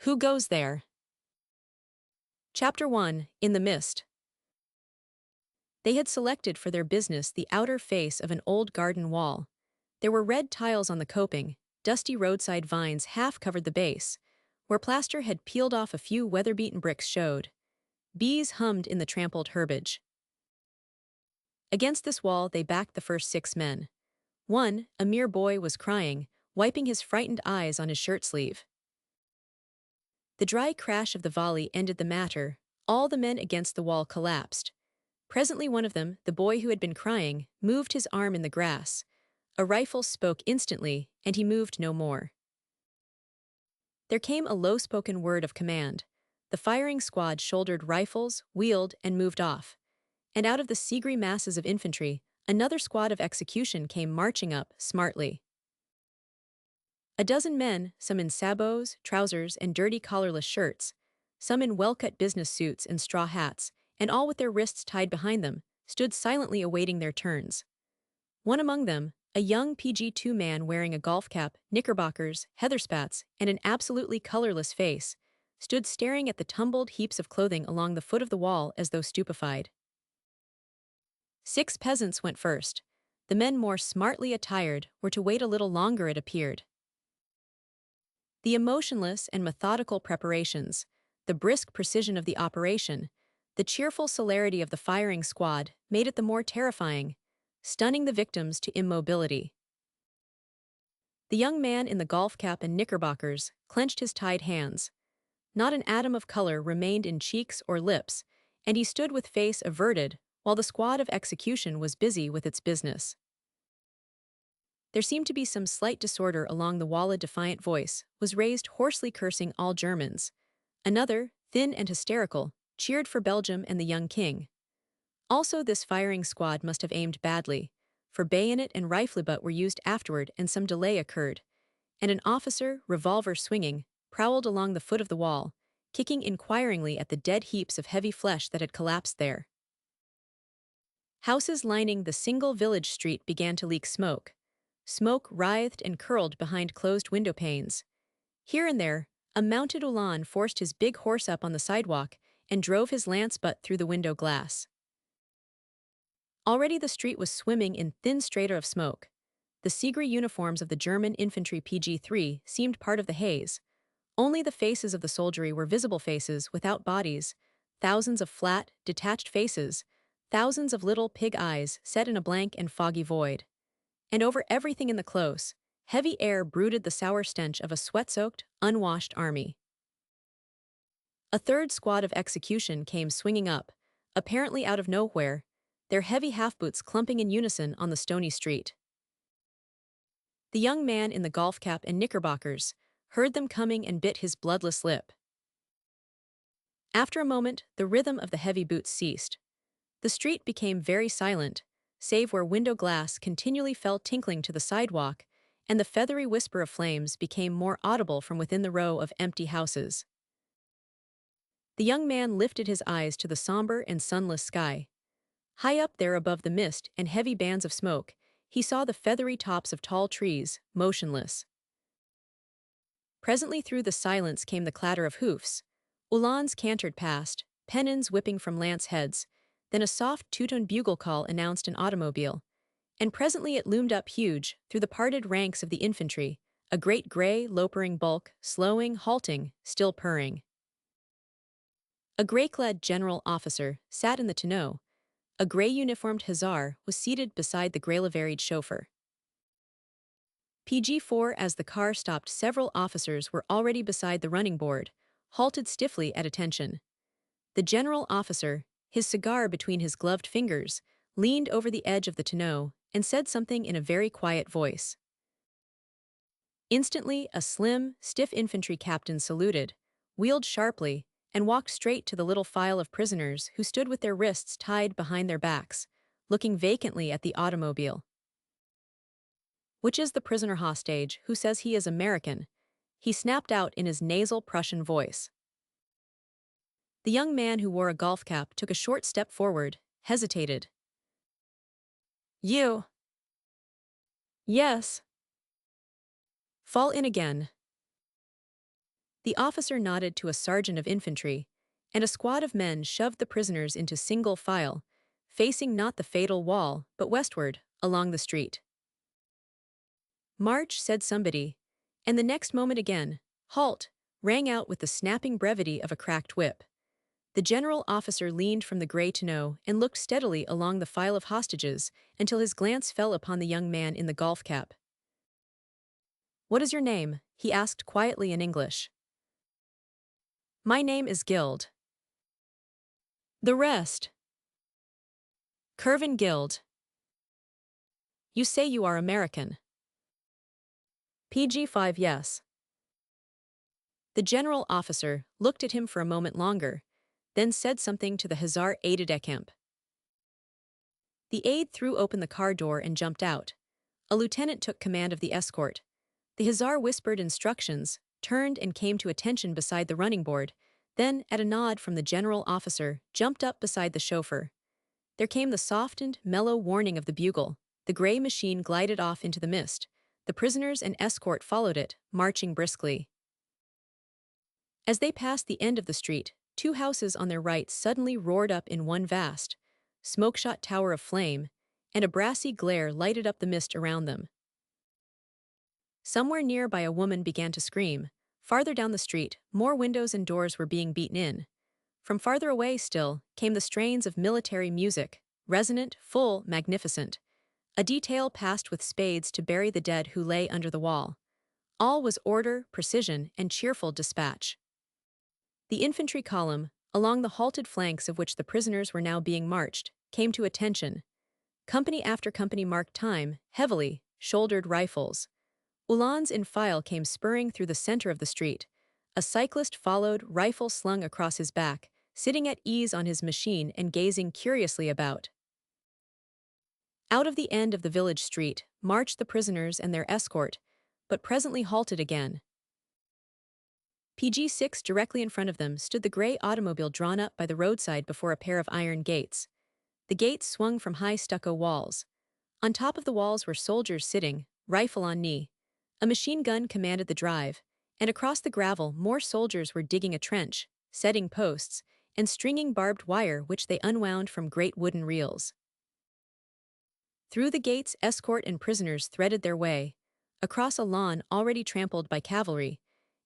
Who goes there? Chapter 1. In the Mist. They had selected for their business the outer face of an old garden wall. There were red tiles on the coping, dusty roadside vines half covered the base. Where plaster had peeled off a few weather-beaten bricks showed. Bees hummed in the trampled herbage. Against this wall they backed the first 6 men. One, a mere boy, was crying, wiping his frightened eyes on his shirt sleeve. The dry crash of the volley ended the matter. All the men against the wall collapsed. Presently one of them, the boy who had been crying, moved his arm in the grass. A rifle spoke instantly, and he moved no more. There came a low-spoken word of command. The firing squad shouldered rifles, wheeled, and moved off. And out of the sea-green masses of infantry, another squad of execution came marching up, smartly. A dozen men, some in sabots, trousers, and dirty collarless shirts, some in well-cut business suits and straw hats, and all with their wrists tied behind them, stood silently awaiting their turns. One among them, a young PG-2 man wearing a golf cap, knickerbockers, heatherspats, and an absolutely colorless face, stood staring at the tumbled heaps of clothing along the foot of the wall as though stupefied. 6 peasants went first. The men more smartly attired were to wait a little longer, it appeared. The emotionless and methodical preparations, the brisk precision of the operation, the cheerful celerity of the firing squad made it the more terrifying, stunning the victims to immobility. The young man in the golf cap and knickerbockers clenched his tied hands. Not an atom of color remained in cheeks or lips, and he stood with face averted while the squad of execution was busy with its business. There seemed to be some slight disorder along the wall. A defiant voice was raised, hoarsely cursing all Germans. Another, thin and hysterical, cheered for Belgium and the young king. Also, this firing squad must have aimed badly, for bayonet and rifle butt were used afterward and some delay occurred, and an officer, revolver swinging, prowled along the foot of the wall, kicking inquiringly at the dead heaps of heavy flesh that had collapsed there. Houses lining the single village street began to leak smoke. Smoke writhed and curled behind closed window panes. Here and there, a mounted Ulan forced his big horse up on the sidewalk and drove his lance butt through the window glass. Already the street was swimming in thin strata of smoke. The sea-grey uniforms of the German infantry PG-3 seemed part of the haze. Only the faces of the soldiery were visible, faces without bodies, thousands of flat, detached faces, thousands of little pig eyes set in a blank and foggy void. And over everything in the close, heavy air brooded the sour stench of a sweat-soaked, unwashed army. A third squad of execution came swinging up, apparently out of nowhere, their heavy half-boots clumping in unison on the stony street. The young man in the golf cap and knickerbockers heard them coming and bit his bloodless lip. After a moment, the rhythm of the heavy boots ceased. The street became very silent, save where window glass continually fell tinkling to the sidewalk, and the feathery whisper of flames became more audible from within the row of empty houses. The young man lifted his eyes to the somber and sunless sky. High up there above the mist and heavy bands of smoke, he saw the feathery tops of tall trees, motionless. Presently through the silence came the clatter of hoofs. Ulans cantered past, pennons whipping from lance heads, then a soft two-tone bugle call announced an automobile, and presently it loomed up huge through the parted ranks of the infantry, a great gray, lopering bulk, slowing, halting, still purring. A gray-clad general officer sat in the tonneau. A gray-uniformed hussar was seated beside the gray-liveried chauffeur. PG-4. As the car stopped, several officers were already beside the running board, halted stiffly at attention. The general officer, his cigar between his gloved fingers, leaned over the edge of the tonneau and said something in a very quiet voice. Instantly, a slim, stiff infantry captain saluted, wheeled sharply, and walked straight to the little file of prisoners who stood with their wrists tied behind their backs, looking vacantly at the automobile. "Which is the prisoner hostage who says he is American?" he snapped out in his nasal Prussian voice. The young man who wore a golf cap took a short step forward, hesitated. "You." "Yes." "Fall in again." The officer nodded to a sergeant of infantry, and a squad of men shoved the prisoners into single file, facing not the fatal wall, but westward, along the street. "March," said somebody, and the next moment again, "Halt," rang out with the snapping brevity of a cracked whip. The general officer leaned from the gray tonneau and looked steadily along the file of hostages until his glance fell upon the young man in the golf cap. "What is your name?" he asked quietly in English. "My name is Guild." "The rest?" "Curvin Guild." "You say you are American." "PG-5, yes." The general officer looked at him for a moment longer, then said something to the hussar aide-de-camp. The aide threw open the car door and jumped out. A lieutenant took command of the escort. The hussar whispered instructions, turned and came to attention beside the running board, then, at a nod from the general officer, jumped up beside the chauffeur. There came the softened, mellow warning of the bugle. The gray machine glided off into the mist. The prisoners and escort followed it, marching briskly. As they passed the end of the street, two houses on their right suddenly roared up in one vast, smoke-shot tower of flame, and a brassy glare lighted up the mist around them. Somewhere nearby a woman began to scream. Farther down the street, more windows and doors were being beaten in. From farther away still came the strains of military music, resonant, full, magnificent. A detail passed with spades to bury the dead who lay under the wall. All was order, precision, and cheerful dispatch. The infantry column, along the halted flanks of which the prisoners were now being marched, came to attention. Company after company marked time, heavily, shouldered rifles. Uhlans in file came spurring through the center of the street. A cyclist followed, rifle slung across his back, sitting at ease on his machine and gazing curiously about. Out of the end of the village street marched the prisoners and their escort, but presently halted again. PG-6 directly in front of them stood the gray automobile drawn up by the roadside before a pair of iron gates. The gates swung from high stucco walls. On top of the walls were soldiers sitting, rifle on knee. A machine gun commanded the drive, and across the gravel more soldiers were digging a trench, setting posts, and stringing barbed wire which they unwound from great wooden reels. Through the gates escort and prisoners threaded their way, across a lawn already trampled by cavalry,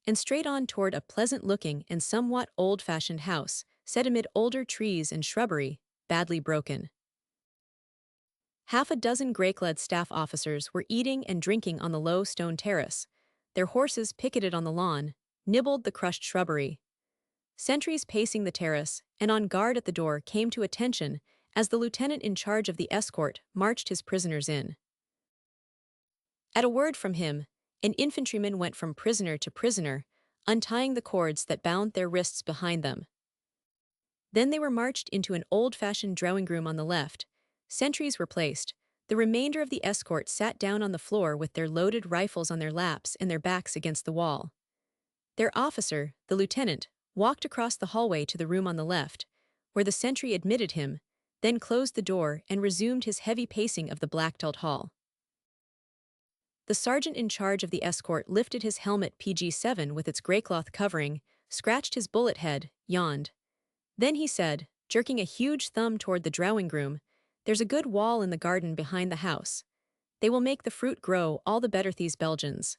and straight on toward a pleasant-looking and somewhat old-fashioned house, set amid older trees and shrubbery, badly broken. Half a dozen gray-clad staff officers were eating and drinking on the low stone terrace. Their horses picketed on the lawn, nibbled the crushed shrubbery. Sentries pacing the terrace and on guard at the door came to attention as the lieutenant in charge of the escort marched his prisoners in. At a word from him, an infantryman went from prisoner to prisoner, untying the cords that bound their wrists behind them. Then they were marched into an old-fashioned drawing-room on the left. Sentries were placed. The remainder of the escort sat down on the floor with their loaded rifles on their laps and their backs against the wall. Their officer, the lieutenant, walked across the hallway to the room on the left, where the sentry admitted him, then closed the door and resumed his heavy pacing of the black-tiled hall. The sergeant in charge of the escort lifted his helmet PG-7 with its gray cloth covering, scratched his bullet head, yawned. Then he said, jerking a huge thumb toward the drawing-room, "There's a good wall in the garden behind the house. They will make the fruit grow all the better, these Belgians."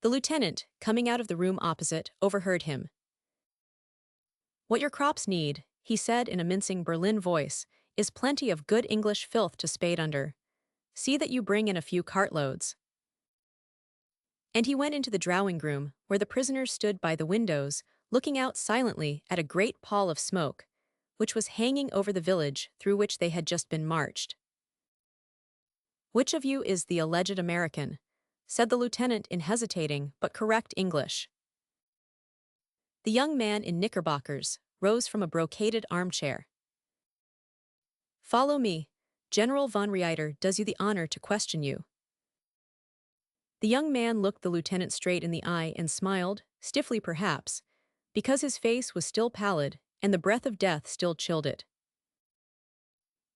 The lieutenant, coming out of the room opposite, overheard him. "What your crops need," he said in a mincing Berlin voice, "is plenty of good English filth to spade under. See that you bring in a few cartloads." And he went into the drawing-room, where the prisoners stood by the windows, looking out silently at a great pall of smoke, which was hanging over the village through which they had just been marched. "Which of you is the alleged American?" said the lieutenant in hesitating but correct English. The young man in knickerbockers rose from a brocaded armchair. "Follow me. General von Reiter does you the honor to question you." The young man looked the lieutenant straight in the eye and smiled, stiffly perhaps, because his face was still pallid and the breath of death still chilled it.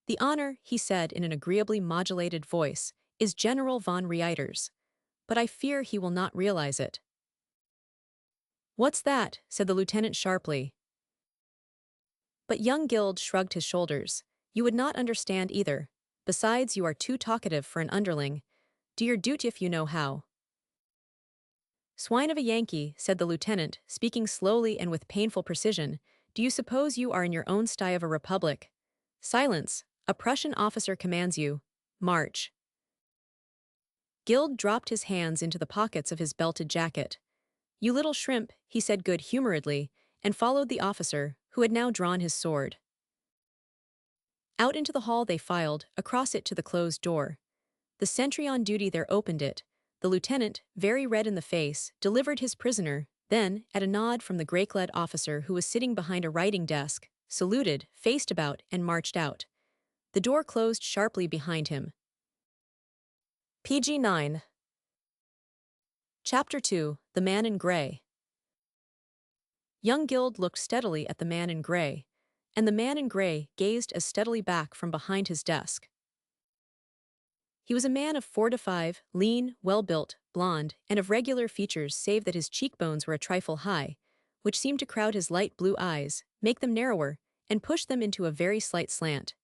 "The honor," he said in an agreeably modulated voice, "is General von Reiter's, but I fear he will not realize it." "What's that?" said the lieutenant sharply. But young Guild shrugged his shoulders. "You would not understand either. Besides, you are too talkative for an underling. Do your duty if you know how." "Swine of a Yankee," said the lieutenant, speaking slowly and with painful precision, "do you suppose you are in your own sty of a republic? Silence! A Prussian officer commands you. March." Guild dropped his hands into the pockets of his belted jacket. "You little shrimp," he said good-humoredly, and followed the officer, who had now drawn his sword. Out into the hall they filed, across it to the closed door. The sentry on duty there opened it. The lieutenant, very red in the face, delivered his prisoner, then, at a nod from the grey-clad officer who was sitting behind a writing desk, saluted, faced about, and marched out. The door closed sharply behind him. PG-9. Chapter 2. The Man in Grey. Young Guild looked steadily at the man in grey, and the man in grey gazed as steadily back from behind his desk. He was a man of 4 to 5, lean, well-built, blond, and of regular features save that his cheekbones were a trifle high, which seemed to crowd his light blue eyes, make them narrower, and push them into a very slight slant.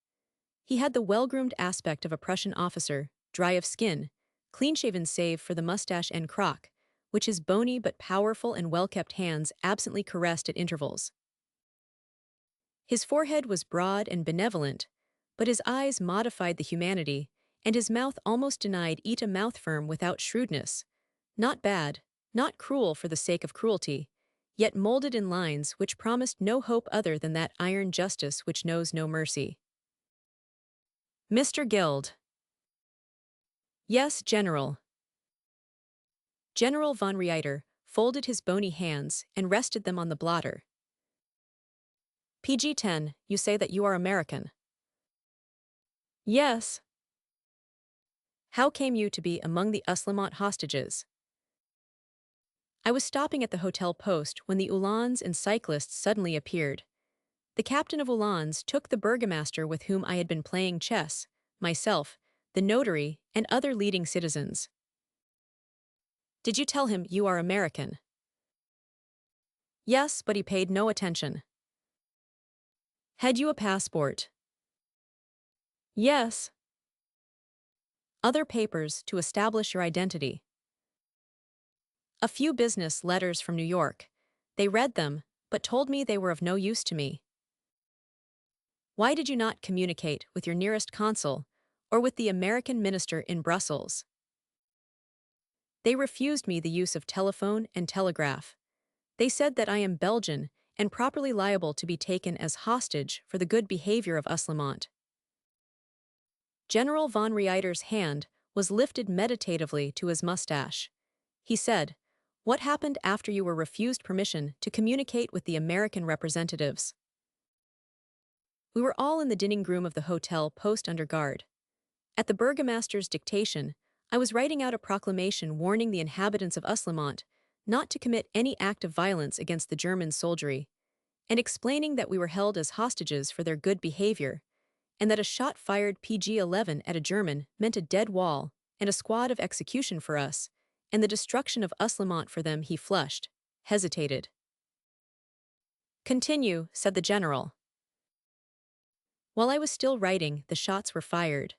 He had the well-groomed aspect of a Prussian officer, dry of skin, clean-shaven save for the mustache and crock, which his bony but powerful and well-kept hands absently caressed at intervals. His forehead was broad and benevolent, but his eyes modified the humanity, and his mouth almost denied eat a mouth firm without shrewdness. Not bad, not cruel for the sake of cruelty, yet molded in lines which promised no hope other than that iron justice which knows no mercy. "Mr. Guild." "Yes, General." General von Reiter folded his bony hands and rested them on the blotter. "PG-10, you say that you are American." "Yes." "How came you to be among the Uslamont hostages?" "I was stopping at the hotel post when the Uhlans and cyclists suddenly appeared. The captain of Uhlans took the burgomaster with whom I had been playing chess, myself, the notary, and other leading citizens." "Did you tell him you are American?" "Yes, but he paid no attention." "Had you a passport?" "Yes." "Other papers to establish your identity?" "A few business letters from New York. They read them, but told me they were of no use to me." "Why did you not communicate with your nearest consul, or with the American minister in Brussels?" "They refused me the use of telephone and telegraph. They said that I am Belgian and properly liable to be taken as hostage for the good behavior of Uslamont." General von Reiter's hand was lifted meditatively to his mustache. He said, "What happened after you were refused permission to communicate with the American representatives?" "We were all in the dining room of the hotel post under guard. At the burgomaster's dictation, I was writing out a proclamation warning the inhabitants of Uslamont not to commit any act of violence against the German soldiery, and explaining that we were held as hostages for their good behavior, and that a shot fired PG-11 at a German meant a dead wall and a squad of execution for us, and the destruction of Uslamont for them." He flushed, hesitated. "Continue," said the general. "While I was still writing, the shots were fired.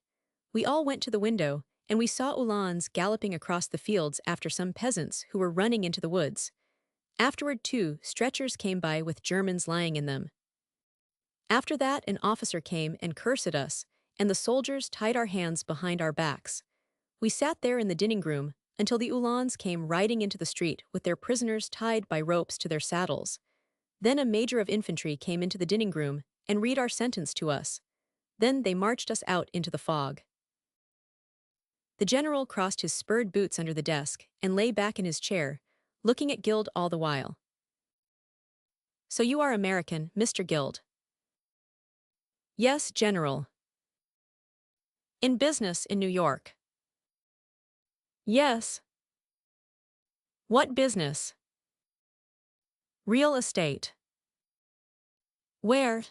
We all went to the window, and we saw Uhlans galloping across the fields after some peasants who were running into the woods. Afterward, too, stretchers came by with Germans lying in them. After that, an officer came and cursed at us, and the soldiers tied our hands behind our backs. We sat there in the dining room until the Uhlans came riding into the street with their prisoners tied by ropes to their saddles. Then a major of infantry came into the dining room and read our sentence to us. Then they marched us out into the fog." The general crossed his spurred boots under the desk and lay back in his chair, looking at Guild all the while. "So you are American, Mr. Guild?" "Yes, General." "In business in New York?" "Yes." "What business?" "Real estate." "Where?"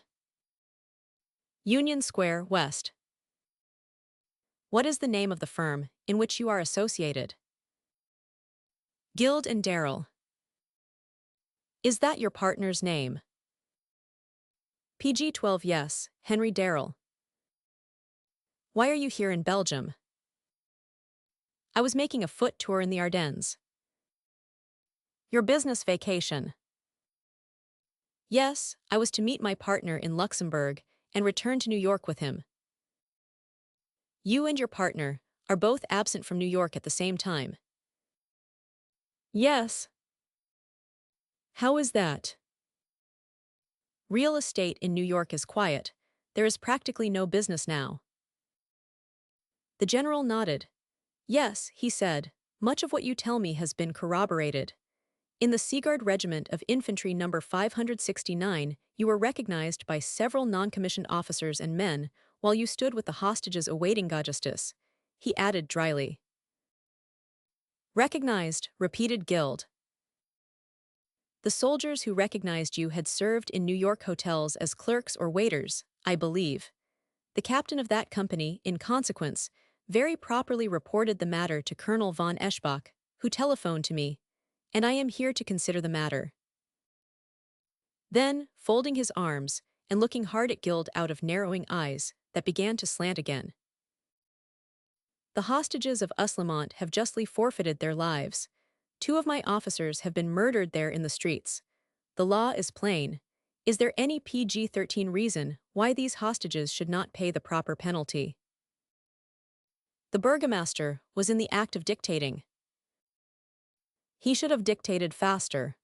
"Union Square, West." "What is the name of the firm in which you are associated?" "Guild and Darrell." Is that your partner's name? PG-12 Yes, Henry Darrell. Why are you here in Belgium? I was making a foot tour in the Ardennes. Your business vacation? Yes, I was to meet my partner in Luxembourg and return to New York with him. You and your partner are both absent from New York at the same time. Yes. How is that? Real estate in New York is quiet. There is practically no business now. The general nodded. Yes, he said, much of what you tell me has been corroborated. In the Seaguard Regiment of Infantry number 569, you were recognized by several non-commissioned officers and men while you stood with the hostages awaiting justice. He added dryly. Recognized, repeated Guild. The soldiers who recognized you had served in New York hotels as clerks or waiters, I believe. The captain of that company, in consequence, very properly reported the matter to Colonel von Eschbach, who telephoned to me, and I am here to consider the matter. Then, folding his arms and looking hard at Guild out of narrowing eyes that began to slant again. The hostages of Uslamont have justly forfeited their lives. 2 of my officers have been murdered there in the streets. The law is plain. Is there any PG-13 reason why these hostages should not pay the proper penalty? The burgomaster was in the act of dictating. He should have dictated faster.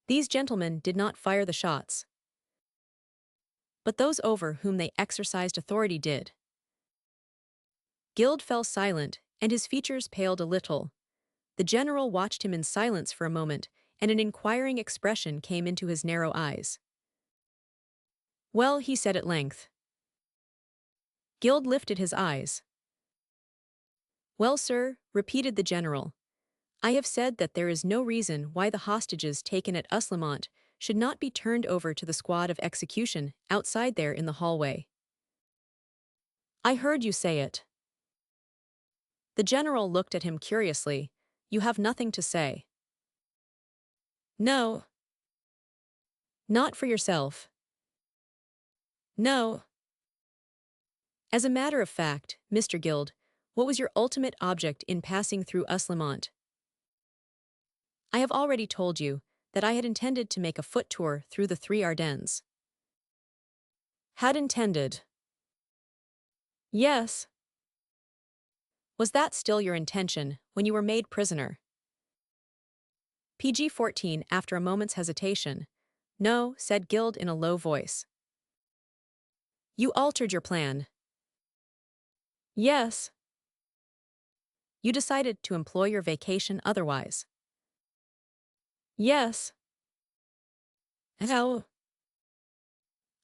These gentlemen did not fire the shots, but those over whom they exercised authority did. Guild fell silent, and his features paled a little. The general watched him in silence for a moment, and an inquiring expression came into his narrow eyes. Well, he said at length. Guild lifted his eyes. Well, sir, repeated the general. I have said that there is no reason why the hostages taken at Uslamont should not be turned over to the squad of execution outside there in the hallway. I heard you say it. The general looked at him curiously. You have nothing to say. No. Not for yourself. No. As a matter of fact, Mr. Guild, what was your ultimate object in passing through Uslamont? I have already told you that I had intended to make a foot tour through the 3 Ardennes. Had intended? Yes. Was that still your intention when you were made prisoner? PG-14 after a moment's hesitation. No, said Guild in a low voice. You altered your plan. Yes. You decided to employ your vacation otherwise. Yes. How?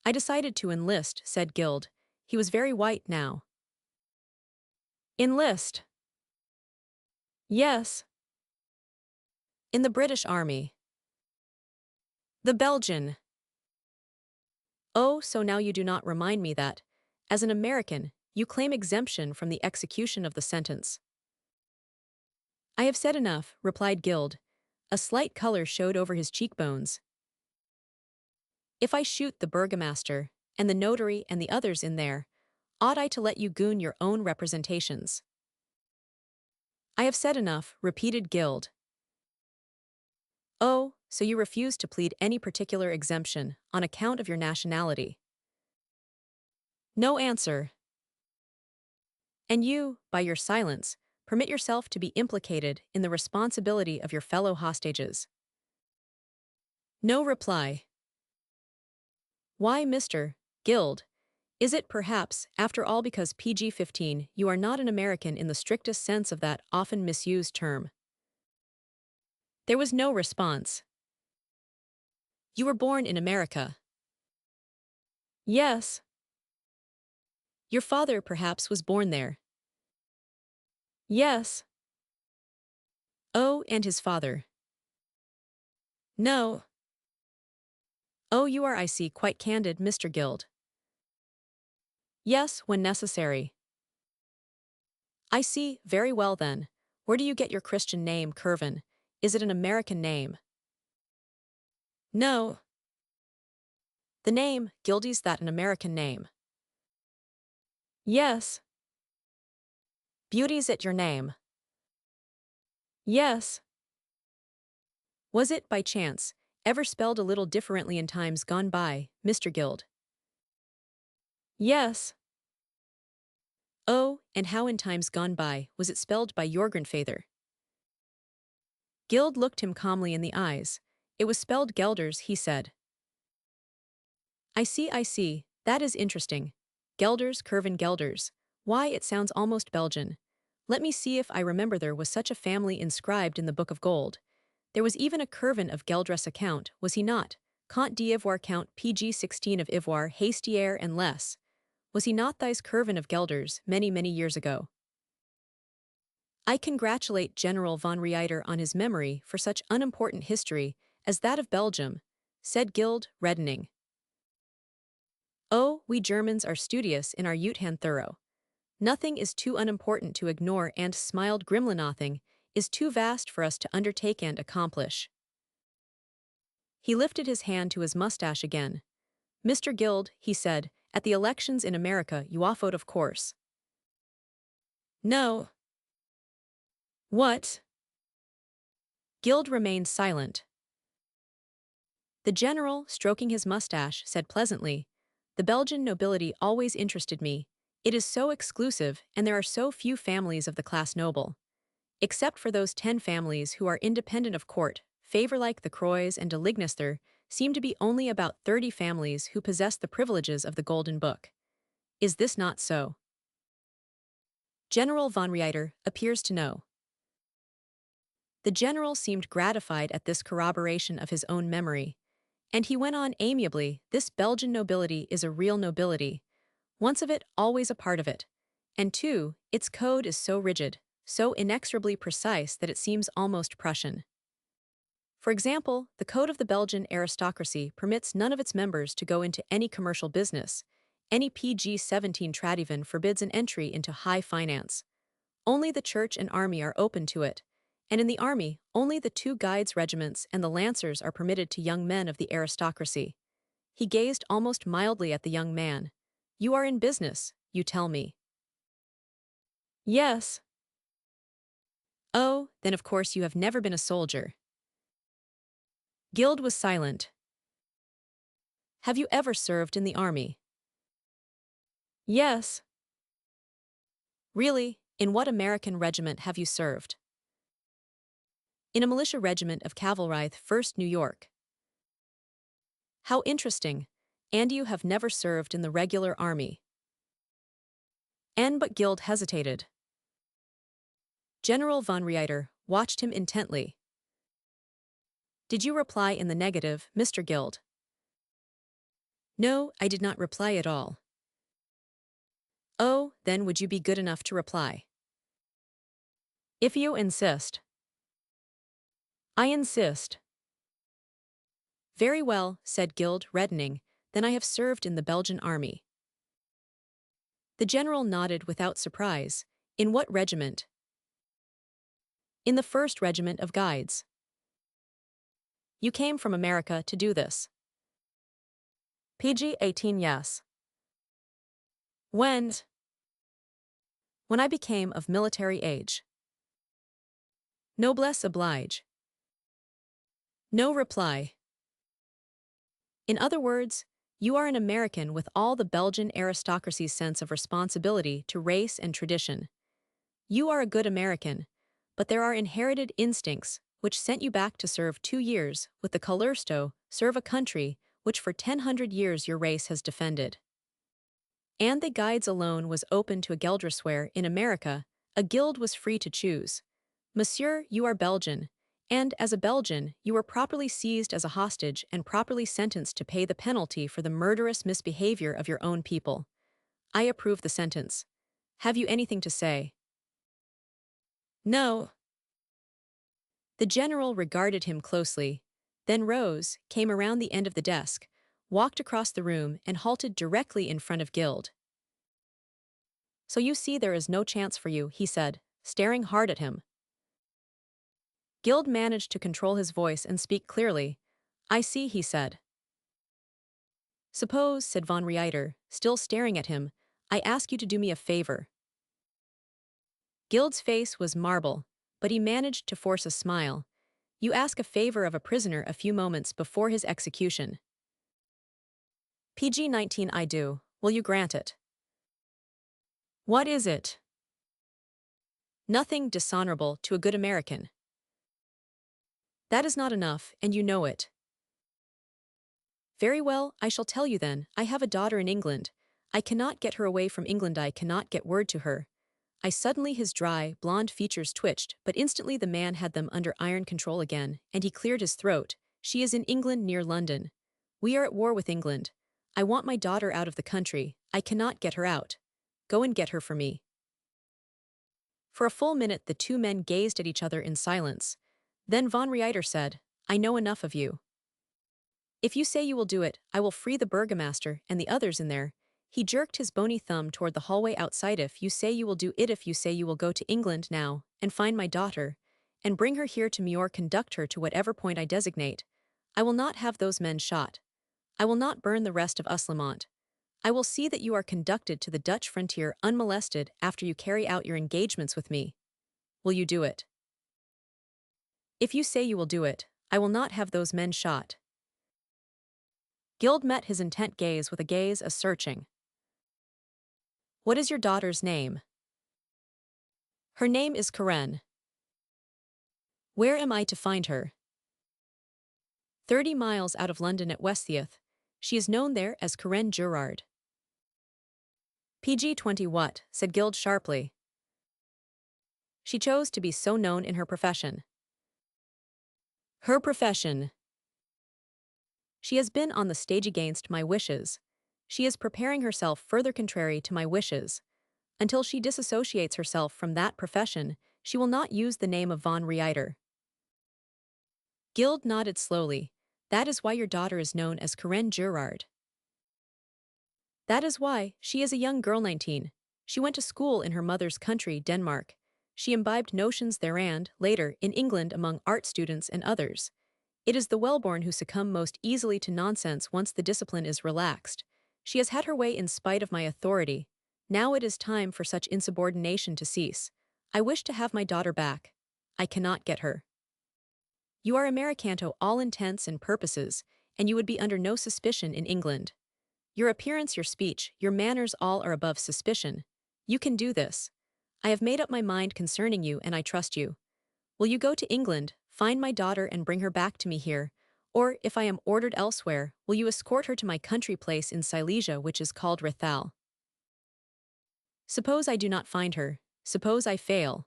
I decided to enlist, said Guild. He was very white now. Enlist? Yes. In the British Army. The Belgian. Oh, so now you do not remind me that, as an American, you claim exemption from the execution of the sentence. I have said enough, replied Guild. A slight color showed over his cheekbones. If I shoot the burgomaster, and the notary and the others in there, ought I to let you goon your own representations? I have said enough, repeated Guild. Oh, so you refuse to plead any particular exemption on account of your nationality. No answer. And you, by your silence, permit yourself to be implicated in the responsibility of your fellow hostages. No reply. Why, Mr. Guild? Is it perhaps, after all, because PG-15 you are not an American in the strictest sense of that often misused term? There was no response. You were born in America. Yes. Your father perhaps was born there. Yes. Oh, and his father. No. Oh, you are, I see, quite candid, Mr. Guild. Yes, when necessary. I see, very well then. Where do you get your Christian name, Curvin? Is it an American name? No. The name, Gildy's that an American name? Yes. Beauty's it your name? Yes. Was it, by chance, ever spelled a little differently in times gone by, Mr. Guild? Yes. Oh, and how in times gone by was it spelled by your grandfather? Guild looked him calmly in the eyes. It was spelled Gelders, he said. I see, that is interesting. Gelders, Curven Gelders. Why, it sounds almost Belgian. Let me see if I remember there was such a family inscribed in the Book of Gold. There was even a Curven of Geldres account, was he not? Comte d'Ivoire Count PG-16 of Ivoire, Hastier and less. Was he not thys Curven of Gelders, many years ago? I congratulate General von Reiter on his memory for such unimportant history as that of Belgium, said Guild, reddening. Oh, we Germans are studious in our Uthand thorough. Nothing is too unimportant to ignore and smiled grimly. Nothing is too vast for us to undertake and accomplish. He lifted his hand to his mustache again. Mr. Guild, he said, at the elections in America you voted of course. No. What? Guild remained silent. The general, stroking his mustache, said pleasantly, the Belgian nobility always interested me. It is so exclusive, and there are so few families of the class noble. Except for those 10 families who are independent of court, favor like the Croix and de Lignes, there seem to be only about 30 families who possess the privileges of the Golden Book. Is this not so? General von Reiter appears to know. The general seemed gratified at this corroboration of his own memory, and he went on amiably, this Belgian nobility is a real nobility, once of it, always a part of it, and two, its code is so rigid, so inexorably precise that it seems almost Prussian. For example, the code of the Belgian aristocracy permits none of its members to go into any commercial business. Any PG-17 tradivan forbids an entry into high finance. Only the church and army are open to it, and in the army, only the 2 guides regiments and the lancers are permitted to young men of the aristocracy. He gazed almost mildly at the young man. You are in business, you tell me. Yes. Oh, then of course you have never been a soldier. Guild was silent. Have you ever served in the army? Yes. Really, in what American regiment have you served? In a militia regiment of cavalry, 1st New York. How interesting. And you have never served in the regular army. But Guild hesitated. General von Reiter watched him intently. Did you reply in the negative, Mr. Guild? No, I did not reply at all. Oh, then would you be good enough to reply? If you insist. I insist. Very well, said Guild, reddening, then I have served in the Belgian army. The general nodded without surprise. In what regiment? In the 1st Regiment of Guides. You came from America to do this. PG-18, yes. When? When I became of military age. Noblesse oblige. No reply. In other words, you are an American with all the Belgian aristocracy's sense of responsibility to race and tradition. You are a good American, but there are inherited instincts which sent you back to serve 2 years with the Kullersto, serve a country which for 100 years your race has defended. And the guides alone was open to a Geldresware in America, a guild was free to choose. Monsieur, you are Belgian, and as a Belgian, you were properly seized as a hostage and properly sentenced to pay the penalty for the murderous misbehavior of your own people. I approve the sentence. Have you anything to say? No. The general regarded him closely, then rose, came around the end of the desk, walked across the room and halted directly in front of Guild. So you see there is no chance for you, he said, staring hard at him. Guild managed to control his voice and speak clearly. I see, he said. Suppose, said von Reiter, still staring at him, I ask you to do me a favor. Gild's face was marble, but he managed to force a smile. You ask a favor of a prisoner a few moments before his execution. PG-19 I do. Will you grant it? What is it? Nothing dishonorable to a good American. That is not enough, and you know it. Very well, I shall tell you then. I have a daughter in England. I cannot get her away from England. I cannot get word to her. Suddenly his dry, blonde features twitched, but instantly the man had them under iron control again, and he cleared his throat. She is in England near London. We are at war with England. I want my daughter out of the country. I cannot get her out. Go and get her for me. For a full minute the two men gazed at each other in silence. Then von Reiter said, I know enough of you. If you say you will do it, I will free the burgomaster and the others in there. He jerked his bony thumb toward the hallway outside. If you say you will do it, if you say you will go to England now, and find my daughter, and bring her here to me or conduct her to whatever point I designate, I will not have those men shot. I will not burn the rest of Uslimont. I will see that you are conducted to the Dutch frontier unmolested after you carry out your engagements with me. Will you do it? If you say you will do it, I will not have those men shot. Gild met his intent gaze with a gaze as searching. What is your daughter's name? Her name is Karen. Where am I to find her? 30 miles out of London at Westtheath. She is known there as Karen Gerard. PG-20 what? Said Gild sharply. She chose to be so known in her profession. Her profession. She has been on the stage against my wishes. She is preparing herself further contrary to my wishes. Until she disassociates herself from that profession, she will not use the name of von Reiter. Gild nodded slowly. That is why your daughter is known as Karen Gerard. That is why. She is a young girl 19. She went to school in her mother's country, Denmark. She imbibed notions there and, later, in England among art students and others. It is the well-born who succumb most easily to nonsense once the discipline is relaxed. She has had her way in spite of my authority. Now it is time for such insubordination to cease. I wish to have my daughter back. I cannot get her. You are Americanto all intents and purposes, and you would be under no suspicion in England. Your appearance, your speech, your manners all are above suspicion. You can do this. I have made up my mind concerning you and I trust you. Will you go to England, find my daughter and bring her back to me here, or, if I am ordered elsewhere, will you escort her to my country place in Silesia which is called Rethal? Suppose I do not find her, suppose I fail.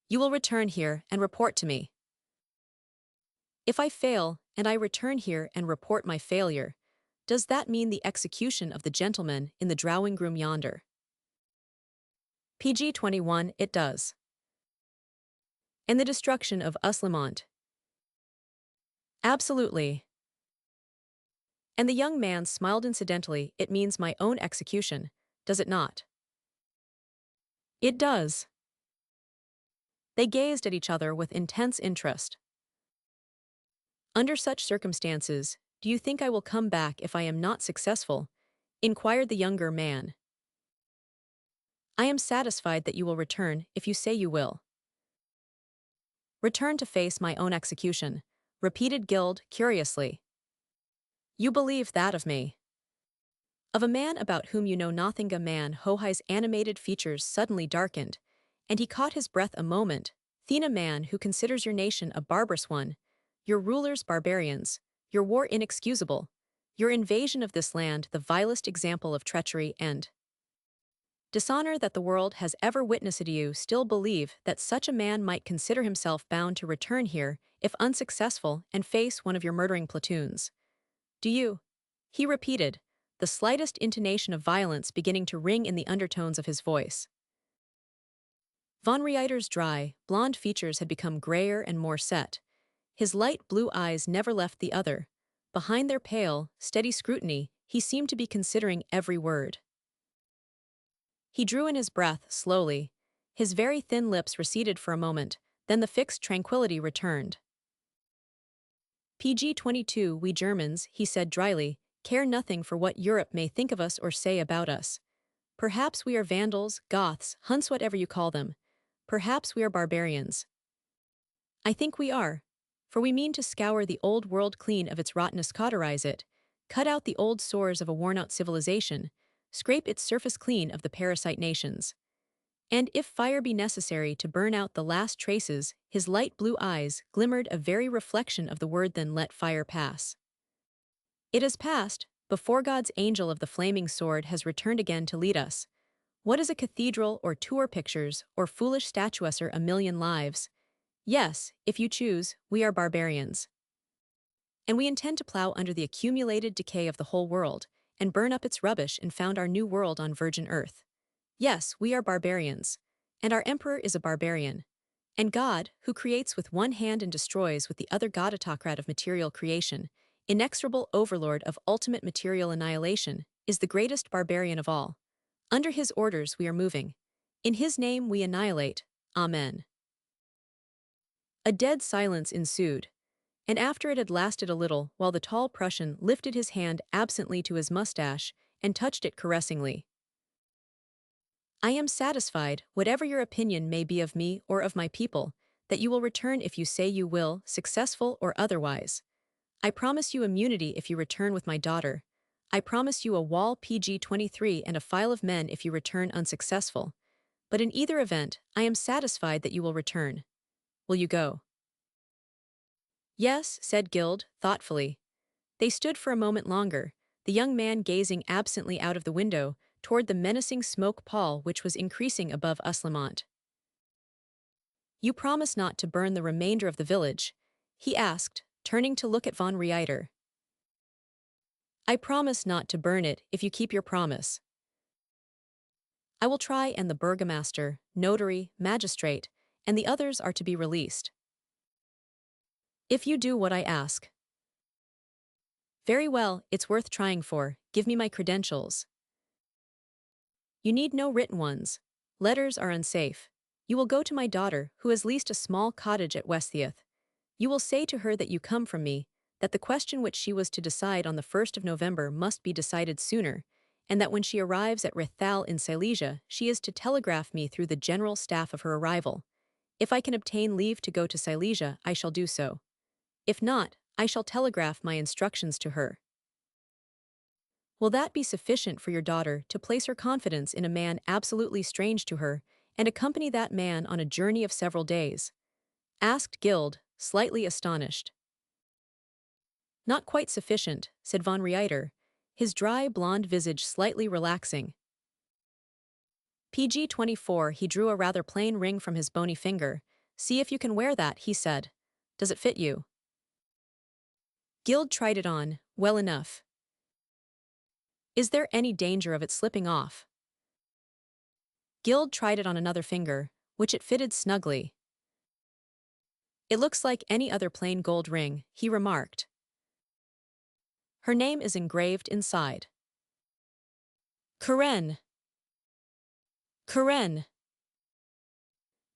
You will return here and report to me. If I fail, and I return here and report my failure, does that mean the execution of the gentleman in the drawing room yonder? PG-21 It does. And the destruction of Uslimont? Absolutely. And the young man smiled incidentally. It means my own execution, does it not? It does. They gazed at each other with intense interest. Under such circumstances, do you think I will come back if I am not successful? Inquired the younger man. I am satisfied that you will return if you say you will. Return to face my own execution, repeated Gild curiously. You believe that of me? Of a man about whom you know nothing. A man. Hohai's animated features suddenly darkened, and he caught his breath a moment. Thena, man who considers your nation a barbarous one, your rulers barbarians, your war inexcusable, your invasion of this land the vilest example of treachery and dishonor that the world has ever witnessed. You still believe that such a man might consider himself bound to return here, if unsuccessful, and face one of your murdering platoons? Do you? He repeated, the slightest intonation of violence beginning to ring in the undertones of his voice. Von Reiter's dry, blonde features had become grayer and more set. His light blue eyes never left the other. Behind their pale, steady scrutiny, he seemed to be considering every word. He drew in his breath slowly. His very thin lips receded for a moment, then the fixed tranquility returned. PG-22, we Germans, he said dryly, care nothing for what Europe may think of us or say about us. Perhaps we are Vandals, Goths, Hunts, whatever you call them. Perhaps we are barbarians. I think we are. For we mean to scour the old world clean of its rottenness, cauterize it, cut out the old sores of a worn-out civilization, scrape its surface clean of the parasite nations. And if fire be necessary to burn out the last traces, his light blue eyes glimmered a very reflection of the word, then let fire pass. It has passed, before God's angel of the flaming sword has returned again to lead us. What is a cathedral or tour pictures or foolish statuesser a million lives? Yes, if you choose, we are barbarians. And we intend to plow under the accumulated decay of the whole world, and burn up its rubbish and found our new world on virgin earth. Yes, we are barbarians. And our emperor is a barbarian. And God, who creates with one hand and destroys with the other, God autocrat of material creation, inexorable overlord of ultimate material annihilation, is the greatest barbarian of all. Under his orders we are moving. In his name we annihilate. Amen. A dead silence ensued, and after it had lasted a little, while the tall Prussian lifted his hand absently to his mustache and touched it caressingly. I am satisfied, whatever your opinion may be of me or of my people, that you will return if you say you will, successful or otherwise. I promise you immunity if you return with my daughter. I promise you a wall PG-23 and a file of men if you return unsuccessful. But in either event, I am satisfied that you will return. Will you go? Yes, said Guild, thoughtfully. They stood for a moment longer, the young man gazing absently out of the window toward the menacing smoke pall which was increasing above Uslamont. You promise not to burn the remainder of the village? He asked, turning to look at von Reiter. I promise not to burn it if you keep your promise. I will try, and the burgomaster, notary, magistrate, and the others are to be released. If you do what I ask. Very well, it's worth trying for. Give me my credentials. You need no written ones. Letters are unsafe. You will go to my daughter, who has leased a small cottage at Westtheath. You will say to her that you come from me, that the question which she was to decide on the 1st of November must be decided sooner, and that when she arrives at Rithal in Silesia, she is to telegraph me through the general staff of her arrival. If I can obtain leave to go to Silesia, I shall do so. If not, I shall telegraph my instructions to her. Will that be sufficient for your daughter to place her confidence in a man absolutely strange to her, and accompany that man on a journey of several days? Asked Guild, slightly astonished. Not quite sufficient, said von Reiter, his dry blonde visage slightly relaxing. PG-24, he drew a rather plain ring from his bony finger. See if you can wear that, he said. Does it fit you? Guild tried it on, well enough. Is there any danger of it slipping off? Guild tried it on another finger, which it fitted snugly. It looks like any other plain gold ring, he remarked. Her name is engraved inside. Karen. Karen.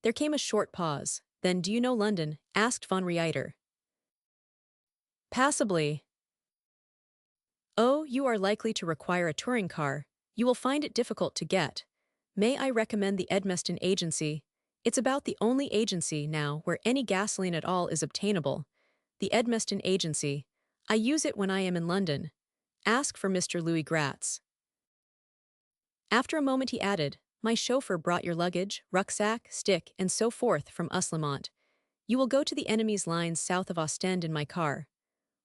There came a short pause. Then, do you know London? Asked von Reiter. Passably. Oh, you are likely to require a touring car. You will find it difficult to get. May I recommend the Edmeston Agency? It's about the only agency now where any gasoline at all is obtainable. The Edmeston Agency. I use it when I am in London. Ask for Mr. Louis Gratz. After a moment he added, my chauffeur brought your luggage, rucksack, stick, and so forth from Uslamont. You will go to the enemy's lines south of Ostend in my car.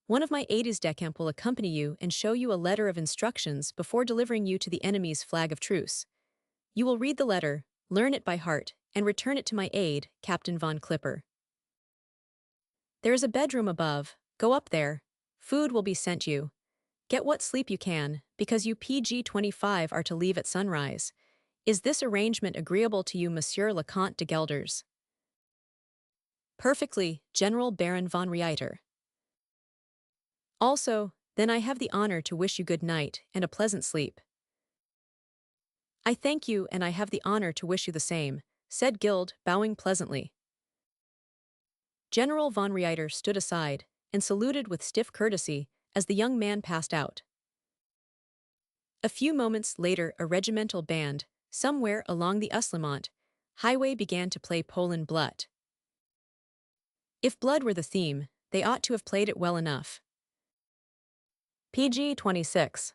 One of my aides-de-camp will accompany you and show you a letter of instructions before delivering you to the enemy's flag of truce. You will read the letter, learn it by heart, and return it to my aide, Captain von Clipper. There is a bedroom above. Go up there. Food will be sent you. Get what sleep you can, because you PG-25 are to leave at sunrise. Is this arrangement agreeable to you, Monsieur le Comte de Gelders? Perfectly, General Baron von Reiter. Also, then I have the honor to wish you good night and a pleasant sleep. I thank you, and I have the honor to wish you the same, said Guild, bowing pleasantly. General von Reiter stood aside, and saluted with stiff courtesy as the young man passed out. A few moments later, a regimental band, somewhere along the Uslimont highway, began to play Poland Blood. If blood were the theme, they ought to have played it well enough. PG 26.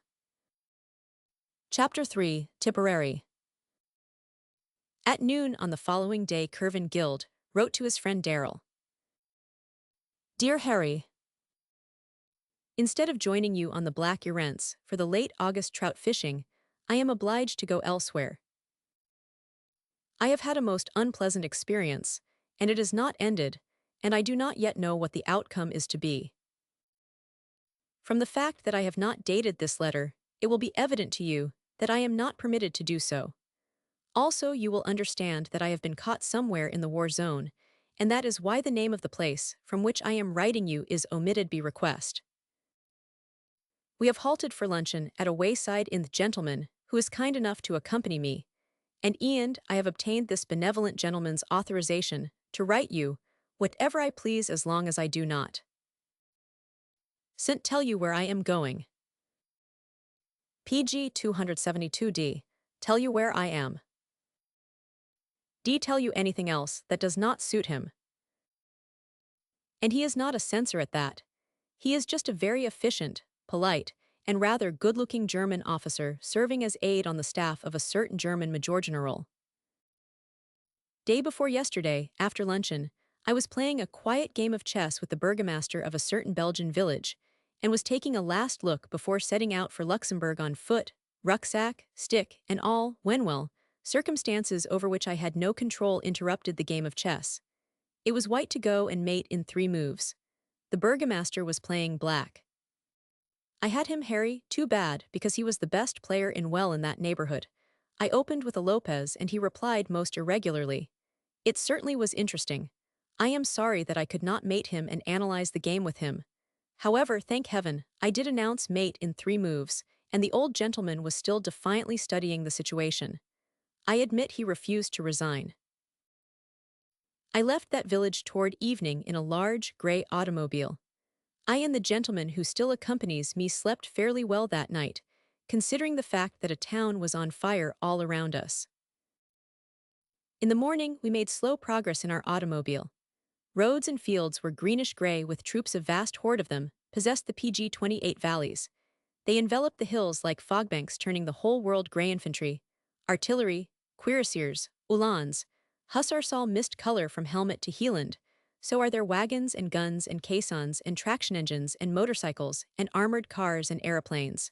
Chapter 3, Tipperary. At noon on the following day, Kirvin Guild wrote to his friend Darrell. Dear Harry, instead of joining you on the Black Urents for the late August trout fishing, I am obliged to go elsewhere. I have had a most unpleasant experience, and it is not ended, and I do not yet know what the outcome is to be. From the fact that I have not dated this letter, it will be evident to you that I am not permitted to do so. Also, you will understand that I have been caught somewhere in the war zone, and that is why the name of the place from which I am writing you is omitted by request. We have halted for luncheon at a wayside inn. The gentleman who is kind enough to accompany me, and I have obtained this benevolent gentleman's authorization to write you whatever I please as long as I do not tell you where I am going. PG 272D. Tell you where I am. D. Tell you anything else that does not suit him. And he is not a censor at that. He is just a very efficient, polite, and rather good-looking German officer serving as aide on the staff of a certain German major general. Day before yesterday, after luncheon, I was playing a quiet game of chess with the burgomaster of a certain Belgian village, and was taking a last look before setting out for Luxembourg on foot, rucksack, stick, and all, when circumstances over which I had no control interrupted the game of chess. It was white to go and mate in 3 moves. The burgomaster was playing black. I had him Harry, too bad, because he was the best player in that neighborhood. I opened with a Lopez and he replied most irregularly. It certainly was interesting. I am sorry that I could not mate him and analyze the game with him. However, thank heaven, I did announce mate in 3 moves, and the old gentleman was still defiantly studying the situation. I admit he refused to resign. I left that village toward evening in a large, gray automobile. I and the gentleman who still accompanies me slept fairly well that night, considering the fact that a town was on fire all around us. In the morning, we made slow progress in our automobile. Roads and fields were greenish-gray with troops, a vast horde of them, possessed the PG-28 valleys. They enveloped the hills like fogbanks, turning the whole world gray. Infantry, artillery, cuirassiers, uhlans, hussars all mist color from helmet to heeland. So are there wagons and guns and caissons and traction engines and motorcycles and armored cars and aeroplanes.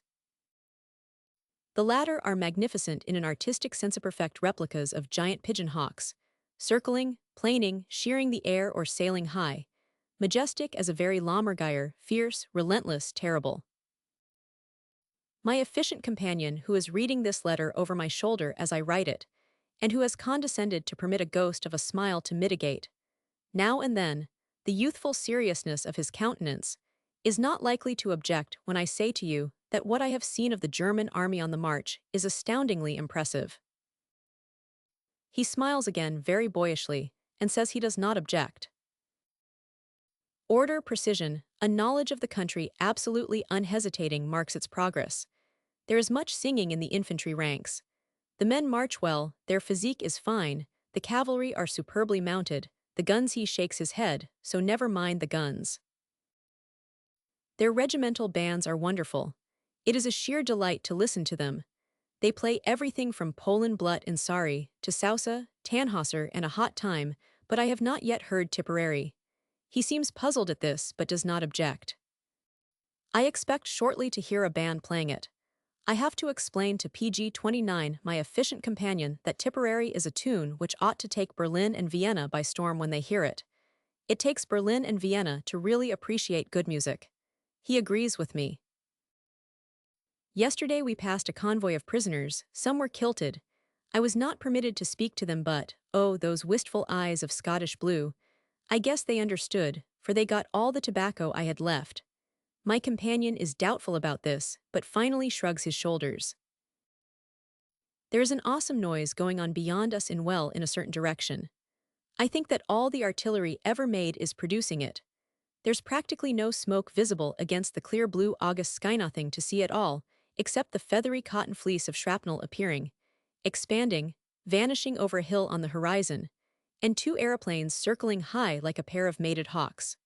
The latter are magnificent in an artistic sense, perfect replicas of giant pigeon hawks, circling, planing, shearing the air or sailing high, majestic as a very lammergeier, fierce, relentless, terrible. My efficient companion, who is reading this letter over my shoulder as I write it, and who has condescended to permit a ghost of a smile to mitigate, now and then, the youthful seriousness of his countenance, is not likely to object when I say to you that what I have seen of the German army on the march is astoundingly impressive. He smiles again very boyishly and says he does not object. Order, precision, a knowledge of the country absolutely unhesitating marks its progress. There is much singing in the infantry ranks. The men march well, their physique is fine, the cavalry are superbly mounted, the guns. He shakes his head, so never mind the guns. Their regimental bands are wonderful. It is a sheer delight to listen to them. They play everything from Poland Blood and Sari to Sousa, Tannhäuser and A Hot Time, but I have not yet heard Tipperary. He seems puzzled at this but does not object. I expect shortly to hear a band playing it. I have to explain to PG-29, my efficient companion, that Tipperary is a tune which ought to take Berlin and Vienna by storm when they hear it. It takes Berlin and Vienna to really appreciate good music. He agrees with me. Yesterday we passed a convoy of prisoners, some were kilted. I was not permitted to speak to them but, oh, those wistful eyes of Scottish blue. I guess they understood, for they got all the tobacco I had left. My companion is doubtful about this, but finally shrugs his shoulders. There is an awesome noise going on beyond us in a certain direction. I think that all the artillery ever made is producing it. There's practically no smoke visible against the clear blue August sky, nothing to see at all, except the feathery cotton fleece of shrapnel appearing, expanding, vanishing over a hill on the horizon, and two aeroplanes circling high like a pair of mated hawks.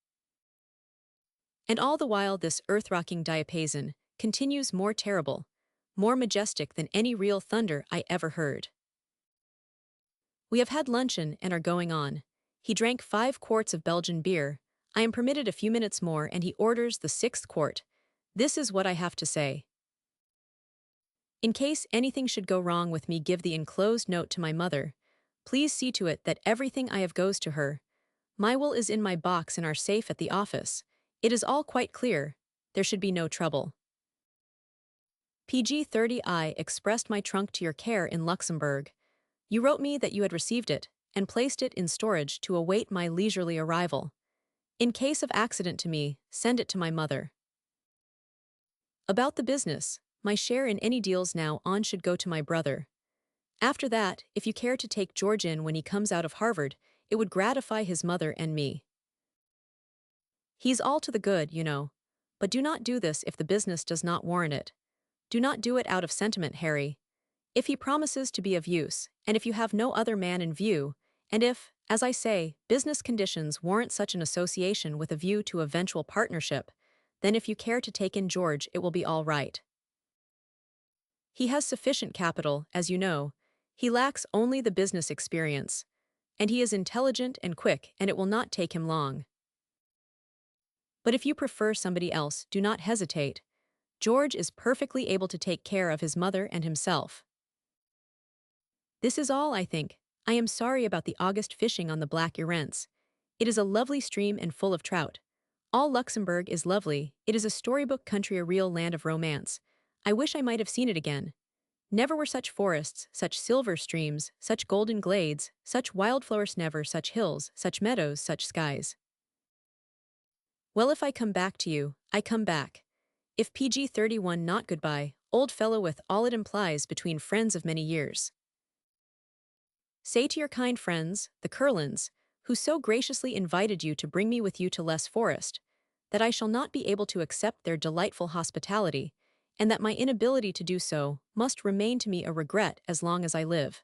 And all the while this earth-rocking diapason continues more terrible, more majestic than any real thunder I ever heard. We have had luncheon and are going on. He drank 5 quarts of Belgian beer. I am permitted a few minutes more and he orders the 6th quart. This is what I have to say. In case anything should go wrong with me, give the enclosed note to my mother. Please see to it that everything I have goes to her. My will is in my box in our safe at the office. It is all quite clear. There should be no trouble. PG-30 I expressed my trunk to your care in Luxembourg. You wrote me that you had received it and placed it in storage to await my leisurely arrival. In case of accident to me, send it to my mother. About the business, my share in any deals now on should go to my brother. After that, if you care to take George in when he comes out of Harvard, it would gratify his mother and me. He's all to the good, you know. But do not do this if the business does not warrant it. Do not do it out of sentiment, Harry. If he promises to be of use, and if you have no other man in view, and if, as I say, business conditions warrant such an association with a view to eventual partnership, then if you care to take in George, it will be all right. He has sufficient capital, as you know. He lacks only the business experience. And he is intelligent and quick, and it will not take him long. But if you prefer somebody else, do not hesitate. George is perfectly able to take care of his mother and himself. This is all, I think. I am sorry about the August fishing on the Black Urents. It is a lovely stream and full of trout. All Luxembourg is lovely. It is a storybook country, a real land of romance. I wish I might have seen it again. Never were such forests, such silver streams, such golden glades, such wildflowers, never such hills, such meadows, such skies. Well, if I come back to you, I come back. If PG-31 not goodbye, old fellow, with all it implies between friends of many years. Say to your kind friends, the Curlins, who so graciously invited you to bring me with you to Les Forest, that I shall not be able to accept their delightful hospitality, and that my inability to do so must remain to me a regret as long as I live.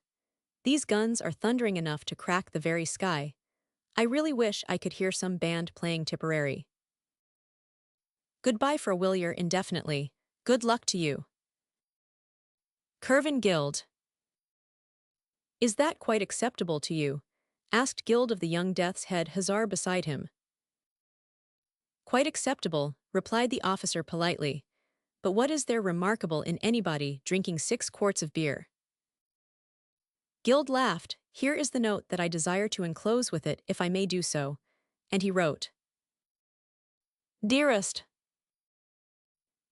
These guns are thundering enough to crack the very sky. I really wish I could hear some band playing Tipperary. Goodbye for a Willier indefinitely. Good luck to you. Curvin Guild. Is that quite acceptable to you? Asked Guild of the young Death's Head hussar beside him. Quite acceptable, replied the officer politely. But what is there remarkable in anybody drinking 6 quarts of beer? Guild laughed. Here is the note that I desire to enclose with it, if I may do so. And he wrote. Dearest,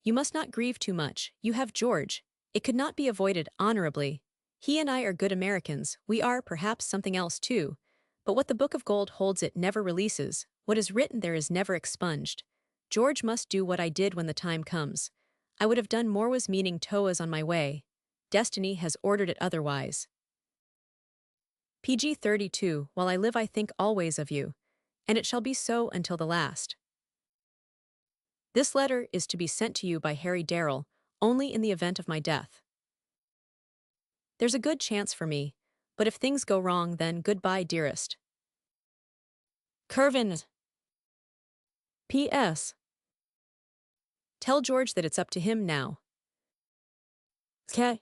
you must not grieve too much. You have George. It could not be avoided honorably. He and I are good Americans. We are, perhaps, something else too. But what the Book of Gold holds it never releases. What is written there is never expunged. George must do what I did when the time comes. I would have done more, was meaning Toa's on my way. Destiny has ordered it otherwise. PG-32, while I live I think always of you. And it shall be so until the last. This letter is to be sent to you by Harry Darrell, only in the event of my death. There's a good chance for me, but if things go wrong, then goodbye, dearest. Curvin. P.S. Tell George that it's up to him now. Okay.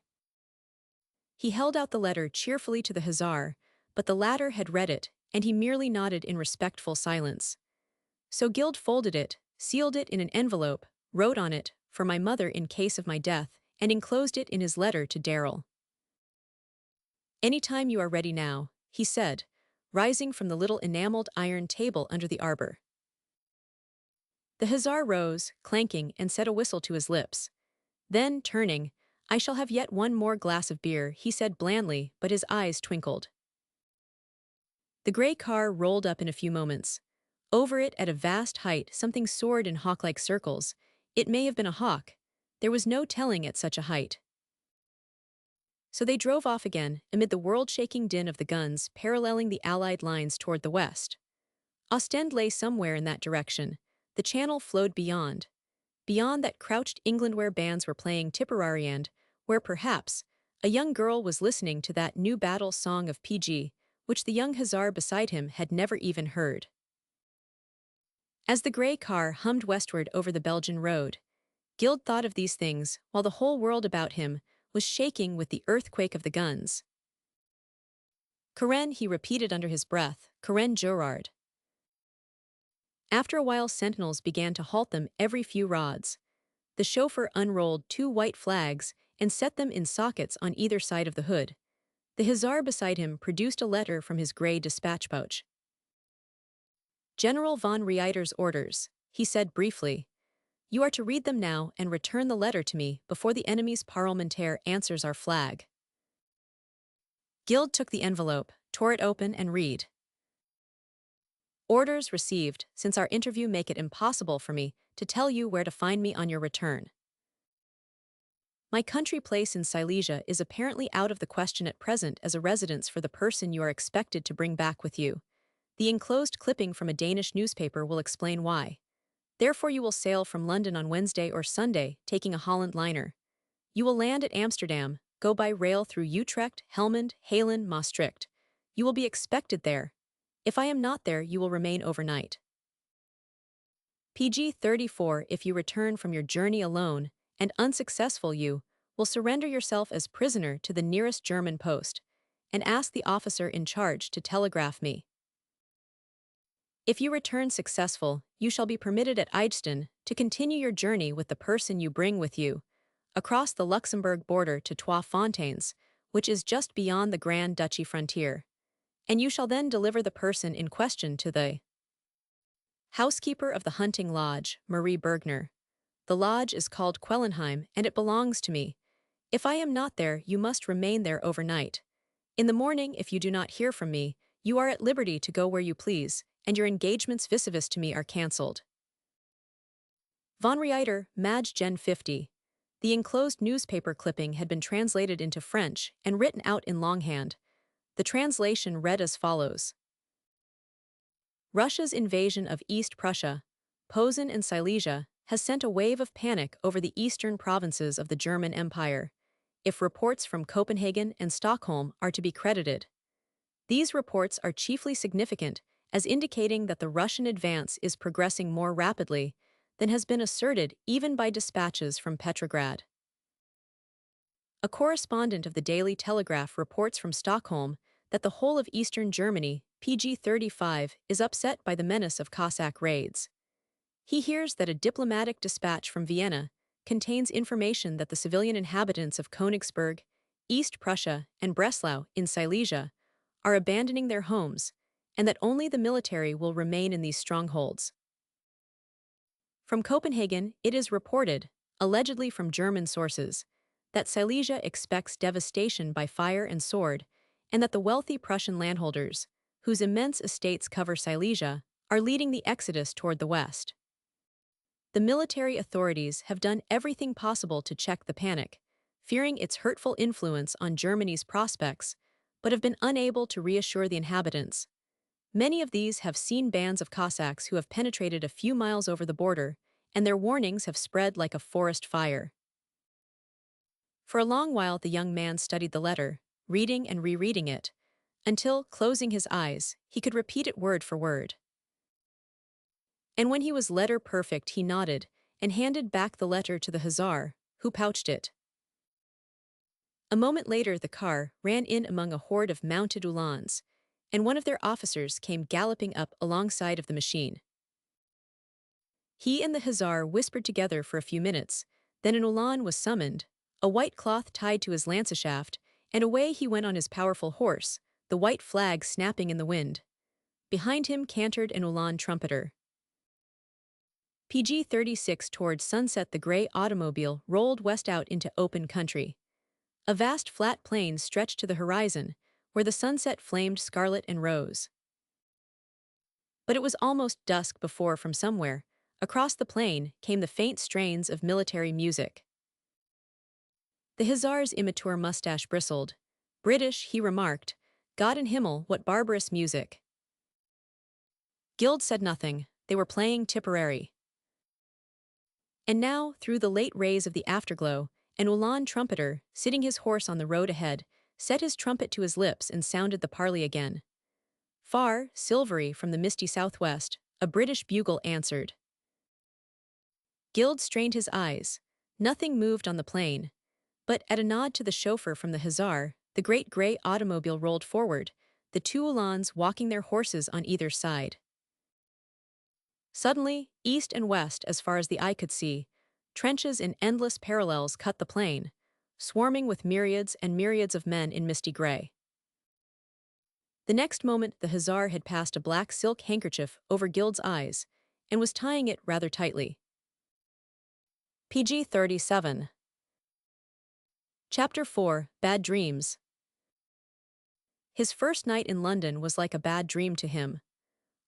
He held out the letter cheerfully to the hussar, but the latter had read it, and he merely nodded in respectful silence. So Guild folded it, sealed it in an envelope, wrote on it, for my mother in case of my death, and enclosed it in his letter to Darrell. Any time you are ready now, he said, rising from the little enameled iron table under the arbor. The hussar rose, clanking, and set a whistle to his lips. Then, turning, I shall have yet one more glass of beer, he said blandly, but his eyes twinkled. The gray car rolled up in a few moments. Over it, at a vast height, something soared in hawk-like circles. It may have been a hawk. There was no telling at such a height. So they drove off again, amid the world-shaking din of the guns paralleling the Allied lines toward the west. Ostend lay somewhere in that direction, The channel flowed beyond that crouched England where bands were playing Tipperary and where perhaps a young girl was listening to that new battle song of PG, which the young hussar beside him had never even heard. As the grey car hummed westward over the Belgian road, Guild thought of these things while the whole world about him was shaking with the earthquake of the guns. Karen, he repeated under his breath, Karen Gerard. After a while sentinels began to halt them every few rods. The chauffeur unrolled 2 white flags and set them in sockets on either side of the hood. The hussar beside him produced a letter from his grey dispatch pouch. General von Reiter's orders, he said briefly. You are to read them now and return the letter to me before the enemy's parlementaire answers our flag. Guild took the envelope, tore it open and read. Orders received, since our interview make it impossible for me to tell you where to find me on your return. My country place in Silesia is apparently out of the question at present as a residence for the person you are expected to bring back with you. The enclosed clipping from a Danish newspaper will explain why. Therefore you will sail from London on Wednesday or Sunday, taking a Holland liner. You will land at Amsterdam, go by rail through Utrecht, Helmond, Halen, Maastricht. You will be expected there. If I am not there, you will remain overnight. PG 34. If you return from your journey alone and unsuccessful, you will surrender yourself as prisoner to the nearest German post and ask the officer in charge to telegraph me. If you return successful, you shall be permitted at Idstone to continue your journey with the person you bring with you, across the Luxembourg border to Trois Fontaines, which is just beyond the Grand Duchy frontier, and you shall then deliver the person in question to the housekeeper of the hunting lodge, Marie Bergner. The lodge is called Quellenheim, and it belongs to me. If I am not there, you must remain there overnight. In the morning, if you do not hear from me, you are at liberty to go where you please, and your engagements vis-a-vis to me are cancelled. Von Reiter, Madge Gen 50. The enclosed newspaper clipping had been translated into French and written out in longhand. The translation read as follows. Russia's invasion of East Prussia, Posen and Silesia, has sent a wave of panic over the eastern provinces of the German Empire, if reports from Copenhagen and Stockholm are to be credited. These reports are chiefly significant as indicating that the Russian advance is progressing more rapidly than has been asserted even by dispatches from Petrograd. A correspondent of the Daily Telegraph reports from Stockholm that the whole of eastern Germany, PG 35, is upset by the menace of Cossack raids. He hears that a diplomatic dispatch from Vienna contains information that the civilian inhabitants of Königsberg, East Prussia, and Breslau in Silesia are abandoning their homes, and that only the military will remain in these strongholds. From Copenhagen, it is reported, allegedly from German sources, that Silesia expects devastation by fire and sword, and that the wealthy Prussian landholders, whose immense estates cover Silesia, are leading the exodus toward the west. The military authorities have done everything possible to check the panic, fearing its hurtful influence on Germany's prospects, but have been unable to reassure the inhabitants. Many of these have seen bands of Cossacks who have penetrated a few miles over the border, and their warnings have spread like a forest fire. For a long while the young man studied the letter, reading and rereading it, until, closing his eyes, he could repeat it word for word. And when he was letter perfect, he nodded and handed back the letter to the hussar, who pouched it. A moment later the car ran in among a horde of mounted Uhlans, and one of their officers came galloping up alongside of the machine. He and the hussar whispered together for a few minutes, then an Uhlan was summoned, a white cloth tied to his lanceshaft, and away he went on his powerful horse, the white flag snapping in the wind. Behind him cantered an Uhlan trumpeter. PG 36 towards sunset the gray automobile rolled west out into open country. A vast flat plain stretched to the horizon, where the sunset flamed scarlet and rose. But it was almost dusk before, from somewhere, across the plain, came the faint strains of military music. The hussar's immature mustache bristled. British, he remarked. God in Himmel, what barbarous music. Guild said nothing. They were playing Tipperary. And now, through the late rays of the afterglow, an Ulan trumpeter, sitting his horse on the road ahead, set his trumpet to his lips and sounded the parley again. Far, silvery from the misty southwest, a British bugle answered. Guild strained his eyes. Nothing moved on the plain. But at a nod to the chauffeur from the Hussar, the great gray automobile rolled forward, the two Ulans walking their horses on either side. Suddenly, east and west as far as the eye could see, trenches in endless parallels cut the plain, swarming with myriads and myriads of men in misty gray. The next moment the Hussar had passed a black silk handkerchief over Guild's eyes and was tying it rather tightly. PG 37. Chapter 4, Bad Dreams. His first night in London was like a bad dream to him.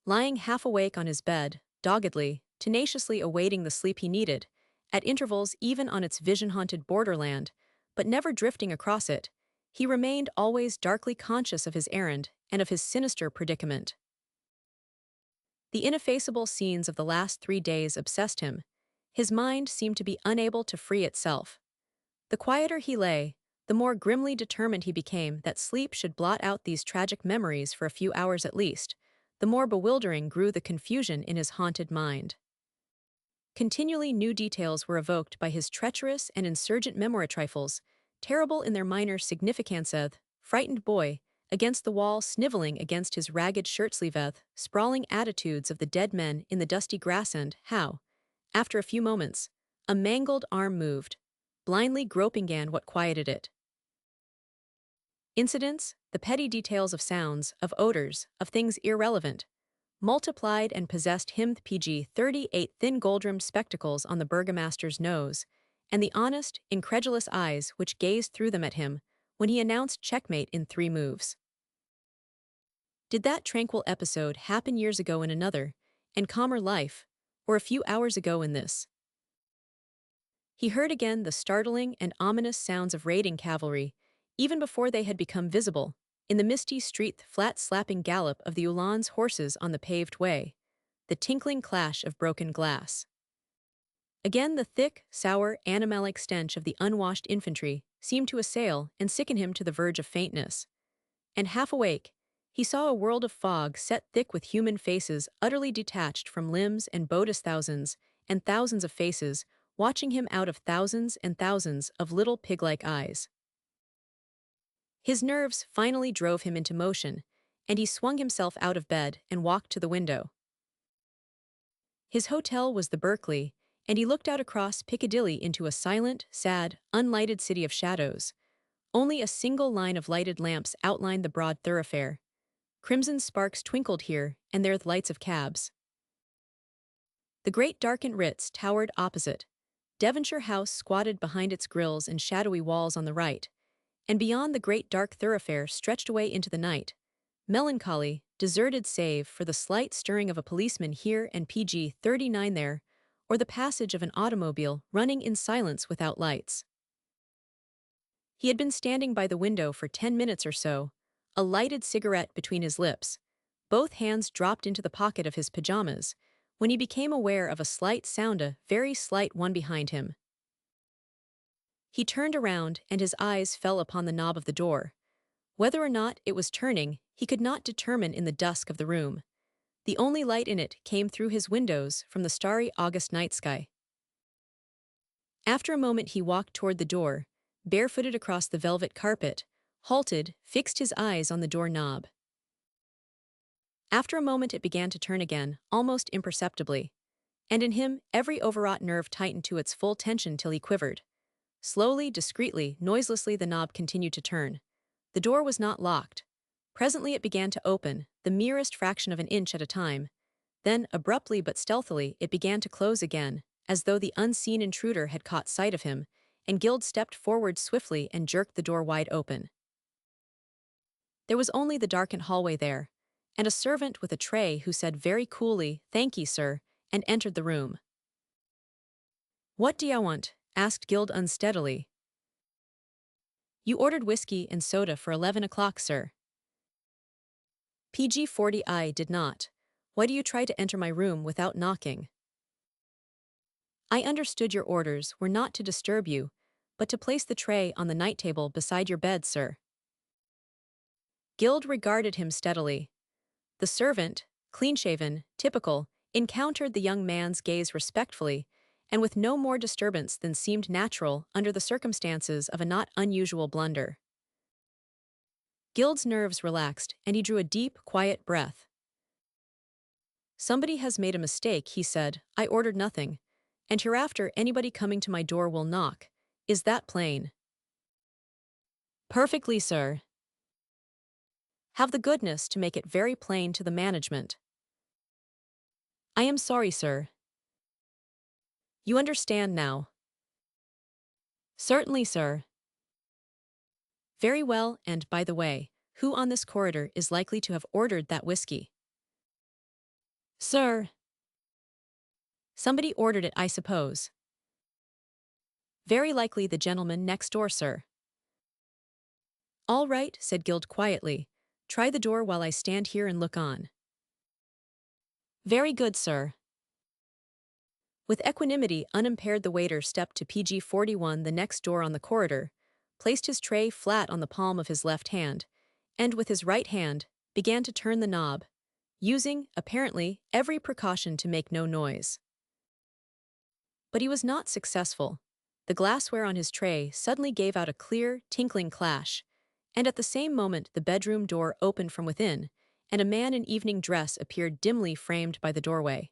Lying half awake on his bed, doggedly, tenaciously awaiting the sleep he needed, at intervals even on its vision-haunted borderland, but never drifting across it, he remained always darkly conscious of his errand and of his sinister predicament. The ineffaceable scenes of the last 3 days obsessed him. His mind seemed to be unable to free itself. The quieter he lay, the more grimly determined he became that sleep should blot out these tragic memories for a few hours at least, the more bewildering grew the confusion in his haunted mind. Continually new details were evoked by his treacherous and insurgent memory trifles, terrible in their minor significanceth, frightened boy, against the wall sniveling against his ragged shirt-sleeveth, sprawling attitudes of the dead men in the dusty grass and how, after a few moments, a mangled arm moved, blindly groping at what quieted it. Incidents, the petty details of sounds, of odors, of things irrelevant, multiplied and possessed him. PG 38 thin gold-rimmed spectacles on the burgomaster's nose, and the honest, incredulous eyes which gazed through them at him when he announced checkmate in 3 moves. Did that tranquil episode happen years ago in another, and calmer life, or a few hours ago in this? He heard again the startling and ominous sounds of raiding cavalry, even before they had become visible, in the misty street flat-slapping gallop of the Ulan's horses on the paved way, the tinkling clash of broken glass. Again the thick, sour, animalic stench of the unwashed infantry seemed to assail and sicken him to the verge of faintness. And half awake, he saw a world of fog set thick with human faces utterly detached from limbs and bodous thousands and thousands of faces, watching him out of thousands and thousands of little pig-like eyes. His nerves finally drove him into motion, and he swung himself out of bed and walked to the window. His hotel was the Berkeley, and he looked out across Piccadilly into a silent, sad, unlighted city of shadows. Only a single line of lighted lamps outlined the broad thoroughfare. Crimson sparks twinkled here and there the lights of cabs. The great darkened Ritz towered opposite. Devonshire House squatted behind its grilles and shadowy walls on the right, and beyond the great dark thoroughfare stretched away into the night, melancholy, deserted save for the slight stirring of a policeman here and PG 39 there, or the passage of an automobile running in silence without lights. He had been standing by the window for 10 minutes or so, a lighted cigarette between his lips, both hands dropped into the pocket of his pajamas, when he became aware of a slight sound, a very slight one behind him. He turned around and his eyes fell upon the knob of the door. Whether or not it was turning, he could not determine in the dusk of the room. The only light in it came through his windows from the starry August night sky. After a moment he walked toward the door, barefooted across the velvet carpet, halted, fixed his eyes on the door knob. After a moment it began to turn again, almost imperceptibly, and in him every overwrought nerve tightened to its full tension till he quivered. Slowly, discreetly, noiselessly the knob continued to turn. The door was not locked. Presently it began to open, the merest fraction of an inch at a time. Then, abruptly but stealthily, it began to close again, as though the unseen intruder had caught sight of him, and Guild stepped forward swiftly and jerked the door wide open. There was only the darkened hallway there, and a servant with a tray who said very coolly, "Thank ye, sir," and entered the room. "What do you want?" asked Guild unsteadily. "You ordered whiskey and soda for 11 o'clock, sir." PG 40I did not. "Why do you try to enter my room without knocking?" I understood your orders were not to disturb you, but to place the tray on the night table beside your bed, sir. Guild regarded him steadily. The servant, clean-shaven, typical, encountered the young man's gaze respectfully, and with no more disturbance than seemed natural under the circumstances of a not unusual blunder. Guild's nerves relaxed, and he drew a deep, quiet breath. Somebody has made a mistake, he said. I ordered nothing, and hereafter anybody coming to my door will knock. Is that plain? Perfectly, sir. Have the goodness to make it very plain to the management. I am sorry, sir. You understand now. Certainly, sir. Very well, and by the way, who on this corridor is likely to have ordered that whiskey? Sir. Somebody ordered it, I suppose. Very likely the gentleman next door, sir. All right, said Guild quietly. Try the door while I stand here and look on. Very good, sir. With equanimity unimpaired, the waiter stepped to PG 41, the next door on the corridor, placed his tray flat on the palm of his left hand, and with his right hand began to turn the knob, using, apparently, every precaution to make no noise. But he was not successful. The glassware on his tray suddenly gave out a clear, tinkling clash, and at the same moment the bedroom door opened from within, and a man in evening dress appeared dimly framed by the doorway.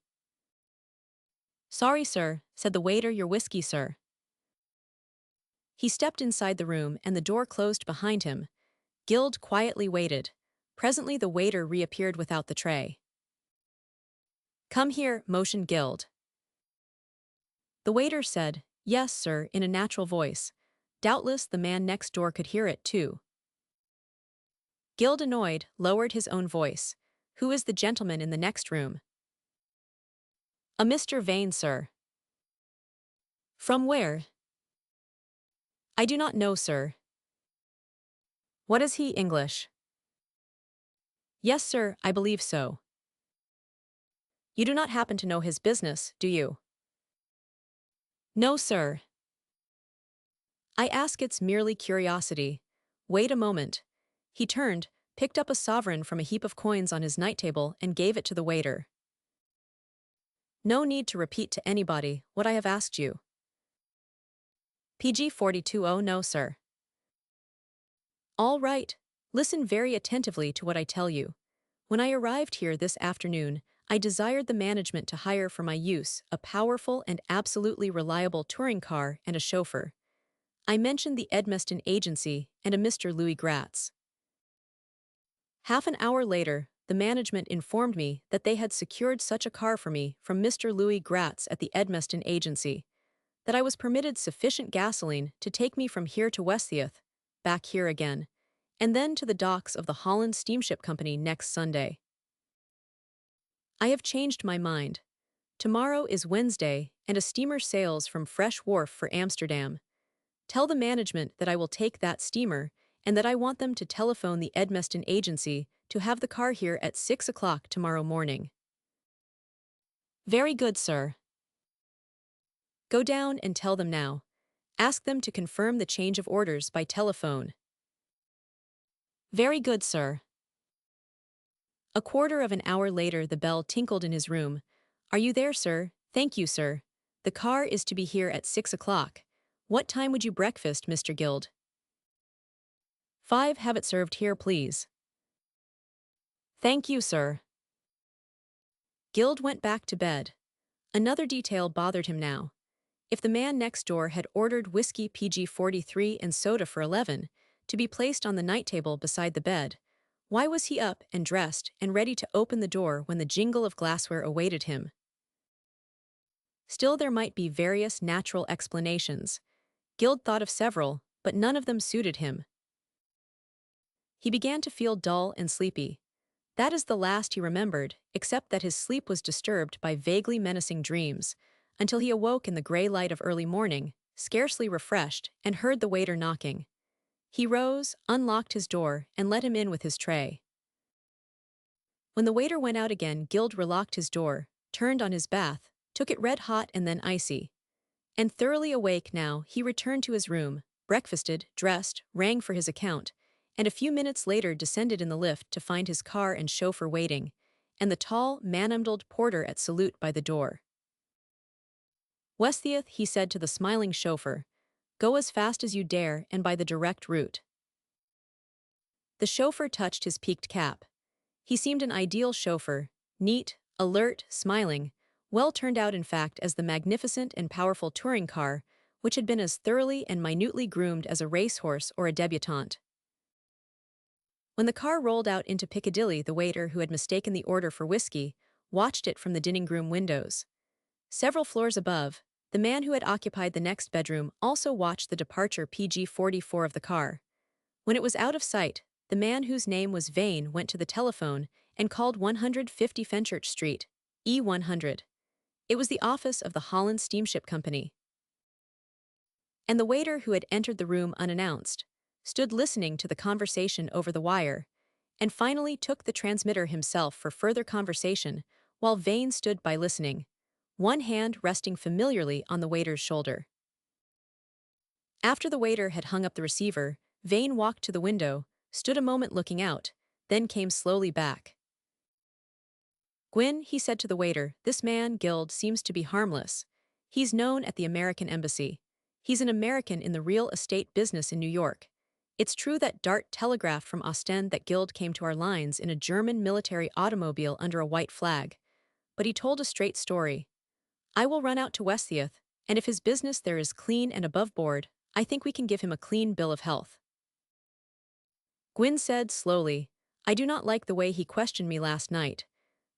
Sorry, sir, said the waiter, your whiskey, sir. He stepped inside the room and the door closed behind him. Guild quietly waited. Presently the waiter reappeared without the tray. Come here, motioned Guild. The waiter said, Yes, sir, in a natural voice. Doubtless the man next door could hear it too. Guild, annoyed, lowered his own voice. Who is the gentleman in the next room? A Mr. Vane, sir. From where? I do not know, sir. What is he, English? Yes, sir, I believe so. You do not happen to know his business, do you? No, sir. I ask it's merely curiosity. Wait a moment. He turned, picked up a sovereign from a heap of coins on his night table and gave it to the waiter. No need to repeat to anybody what I have asked you. PG 42. Oh no, sir. All right. Listen very attentively to what I tell you. When I arrived here this afternoon, I desired the management to hire for my use a powerful and absolutely reliable touring car and a chauffeur. I mentioned the Edmeston agency and a Mr. Louis Gratz. Half an hour later, the management informed me that they had secured such a car for me from Mr. Louis Gratz at the Edmeston agency, that I was permitted sufficient gasoline to take me from here to Westtheath, back here again, and then to the docks of the Holland Steamship Company next Sunday. I have changed my mind. Tomorrow is Wednesday, and a steamer sails from Fresh Wharf for Amsterdam. Tell the management that I will take that steamer, and that I want them to telephone the Edmeston agency to have the car here at 6 o'clock tomorrow morning. Very good, sir. Go down and tell them now. Ask them to confirm the change of orders by telephone. Very good, sir. A quarter of an hour later the bell tinkled in his room. Are you there, sir? Thank you, sir. The car is to be here at 6 o'clock. What time would you breakfast, Mr. Guild? 5. Have it served here, please. Thank you, sir. Guild went back to bed. Another detail bothered him now. If the man next door had ordered whiskey PG 43 and soda for 11 to be placed on the night table beside the bed, why was he up and dressed and ready to open the door when the jingle of glassware awaited him? Still, there might be various natural explanations. Guild thought of several, but none of them suited him. He began to feel dull and sleepy. That is the last he remembered, except that his sleep was disturbed by vaguely menacing dreams, until he awoke in the gray light of early morning, scarcely refreshed, and heard the waiter knocking. He rose, unlocked his door, and let him in with his tray. When the waiter went out again, Guild relocked his door, turned on his bath, took it red hot and then icy. And thoroughly awake now, he returned to his room, breakfasted, dressed, rang for his account, and a few minutes later descended in the lift to find his car and chauffeur waiting, and the tall, manhandled porter at salute by the door. "Westhiath," he said to the smiling chauffeur, "go as fast as you dare and by the direct route." The chauffeur touched his peaked cap. He seemed an ideal chauffeur, neat, alert, smiling, well turned out in fact as the magnificent and powerful touring car, which had been as thoroughly and minutely groomed as a racehorse or a debutante. When the car rolled out into Piccadilly, the waiter who had mistaken the order for whiskey watched it from the dining room windows. Several floors above, the man who had occupied the next bedroom also watched the departure PG-44 of the car. When it was out of sight, the man whose name was Vane went to the telephone and called 150 Fenchurch Street, E100. It was the office of the Holland Steamship Company. And the waiter who had entered the room unannounced stood listening to the conversation over the wire, and finally took the transmitter himself for further conversation while Vane stood by listening, one hand resting familiarly on the waiter's shoulder. After the waiter had hung up the receiver, Vane walked to the window, stood a moment looking out, then came slowly back. "Gwyn," he said to the waiter, "this man, Guild, seems to be harmless. He's known at the American embassy. He's an American in the real estate business in New York. It's true that Dart telegraphed from Ostend that Guild came to our lines in a German military automobile under a white flag. But he told a straight story. I will run out to Westhiath, and if his business there is clean and above board, I think we can give him a clean bill of health." Gwyn said slowly, "I do not like the way he questioned me last night.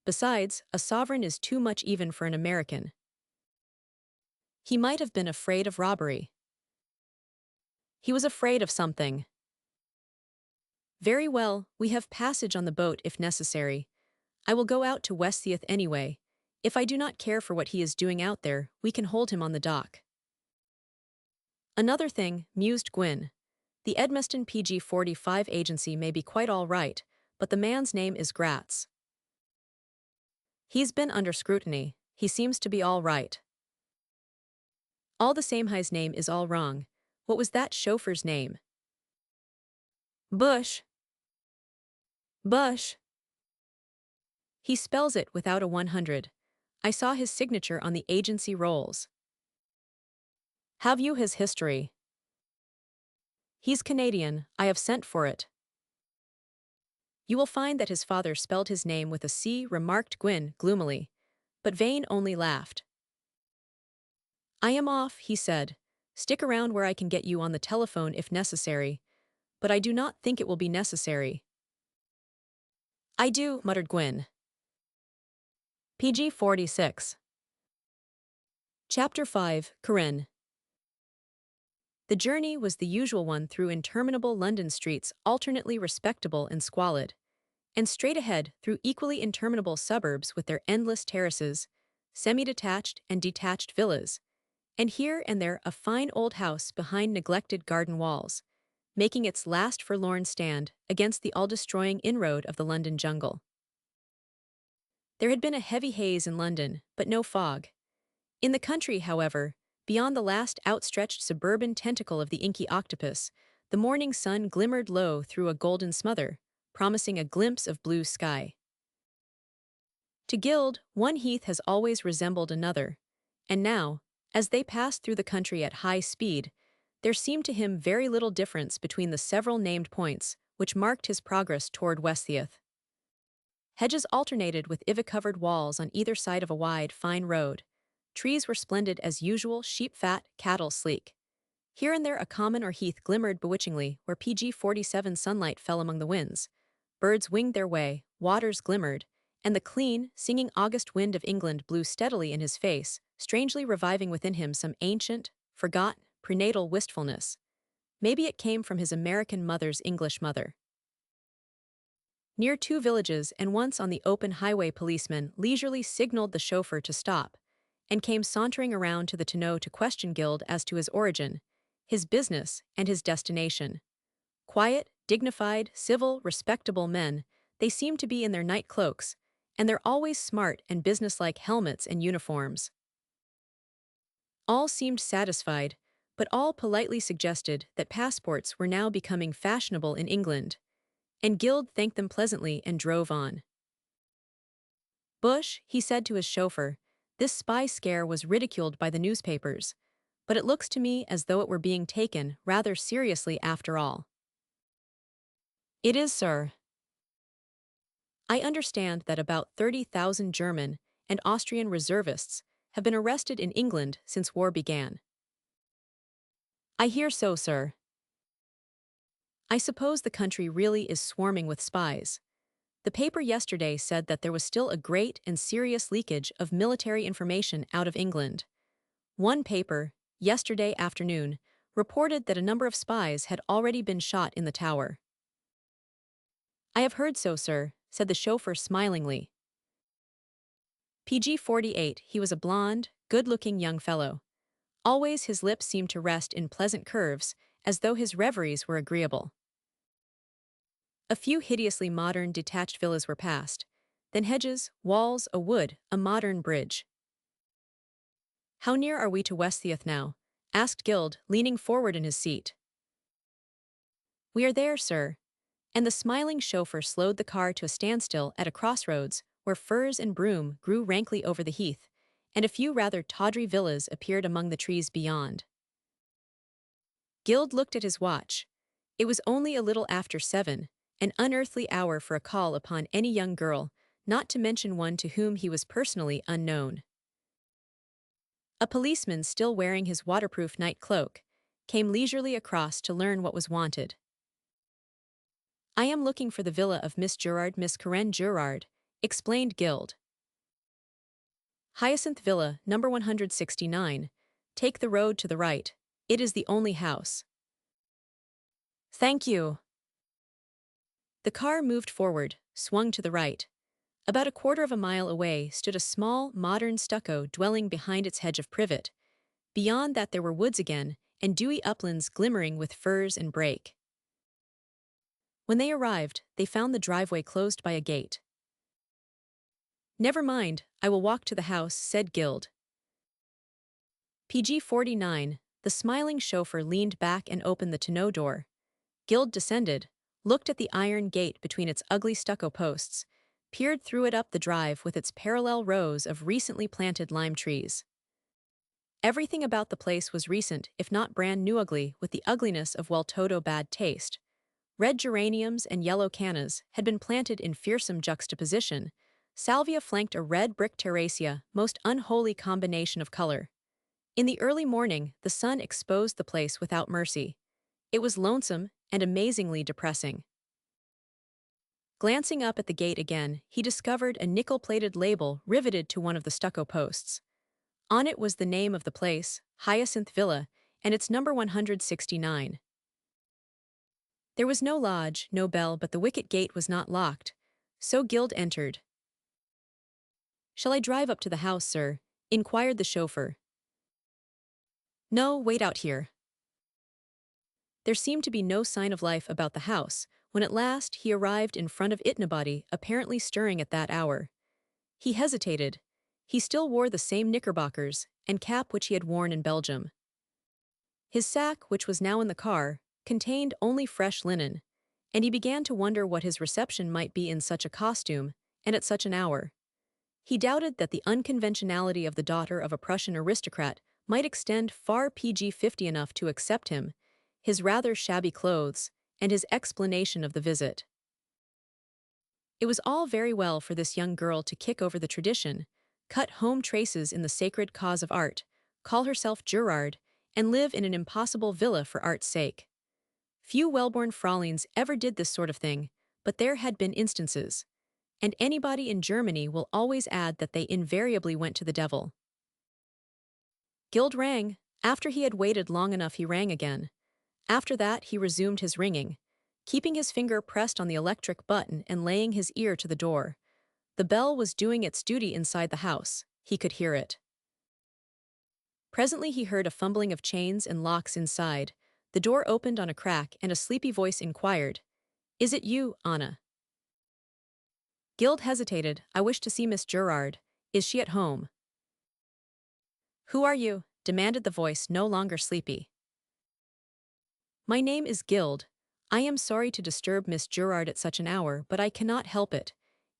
Besides, a sovereign is too much even for an American. He might have been afraid of robbery. He was afraid of something." "Very well, we have passage on the boat if necessary. I will go out to Westhiath anyway. If I do not care for what he is doing out there, we can hold him on the dock." "Another thing," mused Gwyn. "The Edmeston PG-45 agency may be quite all right, but the man's name is Gratz. He's been under scrutiny. He seems to be all right. All the same, his name is all wrong. What was that chauffeur's name?" "Bush. Bush. He spells it without a 100. I saw his signature on the agency rolls." "Have you his history?" "He's Canadian. I have sent for it." "You will find that his father spelled his name with a C," remarked Gwyn gloomily. But Vane only laughed. "I am off," he said. "Stick around where I can get you on the telephone if necessary. But I do not think it will be necessary." "I do," muttered Gwyn. PG-46. Chapter 5, Corinne. The journey was the usual one through interminable London streets alternately respectable and squalid, and straight ahead through equally interminable suburbs with their endless terraces, semi-detached and detached villas, and here and there a fine old house behind neglected garden walls, making its last forlorn stand against the all-destroying inroad of the London jungle. There had been a heavy haze in London, but no fog. In the country, however, beyond the last outstretched suburban tentacle of the inky octopus, the morning sun glimmered low through a golden smother, promising a glimpse of blue sky. To Guild, one heath has always resembled another, and now, as they passed through the country at high speed, there seemed to him very little difference between the several named points which marked his progress toward Westhiath. Hedges alternated with ivy-covered walls on either side of a wide, fine road. Trees were splendid as usual, sheep fat, cattle sleek. Here and there a common or heath glimmered bewitchingly where PG-47 sunlight fell among the winds. Birds winged their way, waters glimmered, and the clean, singing August wind of England blew steadily in his face, strangely reviving within him some ancient, forgotten, prenatal wistfulness. Maybe it came from his American mother's English mother. Near two villages and once on the open highway, policemen leisurely signaled the chauffeur to stop, and came sauntering around to the tonneau to question Guild as to his origin, his business, and his destination. Quiet, dignified, civil, respectable men, they seemed to be in their night cloaks, and their always smart and businesslike helmets and uniforms. All seemed satisfied, but all politely suggested that passports were now becoming fashionable in England, and Guild thanked them pleasantly and drove on. Bush, he said to his chauffeur, this spy scare was ridiculed by the newspapers, but it looks to me as though it were being taken rather seriously after all. It is, sir. I understand that about 30,000 German and Austrian reservists have been arrested in England since war began. I hear so, sir. I suppose the country really is swarming with spies. The paper yesterday said that there was still a great and serious leakage of military information out of England. One paper, yesterday afternoon, reported that a number of spies had already been shot in the tower. I have heard so, sir, said the chauffeur smilingly. PG-48, he was a blond, good-looking young fellow. Always his lips seemed to rest in pleasant curves, as though his reveries were agreeable. A few hideously modern detached villas were passed, then hedges, walls, a wood, a modern bridge. How near are we to Westtheath now? Asked Guild, leaning forward in his seat. We are there, sir. And the smiling chauffeur slowed the car to a standstill at a crossroads where furze and broom grew rankly over the heath, and a few rather tawdry villas appeared among the trees beyond. Guild looked at his watch. It was only a little after 7, an unearthly hour for a call upon any young girl, not to mention one to whom he was personally unknown. A policeman, still wearing his waterproof night cloak, came leisurely across to learn what was wanted. I am looking for the villa of Miss Karen Gerard, explained Guild. Hyacinth Villa, number 169. Take the road to the right. It is the only house. Thank you. The car moved forward, swung to the right. About a quarter of a mile away stood a small, modern stucco dwelling behind its hedge of privet. Beyond that there were woods again, and dewy uplands glimmering with furze and brake. When they arrived, they found the driveway closed by a gate. Never mind, I will walk to the house, said Guild. PG-49, the smiling chauffeur leaned back and opened the tonneau door. Guild descended, looked at the iron gate between its ugly stucco posts, peered through it up the drive with its parallel rows of recently planted lime trees. Everything about the place was recent, if not brand new ugly, with the ugliness of well-todo bad taste. Red geraniums and yellow cannas had been planted in fearsome juxtaposition. Salvia flanked a red brick terracea, most unholy combination of color. In the early morning, the sun exposed the place without mercy. It was lonesome and amazingly depressing. Glancing up at the gate again, he discovered a nickel-plated label riveted to one of the stucco posts. On it was the name of the place, Hyacinth Villa, and its number 169. There was no lodge, no bell, but the wicket gate was not locked, so Guild entered. Shall I drive up to the house, sir? Inquired the chauffeur. No, wait out here. There seemed to be no sign of life about the house, when at last he arrived in front of it, nobody apparently stirring at that hour. He hesitated. He still wore the same knickerbockers and cap which he had worn in Belgium. His sack, which was now in the car, contained only fresh linen, and he began to wonder what his reception might be in such a costume, and at such an hour. He doubted that the unconventionality of the daughter of a Prussian aristocrat might extend far PG-50 enough to accept him, his rather shabby clothes, and his explanation of the visit. It was all very well for this young girl to kick over the tradition, cut home traces in the sacred cause of art, call herself Gerard, and live in an impossible villa for art's sake. Few well-born Frauleins ever did this sort of thing, but there had been instances. And anybody in Germany will always add that they invariably went to the devil. Guild rang. After he had waited long enough, he rang again. After that, he resumed his ringing, keeping his finger pressed on the electric button and laying his ear to the door. The bell was doing its duty inside the house. He could hear it. Presently he heard a fumbling of chains and locks inside. The door opened on a crack and a sleepy voice inquired, "Is it you, Anna?" Guild hesitated. "I wish to see Miss Gerard. Is she at home?" "Who are you?" demanded the voice no longer sleepy. My name is Guild. I am sorry to disturb Miss Gerard at such an hour, but I cannot help it.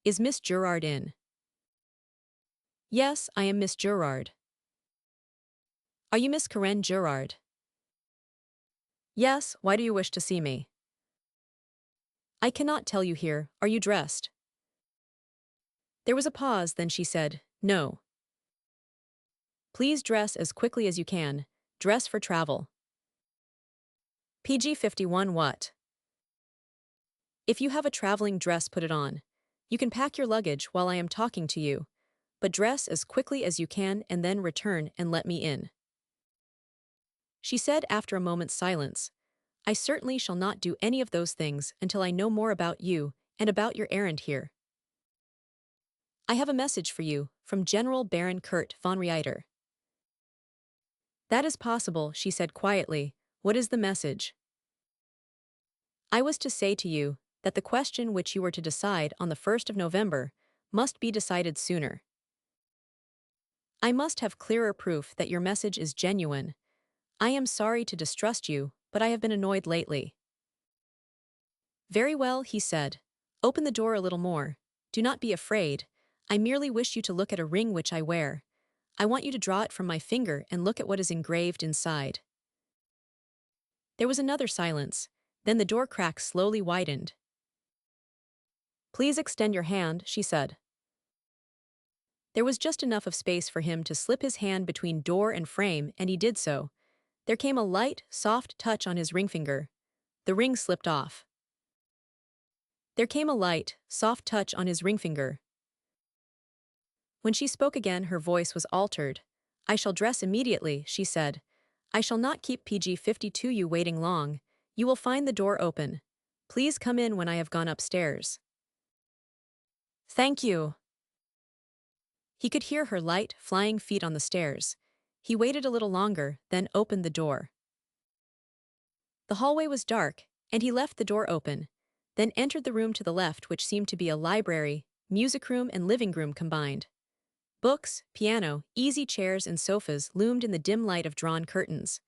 Is Miss Gerard in? Yes, I am Miss Gerard. Are you Miss Karen Gerard? Yes, why do you wish to see me? I cannot tell you here, are you dressed? There was a pause, then she said, no. Please dress as quickly as you can, dress for travel. PG 51 what? If you have a traveling dress, put it on. You can pack your luggage while I am talking to you, but dress as quickly as you can and then return and let me in. She said after a moment's silence, I certainly shall not do any of those things until I know more about you and about your errand here. I have a message for you, from General Baron Kurt von Reiter. That is possible, she said quietly. What is the message? I was to say to you that the question which you were to decide on the 1st of November must be decided sooner. I must have clearer proof that your message is genuine. I am sorry to distrust you, but I have been annoyed lately. Very well, he said. Open the door a little more. Do not be afraid. I merely wish you to look at a ring which I wear. I want you to draw it from my finger and look at what is engraved inside. There was another silence. Then the door crack slowly widened. Please extend your hand, she said. There was just enough of space for him to slip his hand between door and frame, and he did so. There came a light, soft touch on his ring finger. The ring slipped off. There came a light, soft touch on his ring finger. When she spoke again, her voice was altered. I shall dress immediately, she said. I shall not keep PG 52 you waiting long. You will find the door open. Please come in when I have gone upstairs. Thank you. He could hear her light, flying feet on the stairs. He waited a little longer, then opened the door. The hallway was dark, and he left the door open, then entered the room to the left, which seemed to be a library, music room and living room combined. Books, piano, easy chairs and sofas loomed in the dim light of drawn curtains.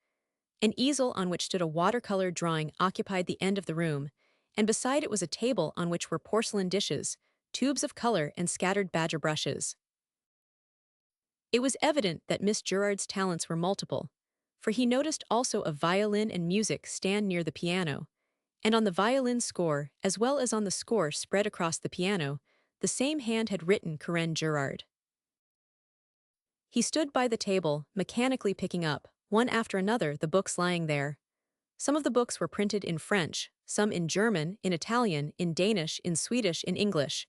An easel on which stood a watercolor drawing occupied the end of the room, and beside it was a table on which were porcelain dishes, tubes of color and scattered badger brushes. It was evident that Miss Gerard's talents were multiple, for he noticed also a violin and music stand near the piano, and on the violin score, as well as on the score spread across the piano, the same hand had written Karen Gerard. He stood by the table, mechanically picking up, one after another, the books lying there. Some of the books were printed in French, some in German, in Italian, in Danish, in Swedish, in English.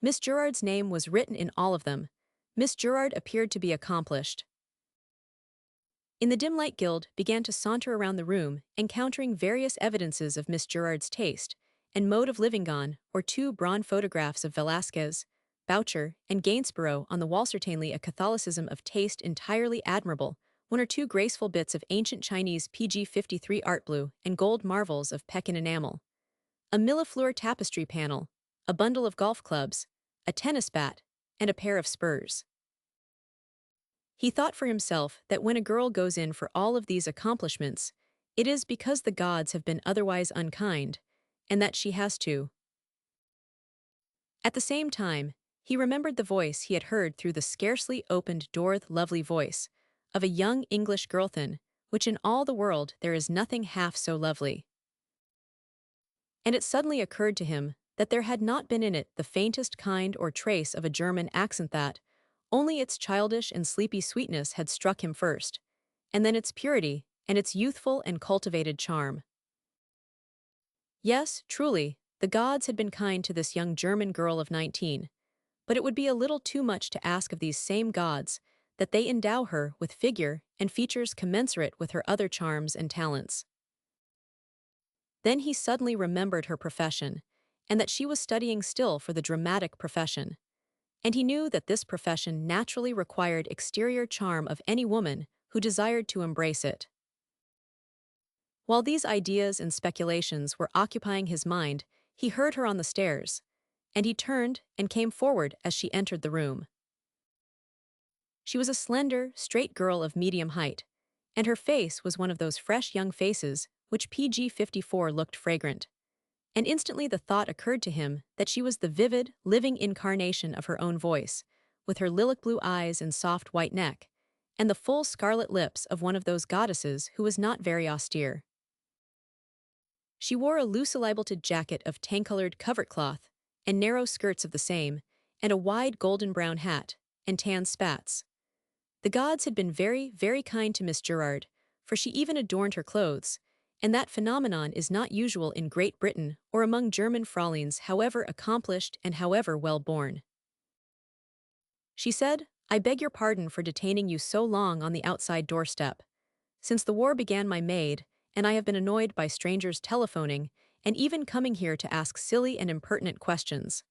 Miss Gerard's name was written in all of them. Miss Gerard appeared to be accomplished. In the dim light, Guild began to saunter around the room, encountering various evidences of Miss Gerard's taste and mode of living. On or two bronze photographs of Velasquez, Boucher, and Gainsborough on the wall, certainly a Catholicism of taste entirely admirable, one or two graceful bits of ancient Chinese PG 53 art, blue and gold marvels of Pekin enamel, a millefleur tapestry panel, a bundle of golf clubs, a tennis bat, and a pair of spurs. He thought for himself that when a girl goes in for all of these accomplishments, it is because the gods have been otherwise unkind, and that she has to. At the same time, he remembered the voice he had heard through the scarcely opened door, the lovely voice of a young English girlthin, which in all the world there is nothing half so lovely. And it suddenly occurred to him that there had not been in it the faintest kind or trace of a German accent, that only its childish and sleepy sweetness had struck him first, and then its purity and its youthful and cultivated charm. Yes, truly, the gods had been kind to this young German girl of 19, but it would be a little too much to ask of these same gods that they endow her with figure and features commensurate with her other charms and talents. Then he suddenly remembered her profession, and that she was studying still for the dramatic profession. And he knew that this profession naturally required exterior charm of any woman who desired to embrace it. While these ideas and speculations were occupying his mind, he heard her on the stairs, and he turned and came forward as she entered the room. She was a slender, straight girl of medium height, and her face was one of those fresh young faces which PG-54 looked fragrant. And instantly the thought occurred to him that she was the vivid, living incarnation of her own voice, with her lilac blue eyes and soft white neck, and the full scarlet lips of one of those goddesses who was not very austere. She wore a loose-libelted jacket of tan-colored covert cloth, and narrow skirts of the same, and a wide golden-brown hat, and tan spats. The gods had been very, very kind to Miss Gerard, for she even adorned her clothes, and that phenomenon is not usual in Great Britain or among German frauleins however accomplished and however well-born. She said, "I beg your pardon for detaining you so long on the outside doorstep. Since the war began my maid, and I have been annoyed by strangers telephoning and even coming here to ask silly and impertinent questions.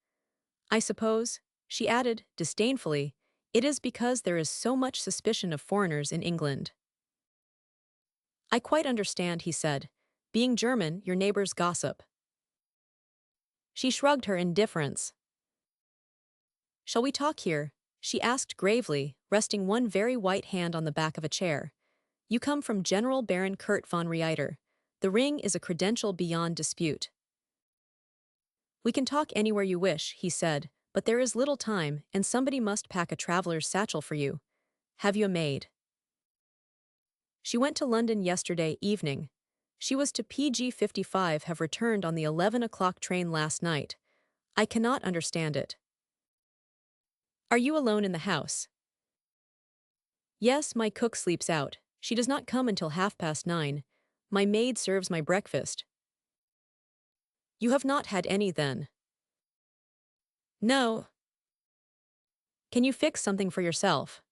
I suppose," she added, disdainfully, "it is because there is so much suspicion of foreigners in England." "I quite understand," he said. "Being German, your neighbors gossip." She shrugged her indifference. "Shall we talk here?" she asked gravely, resting one very white hand on the back of a chair. "You come from General Baron Kurt von Reiter. The ring is a credential beyond dispute." "We can talk anywhere you wish," he said, "but there is little time, and somebody must pack a traveler's satchel for you. Have you a maid?" "She went to London yesterday evening. She was to PG-55 have returned on the 11 o'clock train last night. I cannot understand it." "Are you alone in the house?" "Yes, my cook sleeps out. She does not come until 9:30. My maid serves my breakfast." "You have not had any then?" "No." "Can you fix something for yourself?"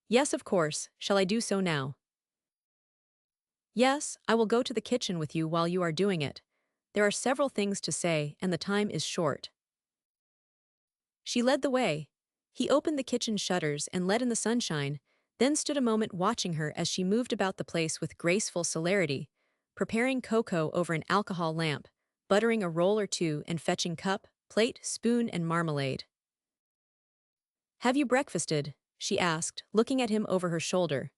"Yes, of course. Shall I do so now?" "Yes, I will go to the kitchen with you while you are doing it. There are several things to say, and the time is short." She led the way. He opened the kitchen shutters and let in the sunshine, then stood a moment watching her as she moved about the place with graceful celerity, preparing cocoa over an alcohol lamp, buttering a roll or two and fetching cup, plate, spoon, and marmalade. "Have you breakfasted?" she asked, looking at him over her shoulder.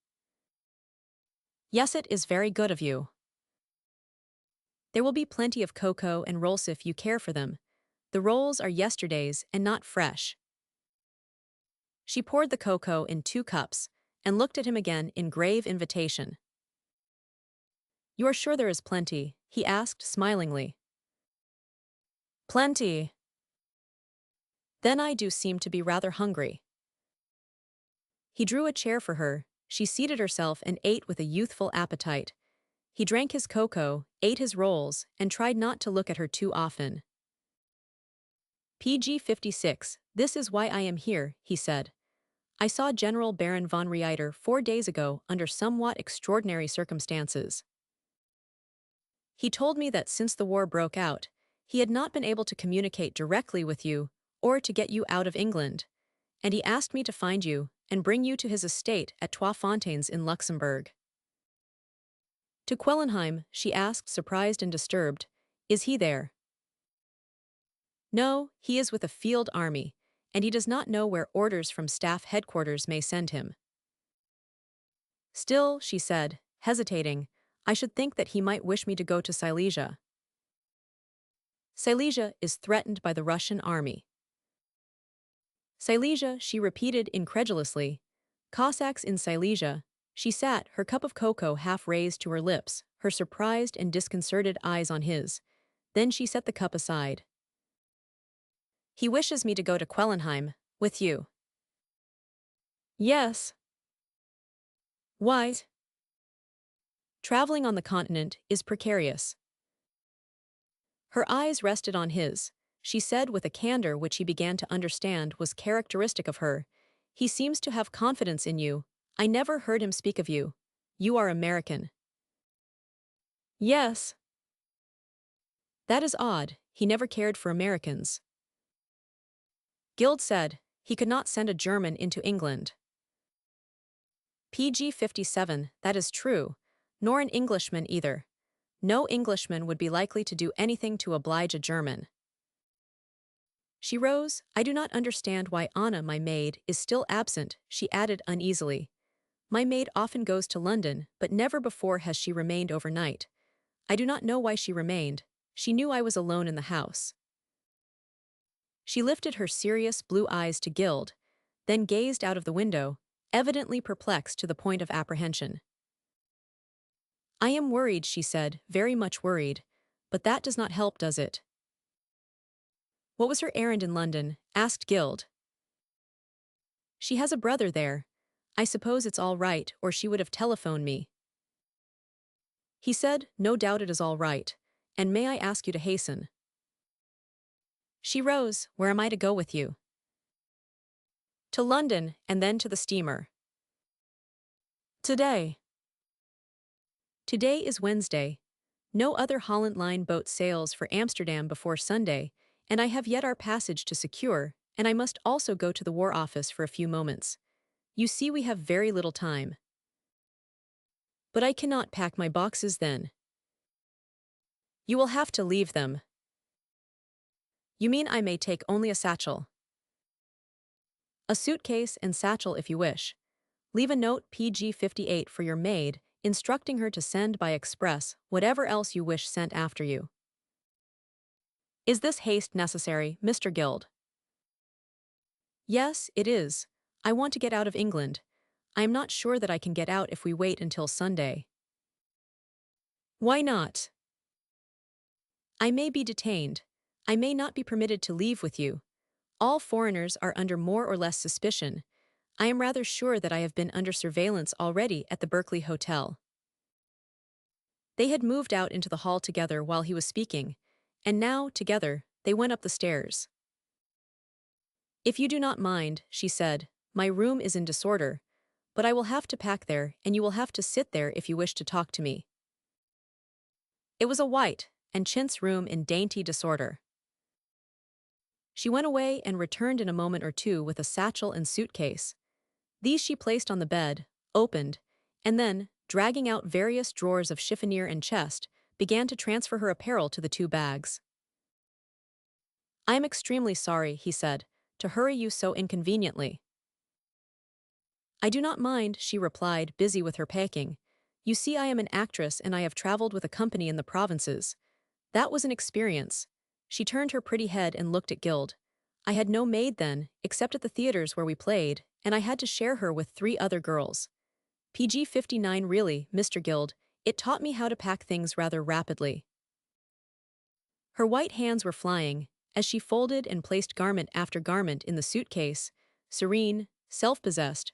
"Yes, it is very good of you." "There will be plenty of cocoa and rolls if you care for them. The rolls are yesterday's and not fresh." She poured the cocoa in 2 cups and looked at him again in grave invitation. "You are sure there is plenty?" he asked smilingly. "Plenty." "Then I do seem to be rather hungry." He drew a chair for her. She seated herself and ate with a youthful appetite. He drank his cocoa, ate his rolls, and tried not to look at her too often. "PG-56, this is why I am here," he said. "I saw General Baron von Reiter 4 days ago under somewhat extraordinary circumstances. He told me that since the war broke out, he had not been able to communicate directly with you or to get you out of England, and he asked me to find you and bring you to his estate at Trois Fontaines in Luxembourg." "To Quellenheim?" she asked, surprised and disturbed. "Is he there?" "No, he is with a field army, and he does not know where orders from staff headquarters may send him." "Still," she said, hesitating, "I should think that he might wish me to go to Silesia." "Silesia is threatened by the Russian army." "Silesia," she repeated incredulously. "Cossacks in Silesia." She sat, her cup of cocoa half raised to her lips, her surprised and disconcerted eyes on his. Then she set the cup aside. "He wishes me to go to Quellenheim, with you." "Yes." "Why?" "Traveling on the continent is precarious." Her eyes rested on his. She said with a candor which he began to understand was characteristic of her, "He seems to have confidence in you. I never heard him speak of you. You are American." "Yes." "That is odd. He never cared for Americans." Guild said, "He could not send a German into England." PG-57, that is true. Nor an Englishman either. No Englishman would be likely to do anything to oblige a German. She rose. I do not understand why Anna, my maid, is still absent, she added uneasily. My maid often goes to London, but never before has she remained overnight. I do not know why she remained. She knew I was alone in the house. She lifted her serious blue eyes to Guild, then gazed out of the window, evidently perplexed to the point of apprehension. I am worried, she said, very much worried. But that does not help, does it? What was her errand in London? Asked Guild. She has a brother there. I suppose it's all right, or she would have telephoned me. He said, no doubt it is all right. And may I ask you to hasten? She rose. Where am I to go with you? To London, and then to the steamer. Today. Today is Wednesday. No other Holland Line boat sails for Amsterdam before Sunday, and I have yet our passage to secure, and I must also go to the War Office for a few moments. You see we have very little time. But I cannot pack my boxes then. You will have to leave them. You mean I may take only a satchel? A suitcase and satchel if you wish. Leave a note PG 58 for your maid, instructing her to send by express whatever else you wish sent after you. Is this haste necessary, Mr. Guild? Yes, it is. I want to get out of England. I am not sure that I can get out if we wait until Sunday. Why not? I may be detained. I may not be permitted to leave with you. All foreigners are under more or less suspicion. I am rather sure that I have been under surveillance already at the Berkeley Hotel. They had moved out into the hall together while he was speaking, and now, together, they went up the stairs. If you do not mind, she said, my room is in disorder, but I will have to pack there and you will have to sit there if you wish to talk to me. It was a white and chintz room in dainty disorder. She went away and returned in a moment or two with a satchel and suitcase. These she placed on the bed, opened, and then, dragging out various drawers of chiffonier and chest, began to transfer her apparel to the two bags. I am extremely sorry, he said, to hurry you so inconveniently. I do not mind, she replied, busy with her packing. You see, I am an actress and I have traveled with a company in the provinces. That was an experience. She turned her pretty head and looked at Guild. I had no maid then, except at the theaters where we played, and I had to share her with 3 other girls. PG 59 really, Mr. Guild, it taught me how to pack things rather rapidly. Her white hands were flying, as she folded and placed garment after garment in the suitcase, serene, self-possessed,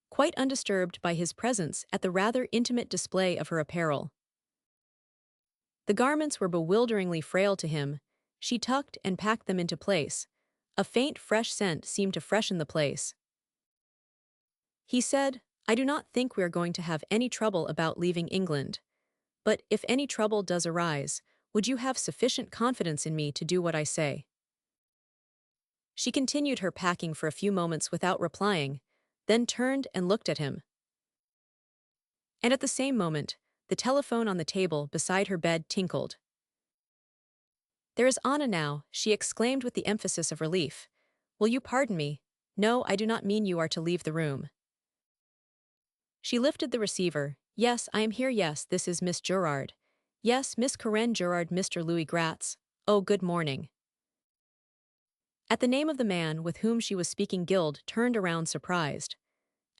quite undisturbed by his presence at the rather intimate display of her apparel. The garments were bewilderingly frail to him. She tucked and packed them into place. A faint fresh scent seemed to freshen the place. He said, I do not think we are going to have any trouble about leaving England. But if any trouble does arise, would you have sufficient confidence in me to do what I say? She continued her packing for a few moments without replying, then turned and looked at him. And at the same moment, the telephone on the table beside her bed tinkled. There is Anna now, she exclaimed with the emphasis of relief. Will you pardon me? No, I do not mean you are to leave the room. She lifted the receiver. Yes, I am here. Yes, this is Miss Gerard. Yes, Miss Corinne Gerard, Mr. Louis Gratz. Oh, good morning. At the name of the man with whom she was speaking, Guild turned around surprised.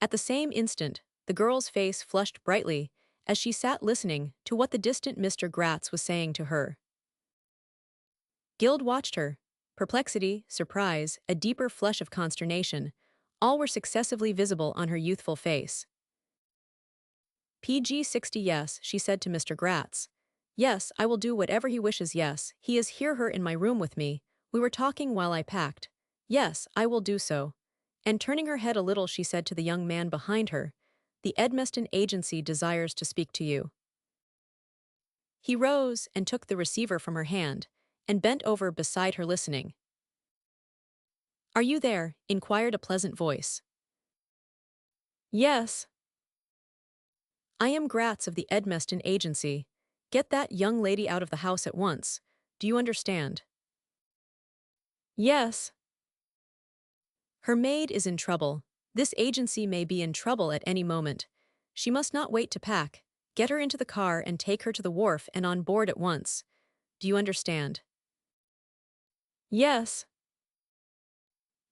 At the same instant, the girl's face flushed brightly as she sat listening to what the distant Mr. Gratz was saying to her. Guild watched her. Perplexity, surprise, a deeper flush of consternation, all were successively visible on her youthful face. PG 60 yes, she said to Mr. Gratz. Yes, I will do whatever he wishes. Yes, he is here in my room with me. We were talking while I packed. Yes, I will do so. And turning her head a little, she said to the young man behind her, the Edmeston agency desires to speak to you. He rose and took the receiver from her hand and bent over beside her listening. Are you there? Inquired a pleasant voice. Yes. I am Gratz of the Edmeston agency. Get that young lady out of the house at once. Do you understand? Yes. Her maid is in trouble. This agency may be in trouble at any moment. She must not wait to pack. Get her into the car and take her to the wharf and on board at once. Do you understand? Yes.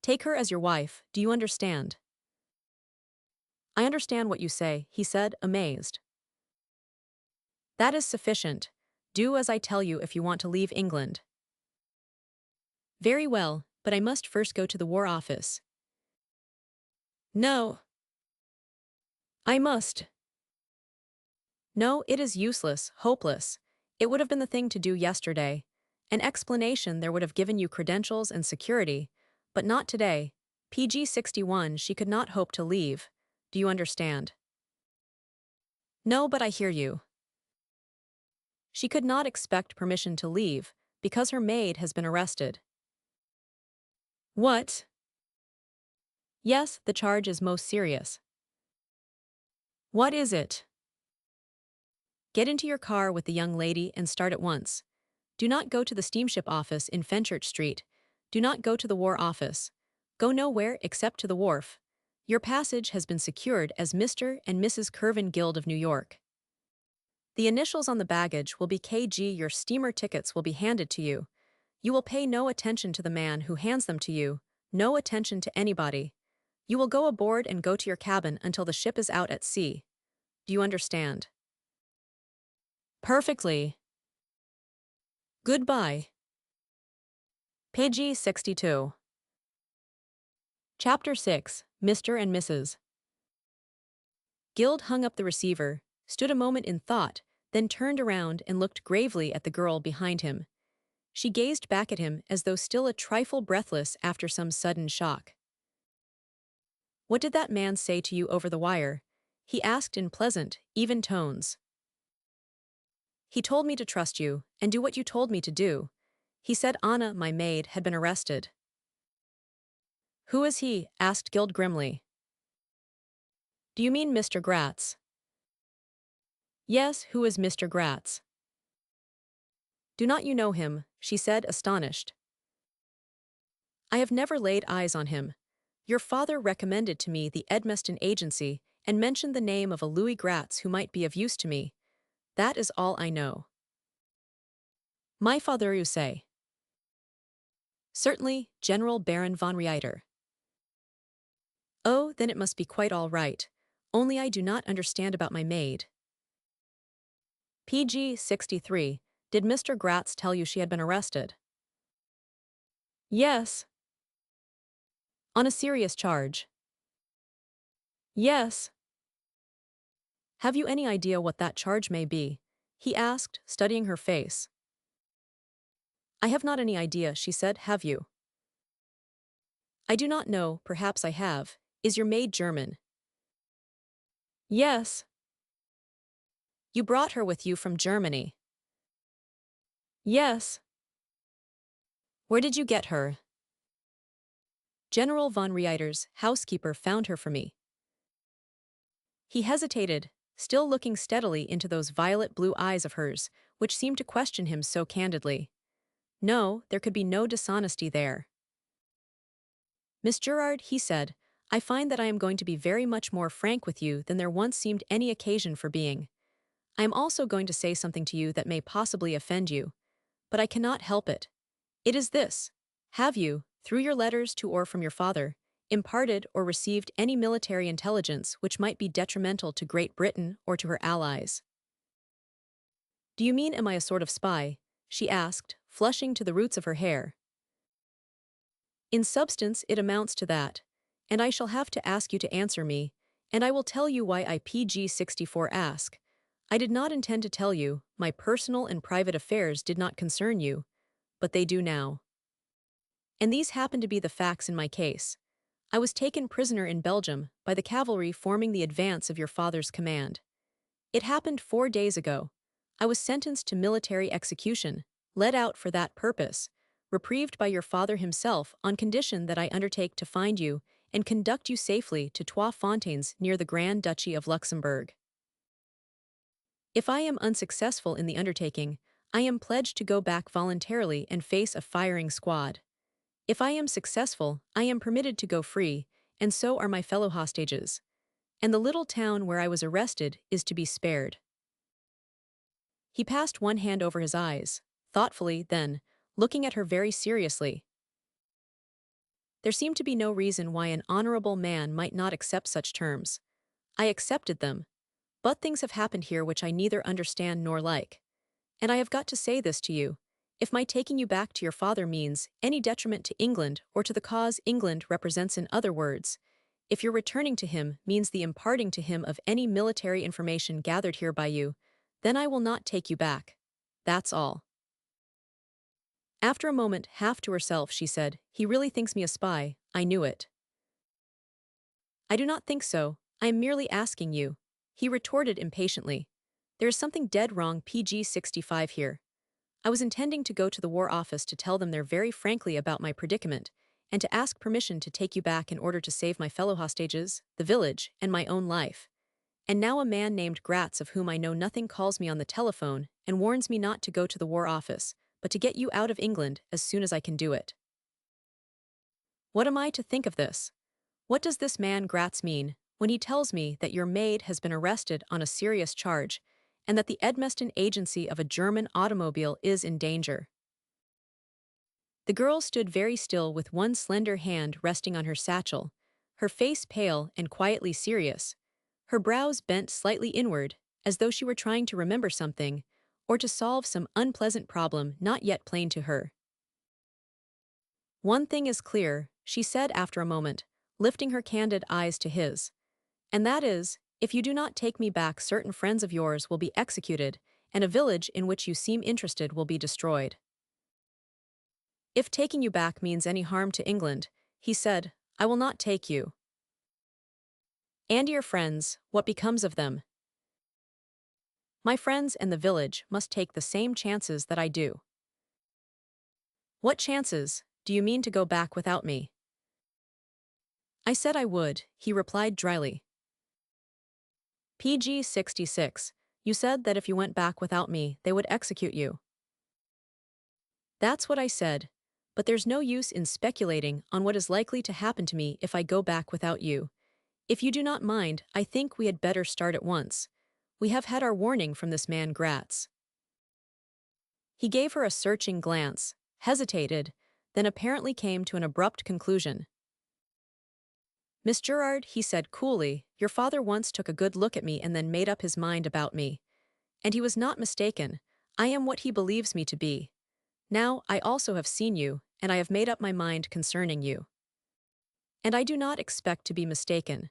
Take her as your wife, do you understand? I understand what you say, he said, amazed. That is sufficient. Do as I tell you if you want to leave England. Very well, but I must first go to the War Office. No. I must. No, it is useless, hopeless. It would have been the thing to do yesterday. An explanation there would have given you credentials and security, but not today. PG 61 she could not hope to leave. Do you understand? No, but I hear you. She could not expect permission to leave, because her maid has been arrested. What? Yes, the charge is most serious. What is it? Get into your car with the young lady and start at once. Do not go to the steamship office in Fenchurch Street. Do not go to the War Office. Go nowhere except to the wharf. Your passage has been secured as Mr. and Mrs. Kirvin Guild of New York. The initials on the baggage will be KG. Your steamer tickets will be handed to you. You will pay no attention to the man who hands them to you, no attention to anybody. You will go aboard and go to your cabin until the ship is out at sea. Do you understand? Perfectly. Goodbye. Page 62. Chapter 6, Mr. and Mrs. Guild hung up the receiver, stood a moment in thought, then turned around and looked gravely at the girl behind him. She gazed back at him as though still a trifle breathless after some sudden shock. What did that man say to you over the wire? He asked in pleasant, even tones. He told me to trust you, and do what you told me to do. He said Anna, my maid, had been arrested. Who is he? Asked Guild grimly. Do you mean Mr. Gratz? Yes, who is Mr. Gratz? Do not you know him? She said, astonished. I have never laid eyes on him. Your father recommended to me the Edmeston agency and mentioned the name of a Louis Gratz who might be of use to me. That is all I know. My father, you say? Certainly, General Baron von Reiter. Oh, then it must be quite all right. Only I do not understand about my maid. PG 63. Did Mr. Gratz tell you she had been arrested? Yes. On a serious charge? Yes. Have you any idea what that charge may be? He asked, studying her face. I have not any idea, she said, have you? I do not know, perhaps I have. Is your maid German? Yes. You brought her with you from Germany? Yes. Where did you get her? General von Reiter's housekeeper found her for me. He hesitated, still looking steadily into those violet blue eyes of hers, which seemed to question him so candidly. No, there could be no dishonesty there. Miss Gerard, he said, I find that I am going to be very much more frank with you than there once seemed any occasion for being. I am also going to say something to you that may possibly offend you, but I cannot help it. It is this. Have you, through your letters to or from your father, imparted or received any military intelligence which might be detrimental to Great Britain or to her allies? Do you mean am I a sort of spy? She asked, flushing to the roots of her hair. In substance it amounts to that, and I shall have to ask you to answer me, and I will tell you why I PG 64 ask. I did not intend to tell you, my personal and private affairs did not concern you, but they do now. And these happen to be the facts in my case. I was taken prisoner in Belgium by the cavalry forming the advance of your father's command. It happened 4 days ago. I was sentenced to military execution, led out for that purpose, reprieved by your father himself on condition that I undertake to find you and conduct you safely to Trois Fontaines near the Grand Duchy of Luxembourg. If I am unsuccessful in the undertaking, I am pledged to go back voluntarily and face a firing squad. If I am successful, I am permitted to go free, and so are my fellow hostages. And the little town where I was arrested is to be spared. He passed one hand over his eyes, thoughtfully, then, looking at her very seriously. There seemed to be no reason why an honorable man might not accept such terms. I accepted them. But things have happened here which I neither understand nor like. And I have got to say this to you. If my taking you back to your father means any detriment to England or to the cause England represents, in other words, if your returning to him means the imparting to him of any military information gathered here by you, then I will not take you back. That's all. After a moment, half to herself, she said, "He really thinks me a spy. I knew it." "I do not think so. I am merely asking you," he retorted impatiently. "There is something dead wrong, PG 65 here. I was intending to go to the War Office to tell them there very frankly about my predicament, and to ask permission to take you back in order to save my fellow hostages, the village, and my own life. And now a man named Gratz, of whom I know nothing, calls me on the telephone and warns me not to go to the War Office, but to get you out of England as soon as I can do it. What am I to think of this? What does this man Gratz mean when he tells me that your maid has been arrested on a serious charge, and that the Edmeston agency of a German automobile is in danger?" The girl stood very still with one slender hand resting on her satchel, her face pale and quietly serious, her brows bent slightly inward, as though she were trying to remember something, or to solve some unpleasant problem not yet plain to her. "One thing is clear," she said after a moment, lifting her candid eyes to his, "and that is, if you do not take me back, certain friends of yours will be executed, and a village in which you seem interested will be destroyed." "If taking you back means any harm to England," he said, "I will not take you." "And your friends, what becomes of them?" "My friends and the village must take the same chances that I do." "What chances? Do you mean to go back without me?" "I said I would," he replied dryly. PG 66, you said that if you went back without me, they would execute you. "That's what I said, but there's no use in speculating on what is likely to happen to me if I go back without you. If you do not mind, I think we had better start at once. We have had our warning from this man Gratz." He gave her a searching glance, hesitated, then apparently came to an abrupt conclusion. "Miss Gerard," he said coolly, "your father once took a good look at me and then made up his mind about me. And he was not mistaken. I am what he believes me to be. Now, I also have seen you, and I have made up my mind concerning you. And I do not expect to be mistaken.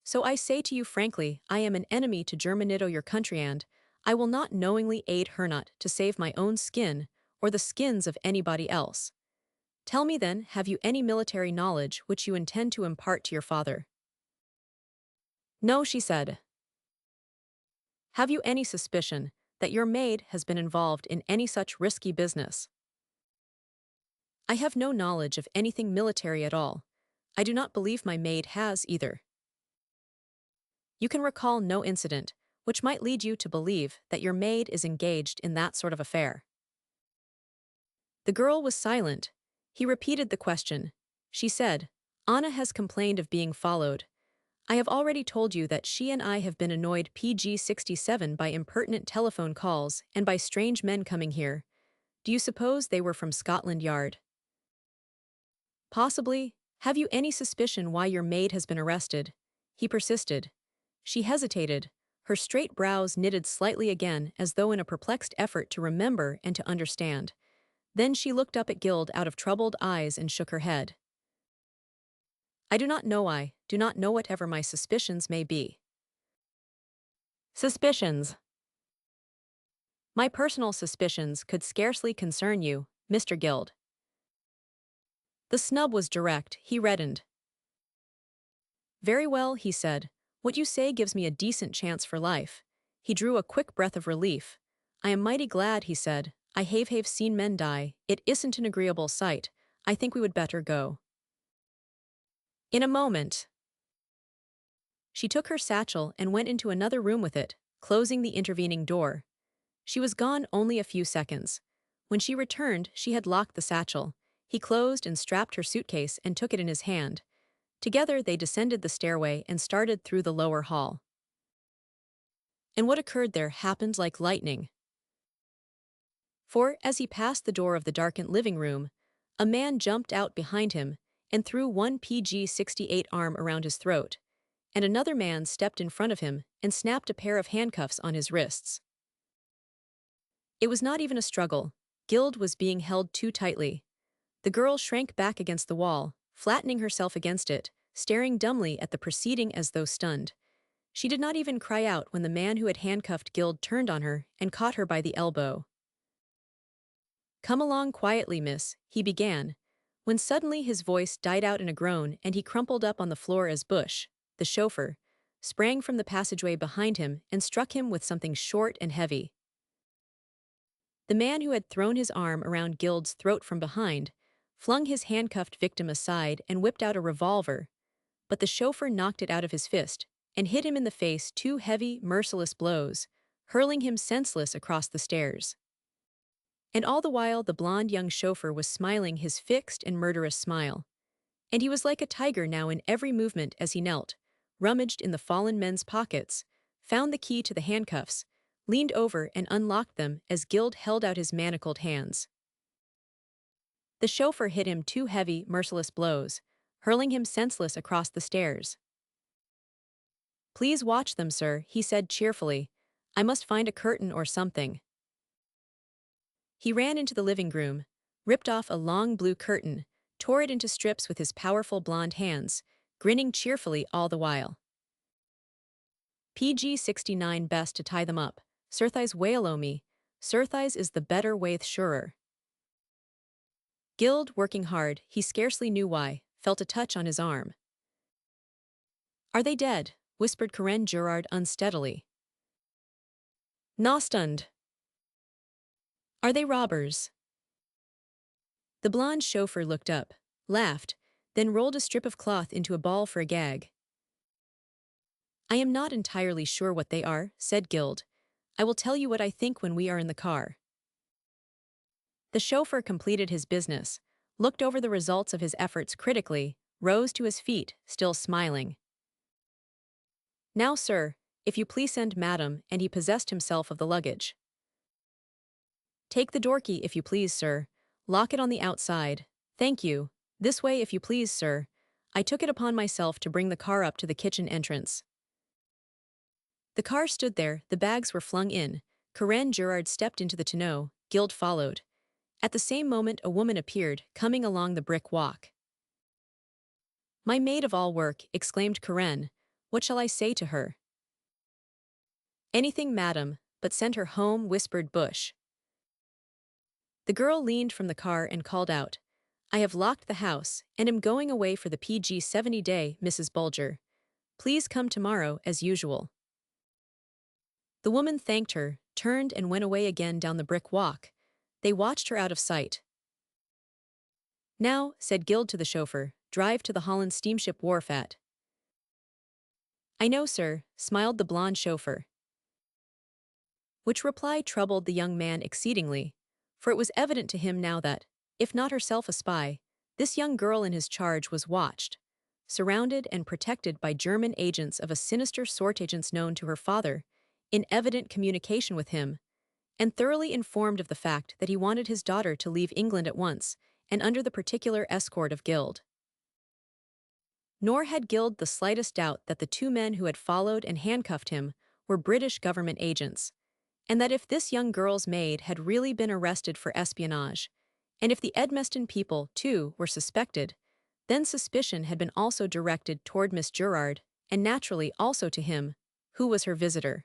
So I say to you frankly, I am an enemy to Germanito, your country, and I will not knowingly aid Hernot to save my own skin or the skins of anybody else. Tell me then, have you any military knowledge which you intend to impart to your father?" "No," she said. "Have you any suspicion that your maid has been involved in any such risky business?" "I have no knowledge of anything military at all. I do not believe my maid has either." "You can recall no incident which might lead you to believe that your maid is engaged in that sort of affair?" The girl was silent. He repeated the question. She said, "Anna has complained of being followed. I have already told you that she and I have been annoyed PG 67 by impertinent telephone calls and by strange men coming here. Do you suppose they were from Scotland Yard?" "Possibly. Have you any suspicion why your maid has been arrested?" he persisted. She hesitated, her straight brows knitted slightly again as though in a perplexed effort to remember and to understand. Then she looked up at Guild out of troubled eyes and shook her head. "I do not know. I do not know whatever my suspicions may be." "Suspicions?" "My personal suspicions could scarcely concern you, Mr. Guild." The snub was direct. He reddened. "Very well," he said. "What you say gives me a decent chance for life." He drew a quick breath of relief. "I am mighty glad," he said. "I have seen men die. It isn't an agreeable sight. I think we would better go." "In a moment." She took her satchel and went into another room with it, closing the intervening door. She was gone only a few seconds. When she returned, she had locked the satchel. He closed and strapped her suitcase and took it in his hand. Together they descended the stairway and started through the lower hall. And what occurred there happened like lightning. For, as he passed the door of the darkened living room, a man jumped out behind him and threw one PG-68 arm around his throat, and another man stepped in front of him and snapped a pair of handcuffs on his wrists. It was not even a struggle. Gild was being held too tightly. The girl shrank back against the wall, flattening herself against it, staring dumbly at the proceeding as though stunned. She did not even cry out when the man who had handcuffed Gild turned on her and caught her by the elbow. "Come along quietly, miss," he began, when suddenly his voice died out in a groan and he crumpled up on the floor as Bush, the chauffeur, sprang from the passageway behind him and struck him with something short and heavy. The man who had thrown his arm around Gild's throat from behind flung his handcuffed victim aside and whipped out a revolver, but the chauffeur knocked it out of his fist and hit him in the face two heavy, merciless blows, hurling him senseless across the stairs. And all the while the blonde young chauffeur was smiling his fixed and murderous smile. And he was like a tiger now in every movement as he knelt, rummaged in the fallen men's pockets, found the key to the handcuffs, leaned over and unlocked them as Gild held out his manacled hands. The chauffeur hit him two heavy, merciless blows, hurling him senseless across the stairs. "Please watch them, sir," he said cheerfully. "I must find a curtain or something." He ran into the living room, ripped off a long blue curtain, tore it into strips with his powerful blonde hands, grinning cheerfully all the while. "PG-69 best to tie them up. Surthies wail o me. Surthies is the better waith surer." Gild, working hard, he scarcely knew why, felt a touch on his arm. "Are they dead?" whispered Karen Gerard unsteadily. "Na stunned." "Are they robbers?" The blonde chauffeur looked up, laughed, then rolled a strip of cloth into a ball for a gag. "I am not entirely sure what they are," said Gild. "I will tell you what I think when we are in the car." The chauffeur completed his business, looked over the results of his efforts critically, rose to his feet, still smiling. "Now, sir, if you please send madam," and he possessed himself of the luggage. "Take the door key if you please, sir. Lock it on the outside. Thank you. This way if you please, sir. I took it upon myself to bring the car up to the kitchen entrance." The car stood there, the bags were flung in. Karen Gerard stepped into the tonneau, Gild followed. At the same moment a woman appeared, coming along the brick walk. "My maid of all work," exclaimed Karen. "What shall I say to her?" "Anything, madam, but send her home," whispered Bush. The girl leaned from the car and called out, "I have locked the house, and am going away for the PG-70 day, Mrs. Bulger. Please come tomorrow, as usual." The woman thanked her, turned and went away again down the brick walk. They watched her out of sight. "Now," said Gild to the chauffeur, "drive to the Holland steamship wharf at." "I know, sir," smiled the blonde chauffeur. Which reply troubled the young man exceedingly, for it was evident to him now that, if not herself a spy, this young girl in his charge was watched, surrounded and protected by German agents of a sinister sort, agents known to her father, in evident communication with him, and thoroughly informed of the fact that he wanted his daughter to leave England at once and under the particular escort of Gild. Nor had Gild the slightest doubt that the two men who had followed and handcuffed him were British government agents, and that if this young girl's maid had really been arrested for espionage, and if the Edmeston people, too, were suspected, then suspicion had been also directed toward Miss Gerard, and naturally also to him, who was her visitor.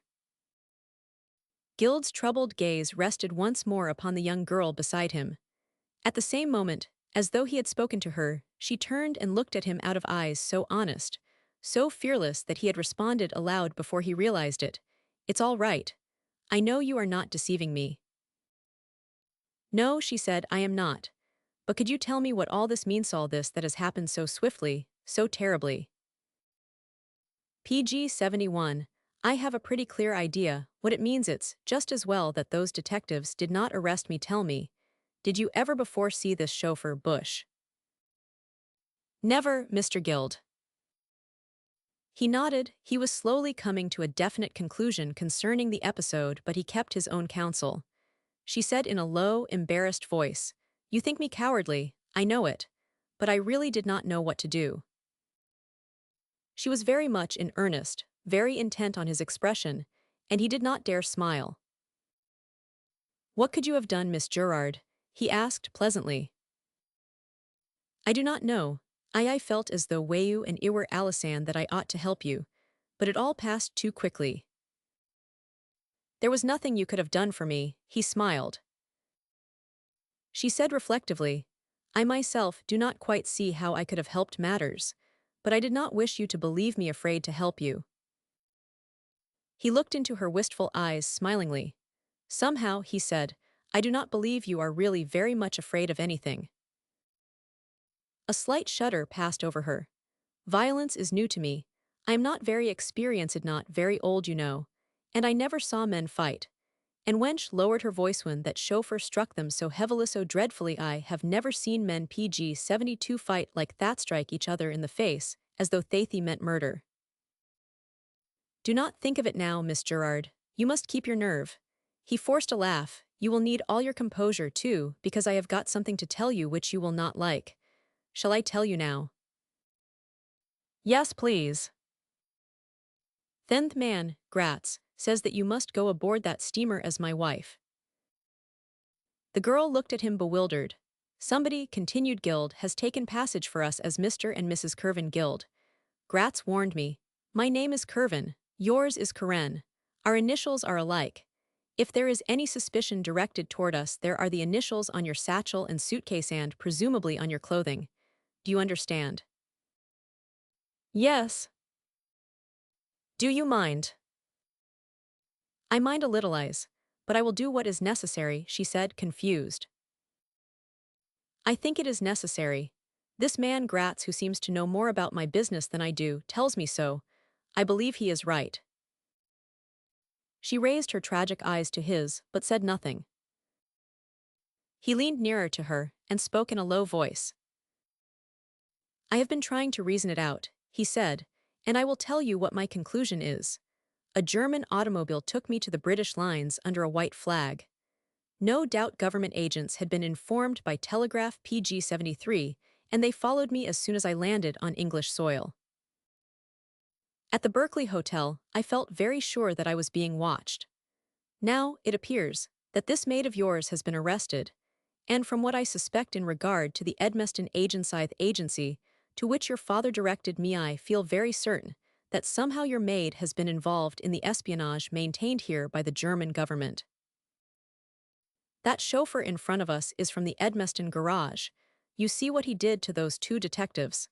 Gild's troubled gaze rested once more upon the young girl beside him. At the same moment, as though he had spoken to her, she turned and looked at him out of eyes so honest, so fearless that he had responded aloud before he realized it. "It's all right. I know you are not deceiving me." "No," she said, "I am not. But could you tell me what all this means, all this that has happened so swiftly, so terribly?" "PG-71, I have a pretty clear idea what it means. It's just as well that those detectives did not arrest me. Tell me, Did you ever before see this chauffeur, Bush? Never, Mr. Guild. He nodded. He was slowly coming to a definite conclusion concerning the episode, but he kept his own counsel. She said in a low, embarrassed voice, "You think me cowardly, I know it, but I really did not know what to do." She was very much in earnest, very intent on his expression, and he did not dare smile. "What could you have done, Miss Gerard?" he asked pleasantly. "I do not know. I felt as though you and I were Alisan that I ought to help you, but it all passed too quickly." "There was nothing you could have done for me," he smiled. She said reflectively, "I myself do not quite see how I could have helped matters, but I did not wish you to believe me afraid to help you." He looked into her wistful eyes smilingly. "Somehow," he said, "I do not believe you are really very much afraid of anything." A slight shudder passed over her. "Violence is new to me. I am not very experienced, not very old, you know, and I never saw men fight." And Wench lowered her voice when that chauffeur struck them so heavily, so dreadfully. "I have never seen men PG-72 fight like that, strike each other in the face, as though they meant murder." "Do not think of it now, Miss Gerard. You must keep your nerve." He forced a laugh. "You will need all your composure, too, because I have got something to tell you which you will not like. Shall I tell you now?" "Yes, please." "Tenth man, Gratz, says that you must go aboard that steamer as my wife." The girl looked at him bewildered. "Somebody," continued Guild, "has taken passage for us as Mr. and Mrs. Curvin Guild. Gratz warned me. My name is Curvin, yours is Karen. Our initials are alike. If there is any suspicion directed toward us, there are the initials on your satchel and suitcase and, presumably, on your clothing. Do you understand?" "Yes." "Do you mind?" "I mind a little, eyes, but I will do what is necessary," she said, confused. "I think it is necessary. This man Gratz, who seems to know more about my business than I do, tells me so. I believe he is right." She raised her tragic eyes to his, but said nothing. He leaned nearer to her and spoke in a low voice. "I have been trying to reason it out," he said, "and I will tell you what my conclusion is. A German automobile took me to the British lines under a white flag. No doubt government agents had been informed by telegraph PG-73, and they followed me as soon as I landed on English soil. At the Berkeley Hotel, I felt very sure that I was being watched. Now, it appears that this maid of yours has been arrested, and from what I suspect in regard to the Edmeston agency to which your father directed me, I feel very certain that somehow your maid has been involved in the espionage maintained here by the German government. That chauffeur in front of us is from the Edmeston garage. You see what he did to those two detectives.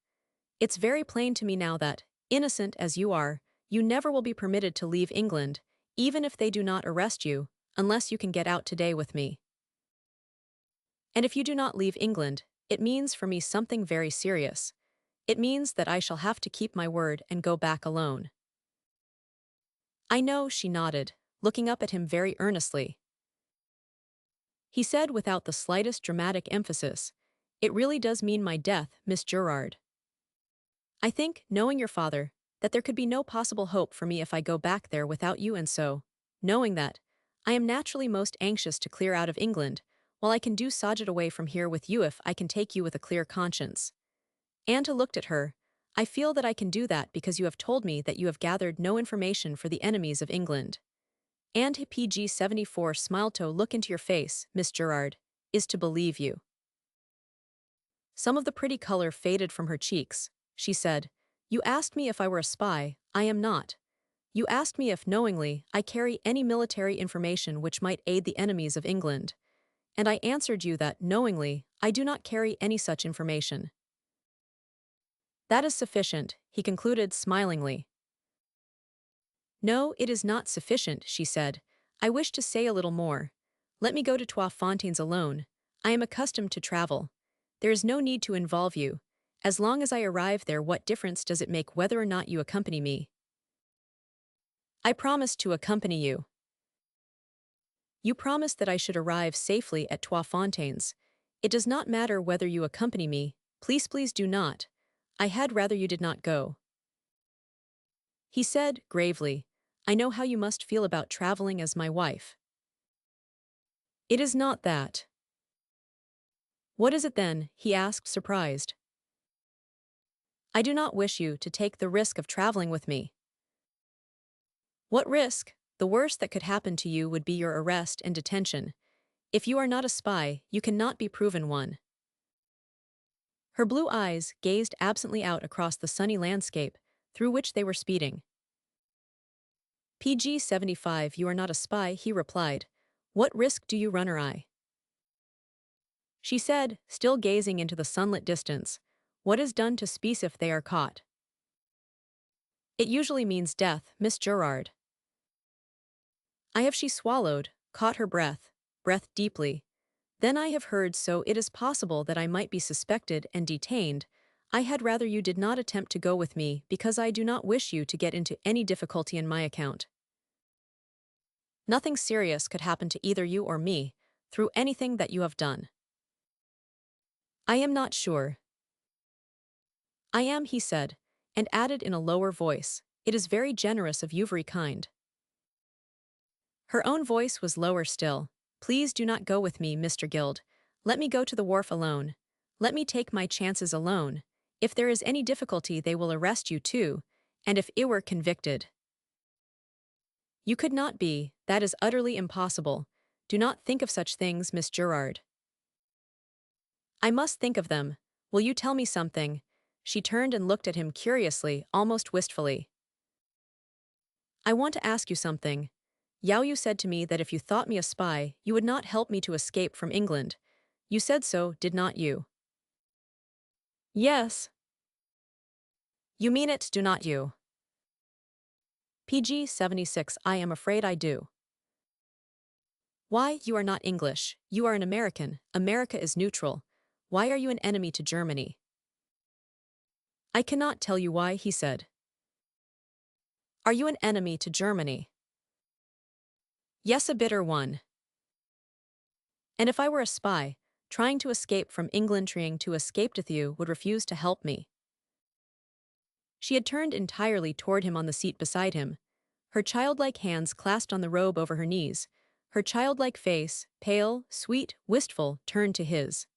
It's very plain to me now that, innocent as you are, you never will be permitted to leave England, even if they do not arrest you, unless you can get out today with me. And if you do not leave England, it means for me something very serious. It means that I shall have to keep my word and go back alone." "I know," she nodded, looking up at him very earnestly. He said without the slightest dramatic emphasis, "It really does mean my death, Miss Gerard. I think, knowing your father, that there could be no possible hope for me if I go back there without you, and so, knowing that, I am naturally most anxious to clear out of England, while I can do Sajid away from here with you if I can take you with a clear conscience." Anta looked at her. "I feel that I can do that because you have told me that you have gathered no information for the enemies of England." And PG-74 smiled. "To look into your face, Miss Gerard, is to believe you." Some of the pretty color faded from her cheeks. She said, "You asked me if I were a spy. I am not. You asked me if, knowingly, I carry any military information which might aid the enemies of England. And I answered you that, knowingly, I do not carry any such information." "That is sufficient," he concluded smilingly. "No, it is not sufficient," she said. "I wish to say a little more. Let me go to Trois Fontaines alone. I am accustomed to travel. There is no need to involve you. As long as I arrive there, what difference does it make whether or not you accompany me?" "I promise to accompany you." You promised that I should arrive safely at Trois Fontaines. It does not matter whether you accompany me. Please do not. I had rather you did not go. He said, gravely, I know how you must feel about traveling as my wife. It is not that. What is it then? He asked, surprised. I do not wish you to take the risk of traveling with me. What risk? The worst that could happen to you would be your arrest and detention. If you are not a spy, you cannot be proven one. Her blue eyes gazed absently out across the sunny landscape, through which they were speeding. PG 75, you are not a spy, he replied. What risk do you run or I? She said, still gazing into the sunlit distance. What is done to spies if they are caught? It usually means death, Miss Gerard. I have she swallowed, caught her breath deeply. Then I have heard so it is possible that I might be suspected and detained. I had rather you did not attempt to go with me because I do not wish you to get into any difficulty in my account. Nothing serious could happen to either you or me, through anything that you have done. I am not sure. I am, he said, and added in a lower voice, it is very generous of you, very kind. Her own voice was lower still. Please do not go with me, Mr. Guild. Let me go to the wharf alone. Let me take my chances alone. If there is any difficulty they will arrest you too, and if I were convicted. You could not be, that is utterly impossible. Do not think of such things, Miss Gerard. I must think of them. Will you tell me something? She turned and looked at him curiously, almost wistfully. I want to ask you something. Yao, you said to me that if you thought me a spy, you would not help me to escape from England. You said so, did not you? Yes. You mean it, do not you? PG 76, I am afraid I do. Why, you are not English. You are an American. America is neutral. Why are you an enemy to Germany? I cannot tell you why, he said. Are you an enemy to Germany? Yes, a bitter one. And if I were a spy, trying to escape from England, trying to escape with you, would refuse to help me. She had turned entirely toward him on the seat beside him, her childlike hands clasped on the robe over her knees, her childlike face, pale, sweet, wistful, turned to his.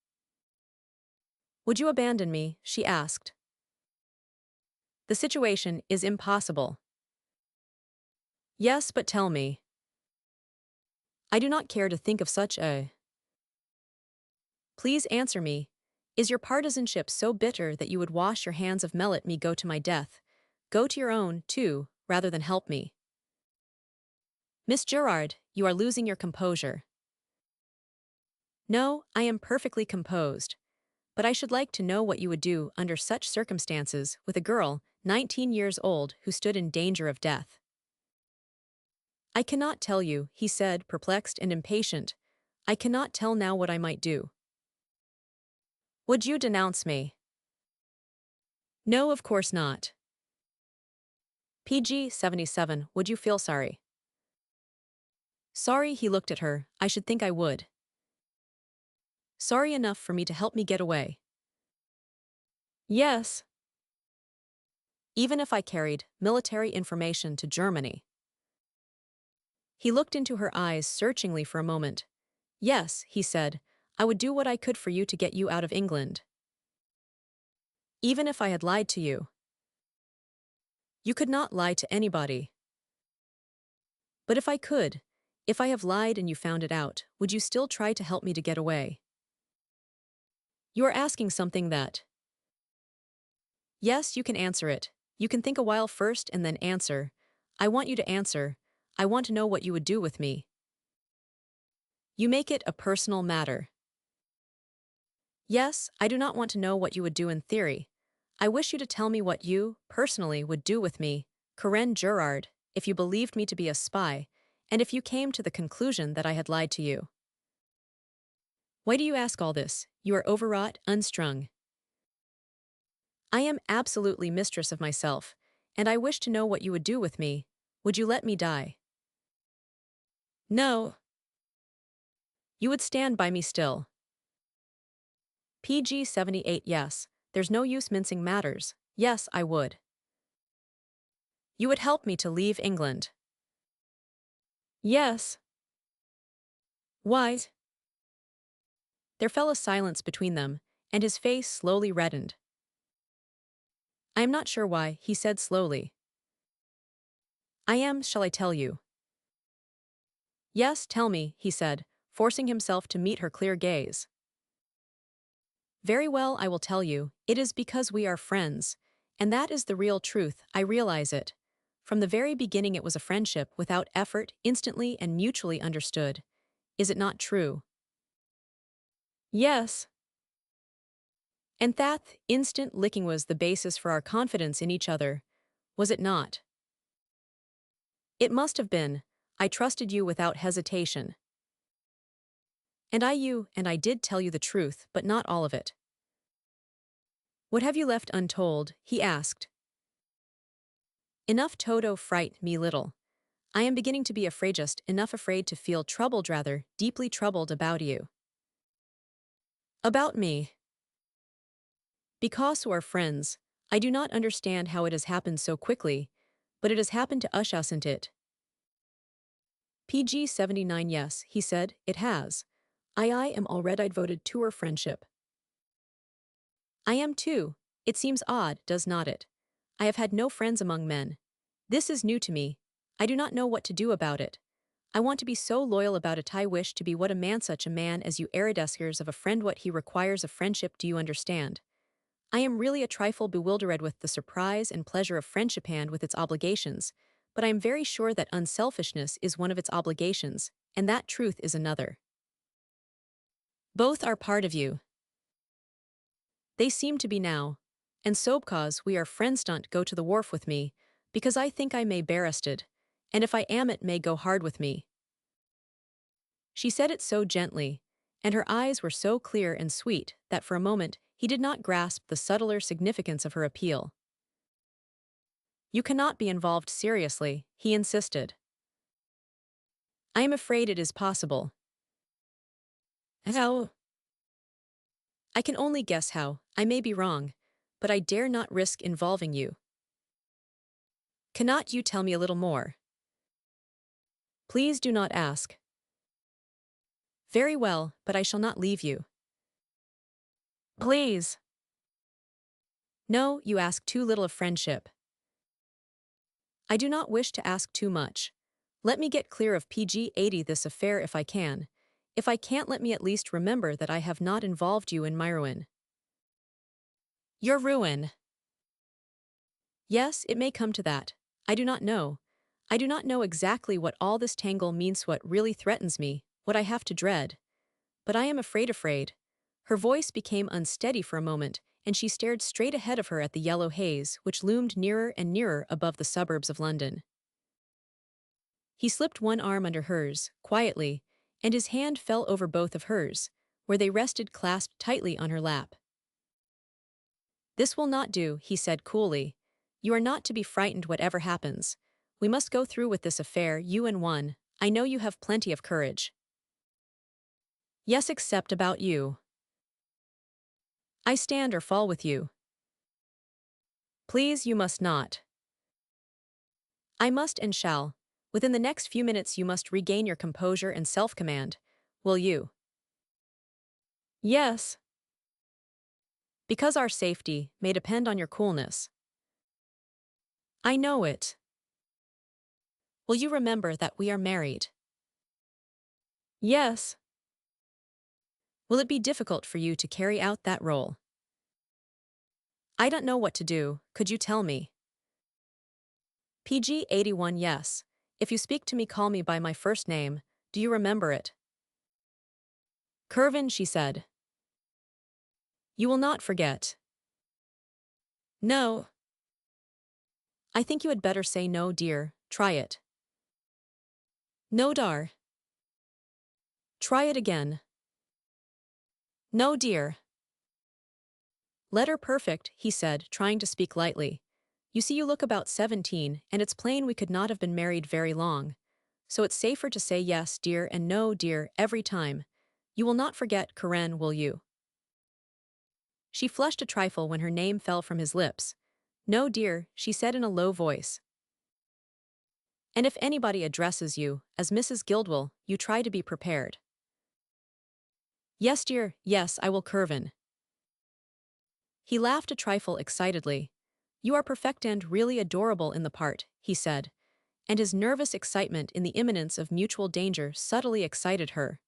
Would you abandon me? She asked. The situation is impossible. Yes, but tell me. I do not care to think of such a... Please answer me. Is your partisanship so bitter that you would wash your hands of me, let me go to my death? Go to your own, too, rather than help me. Miss Gerard, you are losing your composure. No, I am perfectly composed. But I should like to know what you would do under such circumstances with a girl, 19 years old, who stood in danger of death. I cannot tell you, he said, perplexed and impatient. I cannot tell now what I might do. Would you denounce me? No, of course not. PG 77, would you feel sorry? Sorry, he looked at her, I should think I would. Sorry enough for me to help me get away. Yes. Even if I carried military information to Germany. He looked into her eyes searchingly for a moment. Yes, he said, I would do what I could for you to get you out of England. Even if I had lied to you. You could not lie to anybody. But if I could, if I have lied and you found it out, would you still try to help me to get away? You are asking something that... Yes, you can answer it. You can think a while first and then answer. I want you to answer. I want to know what you would do with me. You make it a personal matter. Yes, I do not want to know what you would do in theory. I wish you to tell me what you, personally, would do with me, Corinne Gerard, if you believed me to be a spy, and if you came to the conclusion that I had lied to you. Why do you ask all this? You are overwrought, unstrung. I am absolutely mistress of myself, and I wish to know what you would do with me. Would you let me die? No. You would stand by me still. PG 78. Yes, there's no use mincing matters. Yes, I would. You would help me to leave England. Yes. Why? There fell a silence between them, and his face slowly reddened. I am not sure why, he said slowly. I am, shall I tell you? Yes, tell me, he said, forcing himself to meet her clear gaze. Very well, I will tell you, it is because we are friends. And that is the real truth, I realize it. From the very beginning it was a friendship without effort, instantly and mutually understood. Is it not true? Yes. And that instant licking was the basis for our confidence in each other, was it not? It must have been. I trusted you without hesitation. And I did tell you the truth, but not all of it. What have you left untold? He asked. Enough Toto fright me little. I am beginning to be afraid, just enough afraid to feel troubled, rather, deeply troubled about you. About me. Because we are friends, I do not understand how it has happened so quickly, but it has happened to us, hasn't it? PG 79. Yes, he said, it has. I am already devoted to our friendship. I am too. It seems odd, does not it? I have had no friends among men. This is new to me. I do not know what to do about it. I want to be so loyal about it. I wish to be what a man, such a man as you, erideskers of a friend, what he requires of friendship. Do you understand? I am really a trifle bewildered with the surprise and pleasure of friendship and with its obligations, but I am very sure that unselfishness is one of its obligations, and that truth is another. Both are part of you. They seem to be now. And so because we are friends, don't go to the wharf with me, because I think I may bear it, and if I am it may go hard with me. She said it so gently, and her eyes were so clear and sweet that for a moment he did not grasp the subtler significance of her appeal. You cannot be involved seriously, he insisted. I am afraid it is possible. How? I can only guess how. I may be wrong, but I dare not risk involving you. Cannot you tell me a little more? Please do not ask. Very well, but I shall not leave you. Please. No, you ask too little of friendship. I do not wish to ask too much. Let me get clear of PG 80 this affair if I can. If I can't, let me at least remember that I have not involved you in my ruin. Your ruin. Yes, it may come to that. I do not know. I do not know exactly what all this tangle means, what really threatens me, what I have to dread. But I am afraid. Her voice became unsteady for a moment, and she stared straight ahead of her at the yellow haze, which loomed nearer and nearer above the suburbs of London. He slipped one arm under hers, quietly, and his hand fell over both of hers, where they rested clasped tightly on her lap. This will not do, he said coolly. You are not to be frightened whatever happens. We must go through with this affair, you and one. I know you have plenty of courage. Yes, except about you. I stand or fall with you. Please, you must not. I must and shall. Within the next few minutes you must regain your composure and self-command. Will you? Yes. Because our safety may depend on your coolness. I know it. Will you remember that we are married? Yes. Will it be difficult for you to carry out that role? I don't know what to do, could you tell me? PG 81. Yes. If you speak to me, call me by my first name. Do you remember it? Curvin, she said. You will not forget. No. I think you had better say no, dear. Try it. No, dar. Try it again. No, dear. Letter perfect, he said, trying to speak lightly. You see, you look about 17, and it's plain we could not have been married very long. So it's safer to say yes, dear, and no, dear, every time. You will not forget Karen, will you? She flushed a trifle when her name fell from his lips. No, dear, she said in a low voice. And if anybody addresses you as Mrs. Guildwell, you try to be prepared. Yes, dear, yes, I will, Curvin. He laughed a trifle excitedly. You are perfect and really adorable in the part, he said, and his nervous excitement in the imminence of mutual danger subtly excited her.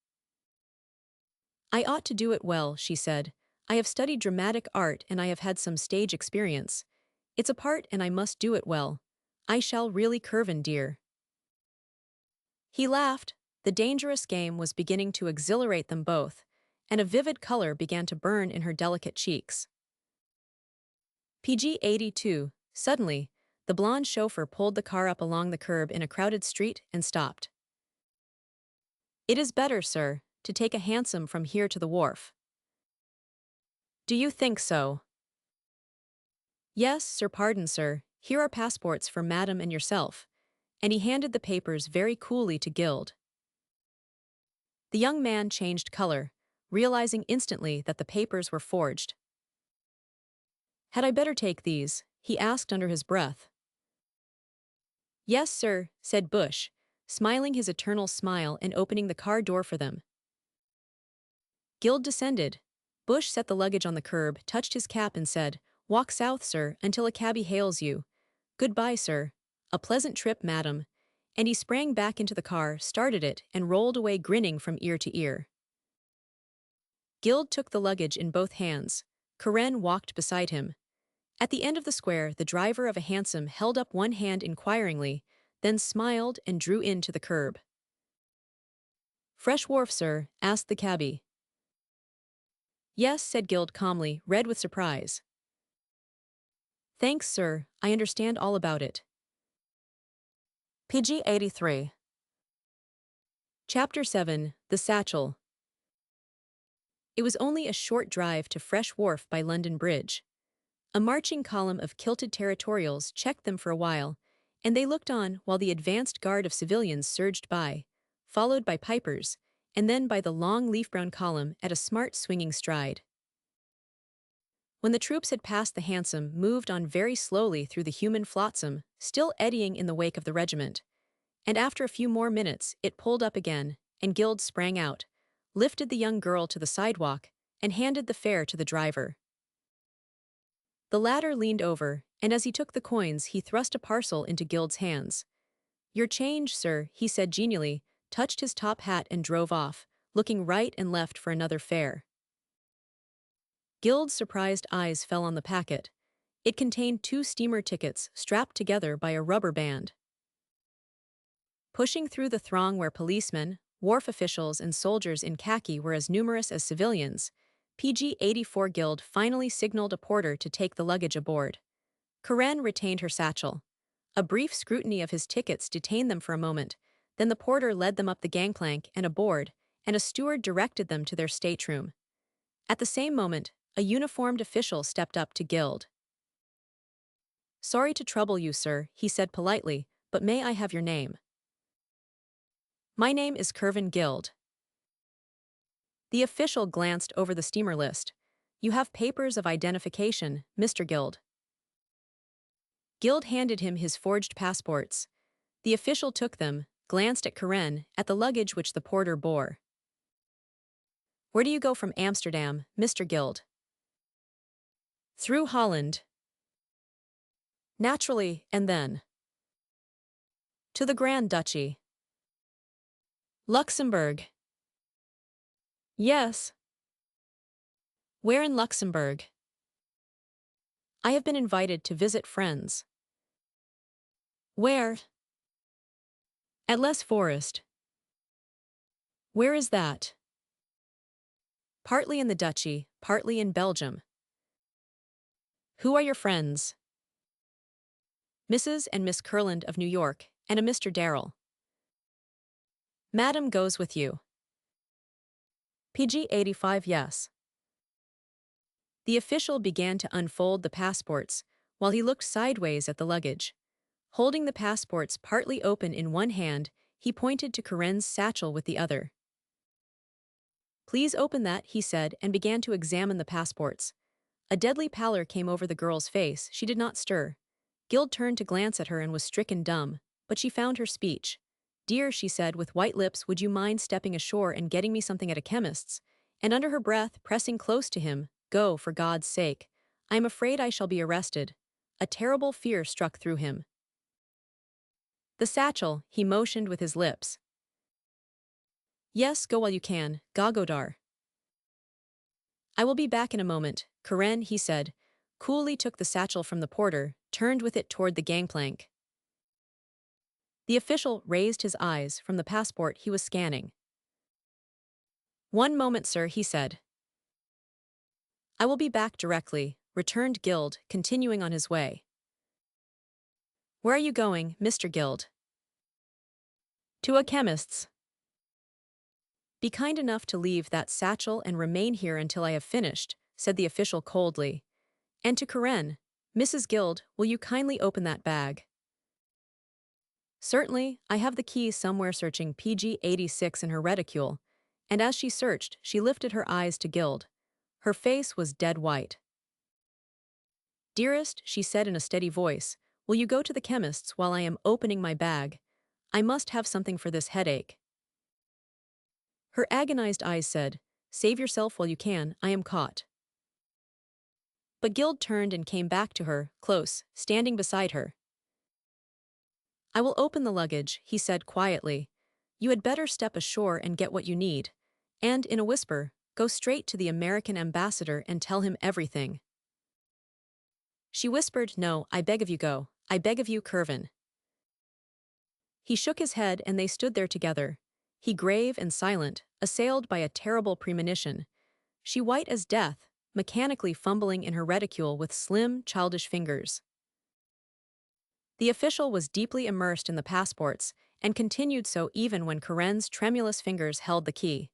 I ought to do it well, she said. I have studied dramatic art and I have had some stage experience. It's a part and I must do it well. I shall really, Curvin, dear. He laughed. The dangerous game was beginning to exhilarate them both, and a vivid color began to burn in her delicate cheeks. PG 82. Suddenly, the blonde chauffeur pulled the car up along the curb in a crowded street and stopped. It is better, sir, to take a hansom from here to the wharf. Do you think so? Yes, sir, pardon, sir. Here are passports for madam and yourself. And he handed the papers very coolly to Guild. The young man changed color, realizing instantly that the papers were forged. Had I better take these? He asked under his breath. Yes, sir, said Bush, smiling his eternal smile and opening the car door for them. Guild descended. Bush set the luggage on the curb, touched his cap and said, Walk south, sir, until a cabby hails you. Goodbye, sir. A pleasant trip, madam. And he sprang back into the car, started it, and rolled away grinning from ear to ear. Guild took the luggage in both hands. Karen walked beside him. At the end of the square, the driver of a hansom held up one hand inquiringly, then smiled and drew in to the curb. Fresh wharf, sir? Asked the cabby. Yes, said Guild calmly, red with surprise. Thanks, sir, I understand all about it. PG 83. Chapter 7. The Satchel. It was only a short drive to Fresh Wharf by London Bridge. A marching column of kilted territorials checked them for a while, and they looked on while the advanced guard of civilians surged by, followed by pipers, and then by the long leaf-brown column at a smart swinging stride. When the troops had passed, the hansom moved on very slowly through the human flotsam, still eddying in the wake of the regiment, and after a few more minutes it pulled up again, and Guild sprang out, lifted the young girl to the sidewalk, and handed the fare to the driver. The latter leaned over, and as he took the coins he thrust a parcel into Guild's hands. Your change, sir, he said genially, touched his top hat and drove off, looking right and left for another fare. Guild's surprised eyes fell on the packet. It contained 2 steamer tickets strapped together by a rubber band. Pushing through the throng where policemen, wharf officials and soldiers in khaki were as numerous as civilians, PG 84 Guild finally signaled a porter to take the luggage aboard. Karen retained her satchel. A brief scrutiny of his tickets detained them for a moment, then the porter led them up the gangplank and aboard, and a steward directed them to their stateroom. At the same moment, a uniformed official stepped up to Guild. Sorry to trouble you, sir, he said politely, but may I have your name? My name is Curvin Guild. The official glanced over the steamer list. You have papers of identification, Mr. Guild. Guild handed him his forged passports. The official took them, glanced at Karen, at the luggage which the porter bore. Where do you go from Amsterdam, Mr. Guild? Through Holland. Naturally, and then? To the Grand Duchy. Luxembourg. Yes. Where in Luxembourg? I have been invited to visit friends. Where? At Les Forest. Where is that? Partly in the duchy, partly in Belgium. Who are your friends? Mrs. and Miss Kurland of New York, and a Mr. Darrell. Madam goes with you. PG 85 Yes. The official began to unfold the passports, while he looked sideways at the luggage. Holding the passports partly open in one hand, he pointed to Karen's satchel with the other. Please open that, he said, and began to examine the passports. A deadly pallor came over the girl's face. She did not stir. Guild turned to glance at her and was stricken dumb, but she found her speech. Dear, she said with white lips, would you mind stepping ashore and getting me something at a chemist's? And under her breath, pressing close to him, go, for God's sake. I am afraid I shall be arrested. A terrible fear struck through him. The satchel, he motioned with his lips. Yes, go while you can, Gagodar. I will be back in a moment, Karen, he said, coolly took the satchel from the porter, turned with it toward the gangplank. The official raised his eyes from the passport he was scanning. One moment, sir, he said. I will be back directly, returned Guild, continuing on his way. Where are you going, Mr. Guild? To a chemist's. Be kind enough to leave that satchel and remain here until I have finished, said the official coldly. And to Karen, Mrs. Guild, will you kindly open that bag? Certainly, I have the keys somewhere, searching PG 86 in her reticule, and as she searched, she lifted her eyes to Guild. Her face was dead white. Dearest, she said in a steady voice, will you go to the chemist's while I am opening my bag? I must have something for this headache. Her agonized eyes said, save yourself while you can, I am caught. But Guild turned and came back to her, close, standing beside her. I will open the luggage, he said quietly. You had better step ashore and get what you need. And, in a whisper, go straight to the American ambassador and tell him everything. She whispered, no, I beg of you, go. I beg of you, Curvin. He shook his head and they stood there together. He grave and silent, assailed by a terrible premonition. She white as death, mechanically fumbling in her reticule with slim, childish fingers. The official was deeply immersed in the passports, and continued so even when Karen's tremulous fingers held the key.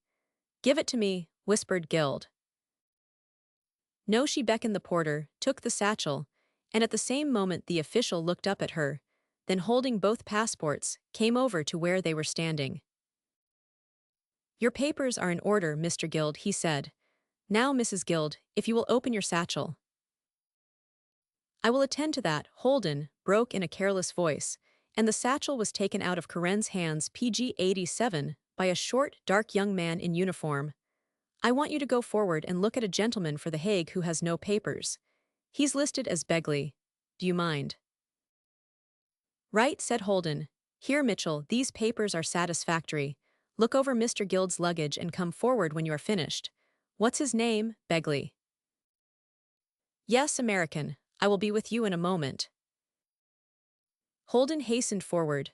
Give it to me, whispered Guild. No, she beckoned the porter, took the satchel, and at the same moment the official looked up at her, then holding both passports, came over to where they were standing. Your papers are in order, Mr. Guild, he said. Now, Mrs. Guild, if you will open your satchel. I will attend to that, Holden broke in a careless voice, and the satchel was taken out of Karen's hands PG 87 by a short, dark young man in uniform. I want you to go forward and look at a gentleman for The Hague who has no papers. He's listed as Begley. Do you mind? Right, said Holden. Here, Mitchell, these papers are satisfactory. Look over Mr. Guild's luggage and come forward when you are finished. What's his name, Begley? Yes, American. I will be with you in a moment. Holden hastened forward.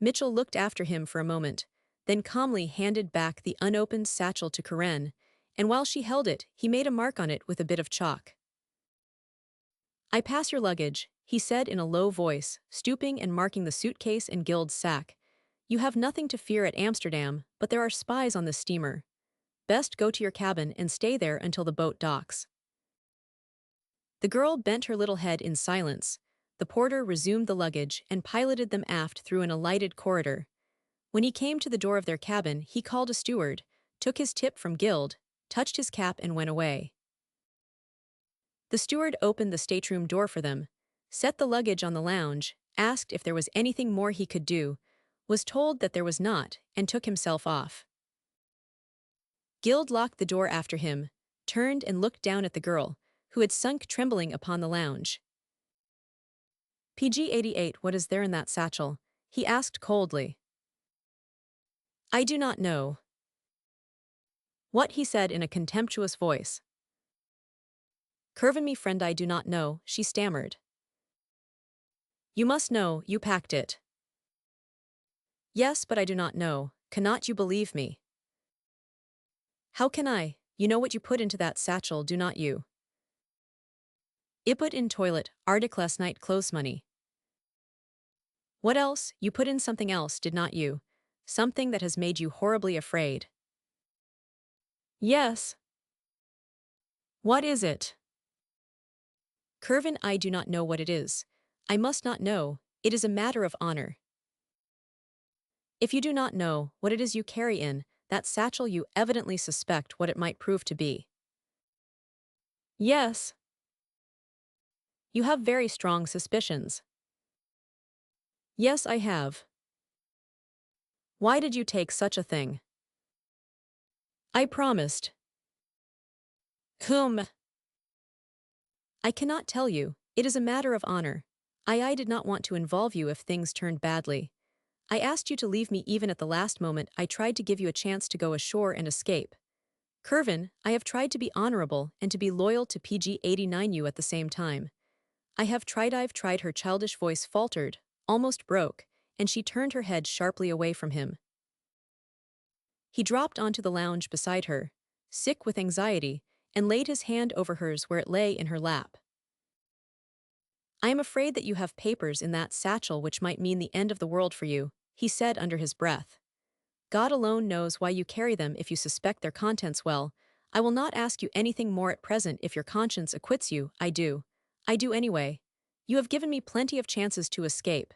Mitchell looked after him for a moment, then calmly handed back the unopened satchel to Karen, and while she held it, he made a mark on it with a bit of chalk. I pass your luggage, he said in a low voice, stooping and marking the suitcase and Guild's sack. You have nothing to fear at Amsterdam, but there are spies on this steamer. Best go to your cabin and stay there until the boat docks. The girl bent her little head in silence. The porter resumed the luggage and piloted them aft through an alighted corridor. When he came to the door of their cabin, he called a steward, took his tip from Guild, touched his cap and went away. The steward opened the stateroom door for them, set the luggage on the lounge, asked if there was anything more he could do, was told that there was not, and took himself off. Guild locked the door after him, turned and looked down at the girl, who had sunk trembling upon the lounge. PG 88, what is there in that satchel? He asked coldly. I do not know. What, he said in a contemptuous voice. Curvin, me friend, I do not know, she stammered. You must know, you packed it. Yes, but I do not know. Cannot you believe me? How can I? You know what you put into that satchel, do not you? I put in toilet, artic last night clothes money. What else? You put in something else, did not you? Something that has made you horribly afraid. Yes. What is it? Curvin, I do not know what it is. I must not know, it is a matter of honor. If you do not know what it is you carry in, that satchel you evidently suspect what it might prove to be. Yes. You have very strong suspicions. Yes, I have. Why did you take such a thing? I promised. Whom? I cannot tell you. It is a matter of honor. I did not want to involve you if things turned badly. I asked you to leave me even at the last moment. I tried to give you a chance to go ashore and escape. Curvin, I have tried to be honorable and to be loyal to PG-89 you at the same time. I've tried. Her childish voice faltered, almost broke, and she turned her head sharply away from him. He dropped onto the lounge beside her, sick with anxiety, and laid his hand over hers where it lay in her lap. I am afraid that you have papers in that satchel which might mean the end of the world for you, he said under his breath. God alone knows why you carry them if you suspect their contents well. I will not ask you anything more at present if your conscience acquits you. I do. I do anyway. You have given me plenty of chances to escape.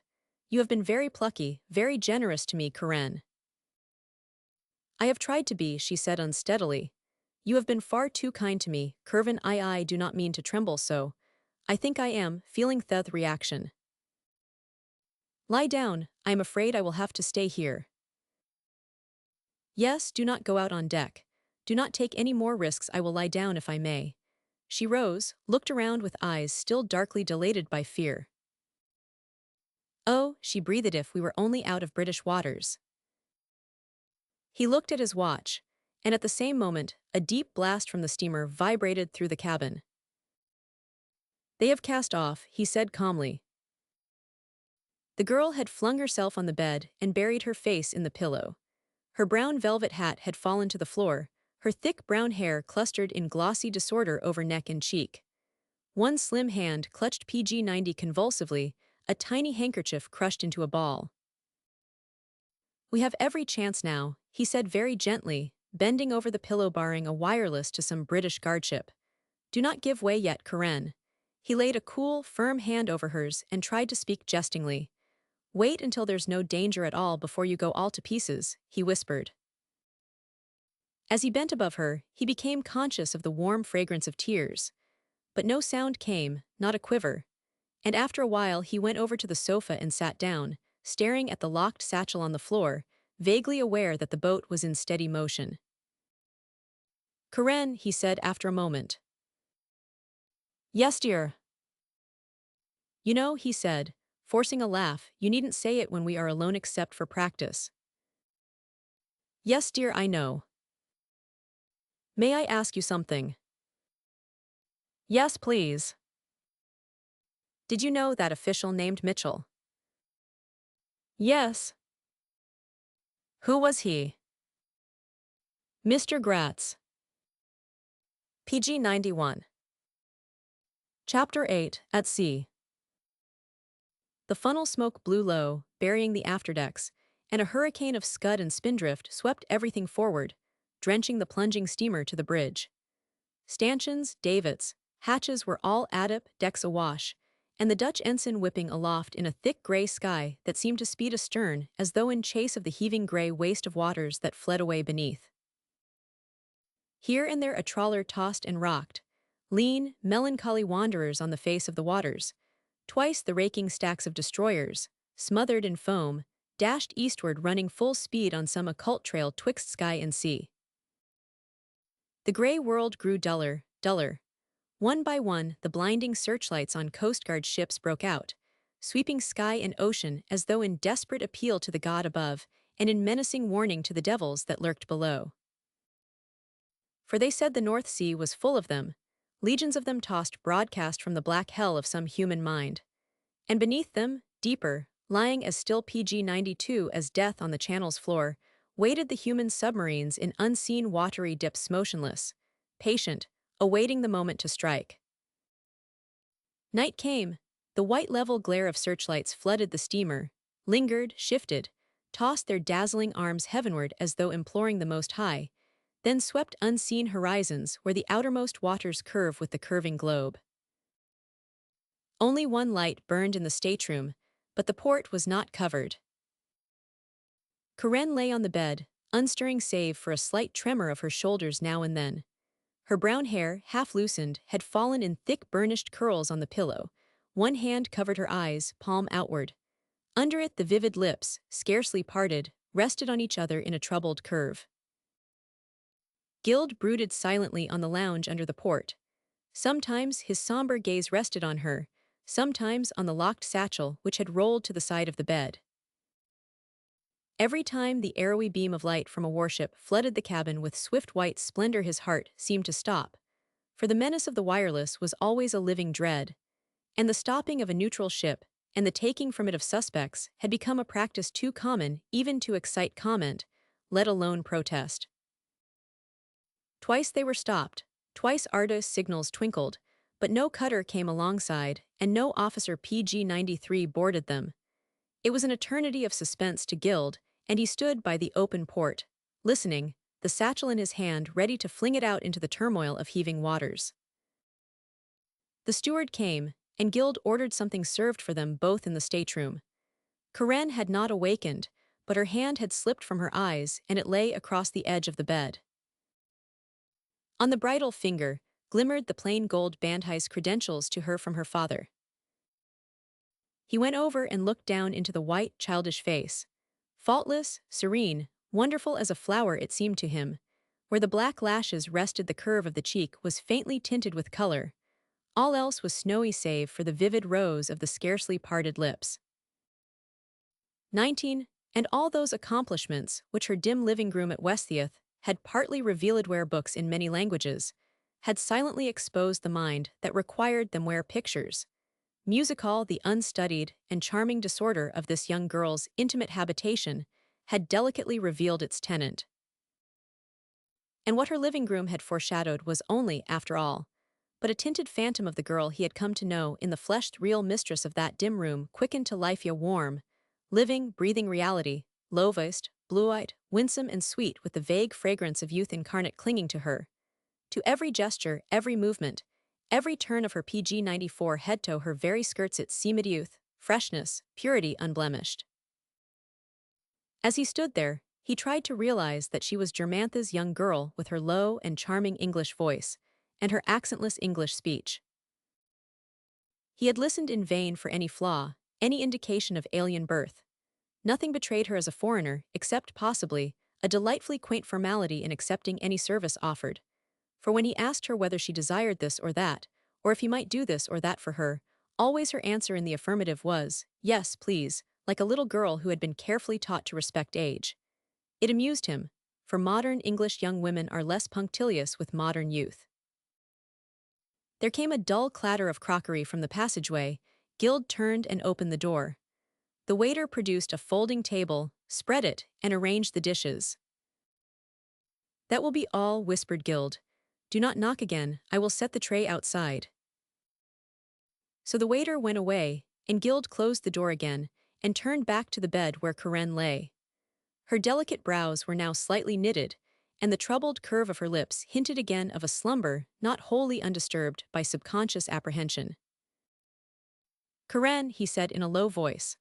You have been very plucky, very generous to me, Karen. I have tried to be, she said unsteadily. You have been far too kind to me, Curvin. I do not mean to tremble so. I think I am, feeling the reaction. Lie down, I am afraid I will have to stay here. Yes, do not go out on deck. Do not take any more risks. I will lie down if I may. She rose, looked around with eyes still darkly dilated by fear. Oh, she breathed, if we were only out of British waters. He looked at his watch, and at the same moment, a deep blast from the steamer vibrated through the cabin. They have cast off, he said calmly. The girl had flung herself on the bed and buried her face in the pillow. Her brown velvet hat had fallen to the floor, her thick brown hair clustered in glossy disorder over neck and cheek. One slim hand clutched PG-90 convulsively, a tiny handkerchief crushed into a ball. We have every chance now, he said very gently, bending over the pillow barring a wireless to some British guardship. Do not give way yet, Karen. He laid a cool, firm hand over hers and tried to speak jestingly. Wait until there's no danger at all before you go all to pieces, he whispered. As he bent above her, he became conscious of the warm fragrance of tears. But no sound came, not a quiver. And after a while he went over to the sofa and sat down, staring at the locked satchel on the floor, vaguely aware that the boat was in steady motion. Karen, he said after a moment. Yes, dear. You know, he said, forcing a laugh, you needn't say it when we are alone except for practice. Yes, dear, I know. May I ask you something? Yes, please. Did you know that official named Mitchell? Yes. Who was he? Mr. Gratz. PG-91. Chapter 8, At Sea. The funnel smoke blew low, burying the afterdecks, and a hurricane of scud and spindrift swept everything forward, drenching the plunging steamer to the bridge. Stanchions, davits, hatches were all addup, decks awash, and the Dutch ensign whipping aloft in a thick gray sky that seemed to speed astern as though in chase of the heaving gray waste of waters that fled away beneath. Here and there a trawler tossed and rocked, lean, melancholy wanderers on the face of the waters. Twice the raking stacks of destroyers, smothered in foam, dashed eastward running full speed on some occult trail twixt sky and sea. The gray world grew duller, duller. One by one, the blinding searchlights on Coast Guard ships broke out, sweeping sky and ocean as though in desperate appeal to the god above and in menacing warning to the devils that lurked below. For they said the North Sea was full of them, legions of them tossed broadcast from the black hell of some human mind. And beneath them, deeper, lying as still PG-92 as death on the channel's floor, waited the human submarines in unseen watery dips motionless, patient, awaiting the moment to strike. Night came. The white level glare of searchlights flooded the steamer, lingered, shifted, tossed their dazzling arms heavenward as though imploring the Most High, then swept unseen horizons where the outermost waters curve with the curving globe. Only one light burned in the stateroom, but the port was not covered. Karen lay on the bed, unstirring save for a slight tremor of her shoulders now and then. Her brown hair, half loosened, had fallen in thick burnished curls on the pillow. One hand covered her eyes, palm outward. Under it the vivid lips, scarcely parted, rested on each other in a troubled curve. Guild brooded silently on the lounge under the port. Sometimes his somber gaze rested on her, sometimes on the locked satchel which had rolled to the side of the bed. Every time the arrowy beam of light from a warship flooded the cabin with swift white splendor his heart seemed to stop, for the menace of the wireless was always a living dread, and the stopping of a neutral ship and the taking from it of suspects had become a practice too common even to excite comment, let alone protest. Twice they were stopped, twice Arda's signals twinkled, but no cutter came alongside and no officer PG-93 boarded them. It was an eternity of suspense to Guild, and he stood by the open port, listening, the satchel in his hand ready to fling it out into the turmoil of heaving waters. The steward came, and Guild ordered something served for them both in the stateroom. Karen had not awakened, but her hand had slipped from her eyes and it lay across the edge of the bed. On the bridle finger glimmered the plain gold Bandai's credentials to her from her father. He went over and looked down into the white, childish face. Faultless, serene, wonderful as a flower it seemed to him. Where the black lashes rested the curve of the cheek was faintly tinted with color. All else was snowy save for the vivid rose of the scarcely parted lips. 19, and all those accomplishments which her dim living room at Westtheath had partly revealed where books in many languages, had silently exposed the mind that required them where pictures. Musical, the unstudied and charming disorder of this young girl's intimate habitation, had delicately revealed its tenant. And what her living room had foreshadowed was only, after all, but a tinted phantom of the girl he had come to know in the fleshed real mistress of that dim room, quickened to life a warm, living, breathing reality, low-voiced, blue-eyed, winsome and sweet with the vague fragrance of youth incarnate clinging to her. To every gesture, every movement, every turn of her PG-94 head to her very skirts it seemed youth, freshness, purity unblemished. As he stood there, he tried to realize that she was Germantha's young girl with her low and charming English voice, and her accentless English speech. He had listened in vain for any flaw, any indication of alien birth. Nothing betrayed her as a foreigner, except, possibly, a delightfully quaint formality in accepting any service offered. For when he asked her whether she desired this or that, or if he might do this or that for her, always her answer in the affirmative was, "Yes, please," like a little girl who had been carefully taught to respect age. It amused him, for modern English young women are less punctilious with modern youth. There came a dull clatter of crockery from the passageway. Guild turned and opened the door. The waiter produced a folding table, spread it, and arranged the dishes. "That will be all," whispered Guild. "Do not knock again, I will set the tray outside." So the waiter went away, and Guild closed the door again, and turned back to the bed where Karen lay. Her delicate brows were now slightly knitted, and the troubled curve of her lips hinted again of a slumber not wholly undisturbed by subconscious apprehension. "Karen," he said in a low voice.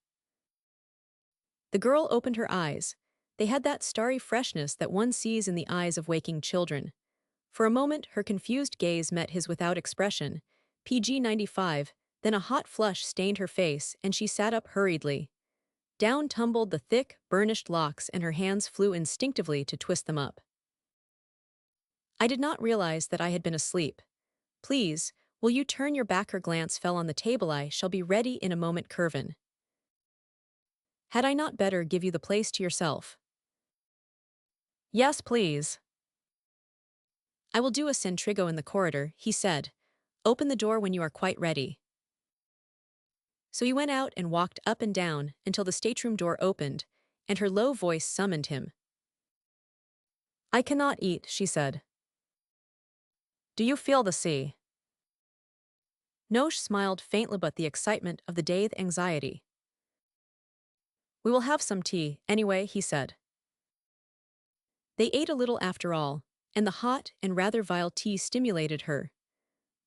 The girl opened her eyes. They had that starry freshness that one sees in the eyes of waking children. For a moment her confused gaze met his without expression, PG-95, then a hot flush stained her face and she sat up hurriedly. Down tumbled the thick, burnished locks and her hands flew instinctively to twist them up. "I did not realize that I had been asleep. Please, will you turn your back?" Her glance fell on the table. "I shall be ready in a moment, Curvin. Had I not better give you the place to yourself?" "Yes, please." "I will do a centrigo in the corridor," he said. "Open the door when you are quite ready." So he went out and walked up and down until the stateroom door opened, and her low voice summoned him. "I cannot eat," she said. "Do you feel the sea?" Nosh smiled faintly, but the excitement of the day's anxiety. "We will have some tea, anyway," he said. They ate a little after all, and the hot and rather vile tea stimulated her.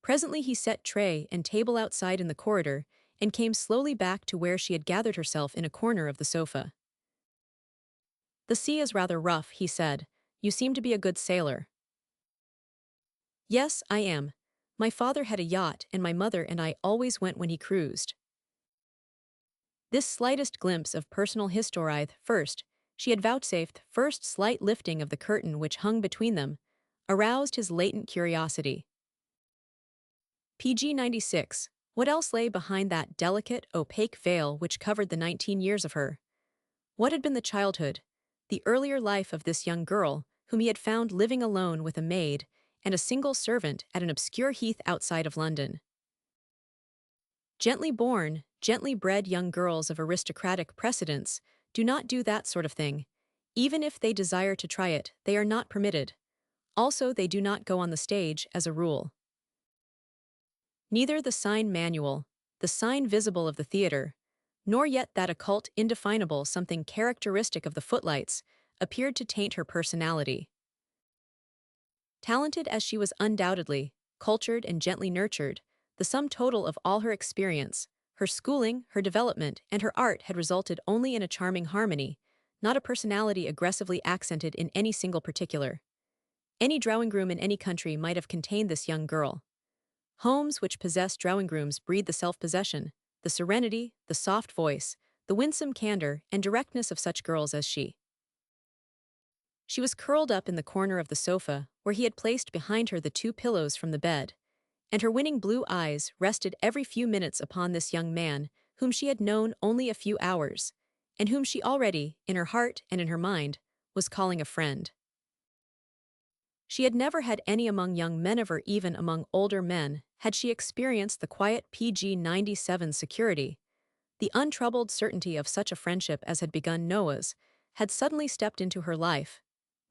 Presently he set tray and table outside in the corridor and came slowly back to where she had gathered herself in a corner of the sofa. "The sea is rather rough," he said. "You seem to be a good sailor." "Yes, I am. My father had a yacht and my mother and I always went when he cruised." This slightest glimpse of personal history first, she had vouchsafed first slight lifting of the curtain which hung between them, aroused his latent curiosity. PG 96. What else lay behind that delicate, opaque veil which covered the 19 years of her? What had been the childhood, the earlier life of this young girl, whom he had found living alone with a maid and a single servant at an obscure heath outside of London? Gently born, gently bred young girls of aristocratic precedents do not do that sort of thing. Even if they desire to try it, they are not permitted. Also, they do not go on the stage, as a rule. Neither the sign manual, the sign visible of the theater, nor yet that occult indefinable something characteristic of the footlights, appeared to taint her personality. Talented as she was undoubtedly, cultured and gently nurtured, the sum total of all her experience, her schooling, her development, and her art had resulted only in a charming harmony, not a personality aggressively accented in any single particular. Any drawing-room in any country might have contained this young girl. Homes which possess drawing-rooms breed the self-possession, the serenity, the soft voice, the winsome candor and directness of such girls as she. She was curled up in the corner of the sofa, where he had placed behind her the two pillows from the bed, and her winning blue eyes rested every few minutes upon this young man, whom she had known only a few hours, and whom she already, in her heart and in her mind, was calling a friend. She had never had any among young men of her, even among older men, had she experienced the quiet PG 97 security. The untroubled certainty of such a friendship as had begun Noah's had suddenly stepped into her life.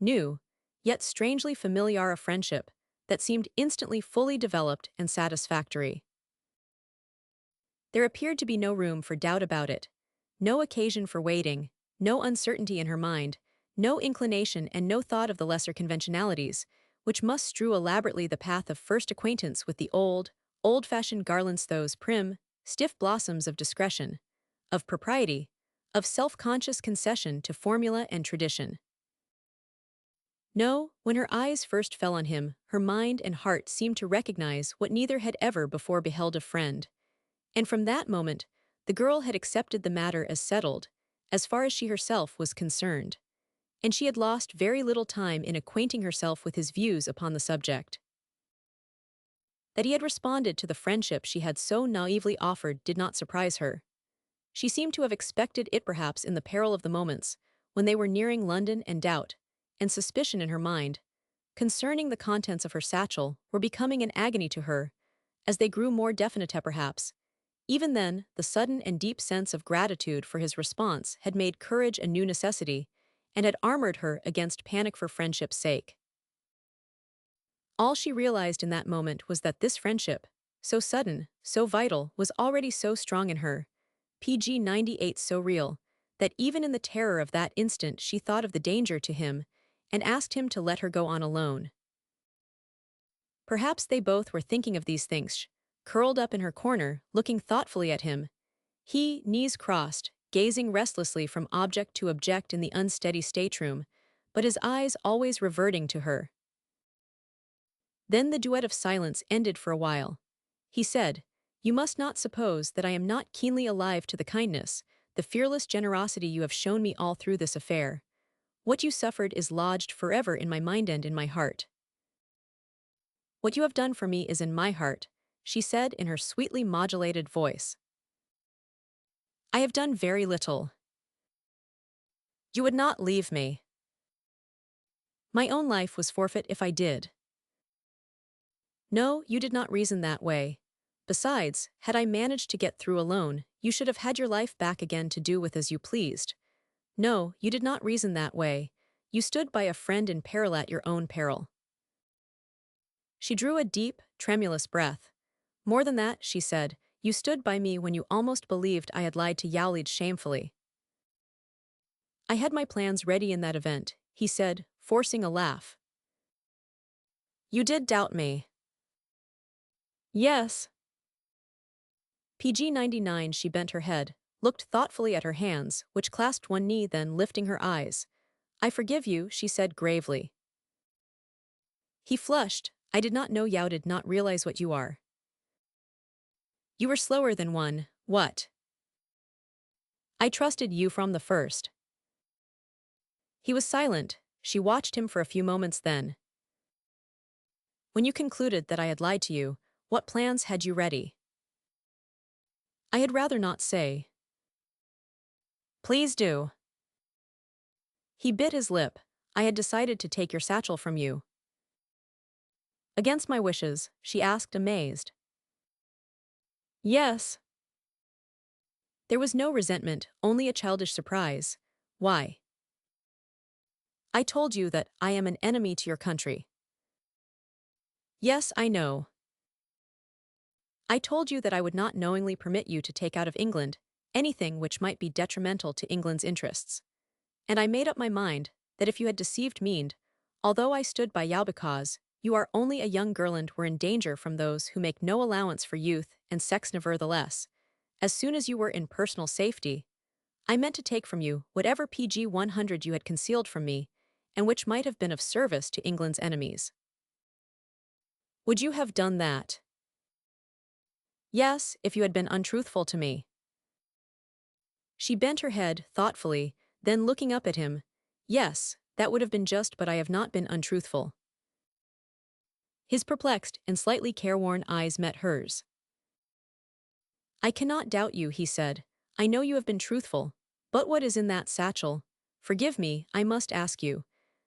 New, yet strangely familiar a friendship that seemed instantly fully developed and satisfactory. There appeared to be no room for doubt about it, no occasion for waiting, no uncertainty in her mind, no inclination and no thought of the lesser conventionalities, which must strew elaborately the path of first acquaintance with the old-fashioned garlands, those prim, stiff blossoms of discretion, of propriety, of self-conscious concession to formula and tradition. No, when her eyes first fell on him, her mind and heart seemed to recognize what neither had ever before beheld a friend. And from that moment, the girl had accepted the matter as settled, as far as she herself was concerned. And she had lost very little time in acquainting herself with his views upon the subject. That he had responded to the friendship she had so naively offered did not surprise her. She seemed to have expected it, perhaps in the peril of the moments, when they were nearing London, and doubt, and suspicion in her mind, concerning the contents of her satchel, were becoming an agony to her, as they grew more definite perhaps. Even then, the sudden and deep sense of gratitude for his response had made courage a new necessity, and had armored her against panic for friendship's sake. All she realized in that moment was that this friendship, so sudden, so vital, was already so strong in her, PG 98 so real, that even in the terror of that instant she thought of the danger to him, and asked him to let her go on alone. Perhaps they both were thinking of these things, curled up in her corner, looking thoughtfully at him. He, knees crossed, gazing restlessly from object to object in the unsteady stateroom, but his eyes always reverting to her. Then the duet of silence ended for a while. He said, "You must not suppose that I am not keenly alive to the kindness, the fearless generosity you have shown me all through this affair. What you suffered is lodged forever in my mind and in my heart." "What you have done for me is in my heart," she said in her sweetly modulated voice. "I have done very little." "You would not leave me." "My own life was forfeit if I did." "No, you did not reason that way. Besides, had I managed to get through alone, you should have had your life back again to do with as you pleased. No, you did not reason that way. You stood by a friend in peril at your own peril." She drew a deep, tremulous breath. "More than that," she said, "you stood by me when you almost believed I had lied to Yowlead shamefully." "I had my plans ready in that event," he said, forcing a laugh. "You did doubt me." "Yes." PG 99. She bent her head, looked thoughtfully at her hands, which clasped one knee, then lifting her eyes. I forgive you, she said gravely. He flushed. I did not know you did not realize what you are. You were slower than one. What? I trusted you from the first. He was silent. She watched him for a few moments then. When you concluded that I had lied to you, what plans had you ready? I had rather not say. Please do. He bit his lip. I had decided to take your satchel from you. Against my wishes, she asked, amazed. Yes. There was no resentment, only a childish surprise. Why? I told you that I am an enemy to your country. Yes, I know. I told you that I would not knowingly permit you to take out of England anything which might be detrimental to England's interests. And I made up my mind that if you had deceived me, although I stood by you because you are only a young girl and were in danger from those who make no allowance for youth and sex nevertheless, as soon as you were in personal safety, I meant to take from you whatever PG 100 you had concealed from me, and which might have been of service to England's enemies. Would you have done that? Yes, if you had been untruthful to me. She bent her head thoughtfully, then looking up at him. Yes, that would have been just, but I have not been untruthful. His perplexed and slightly careworn eyes met hers. I cannot doubt you, he said. I know you have been truthful. But what is in that satchel? Forgive me, I must ask you,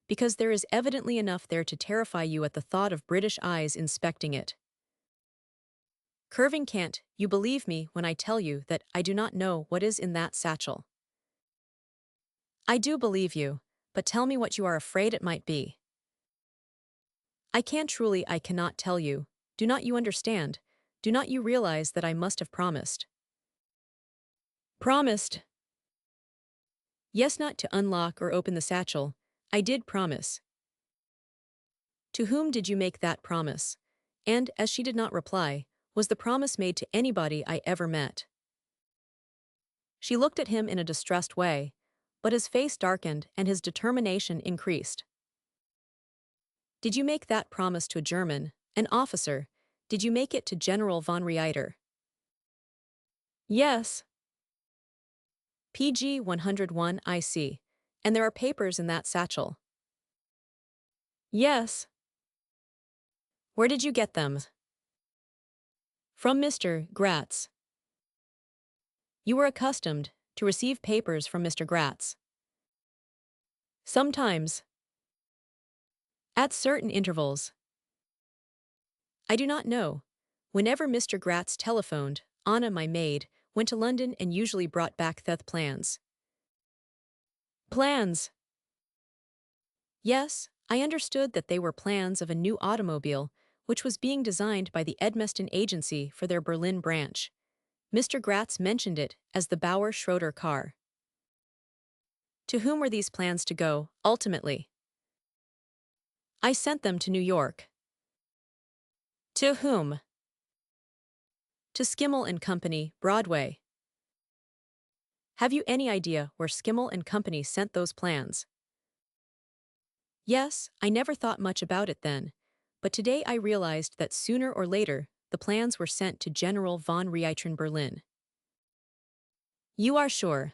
because there is evidently enough there to terrify you at the thought of British eyes inspecting it. Curving can't, you believe me when I tell you that I do not know what is in that satchel. I do believe you, but tell me what you are afraid it might be. I cannot tell you. Do not you understand? Do not you realize that I must have promised? Promised? Yes, not to unlock or open the satchel. I did promise. To whom did you make that promise? And, as she did not reply, was the promise made to anybody I ever met? She looked at him in a distressed way, but his face darkened and his determination increased. Did you make that promise to a German, an officer? Did you make it to General von Reiter? Yes. PG 101, I see. And there are papers in that satchel. Yes. Where did you get them? From Mr. Gratz. You were accustomed to receive papers from Mr. Gratz. Sometimes. At certain intervals. I do not know. Whenever Mr. Gratz telephoned, Anna, my maid, went to London and usually brought back the plans. Plans? Yes, I understood that they were plans of a new automobile, which was being designed by the Edmeston Agency for their Berlin branch. Mr. Gratz mentioned it as the Bauer Schroeder car. To whom were these plans to go, ultimately? I sent them to New York. To whom? To Skimmel and Company, Broadway. Have you any idea where Skimmel and Company sent those plans? Yes, I never thought much about it then, but today I realized that sooner or later, the plans were sent to General von Reiter in Berlin. You are sure?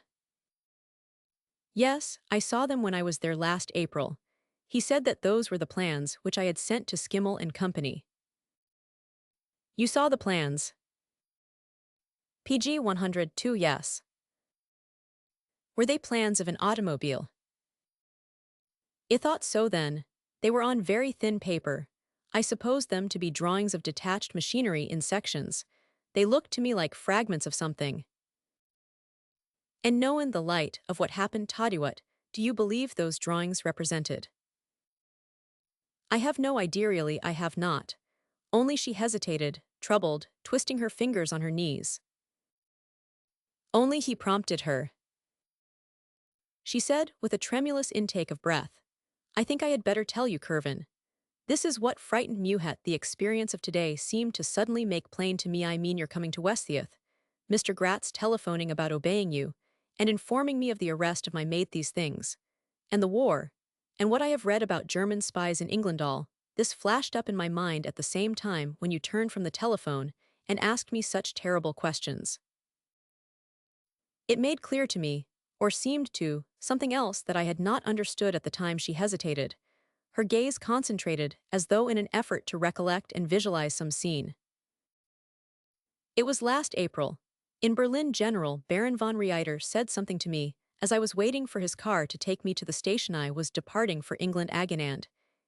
Yes, I saw them when I was there last April. He said that those were the plans which I had sent to Skimmel and Company. You saw the plans? PG 102, yes. Were they plans of an automobile? I thought so then. They were on very thin paper. I supposed them to be drawings of detached machinery in sections. They looked to me like fragments of something. And now in the light of what happened, Toddy, what do you believe those drawings represented? I have no idea, really, I have not. Only she hesitated, troubled, twisting her fingers on her knees. Only he prompted her. She said, with a tremulous intake of breath, I think I had better tell you, Curvin. This is what frightened Muhet. The experience of today seemed to suddenly make plain to me. I mean you're coming to Westtheath. Mr. Gratz telephoning about obeying you, and informing me of the arrest of my maid, these things. and the war, and what I have read about German spies in England all, this flashed up in my mind at the same time when you turned from the telephone and asked me such terrible questions. It made clear to me, or seemed to, something else that I had not understood at the time. She hesitated, her gaze concentrated as though in an effort to recollect and visualize some scene. It was last April. In Berlin, General Baron von Reiter said something to me as I was waiting for his car to take me to the station. I was departing for England Agenand.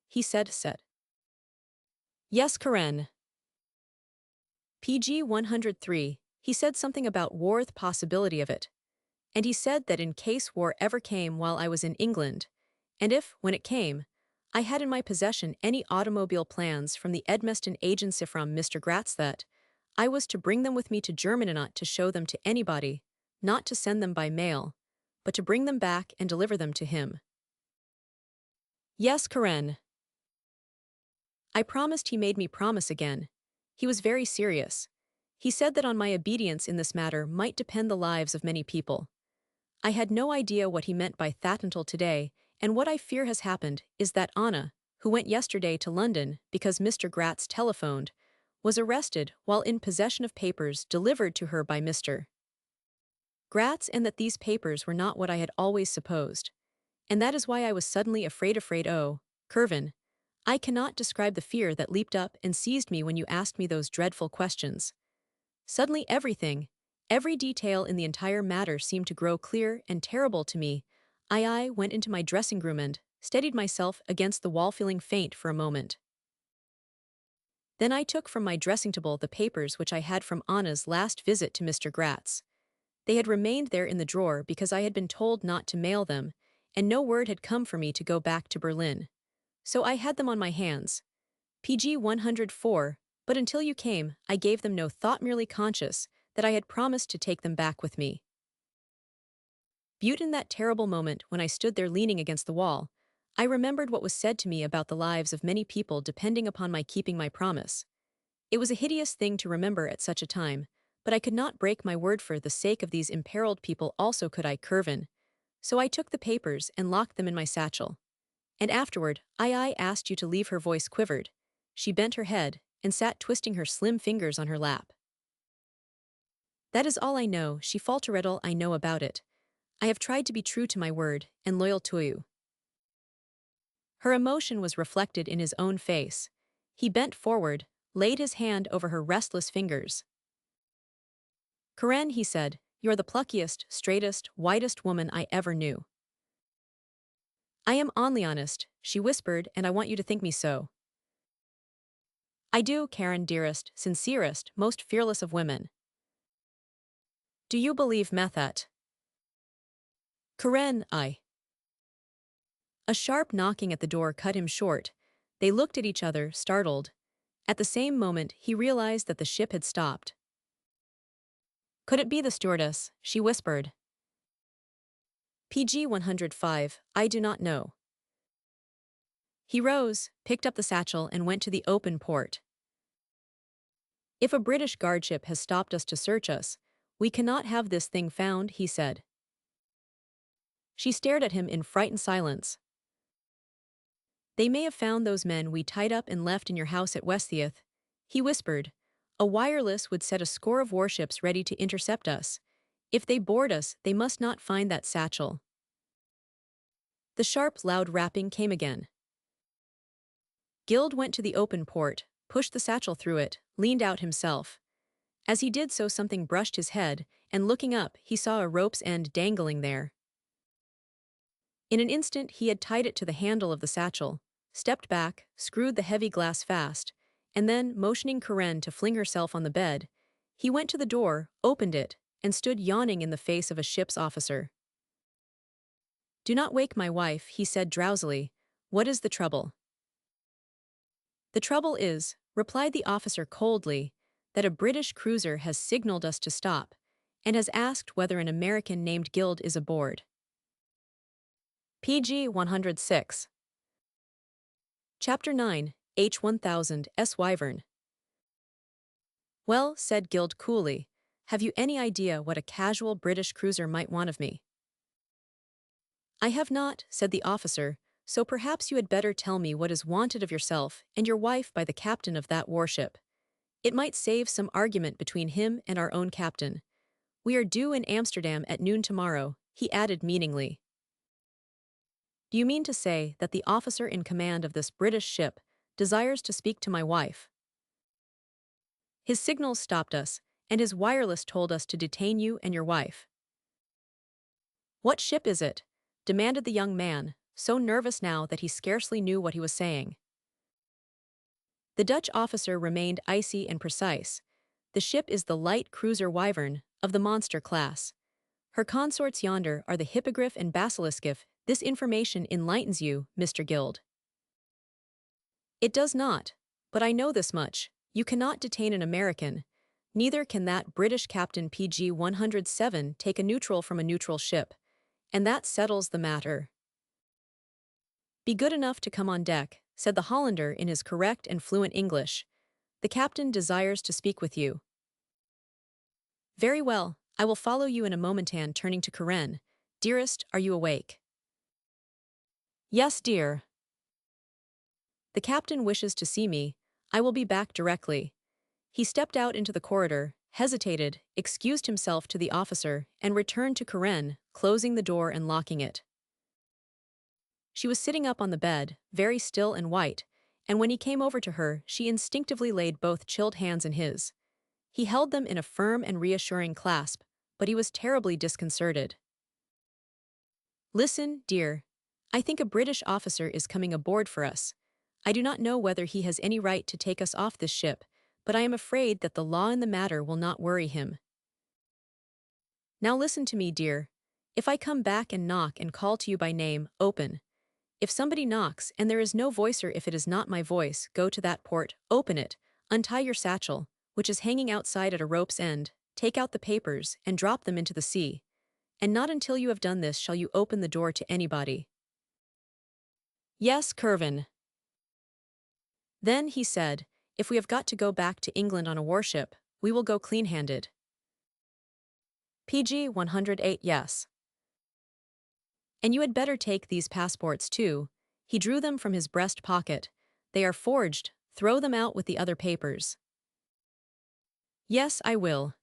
He said. Yes, Karen. PG 103. He said something about war, the possibility of it. And he said that in case war ever came while I was in England, and if, when it came, I had in my possession any automobile plans from the Edmeston agency from Mr. Gratz, that I was to bring them with me to Germany, not to show them to anybody, not to send them by mail, but to bring them back and deliver them to him. Yes, Karen. I promised. He made me promise again. He was very serious. He said that on my obedience in this matter might depend the lives of many people. I had no idea what he meant by that until today, and what I fear has happened is that Anna, who went yesterday to London because Mr. Gratz telephoned, was arrested while in possession of papers delivered to her by Mr. Gratz, and that these papers were not what I had always supposed. And that is why I was suddenly afraid. Oh, Curvin, I cannot describe the fear that leaped up and seized me when you asked me those dreadful questions. Suddenly everything, every detail in the entire matter seemed to grow clear and terrible to me. I went into my dressing room and steadied myself against the wall, feeling faint for a moment. Then I took from my dressing table the papers which I had from Anna's last visit to Mr. Gratz. They had remained there in the drawer because I had been told not to mail them, and no word had come for me to go back to Berlin. So I had them on my hands. PG 104, but until you came, I gave them no thought, merely conscious that I had promised to take them back with me. But in that terrible moment when I stood there leaning against the wall, I remembered what was said to me about the lives of many people depending upon my keeping my promise. It was a hideous thing to remember at such a time, but I could not break my word for the sake of these imperiled people. Also could I, Curvin. So I took the papers and locked them in my satchel. And afterward, I asked you to leave. Her voice quivered. She bent her head and sat twisting her slim fingers on her lap. That is all I know, she faltered. All I know about it. I have tried to be true to my word and loyal to you. Her emotion was reflected in his own face. He bent forward, laid his hand over her restless fingers. Karen, he said, you're the pluckiest, straightest, whitest woman I ever knew. I am only honest, she whispered, and I want you to think me so. I do, Karen, dearest, sincerest, most fearless of women. Do you believe me that? Karen, I. A sharp knocking at the door cut him short. They looked at each other, startled. At the same moment, he realized that the ship had stopped. Could it be the stewardess? She whispered. PG 105, I do not know. He rose, picked up the satchel, and went to the open port. If a British guardship has stopped us to search us, we cannot have this thing found, he said. She stared at him in frightened silence. They may have found those men we tied up and left in your house at Westtheath, he whispered. A wireless would set a score of warships ready to intercept us. If they board us, they must not find that satchel. The sharp, loud rapping came again. Guild went to the open port, pushed the satchel through it, leaned out himself. As he did so, something brushed his head, and looking up, he saw a rope's end dangling there. In an instant, he had tied it to the handle of the satchel, stepped back, screwed the heavy glass fast, and then, motioning Karen to fling herself on the bed, he went to the door, opened it, and stood yawning in the face of a ship's officer. Do not wake my wife, he said drowsily. What is the trouble? The trouble is, replied the officer coldly, that a British cruiser has signaled us to stop, and has asked whether an American named Guild is aboard. PG 106. Chapter 9, H1000, S. Wyvern. Well, said Guild coolly, have you any idea what a casual British cruiser might want of me? "I have not," said the officer, "so perhaps you had better tell me what is wanted of yourself and your wife by the captain of that warship. It might save some argument between him and our own captain. We are due in Amsterdam at noon tomorrow," he added meaningly. "Do you mean to say that the officer in command of this British ship desires to speak to my wife? His signals stopped us, and his wireless told us to detain you and your wife." "What ship is it?" demanded the young man, so nervous now that he scarcely knew what he was saying. The Dutch officer remained icy and precise. "The ship is the light cruiser Wyvern, of the monster class. Her consorts yonder are the Hippogriff and Basiliskiff. This information enlightens you, Mr. Guild." "It does not, but I know this much. You cannot detain an American. Neither can that British Captain PG 107 take a neutral from a neutral ship. And that settles the matter." "Be good enough to come on deck," said the Hollander in his correct and fluent English. "The captain desires to speak with you." "Very well, I will follow you in a moment." And turning to Karen, "Dearest, are you awake?" "Yes, dear." "The captain wishes to see me. I will be back directly." He stepped out into the corridor, hesitated, excused himself to the officer, and returned to Karen, closing the door and locking it. She was sitting up on the bed, very still and white, and when he came over to her, she instinctively laid both chilled hands in his. He held them in a firm and reassuring clasp, but he was terribly disconcerted. "Listen, dear. I think a British officer is coming aboard for us. I do not know whether he has any right to take us off this ship, but I am afraid that the law in the matter will not worry him. Now listen to me, dear. If I come back and knock and call to you by name, open. If somebody knocks and there is no voice, or if it is not my voice, go to that port, open it, untie your satchel, which is hanging outside at a rope's end, take out the papers, and drop them into the sea. And not until you have done this shall you open the door to anybody." "Yes, Curvin." "Then," he said, "if we have got to go back to England on a warship, we will go clean-handed." PG 108. "Yes. And you had better take these passports too." He drew them from his breast pocket. "They are forged. Throw them out with the other papers." "Yes, I will."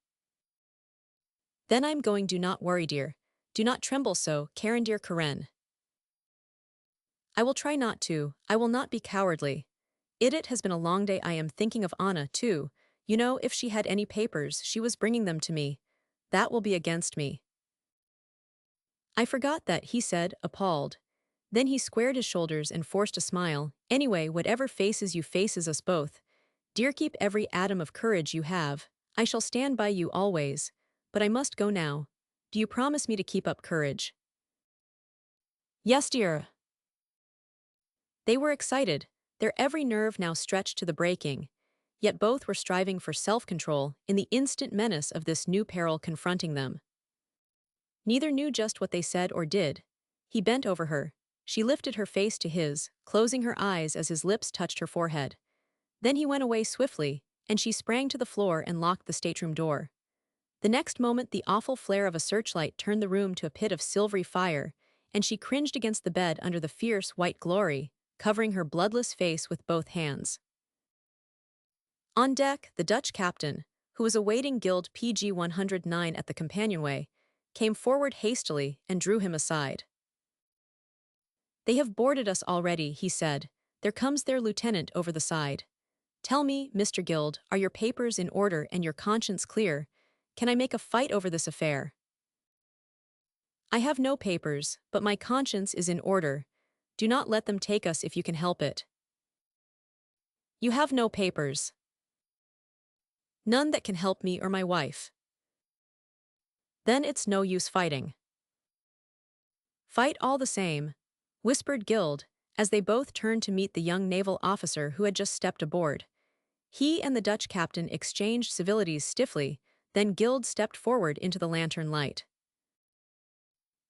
"Then I'm going. Do not worry, dear. Do not tremble so, Karen, dear Karen." "I will try not to. I will not be cowardly. It has been a long day. I am thinking of Anna, too. You know, if she had any papers, she was bringing them to me. That will be against me." "I forgot that," he said, appalled. Then he squared his shoulders and forced a smile. "Anyway, whatever faces you, faces us both. Dear, keep every atom of courage you have. I shall stand by you always. But I must go now. Do you promise me to keep up courage?" "Yes, dear." They were excited, their every nerve now stretched to the breaking. Yet both were striving for self-control in the instant menace of this new peril confronting them. Neither knew just what they said or did. He bent over her. She lifted her face to his, closing her eyes as his lips touched her forehead. Then he went away swiftly, and she sprang to the floor and locked the stateroom door. The next moment the awful flare of a searchlight turned the room to a pit of silvery fire, and she cringed against the bed under the fierce white glory, covering her bloodless face with both hands. On deck, the Dutch captain, who was awaiting Guild PG 109 at the companionway, came forward hastily and drew him aside. "They have boarded us already," he said. "There comes their lieutenant over the side. Tell me, Mr. Guild, are your papers in order and your conscience clear? Can I make a fight over this affair?" "I have no papers, but my conscience is in order. Do not let them take us if you can help it." "You have no papers." "None that can help me or my wife." "Then it's no use fighting." "Fight all the same," whispered Guild, as they both turned to meet the young naval officer who had just stepped aboard. He and the Dutch captain exchanged civilities stiffly, then Guild stepped forward into the lantern light.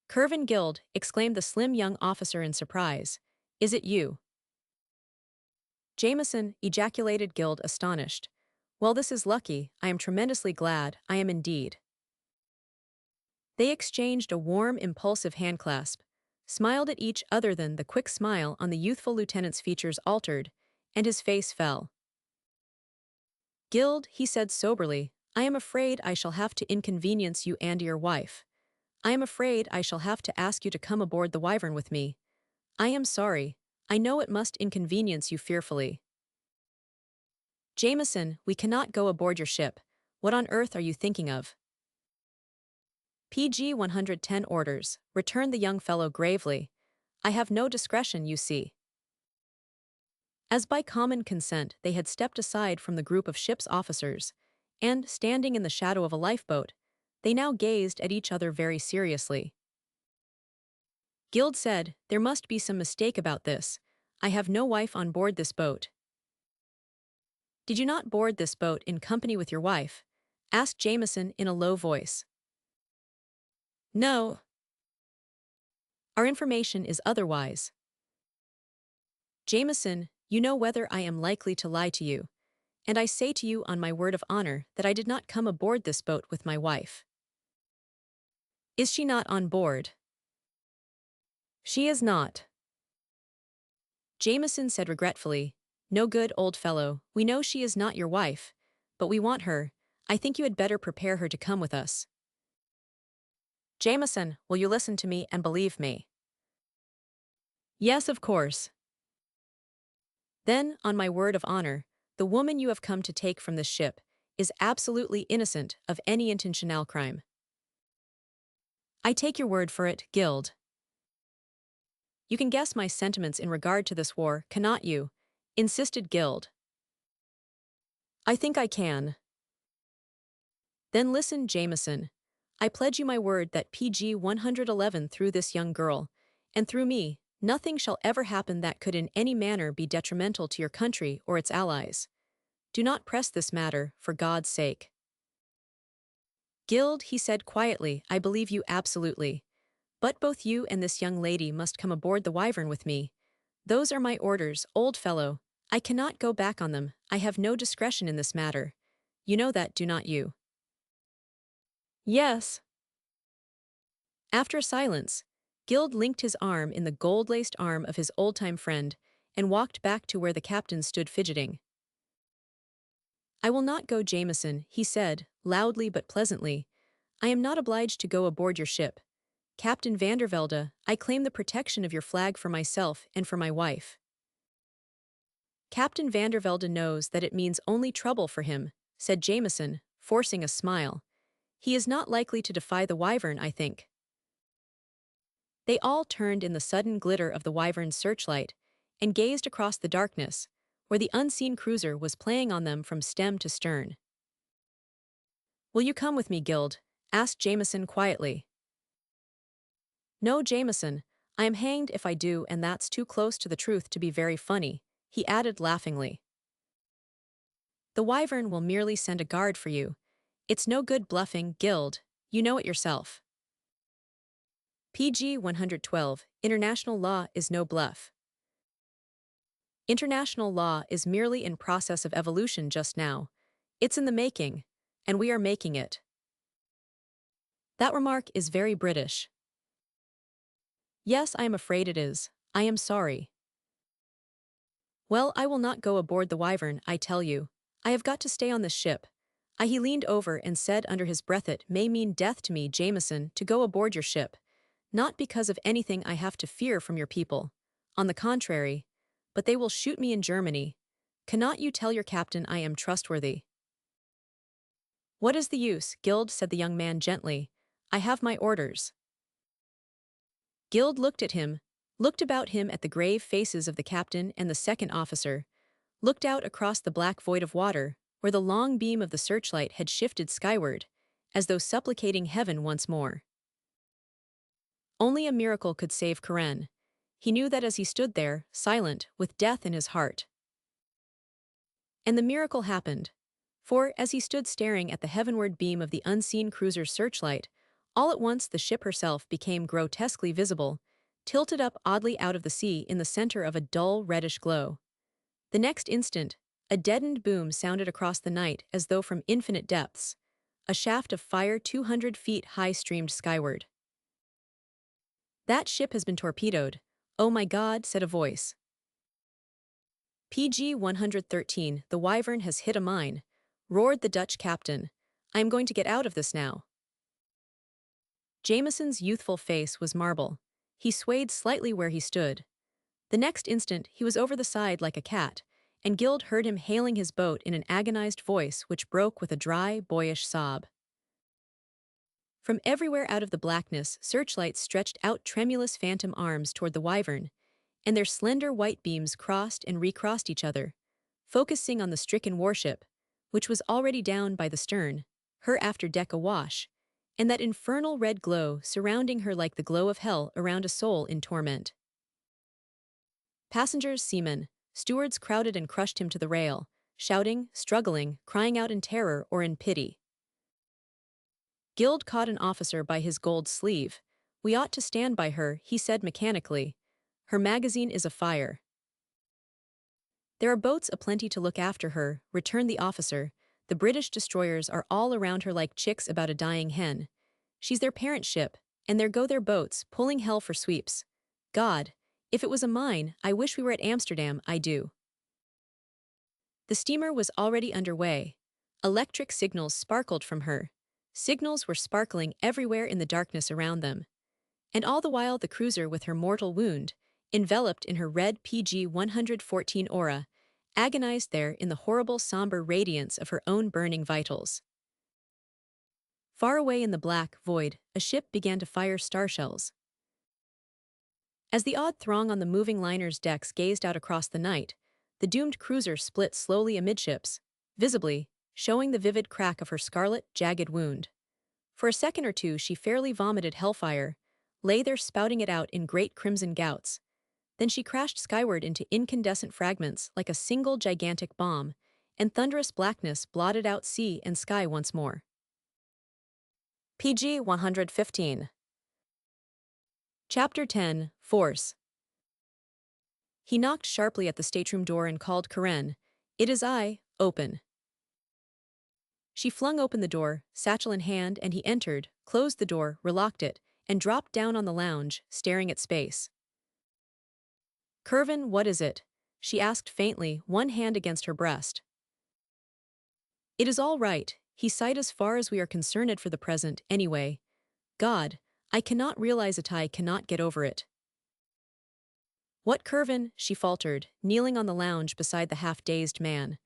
"Curvin Guild," exclaimed the slim young officer in surprise. "Is it you?" "Jameson," ejaculated Guild, astonished. "Well, this is lucky. I am tremendously glad. I am indeed." They exchanged a warm, impulsive handclasp. smiled at each other. Then the quick smile on the youthful lieutenant's features altered, and his face fell. "Guild," he said soberly, "I am afraid I shall have to inconvenience you and your wife. I am afraid I shall have to ask you to come aboard the Wyvern with me. I am sorry, I know it must inconvenience you fearfully." "Jameson, we cannot go aboard your ship. What on earth are you thinking of?" "PG 110 orders," returned the young fellow gravely. "I have no discretion, you see." As by common consent they had stepped aside from the group of ship's officers, and, standing in the shadow of a lifeboat, they now gazed at each other very seriously. Guild said, "There must be some mistake about this. I have no wife on board this boat." "Did you not board this boat in company with your wife?" asked Jameson in a low voice. "No. Our information is otherwise." "Jameson, you know whether I am likely to lie to you, and I say to you on my word of honor that I did not come aboard this boat with my wife." "Is she not on board?" "She is not." Jameson said regretfully, "No good, old fellow, we know she is not your wife, but we want her. I think you had better prepare her to come with us." "Jameson, will you listen to me and believe me?" "Yes, of course." "Then, on my word of honor, the woman you have come to take from this ship is absolutely innocent of any intentional crime." "I take your word for it, Guild." "You can guess my sentiments in regard to this war, cannot you?" insisted Guild. "I think I can." "Then listen, Jameson. I pledge you my word that PG 111 through this young girl, and through me, nothing shall ever happen that could in any manner be detrimental to your country or its allies. Do not press this matter, for God's sake." "Guild," he said quietly, "I believe you absolutely. But both you and this young lady must come aboard the Wyvern with me. Those are my orders, old fellow. I cannot go back on them. I have no discretion in this matter. You know that, do not you?" "Yes." After a silence, Guild linked his arm in the gold-laced arm of his old-time friend and walked back to where the captain stood fidgeting. "I will not go, Jameson," he said, loudly but pleasantly. "I am not obliged to go aboard your ship. Captain Vandervelde, I claim the protection of your flag for myself and for my wife." "Captain Vandervelde knows that it means only trouble for him," said Jameson, forcing a smile. "He is not likely to defy the Wyvern, I think." They all turned in the sudden glitter of the Wyvern's searchlight and gazed across the darkness, where the unseen cruiser was playing on them from stem to stern. "Will you come with me, Guild?" asked Jameson quietly. "No, Jameson, I am hanged if I do, and that's too close to the truth to be very funny," he added laughingly. "The Wyvern will merely send a guard for you. It's no good bluffing, Guild, you know it yourself." PG 112, International law is no bluff. International law is merely in process of evolution just now. It's in the making, and we are making it. That remark is very British. Yes, I am afraid it is. I am sorry. Well, I will not go aboard the Wyvern, I tell you. I have got to stay on this ship. He leaned over and said under his breath, "It may mean death to me, Jameson, to go aboard your ship. Not because of anything I have to fear from your people. On the contrary, but they will shoot me in Germany. Cannot you tell your captain I am trustworthy?" "What is the use, Guild?" said the young man gently. "I have my orders." Guild looked at him, looked about him at the grave faces of the captain and the second officer, looked out across the black void of water, where the long beam of the searchlight had shifted skyward, as though supplicating heaven once more. Only a miracle could save Karen. He knew that as he stood there, silent, with death in his heart. And the miracle happened. For, as he stood staring at the heavenward beam of the unseen cruiser's searchlight, all at once the ship herself became grotesquely visible, tilted up oddly out of the sea in the center of a dull reddish glow. The next instant, a deadened boom sounded across the night as though from infinite depths. A shaft of fire 200 feet high streamed skyward. That ship has been torpedoed. Oh my God, said a voice. PG 113, the Wyvern has hit a mine, roared the Dutch captain. I am going to get out of this now. Jameson's youthful face was marble. He swayed slightly where he stood. The next instant, he was over the side like a cat, and Guild heard him hailing his boat in an agonized voice which broke with a dry, boyish sob. From everywhere out of the blackness, searchlights stretched out tremulous phantom arms toward the Wyvern, and their slender white beams crossed and recrossed each other, focusing on the stricken warship, which was already down by the stern, her after-deck awash, and that infernal red glow surrounding her like the glow of hell around a soul in torment. Passengers, seamen, stewards crowded and crushed him to the rail, shouting, struggling, crying out in terror or in pity. Guild caught an officer by his gold sleeve. We ought to stand by her, he said mechanically. Her magazine is afire. There are boats aplenty to look after her, returned the officer. The British destroyers are all around her like chicks about a dying hen. She's their parent ship, and there go their boats, pulling hell for sweeps. God, if it was a mine, I wish we were at Amsterdam, I do. The steamer was already underway. Electric signals sparkled from her. Signals were sparkling everywhere in the darkness around them. And all the while the cruiser with her mortal wound, enveloped in her red PG 114 aura, agonized there in the horrible somber radiance of her own burning vitals. Far away in the black void, a ship began to fire starshells. As the odd throng on the moving liner's decks gazed out across the night, the doomed cruiser split slowly amidships, visibly, showing the vivid crack of her scarlet, jagged wound. For a second or two she fairly vomited hellfire, lay there spouting it out in great crimson gouts. Then she crashed skyward into incandescent fragments like a single gigantic bomb, and thunderous blackness blotted out sea and sky once more. PG 115. Chapter 10, Force. He knocked sharply at the stateroom door and called Karen. It is I, open. She flung open the door, satchel in hand, and he entered, closed the door, relocked it, and dropped down on the lounge, staring at space. Curvin, what is it? She asked faintly, one hand against her breast. It is all right, he sighed as far as we are concerned for the present, anyway. God, I cannot realize it, I cannot get over it. What, Curvin? She faltered, kneeling on the lounge beside the half-dazed man.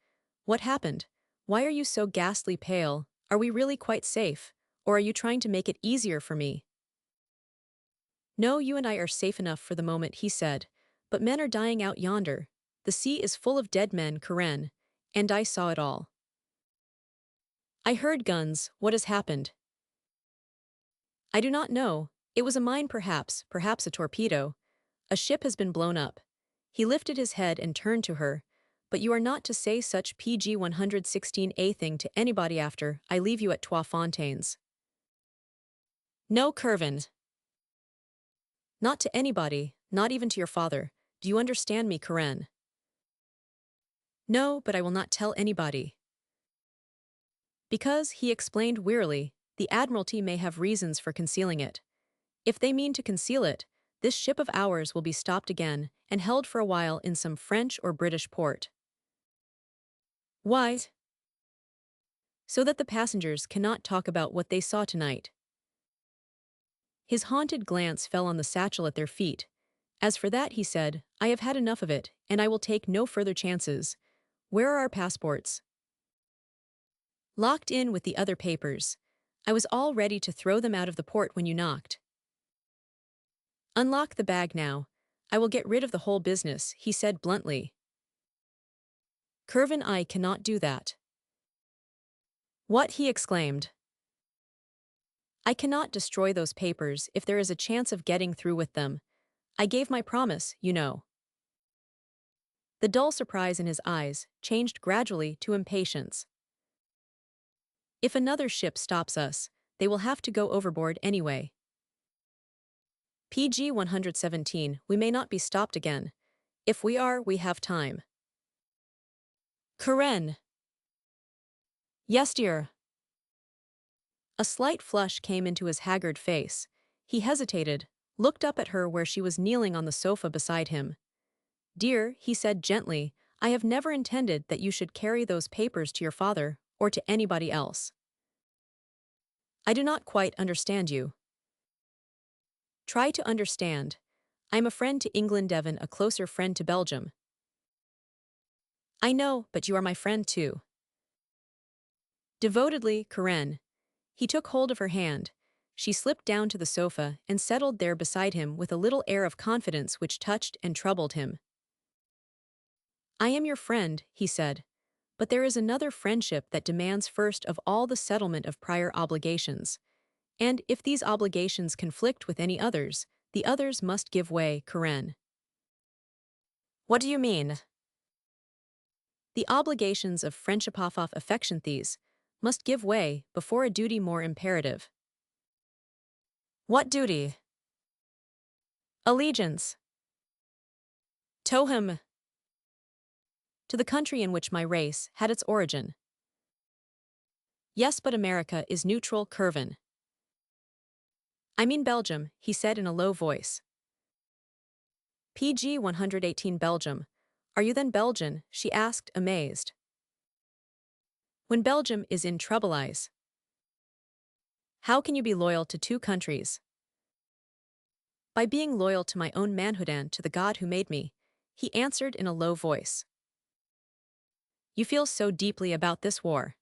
What happened? Why are you so ghastly pale? Are we really quite safe? Or are you trying to make it easier for me? No, you and I are safe enough for the moment, he said. But men are dying out yonder. The sea is full of dead men, Karen. And I saw it all. I heard guns. What has happened? I do not know. It was a mine perhaps a torpedo. A ship has been blown up. He lifted his head and turned to her. But you are not to say such PG 116A thing to anybody after I leave you at Trois Fontaines. No, Curvin. Not to anybody, not even to your father. Do you understand me, Karen? No, but I will not tell anybody. Because, he explained wearily, the Admiralty may have reasons for concealing it. If they mean to conceal it, this ship of ours will be stopped again and held for a while in some French or British port. Why? So that the passengers cannot talk about what they saw tonight. His haunted glance fell on the satchel at their feet. As for that, he said, I have had enough of it, and I will take no further chances. Where are our passports? Locked in with the other papers. I was all ready to throw them out of the port when you knocked. Unlock the bag now. I will get rid of the whole business, he said bluntly. Curvin, I cannot do that. What? He exclaimed. I cannot destroy those papers if there is a chance of getting through with them. I gave my promise, you know. The dull surprise in his eyes changed gradually to impatience. If another ship stops us, they will have to go overboard anyway. PG 117, we may not be stopped again. If we are, we have time. Karen. Yes, dear. A slight flush came into his haggard face. He hesitated, looked up at her where she was kneeling on the sofa beside him. "Dear," he said gently, "I have never intended that you should carry those papers to your father, or to anybody else. I do not quite understand you." "Try to understand. I am a friend to England, Devon, a closer friend to Belgium." "I know, but you are my friend too." Devotedly, Karen. He took hold of her hand. She slipped down to the sofa and settled there beside him with a little air of confidence which touched and troubled him. "I am your friend," he said. "But there is another friendship that demands first of all the settlement of prior obligations. And if these obligations conflict with any others, the others must give way, Karen." "What do you mean?" "The obligations of friendship of affection these must give way before a duty more imperative." "What duty?" "Allegiance." "To him?" "To the country in which my race had its origin." "Yes, but America is neutral, Curvin." "I mean Belgium," he said in a low voice. "PG 118 Belgium. Are you then Belgian?" she asked, amazed. "When Belgium is in trouble eyes. How can you be loyal to two countries?" "By being loyal to my own manhood and to the God who made me," he answered in a low voice. "You feel so deeply about this war."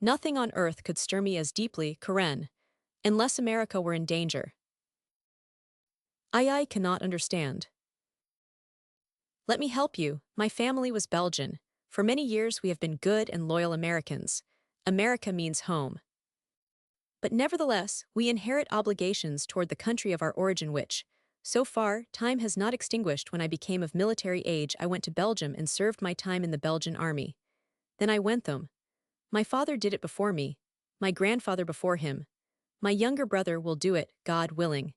"Nothing on earth could stir me as deeply, Karen, unless America were in danger." I cannot understand." "Let me help you. My family was Belgian. For many years we have been good and loyal Americans. America means home. But nevertheless, we inherit obligations toward the country of our origin which, so far, time has not extinguished. When I became of military age, I went to Belgium and served my time in the Belgian army. Then I went them. My father did it before me, my grandfather before him. My younger brother will do it, God willing.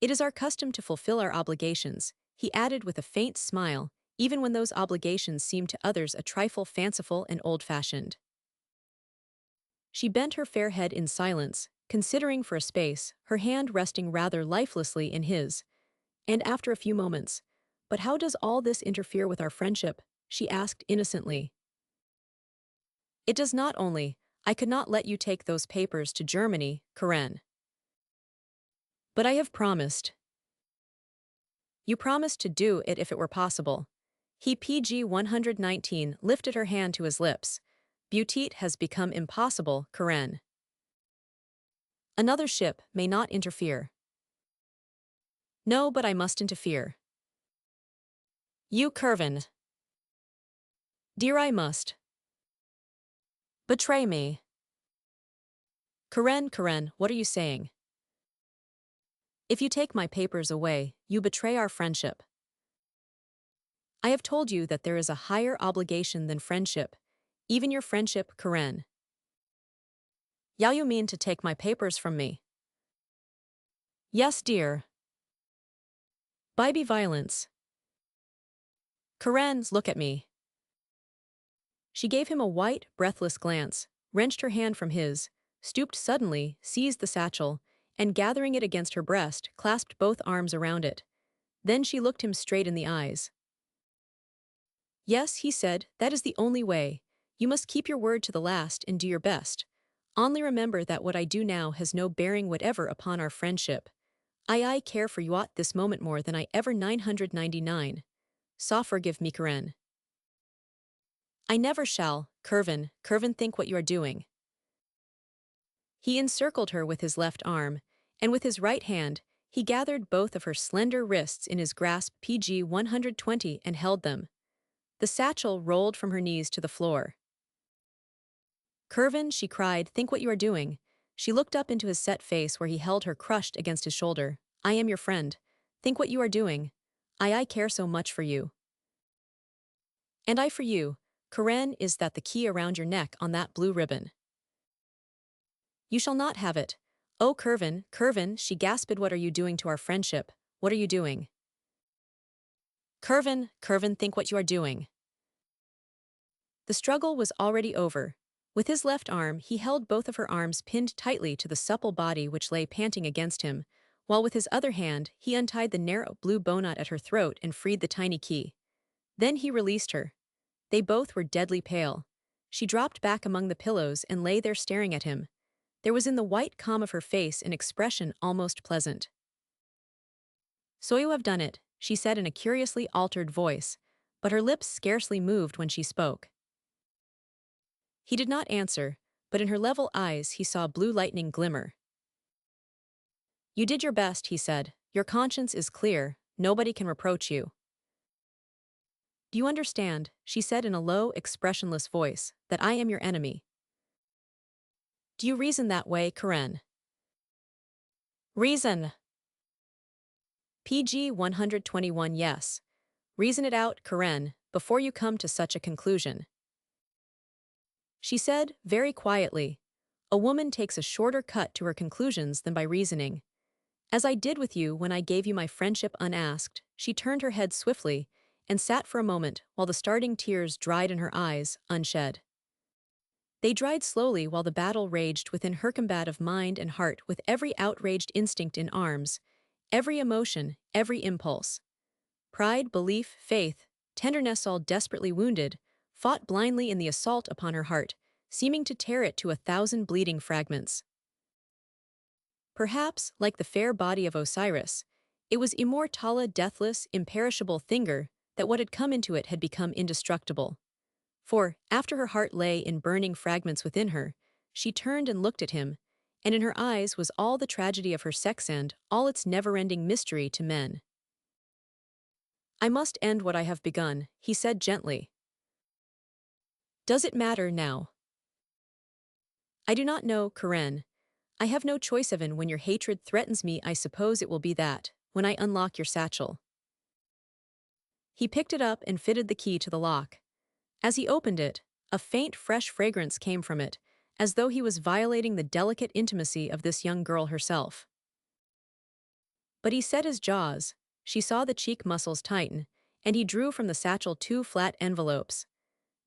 It is our custom to fulfill our obligations," he added with a faint smile, "even when those obligations seem to others a trifle fanciful and old-fashioned." She bent her fair head in silence, considering for a space, her hand resting rather lifelessly in his. And after a few moments, "But how does all this interfere with our friendship?" she asked innocently. "It does not only. I could not let you take those papers to Germany, Karen." "But I have promised." "You promised to do it if it were possible." He PG 119 lifted her hand to his lips. "Beautit has become impossible, Karen. Another ship may not interfere." "No, but I must interfere." "You, Curvin." "Dear, I must." "Betray me." Karen, what are you saying?" "If you take my papers away, you betray our friendship." "I have told you that there is a higher obligation than friendship, even your friendship, Karen." "Now you mean to take my papers from me?" "Yes, dear." "By be violence." "Karen, look at me." She gave him a white, breathless glance, wrenched her hand from his, stooped suddenly, seized the satchel, and gathering it against her breast, clasped both arms around it. Then she looked him straight in the eyes. "Yes," he said, "that is the only way. You must keep your word to the last and do your best. Only remember that what I do now has no bearing whatever upon our friendship. I care for you at this moment more than I ever 999. So forgive me, Karen." "I never shall, Curvin, think what you are doing." He encircled her with his left arm, and with his right hand, he gathered both of her slender wrists in his grasp PG 120 and held them. The satchel rolled from her knees to the floor. "Curvin," she cried, "think what you are doing." She looked up into his set face where he held her crushed against his shoulder. "I am your friend. Think what you are doing. I care so much for you." "And I for you. Karen, is that the key around your neck on that blue ribbon?" "You shall not have it." "Oh, Curvin, she gasped, "what are you doing to our friendship? What are you doing?" Curvin, think what you are doing." The struggle was already over. With his left arm, he held both of her arms pinned tightly to the supple body which lay panting against him, while with his other hand he untied the narrow blue bowknot at her throat and freed the tiny key. Then he released her. They both were deadly pale. She dropped back among the pillows and lay there staring at him. There was in the white calm of her face an expression almost pleasant. "So you have done it," she said in a curiously altered voice, but her lips scarcely moved when she spoke. He did not answer, but in her level eyes he saw blue lightning glimmer. "You did your best," he said. "Your conscience is clear, nobody can reproach you." "Do you understand," she said in a low, expressionless voice, "that I am your enemy?" "Do you reason that way, Karen?" "Reason." PG 121. Yes. Reason it out, Karen, before you come to such a conclusion. She said, very quietly. A woman takes a shorter cut to her conclusions than by reasoning. As I did with you when I gave you my friendship unasked, she turned her head swiftly and sat for a moment while the starting tears dried in her eyes, unshed. They dried slowly while the battle raged within her combative mind and heart with every outraged instinct in arms, every emotion, every impulse. Pride, belief, faith, tenderness all desperately wounded, fought blindly in the assault upon her heart, seeming to tear it to 1,000 bleeding fragments. Perhaps, like the fair body of Osiris, it was immortala deathless, imperishable thinger that what had come into it had become indestructible. For, after her heart lay in burning fragments within her, she turned and looked at him, and in her eyes was all the tragedy of her sex and all its never-ending mystery to men. "I must end what I have begun," he said gently. "Does it matter now?" "I do not know, Karen. I have no choice even when your hatred threatens me. I suppose it will be that, when I unlock your satchel." He picked it up and fitted the key to the lock. As he opened it, a faint, fresh fragrance came from it, as though he was violating the delicate intimacy of this young girl herself. But he set his jaws. She saw the cheek muscles tighten, and he drew from the satchel 2 flat envelopes.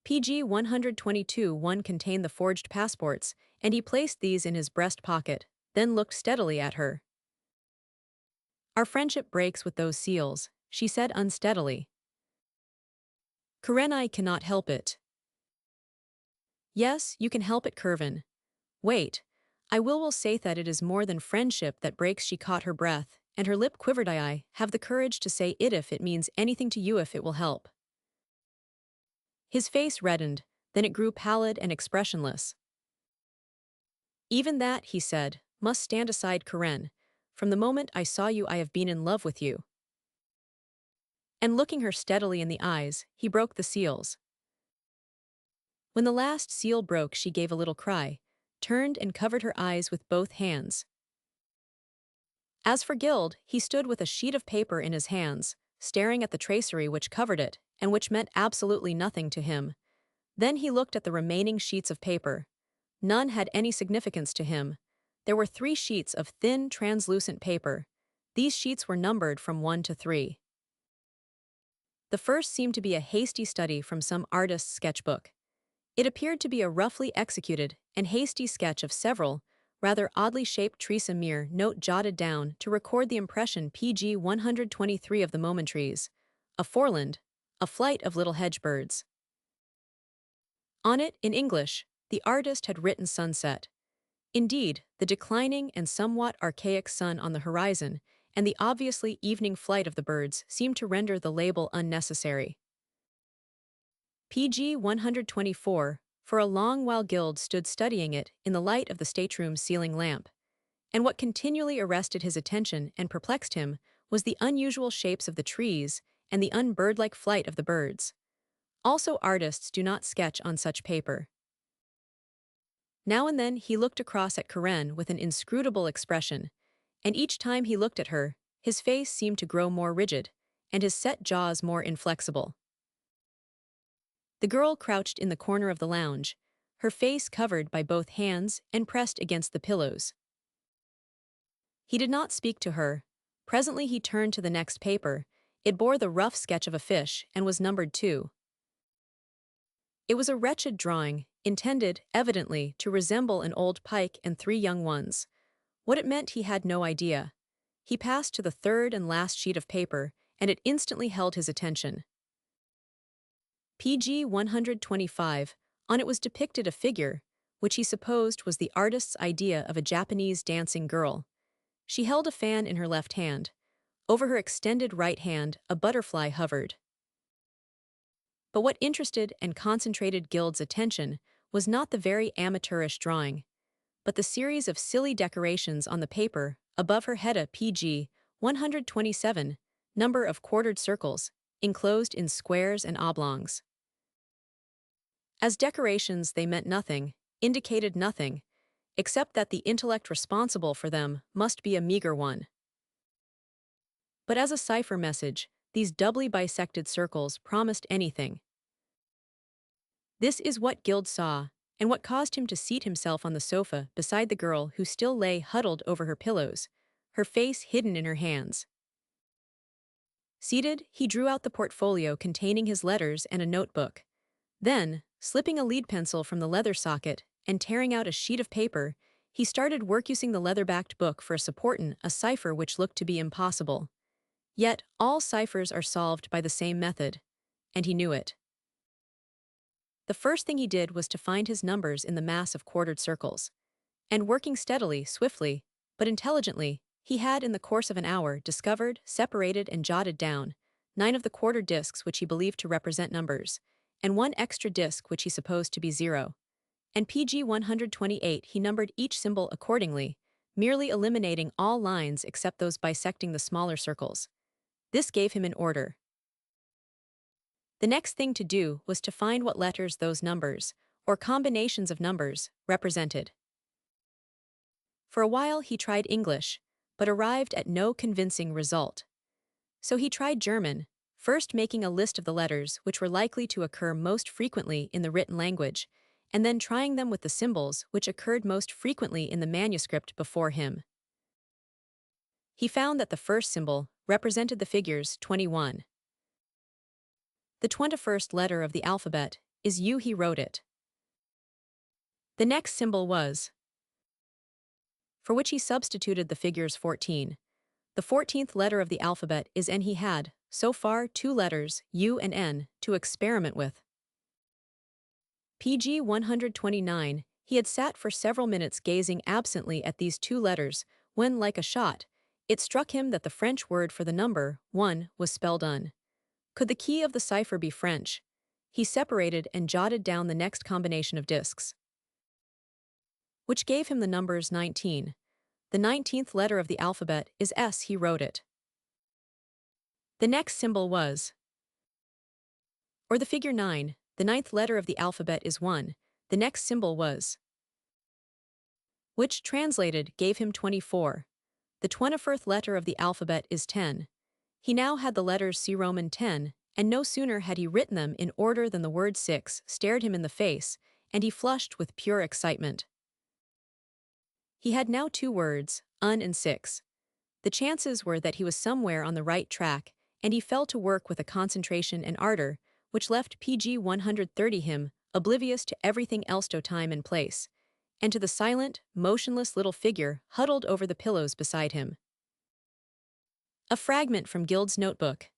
PG 122. One contained the forged passports, and he placed these in his breast pocket, then looked steadily at her. "Our friendship breaks with those seals," she said unsteadily. "Karen, I cannot help it." "Yes, you can help it, Kervin. Wait. I will say that it is more than friendship that breaks." She caught her breath, and her lip quivered. I have the courage to say it if it means anything to you, if it will help." His face reddened, then it grew pallid and expressionless. "Even that," he said, "must stand aside, Karen. From the moment I saw you I have been in love with you." And looking her steadily in the eyes, he broke the seals. When the last seal broke she gave a little cry, turned and covered her eyes with both hands. As for Guild, he stood with a sheet of paper in his hands, staring at the tracery which covered it, and which meant absolutely nothing to him. Then he looked at the remaining sheets of paper. None had any significance to him. There were 3 sheets of thin, translucent paper. These sheets were numbered from 1 to 3. The first seemed to be a hasty study from some artist's sketchbook. It appeared to be a roughly executed and hasty sketch of several, rather oddly shaped trees. A mere note jotted down to record the impression. PG 123 of the momentrees. A foreland, a flight of little hedge birds. On it, in English, the artist had written sunset. Indeed, the declining and somewhat archaic sun on the horizon and the obviously evening flight of the birds seemed to render the label unnecessary. PG 124, for a long while Guild stood studying it in the light of the stateroom's ceiling lamp, and what continually arrested his attention and perplexed him was the unusual shapes of the trees and the unbirdlike flight of the birds. Also, artists do not sketch on such paper. Now and then he looked across at Karen with an inscrutable expression, and each time he looked at her, his face seemed to grow more rigid, and his set jaws more inflexible. The girl crouched in the corner of the lounge, her face covered by both hands and pressed against the pillows. He did not speak to her. Presently he turned to the next paper. It bore the rough sketch of a fish and was numbered 2. It was a wretched drawing, intended, evidently, to resemble an old pike and 3 young ones. What it meant he had no idea. he passed to the third and last sheet of paper, and it instantly held his attention. page 125, on it was depicted a figure, which he supposed was the artist's idea of a Japanese dancing girl. She held a fan in her left hand. Over her extended right hand, a butterfly hovered. But what interested and concentrated Guild's attention was not the very amateurish drawing, but the series of silly decorations on the paper above her head, a page 127, number of quartered circles, enclosed in squares and oblongs. As decorations, they meant nothing, indicated nothing, except that the intellect responsible for them must be a meager one. But as a cipher message, these doubly bisected circles promised anything. This is what Guild saw, and what caused him to seat himself on the sofa beside the girl who still lay huddled over her pillows, her face hidden in her hands. Seated, he drew out the portfolio containing his letters and a notebook. Then, slipping a lead pencil from the leather socket and tearing out a sheet of paper, he started work using the leather-backed book for a support in a cipher which looked to be impossible. Yet, all ciphers are solved by the same method, and he knew it. The first thing he did was to find his numbers in the mass of quartered circles. And working steadily, swiftly, but intelligently, he had in the course of an hour discovered, separated, and jotted down 9 of the quartered discs which he believed to represent numbers, and 1 extra disc which he supposed to be 0. And page 128 he numbered each symbol accordingly, merely eliminating all lines except those bisecting the smaller circles. This gave him an order. The next thing to do was to find what letters those numbers, or combinations of numbers, represented. For a while he tried English, but arrived at no convincing result. So he tried German, first making a list of the letters which were likely to occur most frequently in the written language, and then trying them with the symbols which occurred most frequently in the manuscript before him. He found that the first symbol represented the figures 21. The 21st letter of the alphabet is U. He wrote it. The next symbol was, for which he substituted the figures 14. The 14th letter of the alphabet is N. He had, so far, 2 letters, U and N, to experiment with. page 129, he had sat for several minutes gazing absently at these 2 letters, when, like a shot, it struck him that the French word for the number, 1, was spelled un. Could the key of the cipher be French? He separated and jotted down the next combination of discs, which gave him the numbers 19. The 19th letter of the alphabet is S. He wrote it. The next symbol was, or the figure 9. The 9th letter of the alphabet is 1. The next symbol was, which translated gave him 24. The 21st letter of the alphabet is 10. He now had the letters C Roman 10, and no sooner had he written them in order than the word 6 stared him in the face, and he flushed with pure excitement. He had now 2 words, un and 6. The chances were that he was somewhere on the right track, and he fell to work with a concentration and ardor, which left page 130 him, oblivious to everything else to time and place, and to the silent, motionless little figure huddled over the pillows beside him. A fragment from Guild's notebook.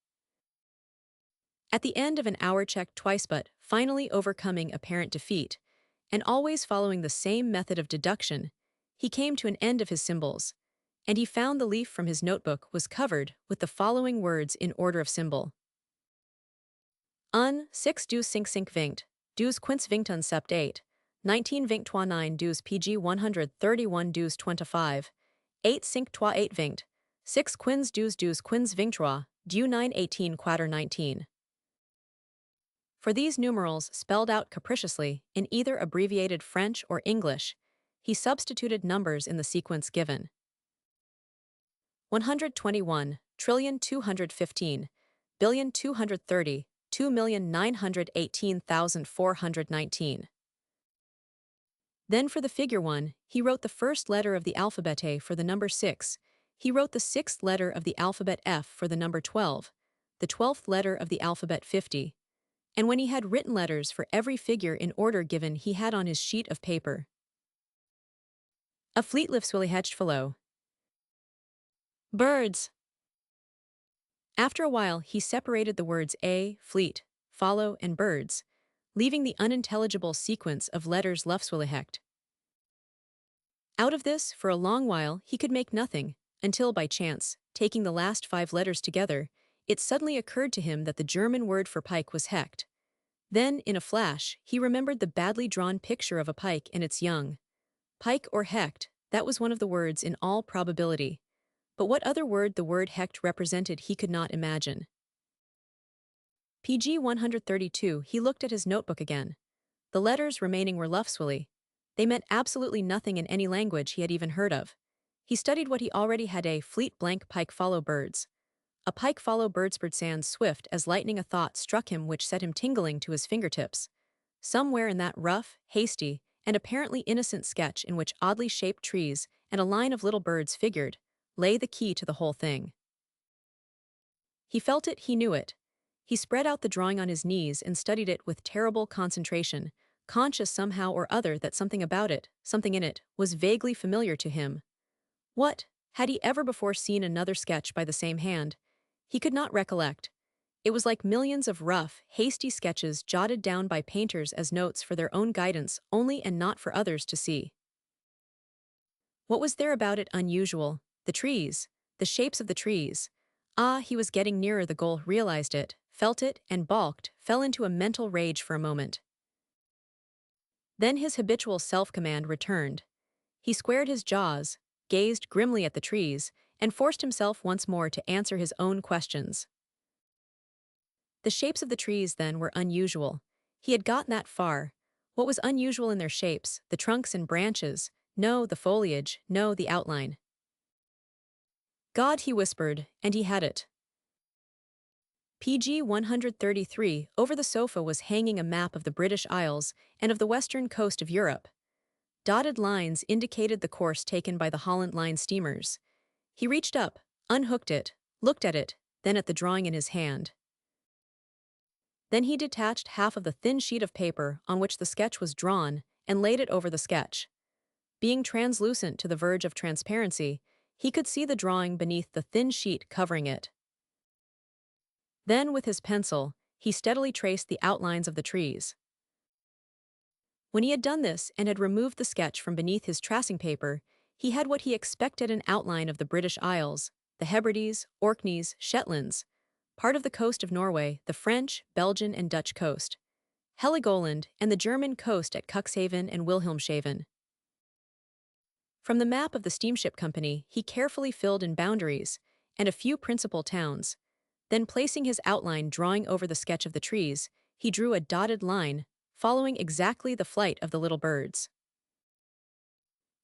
At the end of an hour checked twice but, finally overcoming apparent defeat, and always following the same method of deduction, he came to an end of his symbols, and he found the leaf from his notebook was covered with the following words in order of symbol. Un, 6 dus 5 5 vingt, dus quince vingt sept 8, 19 vingt 9 dus pg 131 dus 25, 8 5 8 vingt, 6 quins dus quins vingt du 9 18 quater 19. For these numerals spelled out capriciously in either abbreviated French or English, he substituted numbers in the sequence given. 121, trillion 215, billion 230, 2,918,419. Then for the figure 1, he wrote the first letter of the alphabet A for the number 6, he wrote the 6th letter of the alphabet F for the number 12, the 12th letter of the alphabet 50, and when he had written letters for every figure in order given he had on his sheet of paper. A fleet lifts willy hedged fellow. Birds. After a while, he separated the words fleet, follow, and birds, leaving the unintelligible sequence of letters lufswillihecht. Out of this, for a long while, he could make nothing, until by chance, taking the last 5 letters together, it suddenly occurred to him that the German word for pike was hecht. Then, in a flash, he remembered the badly drawn picture of a pike and its young. Pike or hecht, that was one of the words in all probability. But what other word the word hecht represented he could not imagine. PG 132, he looked at his notebook again. The letters remaining were lufswilly. They meant absolutely nothing in any language he had even heard of. He studied what he already had: a fleet blank pike follow birds. A pike follow birds sans swift as lightning a thought struck him which set him tingling to his fingertips. Somewhere in that rough, hasty, and apparently innocent sketch in which oddly shaped trees and a line of little birds figured, lay the key to the whole thing. He felt it, he knew it. He spread out the drawing on his knees and studied it with terrible concentration, conscious somehow or other that something about it, something in it, was vaguely familiar to him. What? Had he ever before seen another sketch by the same hand? He could not recollect. It was like millions of rough, hasty sketches jotted down by painters as notes for their own guidance only and not for others to see. What was there about it unusual? The trees, the shapes of the trees. Ah, he was getting nearer the goal, realized it, felt it, and balked, fell into a mental rage for a moment. Then his habitual self-command returned. He squared his jaws, gazed grimly at the trees, and forced himself once more to answer his own questions. The shapes of the trees, then, were unusual. He had gotten that far. What was unusual in their shapes? The trunks and branches. No, the foliage. No, the outline. God, he whispered, and he had it. PG 133, over the sofa was hanging a map of the British Isles and of the western coast of Europe. Dotted lines indicated the course taken by the Holland Line steamers. He reached up, unhooked it, looked at it, then at the drawing in his hand. Then he detached half of the thin sheet of paper on which the sketch was drawn and laid it over the sketch. Being translucent to the verge of transparency, he could see the drawing beneath the thin sheet covering it. Then, with his pencil, he steadily traced the outlines of the trees. When he had done this and had removed the sketch from beneath his tracing paper, he had what he expected: an outline of the British Isles, the Hebrides, Orkneys, Shetlands, part of the coast of Norway, the French, Belgian, and Dutch coast, Heligoland, and the German coast at Cuxhaven and Wilhelmshaven. From the map of the steamship company, he carefully filled in boundaries and a few principal towns. Then, placing his outline drawing over the sketch of the trees, he drew a dotted line, following exactly the flight of the little birds.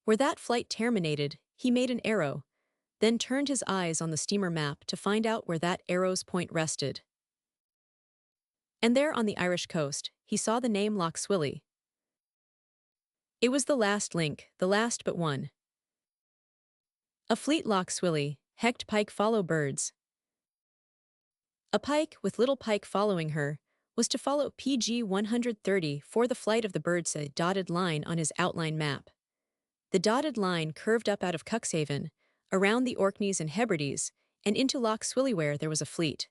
Where that flight terminated, he made an arrow, then turned his eyes on the steamer map to find out where that arrow's point rested. And there on the Irish coast, he saw the name Lough Swilly. It was the last link, the last but one. A fleet Lough Swilly, hecht pike follow birds. A pike, with little pike following her, was to follow PG 130 for the flight of the birds. A dotted line on his outline map. The dotted line curved up out of Cuxhaven, around the Orkneys and Hebrides, and into Lough Swilly where there was a fleet.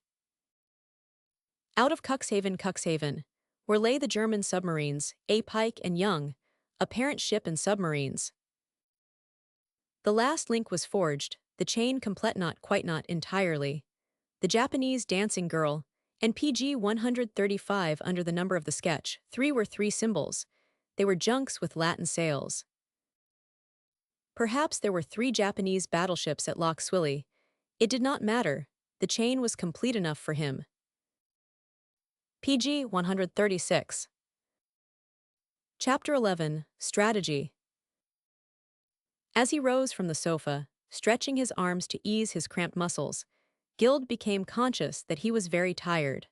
Out of Cuxhaven, where lay the German submarines, a pike and young, a parent ship and submarines. The last link was forged, the chain complete, not quite, not entirely. The Japanese dancing girl, and PG 135 under the number of the sketch. 3 were 3 symbols. They were junks with Latin sails. Perhaps there were 3 Japanese battleships at Lough Swilly. It did not matter. The chain was complete enough for him. PG 136. Chapter 11, Strategy. As he rose from the sofa, stretching his arms to ease his cramped muscles, Guild became conscious that he was very tired.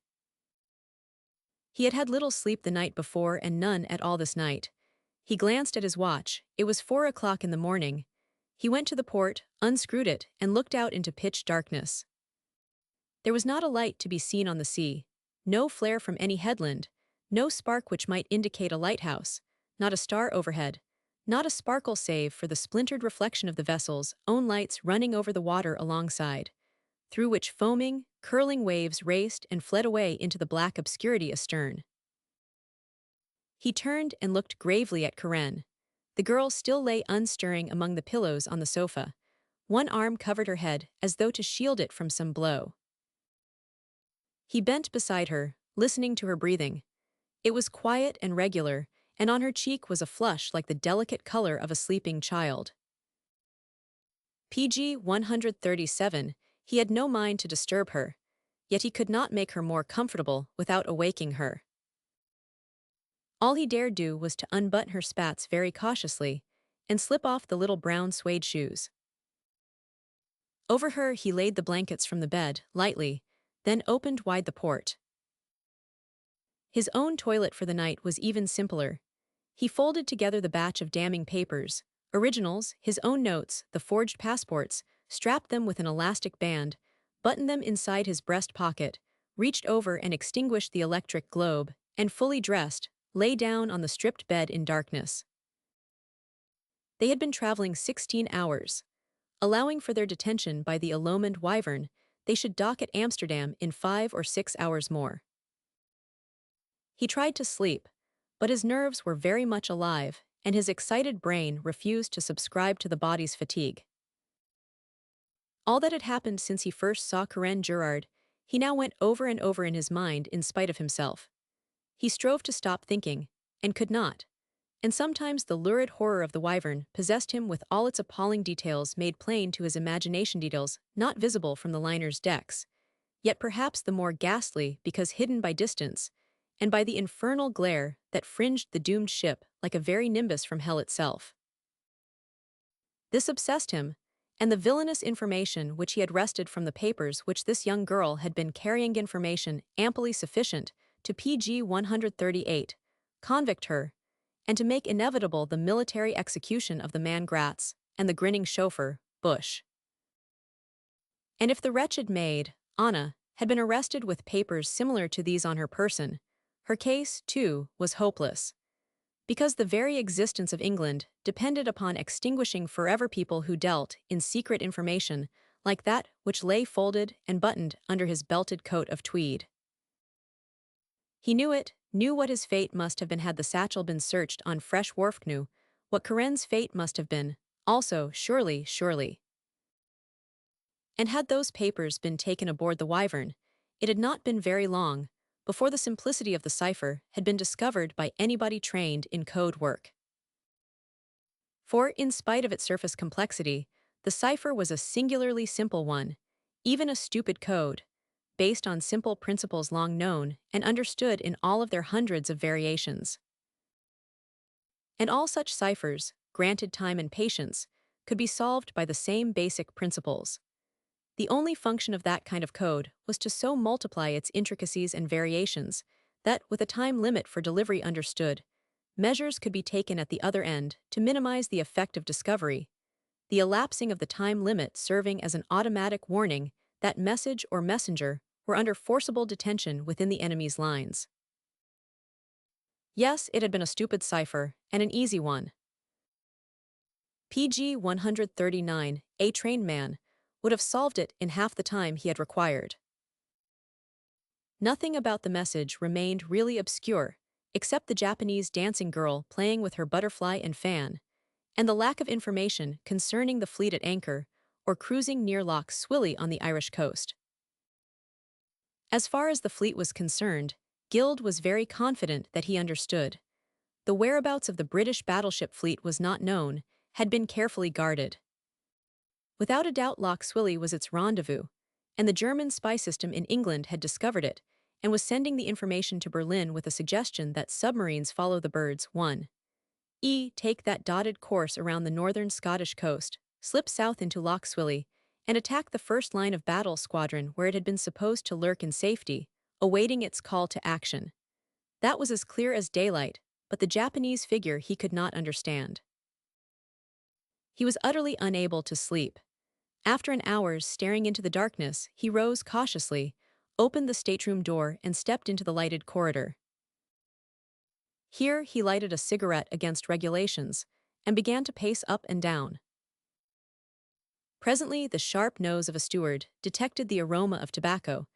He had had little sleep the night before and none at all this night. He glanced at his watch. It was 4 o'clock in the morning. He went to the port, unscrewed it, and looked out into pitch darkness. There was not a light to be seen on the sea, no flare from any headland, no spark which might indicate a lighthouse, not a star overhead, not a sparkle save for the splintered reflection of the vessel's own lights running over the water alongside, through which foaming, curling waves raced and fled away into the black obscurity astern. He turned and looked gravely at Karen. The girl still lay unstirring among the pillows on the sofa. One arm covered her head as though to shield it from some blow. He bent beside her, listening to her breathing. It was quiet and regular, and on her cheek was a flush like the delicate color of a sleeping child. PG 137, he had no mind to disturb her, yet he could not make her more comfortable without awaking her. All he dared do was to unbutton her spats very cautiously and slip off the little brown suede shoes. Over her he laid the blankets from the bed, lightly, then opened wide the port. His own toilet for the night was even simpler. He folded together the batch of damning papers, originals, his own notes, the forged passports, strapped them with an elastic band, buttoned them inside his breast pocket, reached over and extinguished the electric globe, and fully dressed, lay down on the stripped bed in darkness. They had been traveling 16 hours. Allowing for their detention by the Alomond Wyvern, they should dock at Amsterdam in 5 or 6 hours more. He tried to sleep, but his nerves were very much alive, and his excited brain refused to subscribe to the body's fatigue. All that had happened since he first saw Karen Gerard, he now went over and over in his mind in spite of himself. He strove to stop thinking, and could not. And sometimes the lurid horror of the Wyvern possessed him with all its appalling details made plain to his imagination, details not visible from the liner's decks, yet perhaps the more ghastly because hidden by distance, and by the infernal glare that fringed the doomed ship like a very nimbus from hell itself. This obsessed him, and the villainous information which he had wrested from the papers which this young girl had been carrying, information amply sufficient to PG 138, convict her, and to make inevitable the military execution of the man Gratz and the grinning chauffeur, Bush. And if the wretched maid, Anna, had been arrested with papers similar to these on her person, her case, too, was hopeless. Because the very existence of England depended upon extinguishing forever people who dealt in secret information like that which lay folded and buttoned under his belted coat of tweed. He knew it, knew what his fate must have been had the satchel been searched on Fresh Wharf, knew what Karen's fate must have been, also, surely. And had those papers been taken aboard the Wyvern, it had not been very long before the simplicity of the cipher had been discovered by anybody trained in code work. For, in spite of its surface complexity, the cipher was a singularly simple one, even a stupid code, based on simple principles long known and understood in all of their hundreds of variations. And all such ciphers, granted time and patience, could be solved by the same basic principles. The only function of that kind of code was to so multiply its intricacies and variations that, with a time limit for delivery understood, measures could be taken at the other end to minimize the effect of discovery, the elapsing of the time limit serving as an automatic warning that message or messenger were under forcible detention within the enemy's lines. Yes, it had been a stupid cipher, and an easy one. PG 139, a trained man, would have solved it in half the time he had required. Nothing about the message remained really obscure, except the Japanese dancing girl playing with her butterfly and fan, and the lack of information concerning the fleet at anchor or cruising near Loch Swilly on the Irish coast. As far as the fleet was concerned, Guild was very confident that he understood. The whereabouts of the British battleship fleet was not known, had been carefully guarded. Without a doubt Loch Swilly was its rendezvous, and the German spy system in England had discovered it, and was sending the information to Berlin with a suggestion that submarines follow the birds. 1. Take that dotted course around the northern Scottish coast, slip south into Loch Swilly, and attack the first line of battle squadron where it had been supposed to lurk in safety, awaiting its call to action. That was as clear as daylight, but the Japanese figure he could not understand. He was utterly unable to sleep. After an hour's staring into the darkness, he rose cautiously, opened the stateroom door and stepped into the lighted corridor. Here he lighted a cigarette against regulations, and began to pace up and down. Presently, the sharp nose of a steward detected the aroma of tobacco,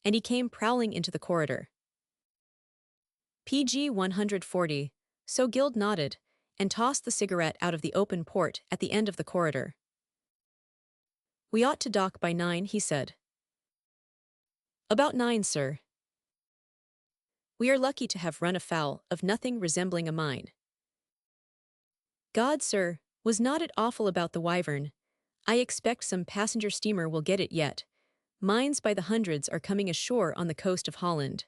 and he came prowling into the corridor. PG 140, so Guild nodded, and tossed the cigarette out of the open port at the end of the corridor. "We ought to dock by 9, he said. "About 9, sir. We are lucky to have run afoul of nothing resembling a mine." "God, sir, was not it awful about the Wyvern? I expect some passenger steamer will get it yet. Mines by the hundreds are coming ashore on the coast of Holland."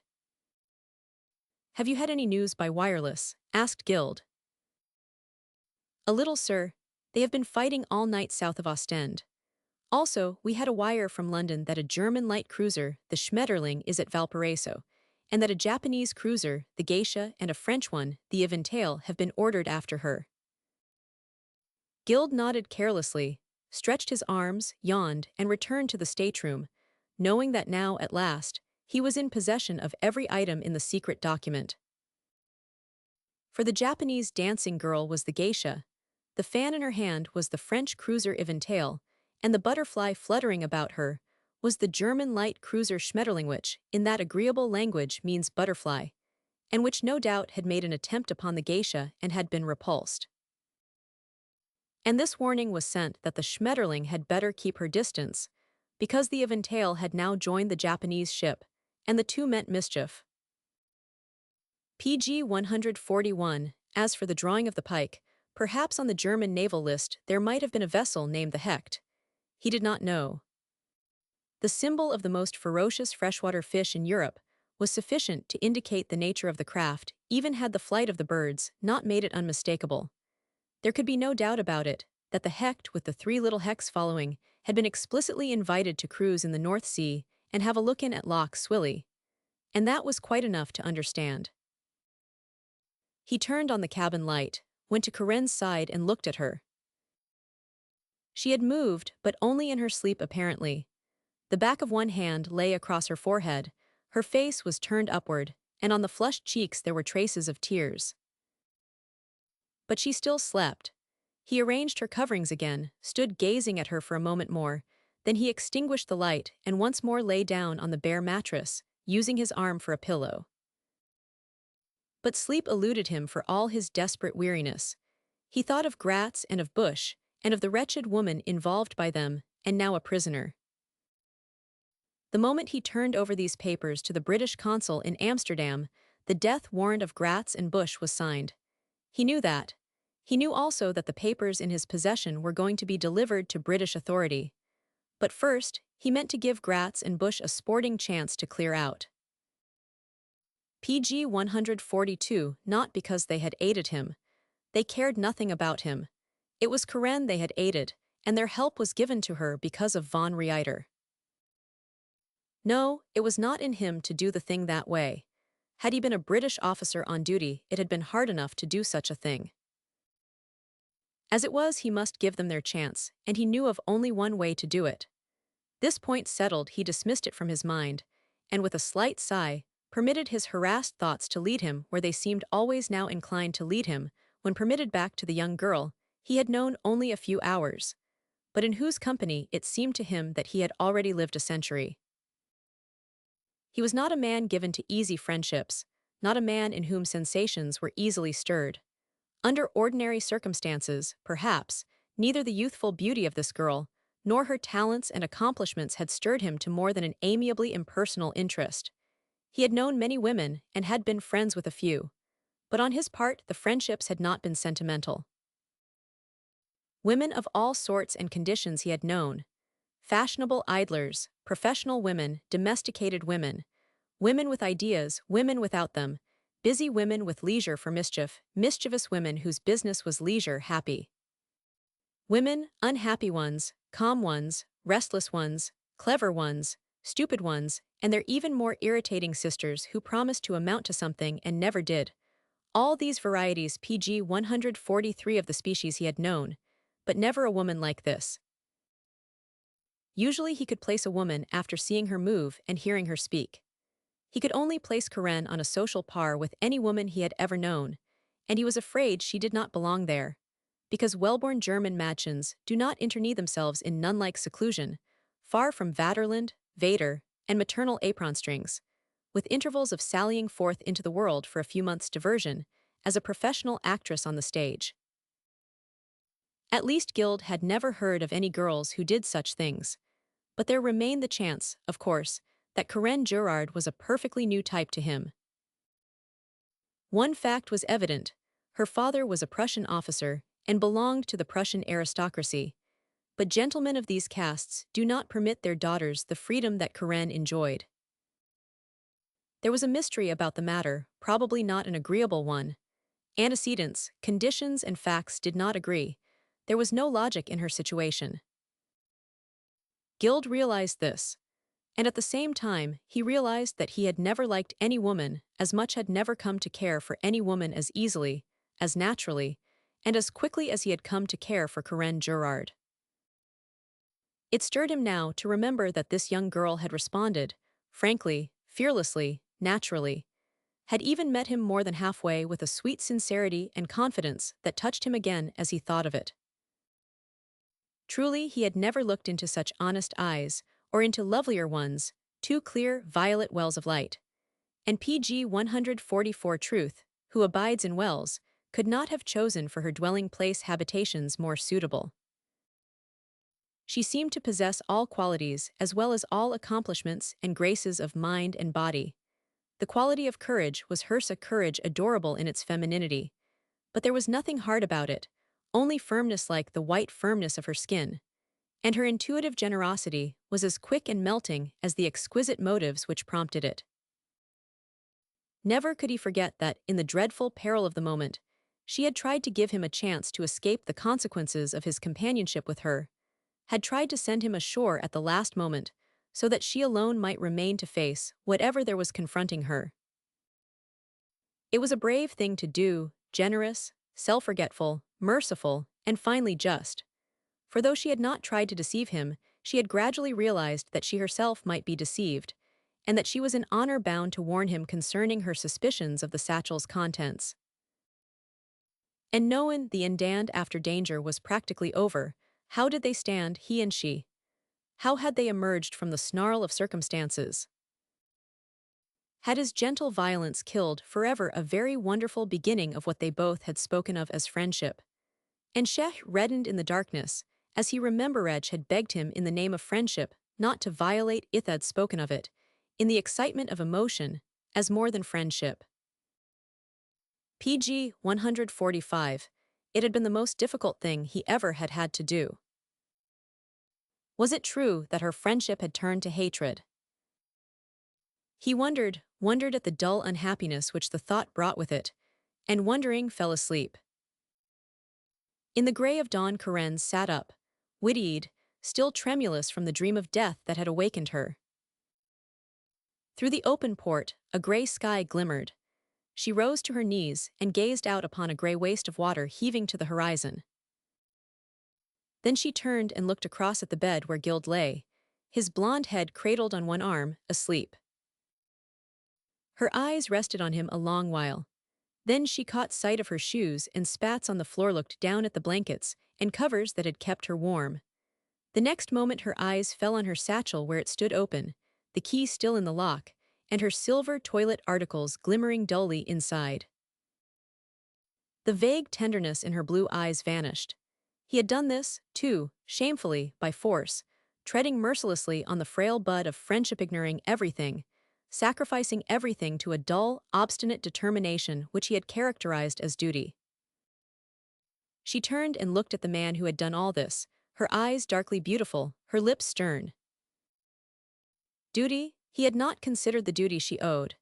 "Have you had any news by wireless?" asked Guild. "A little, sir. They have been fighting all night south of Ostend. Also, we had a wire from London that a German light cruiser, the Schmetterling, is at Valparaiso, and that a Japanese cruiser, the Geisha, and a French one, the Eventail, have been ordered after her." Guild nodded carelessly, stretched his arms, yawned, and returned to the stateroom, knowing that now, at last, he was in possession of every item in the secret document. For the Japanese dancing girl was the Geisha, the fan in her hand was the French cruiser Eventail, and the butterfly fluttering about her was the German light cruiser Schmetterling, which, in that agreeable language, means butterfly, and which no doubt had made an attempt upon the Geisha and had been repulsed. And this warning was sent that the Schmetterling had better keep her distance, because the Eventail had now joined the Japanese ship, and the two meant mischief. PG 141, as for the drawing of the pike, perhaps on the German naval list there might have been a vessel named the Hecht. He did not know. The symbol of the most ferocious freshwater fish in Europe was sufficient to indicate the nature of the craft, even had the flight of the birds not made it unmistakable. There could be no doubt about it, that the Hecht with the 3 little hecks following had been explicitly invited to cruise in the North Sea and have a look in at Loch Swilly. And that was quite enough to understand. He turned on the cabin light, went to Corinne's side and looked at her. She had moved, but only in her sleep apparently. The back of one hand lay across her forehead, her face was turned upward, and on the flushed cheeks there were traces of tears. But she still slept. He arranged her coverings again, stood gazing at her for a moment more, then he extinguished the light and once more lay down on the bare mattress, using his arm for a pillow. But sleep eluded him for all his desperate weariness. He thought of Gratz and of Bush, and of the wretched woman involved by them, and now a prisoner. The moment he turned over these papers to the British consul in Amsterdam, the death warrant of Gratz and Bush was signed. He knew that. He knew also that the papers in his possession were going to be delivered to British authority. But first, he meant to give Gratz and Bush a sporting chance to clear out. PG 142, not because they had aided him. They cared nothing about him. It was Corinne they had aided, and their help was given to her because of von Reiter. No, it was not in him to do the thing that way. Had he been a British officer on duty, it had been hard enough to do such a thing. As it was, he must give them their chance, and he knew of only one way to do it. This point settled, he dismissed it from his mind, and with a slight sigh, permitted his harassed thoughts to lead him where they seemed always now inclined to lead him, when permitted back to the young girl he had known only a few hours, but in whose company it seemed to him that he had already lived a century. He was not a man given to easy friendships, not a man in whom sensations were easily stirred. Under ordinary circumstances, perhaps, neither the youthful beauty of this girl, nor her talents and accomplishments had stirred him to more than an amiably impersonal interest. He had known many women and had been friends with a few, but on his part the friendships had not been sentimental. Women of all sorts and conditions he had known. Fashionable idlers, professional women, domesticated women, women with ideas, women without them, busy women with leisure for mischief, mischievous women whose business was leisure happy. Women, unhappy ones, calm ones, restless ones, clever ones, stupid ones, and their even more irritating sisters who promised to amount to something and never did. All these varieties PG 143 of the species he had known, but never a woman like this. Usually he could place a woman after seeing her move and hearing her speak. He could only place Corinne on a social par with any woman he had ever known, and he was afraid she did not belong there. because well-born German Mädchens do not interknee themselves in nun-like seclusion, far from Vaterland, Vater, and maternal apron strings, with intervals of sallying forth into the world for a few months' diversion, as a professional actress on the stage. At least Gild had never heard of any girls who did such things, but there remained the chance, of course, that Karen Gerard was a perfectly new type to him. One fact was evident: her father was a Prussian officer and belonged to the Prussian aristocracy, but gentlemen of these castes do not permit their daughters the freedom that Karen enjoyed. There was a mystery about the matter, probably not an agreeable one. Antecedents, conditions, and facts did not agree. There was no logic in her situation. Gild realized this, and at the same time, he realized that he had never liked any woman as much, had never come to care for any woman as easily, as naturally, and as quickly as he had come to care for Karen Gerard. It stirred him now to remember that this young girl had responded, frankly, fearlessly, naturally, had even met him more than halfway with a sweet sincerity and confidence that touched him again as he thought of it. Truly, he had never looked into such honest eyes, or into lovelier ones, two clear, violet wells of light. And PG 144 Truth, who abides in wells, could not have chosen for her dwelling place habitations more suitable. She seemed to possess all qualities as well as all accomplishments and graces of mind and body. The quality of courage was hers, a courage adorable in its femininity, but there was nothing hard about it, only firmness like the white firmness of her skin, and her intuitive generosity was as quick and melting as the exquisite motives which prompted it. Never could he forget that, in the dreadful peril of the moment, she had tried to give him a chance to escape the consequences of his companionship with her, had tried to send him ashore at the last moment, so that she alone might remain to face whatever there was confronting her. It was a brave thing to do, generous, self-forgetful, merciful, and finally just. For though she had not tried to deceive him, she had gradually realized that she herself might be deceived, and that she was in honor bound to warn him concerning her suspicions of the satchel's contents. And knowing the end after danger was practically over, how did they stand, he and she? How had they emerged from the snarl of circumstances? Had his gentle violence killed forever a very wonderful beginning of what they both had spoken of as friendship? And Sheikh reddened in the darkness, as he remembered had begged him in the name of friendship not to violate it had spoken of it, in the excitement of emotion, as more than friendship. PG 145. It had been the most difficult thing he ever had had to do. Was it true that her friendship had turned to hatred? He wondered at the dull unhappiness which the thought brought with it, and wondering fell asleep. In the gray of dawn Karen sat up, wide-eyed, still tremulous from the dream of death that had awakened her. Through the open port, a gray sky glimmered. She rose to her knees and gazed out upon a gray waste of water heaving to the horizon. Then she turned and looked across at the bed where Gild lay, his blonde head cradled on one arm, asleep. Her eyes rested on him a long while. Then she caught sight of her shoes and spats on the floor, looked down at the blankets and covers that had kept her warm. The next moment her eyes fell on her satchel where it stood open, the key still in the lock, and her silver toilet articles glimmering dully inside. The vague tenderness in her blue eyes vanished. He had done this, too, shamefully, by force, treading mercilessly on the frail bud of friendship, ignoring everything, sacrificing everything to a dull, obstinate determination which he had characterized as duty. She turned and looked at the man who had done all this, her eyes darkly beautiful, her lips stern. Duty? He had not considered the duty she owed.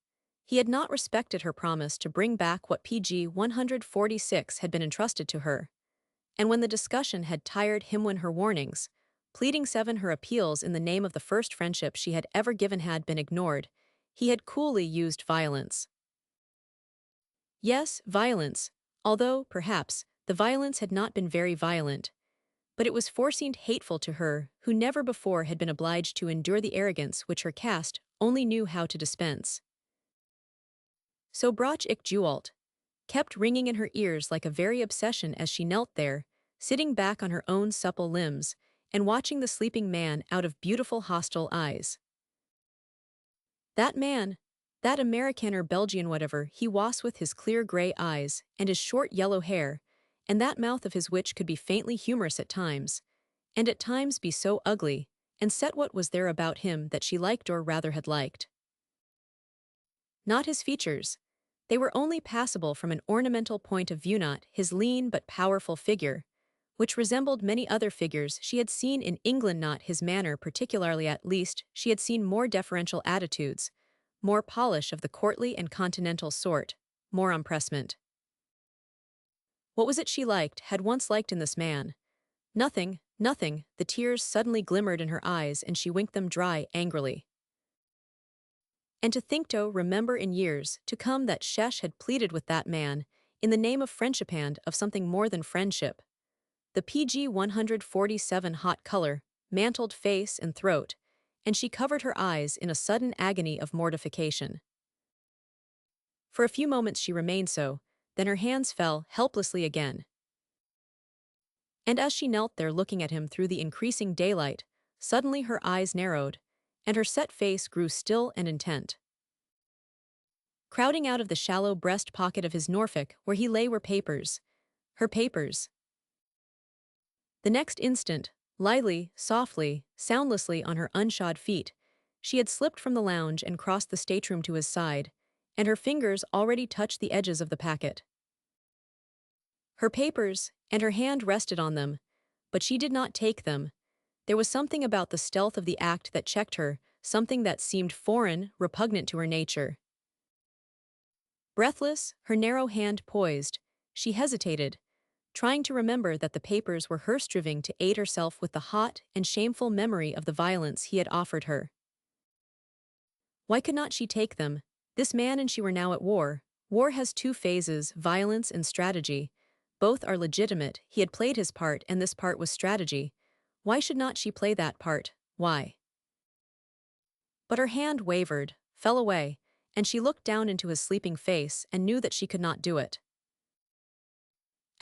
He had not respected her promise to bring back what PG 146 had been entrusted to her. And when the discussion had tired him, when her warnings, pleading 7 her appeals in the name of the first friendship she had ever given had been ignored, he had coolly used violence. Yes, violence, although, perhaps, the violence had not been very violent, but it was foreseemed hateful to her, who never before had been obliged to endure the arrogance which her caste only knew how to dispense. So Broch ich Jewelt kept ringing in her ears like a very obsession as she knelt there, sitting back on her own supple limbs, and watching the sleeping man out of beautiful hostile eyes. That man, that American or Belgian whatever he was, with his clear gray eyes and his short yellow hair, and that mouth of his which could be faintly humorous at times, and at times be so ugly, and set what was there about him that she liked or rather had liked. Not his features. They were only passable from an ornamental point of view, not his lean but powerful figure, which resembled many other figures she had seen in England, not his manner particularly, at least she had seen more deferential attitudes, more polish of the courtly and continental sort, more empressement. What was it she liked, had once liked in this man? Nothing, nothing. The tears suddenly glimmered in her eyes and she winked them dry angrily. And to think to remember in years to come that Shesh had pleaded with that man, in the name of friendship and of something more than friendship. The PG 147 hot color mantled face and throat, and she covered her eyes in a sudden agony of mortification. For a few moments she remained so, then her hands fell helplessly again. And as she knelt there looking at him through the increasing daylight, suddenly her eyes narrowed, and her set face grew still and intent. Crowding out of the shallow breast pocket of his Norfolk where he lay were papers. Her papers. The next instant, lightly, softly, soundlessly on her unshod feet, she had slipped from the lounge and crossed the stateroom to his side, and her fingers already touched the edges of the packet. Her papers, and her hand rested on them, but she did not take them. There was something about the stealth of the act that checked her, something that seemed foreign, repugnant to her nature. Breathless, her narrow hand poised, she hesitated, trying to remember that the papers were her striving to aid herself with the hot and shameful memory of the violence he had offered her. Why could not she take them? This man and she were now at war. War has two phases, violence and strategy. Both are legitimate. He had played his part, and this part was strategy. Why should not she play that part? Why? But her hand wavered, fell away, and she looked down into his sleeping face and knew that she could not do it.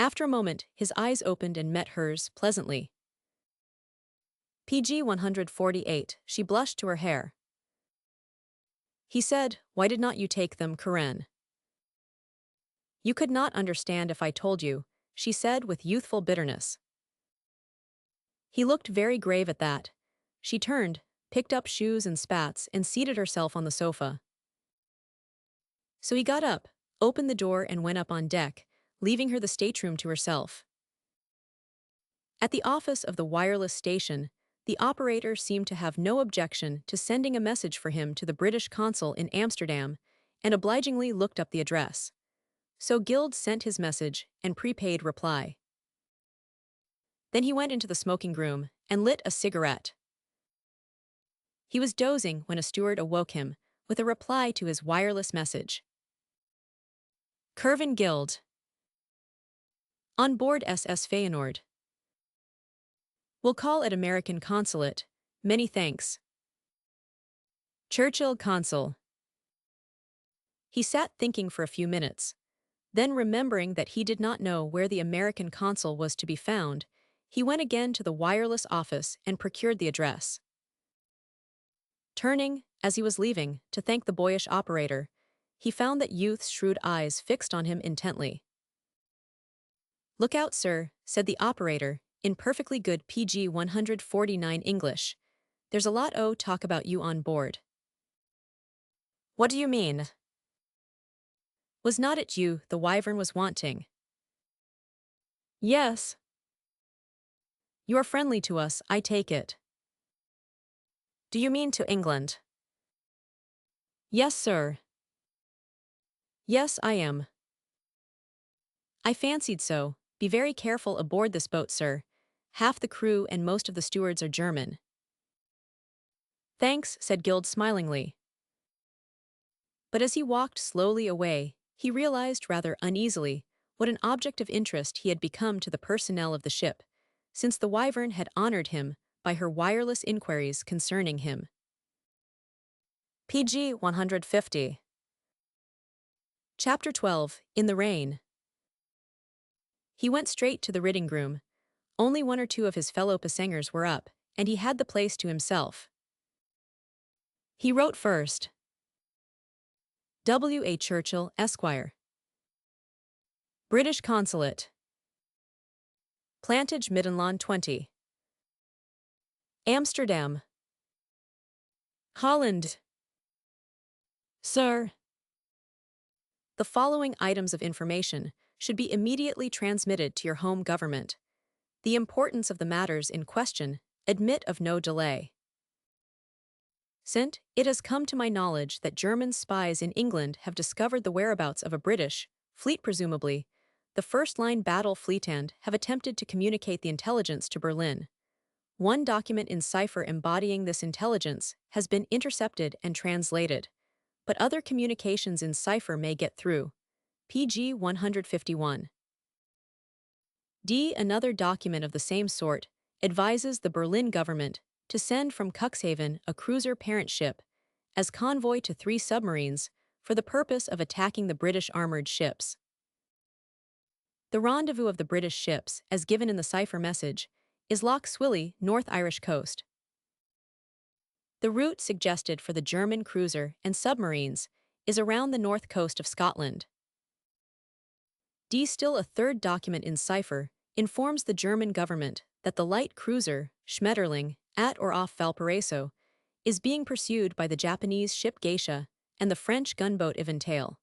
After a moment, his eyes opened and met hers, pleasantly. PG 148, she blushed to her hair. He said, "Why did not you take them, Karen?" "You could not understand if I told you," she said with youthful bitterness. He looked very grave at that. She turned, picked up shoes and spats, and seated herself on the sofa. So he got up, opened the door and went up on deck, leaving her the stateroom to herself. At the office of the wireless station, the operator seemed to have no objection to sending a message for him to the British consul in Amsterdam, and obligingly looked up the address. So Guild sent his message and prepaid reply. Then he went into the smoking room and lit a cigarette. He was dozing when a steward awoke him with a reply to his wireless message. Curvin Guild. On board SS Feyenoord. Will call at American consulate. Many thanks. Churchill Consul. He sat thinking for a few minutes. Then, remembering that he did not know where the American consul was to be found, he went again to the wireless office and procured the address. Turning, as he was leaving, to thank the boyish operator, he found that youth's shrewd eyes fixed on him intently. "Look out, sir," said the operator, in perfectly good PG 149 English. "There's a lot o' talk about you on board." "What do you mean?" "Was not it you the Wyvern was wanting?" "Yes." "You are friendly to us, I take it." "Do you mean to England?" "Yes, sir." "Yes, I am." "I fancied so. Be very careful aboard this boat, sir. Half the crew and most of the stewards are German." "Thanks," said Guild smilingly. But as he walked slowly away, he realized rather uneasily what an object of interest he had become to the personnel of the ship, since the Wyvern had honored him by her wireless inquiries concerning him. PG 150. Chapter 12, In the Rain. He went straight to the reading room, Only one or two of his fellow passengers were up, and he had the place to himself. He wrote first. W. A. Churchill, Esquire. British Consulate. Plantage Middenland 20. Amsterdam. Holland. Sir. The following items of information should be immediately transmitted to your home government. The importance of the matters in question admit of no delay. Sint, it has come to my knowledge that German spies in England have discovered the whereabouts of a British fleet, presumably the first-line battle fleet, and have attempted to communicate the intelligence to Berlin. One document in cipher embodying this intelligence has been intercepted and translated, but other communications in cipher may get through. PG 151. D. Another document of the same sort advises the Berlin government to send from Cuxhaven a cruiser parent ship as convoy to 3 submarines for the purpose of attacking the British armored ships. The rendezvous of the British ships, as given in the cipher message, is Loch Swilly, North Irish coast. The route suggested for the German cruiser and submarines is around the north coast of Scotland. D. Still a third document in cipher informs the German government that the light cruiser Schmetterling, at or off Valparaiso, is being pursued by the Japanese ship Geisha and the French gunboat Eventail.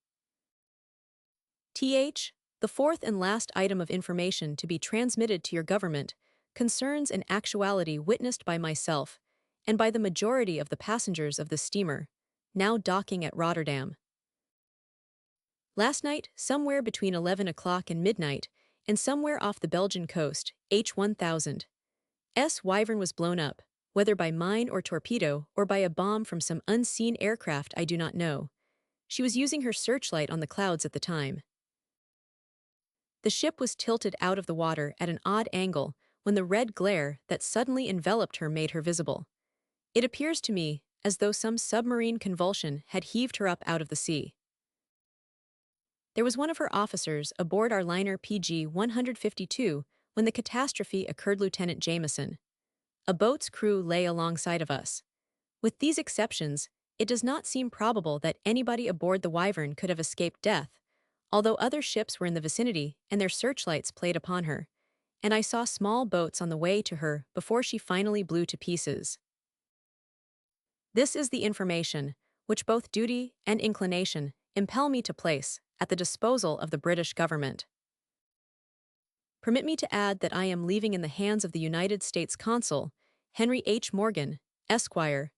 Th. The fourth and last item of information to be transmitted to your government concerns an actuality witnessed by myself and by the majority of the passengers of the steamer, now docking at Rotterdam. Last night, somewhere between 11 o'clock and midnight, and somewhere off the Belgian coast, H1000, S. Wyvern was blown up, whether by mine or torpedo or by a bomb from some unseen aircraft I do not know. She was using her searchlight on the clouds at the time. The ship was tilted out of the water at an odd angle when the red glare that suddenly enveloped her made her visible. It appears to me as though some submarine convulsion had heaved her up out of the sea. There was one of her officers aboard our liner PG 152 when the catastrophe occurred, Lieutenant Jameson. A boat's crew lay alongside of us. With these exceptions, it does not seem probable that anybody aboard the Wyvern could have escaped death, although other ships were in the vicinity and their searchlights played upon her, and I saw small boats on the way to her before she finally blew to pieces. This is the information which both duty and inclination impel me to place at the disposal of the British government. Permit me to add that I am leaving in the hands of the United States Consul, Henry H. Morgan, Esquire,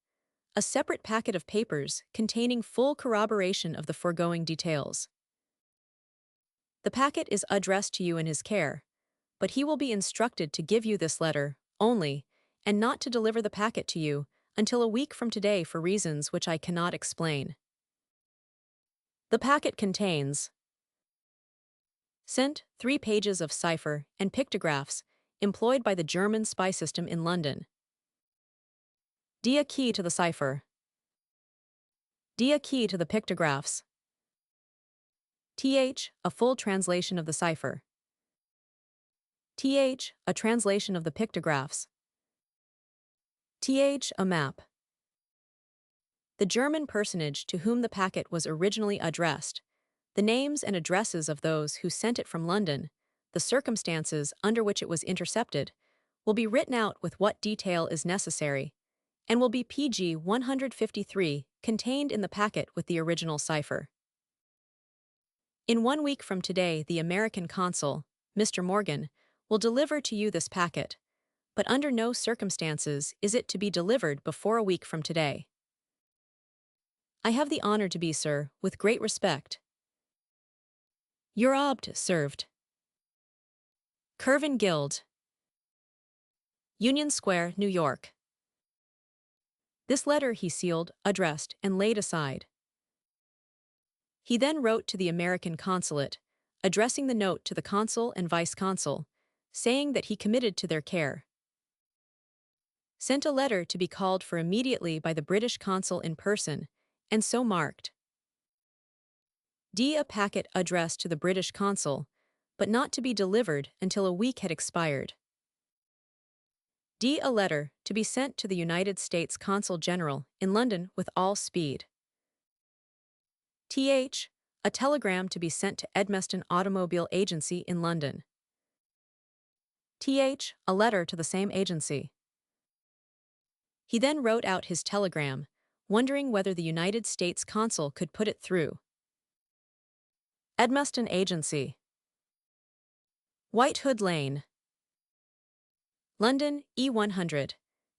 a separate packet of papers containing full corroboration of the foregoing details. The packet is addressed to you in his care, but he will be instructed to give you this letter only, and not to deliver the packet to you until a week from today for reasons which I cannot explain. The packet contains sent 3 pages of cipher and pictographs employed by the German spy system in London. D. A key to the cipher. D. A key to the pictographs. Th. A full translation of the cipher. Th. A translation of the pictographs. Th. A map. The German personage to whom the packet was originally addressed, the names and addresses of those who sent it from London, the circumstances under which it was intercepted, will be written out with what detail is necessary, and will be PG 153 contained in the packet with the original cipher. In 1 week from today, the American consul, Mr. Morgan, will deliver to you this packet, but under no circumstances is it to be delivered before a week from today. I have the honor to be, sir, with great respect, your served. Curvin Guild, Union Square, New York. This letter he sealed, addressed, and laid aside. He then wrote to the American consulate, addressing the note to the consul and vice-consul, saying that he committed to their care. Sent a letter to be called for immediately by the British consul in person, and so marked. D. A packet addressed to the British consul, but not to be delivered until a week had expired. D. A letter to be sent to the United States Consul General in London with all speed. Th. A telegram to be sent to Edmeston Automobile Agency in London. Th. A letter to the same agency. He then wrote out his telegram, wondering whether the United States consul could put it through. Edmeston Agency. White Hood Lane, London, E100.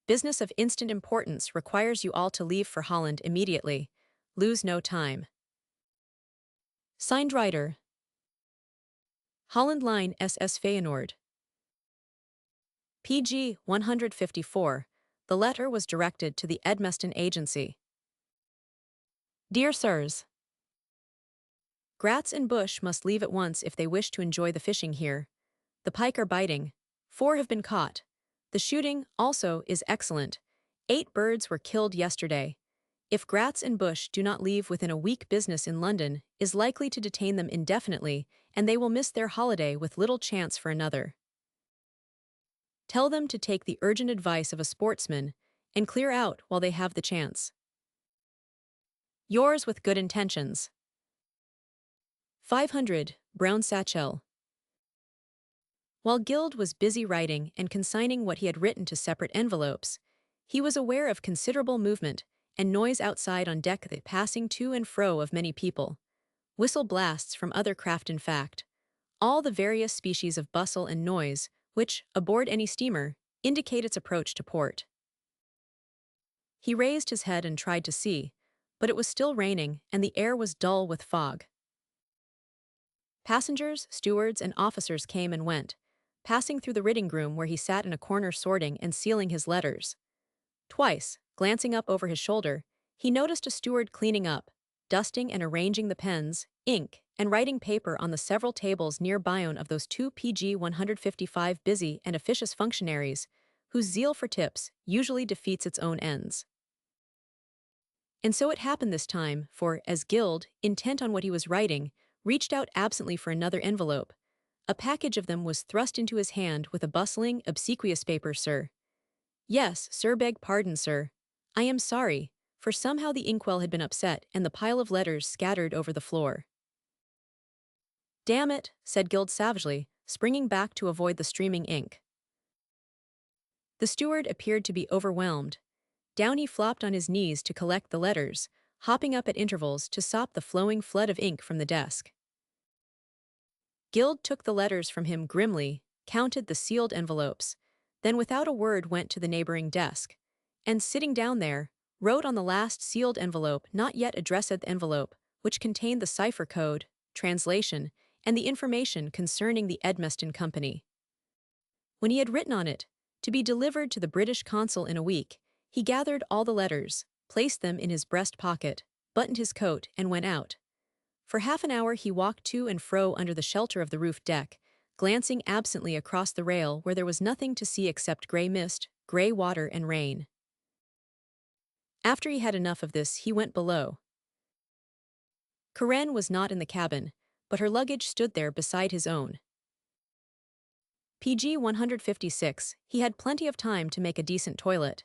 Business of instant importance requires you all to leave for Holland immediately. Lose no time. Signed writer. Holland Line SS Feyenoord. PG 154. The letter was directed to the Edmeston Agency. Dear Sirs, Gratz and Bush must leave at once if they wish to enjoy the fishing here. The pike are biting. 4 have been caught. The shooting, also, is excellent. 8 birds were killed yesterday. If Gratz and Bush do not leave within a week, business in London is likely to detain them indefinitely, and they will miss their holiday with little chance for another. Tell them to take the urgent advice of a sportsman and clear out while they have the chance. Yours with good intentions. 500, Brown Satchel. While Guild was busy writing and consigning what he had written to separate envelopes, he was aware of considerable movement and noise outside on deck, the passing to and fro of many people. Whistle blasts from other craft, in fact. All the various species of bustle and noise, which, aboard any steamer, indicate its approach to port. He raised his head and tried to see, but it was still raining and the air was dull with fog. Passengers, stewards, and officers came and went, passing through the reading room where he sat in a corner sorting and sealing his letters. Twice, glancing up over his shoulder, he noticed a steward cleaning up, dusting and arranging the pens, ink, and writing paper on the several tables nearby of those 2 PG 155 busy and officious functionaries, whose zeal for tips usually defeats its own ends. And so it happened this time, for, as Guild, intent on what he was writing, reached out absently for another envelope, a package of them was thrust into his hand with a bustling, obsequious paper. Sir. Yes, sir, beg pardon, sir. I am sorry, for somehow the inkwell had been upset and the pile of letters scattered over the floor. Damn it, said Guild savagely, springing back to avoid the streaming ink. The steward appeared to be overwhelmed. Down he flopped on his knees to collect the letters, hopping up at intervals to sop the flowing flood of ink from the desk. Guild took the letters from him grimly, counted the sealed envelopes, then without a word went to the neighboring desk, and sitting down there, wrote on the last sealed envelope, not yet addressed envelope, which contained the cipher code, translation, and the information concerning the Edmeston Company. When he had written on it, to be delivered to the British consul in a week, he gathered all the letters, placed them in his breast pocket, buttoned his coat, and went out. For half an hour he walked to and fro under the shelter of the roof deck, glancing absently across the rail where there was nothing to see except grey mist, grey water, and rain. After he had enough of this, he went below. Karen was not in the cabin, but her luggage stood there beside his own. PG 156, he had plenty of time to make a decent toilet.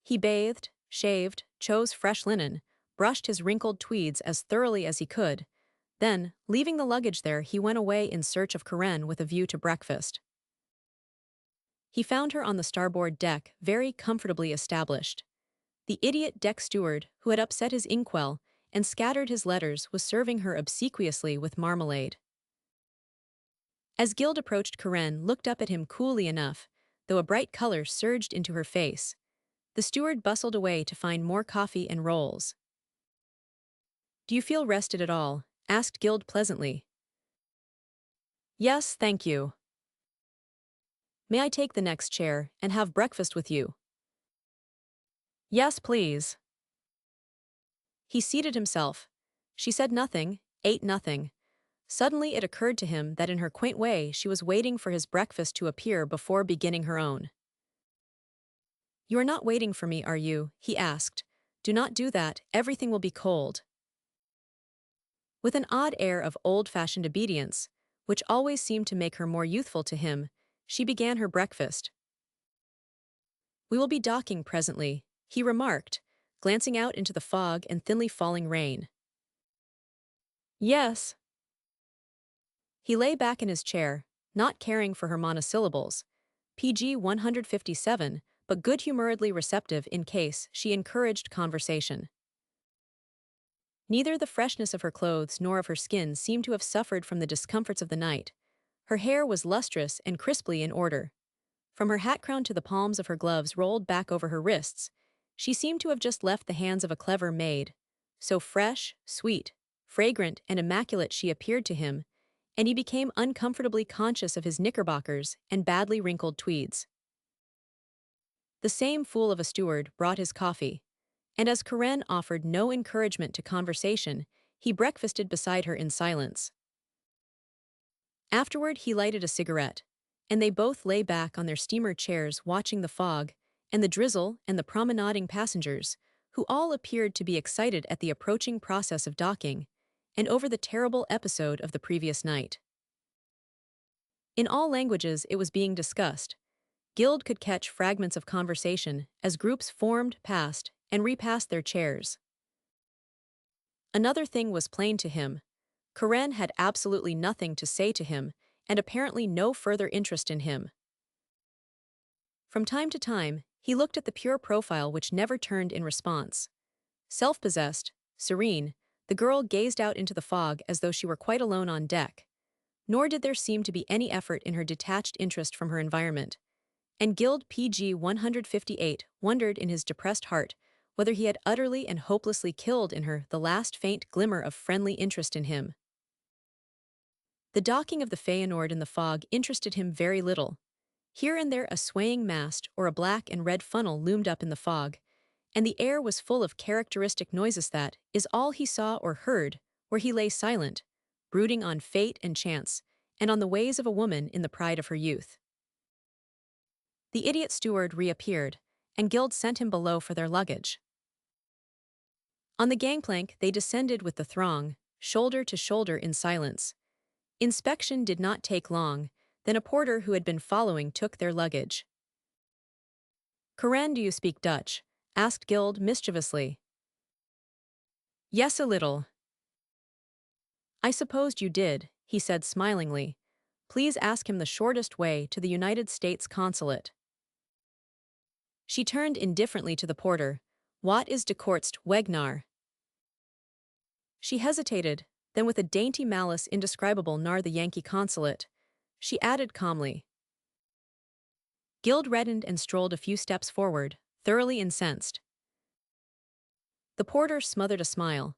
He bathed, shaved, chose fresh linen, brushed his wrinkled tweeds as thoroughly as he could. Then, leaving the luggage there, he went away in search of Karen with a view to breakfast. He found her on the starboard deck, very comfortably established. The idiot deck steward, who had upset his inkwell and scattered his letters, was serving her obsequiously with marmalade. As Guild approached, Karen looked up at him coolly enough, though a bright color surged into her face. The steward bustled away to find more coffee and rolls. Do you feel rested at all? Asked Guild pleasantly. Yes, thank you. May I take the next chair and have breakfast with you? Yes, please. He seated himself. She said nothing, ate nothing. Suddenly it occurred to him that in her quaint way she was waiting for his breakfast to appear before beginning her own. You are not waiting for me, are you? He asked. Do not do that, everything will be cold. With an odd air of old-fashioned obedience, which always seemed to make her more youthful to him, she began her breakfast. We will be docking presently, he remarked, glancing out into the fog and thinly falling rain. Yes. He lay back in his chair, not caring for her monosyllables, PG 157, but good-humoredly receptive in case she encouraged conversation. Neither the freshness of her clothes nor of her skin seemed to have suffered from the discomforts of the night. Her hair was lustrous and crisply in order. From her hat crown to the palms of her gloves rolled back over her wrists, she seemed to have just left the hands of a clever maid. So fresh, sweet, fragrant, and immaculate she appeared to him, and he became uncomfortably conscious of his knickerbockers and badly wrinkled tweeds. The same fool of a steward brought his coffee, and as Karen offered no encouragement to conversation, he breakfasted beside her in silence. Afterward, he lighted a cigarette, and they both lay back on their steamer chairs watching the fog and the drizzle and the promenading passengers, who all appeared to be excited at the approaching process of docking and over the terrible episode of the previous night. In all languages it was being discussed. Guild could catch fragments of conversation as groups formed, passed, and repassed their chairs. Another thing was plain to him. Karen had absolutely nothing to say to him, and apparently no further interest in him. From time to time, he looked at the pure profile which never turned in response. Self-possessed, serene, the girl gazed out into the fog as though she were quite alone on deck. Nor did there seem to be any effort in her detached interest from her environment. And Guild PG 158 wondered in his depressed heart whether he had utterly and hopelessly killed in her the last faint glimmer of friendly interest in him. The docking of the Feyenoord in the fog interested him very little. Here and there a swaying mast or a black and red funnel loomed up in the fog, and the air was full of characteristic noises that is all he saw or heard, where he lay silent, brooding on fate and chance, and on the ways of a woman in the pride of her youth. The idiot steward reappeared, and Guild sent him below for their luggage. On the gangplank they descended with the throng, shoulder to shoulder in silence. Inspection did not take long, then a porter who had been following took their luggage. "Karen, do you speak Dutch?" asked Guild mischievously. "Yes, a little." "I supposed you did," he said smilingly. "Please ask him the shortest way to the United States consulate." She turned indifferently to the porter. "What is de kortst Wegnar?" She hesitated, then with a dainty malice indescribable nar the Yankee consulate, she added calmly. Guild reddened and strolled a few steps forward, thoroughly incensed. The porter smothered a smile.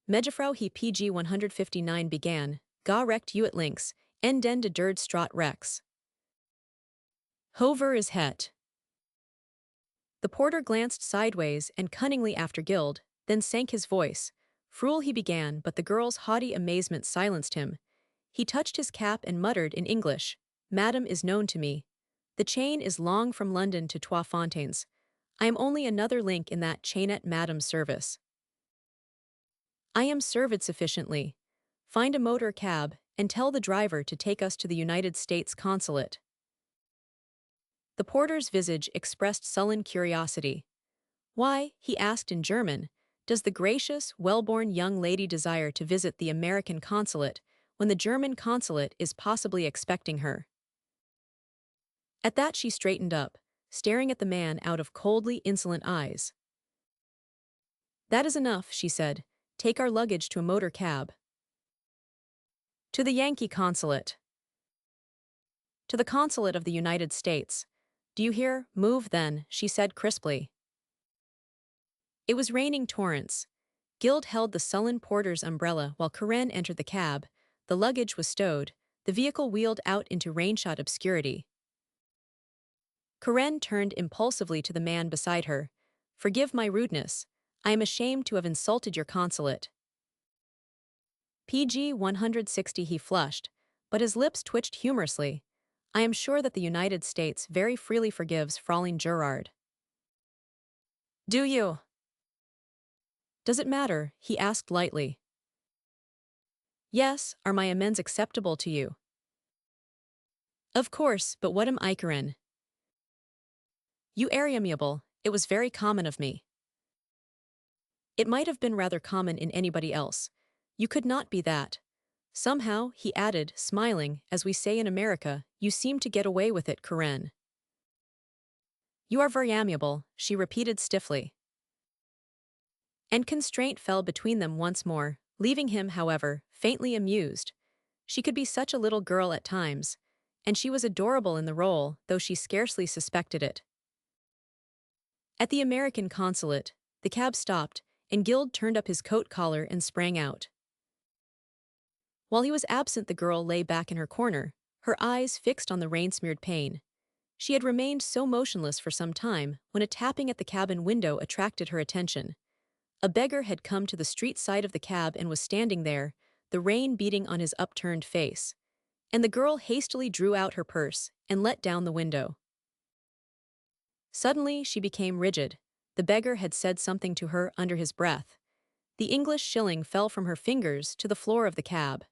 "Mejefrau he PG 159 began, ga recht uit links, en den de derd straat rex. Hover is het." The porter glanced sideways and cunningly after Guild, then sank his voice. "Frule," he began, but the girl's haughty amazement silenced him. He touched his cap and muttered in English, "Madam is known to me. The chain is long from London to Trois Fontaines. I am only another link in that chain at Madam's service. I am served sufficiently. Find a motor cab, and tell the driver to take us to the United States consulate." The porter's visage expressed sullen curiosity. "Why," he asked in German, "does the gracious, well-born young lady desire to visit the American consulate when the German consulate is possibly expecting her?" At that she straightened up, staring at the man out of coldly insolent eyes. "That is enough," she said. "Take our luggage to a motor cab." "To the Yankee consulate." "To the consulate of the United States. Do you hear? Move then," she said crisply. It was raining torrents. Guild held the sullen porter's umbrella while Karen entered the cab. The luggage was stowed, the vehicle wheeled out into rainshot obscurity. Karen turned impulsively to the man beside her. "Forgive my rudeness. I am ashamed to have insulted your consulate." PG 160 he flushed, but his lips twitched humorously. "I am sure that the United States very freely forgives Fräulein Gerard." "Do you?" "Does it matter?" he asked lightly. "Yes, are my amends acceptable to you?" "Of course, but what am I, Karen?" You are amiable, it was very common of me. It might have been rather common in anybody else. You could not be that. Somehow, he added, smiling, as we say in America, you seem to get away with it, Karen. You are very amiable, she repeated stiffly. And constraint fell between them once more, leaving him, however, faintly amused. She could be such a little girl at times, and she was adorable in the role, though she scarcely suspected it. At the American consulate, the cab stopped, and Guild turned up his coat collar and sprang out. While he was absent, the girl lay back in her corner, her eyes fixed on the rain-smeared pane. She had remained so motionless for some time when a tapping at the cabin window attracted her attention. A beggar had come to the street side of the cab and was standing there, the rain beating on his upturned face. And the girl hastily drew out her purse and let down the window. Suddenly, she became rigid. The beggar had said something to her under his breath. The English shilling fell from her fingers to the floor of the cab.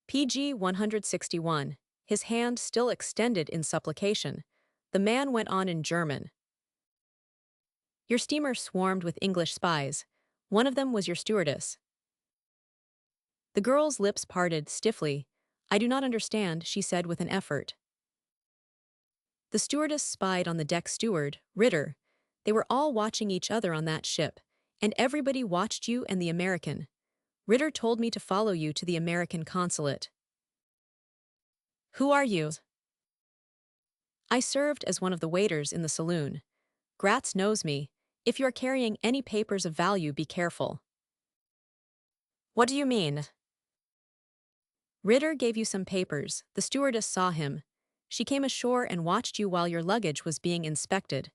PG 161, his hand still extended in supplication. The man went on in German. Your steamer swarmed with English spies. One of them was your stewardess. The girl's lips parted stiffly. I do not understand, she said with an effort. The stewardess spied on the deck steward, Ritter. They were all watching each other on that ship, and everybody watched you and the American. Ritter told me to follow you to the American consulate. Who are you? I served as one of the waiters in the saloon. Gratz knows me. If you are carrying any papers of value, be careful. What do you mean? Ritter gave you some papers. The stewardess saw him. She came ashore and watched you while your luggage was being inspected.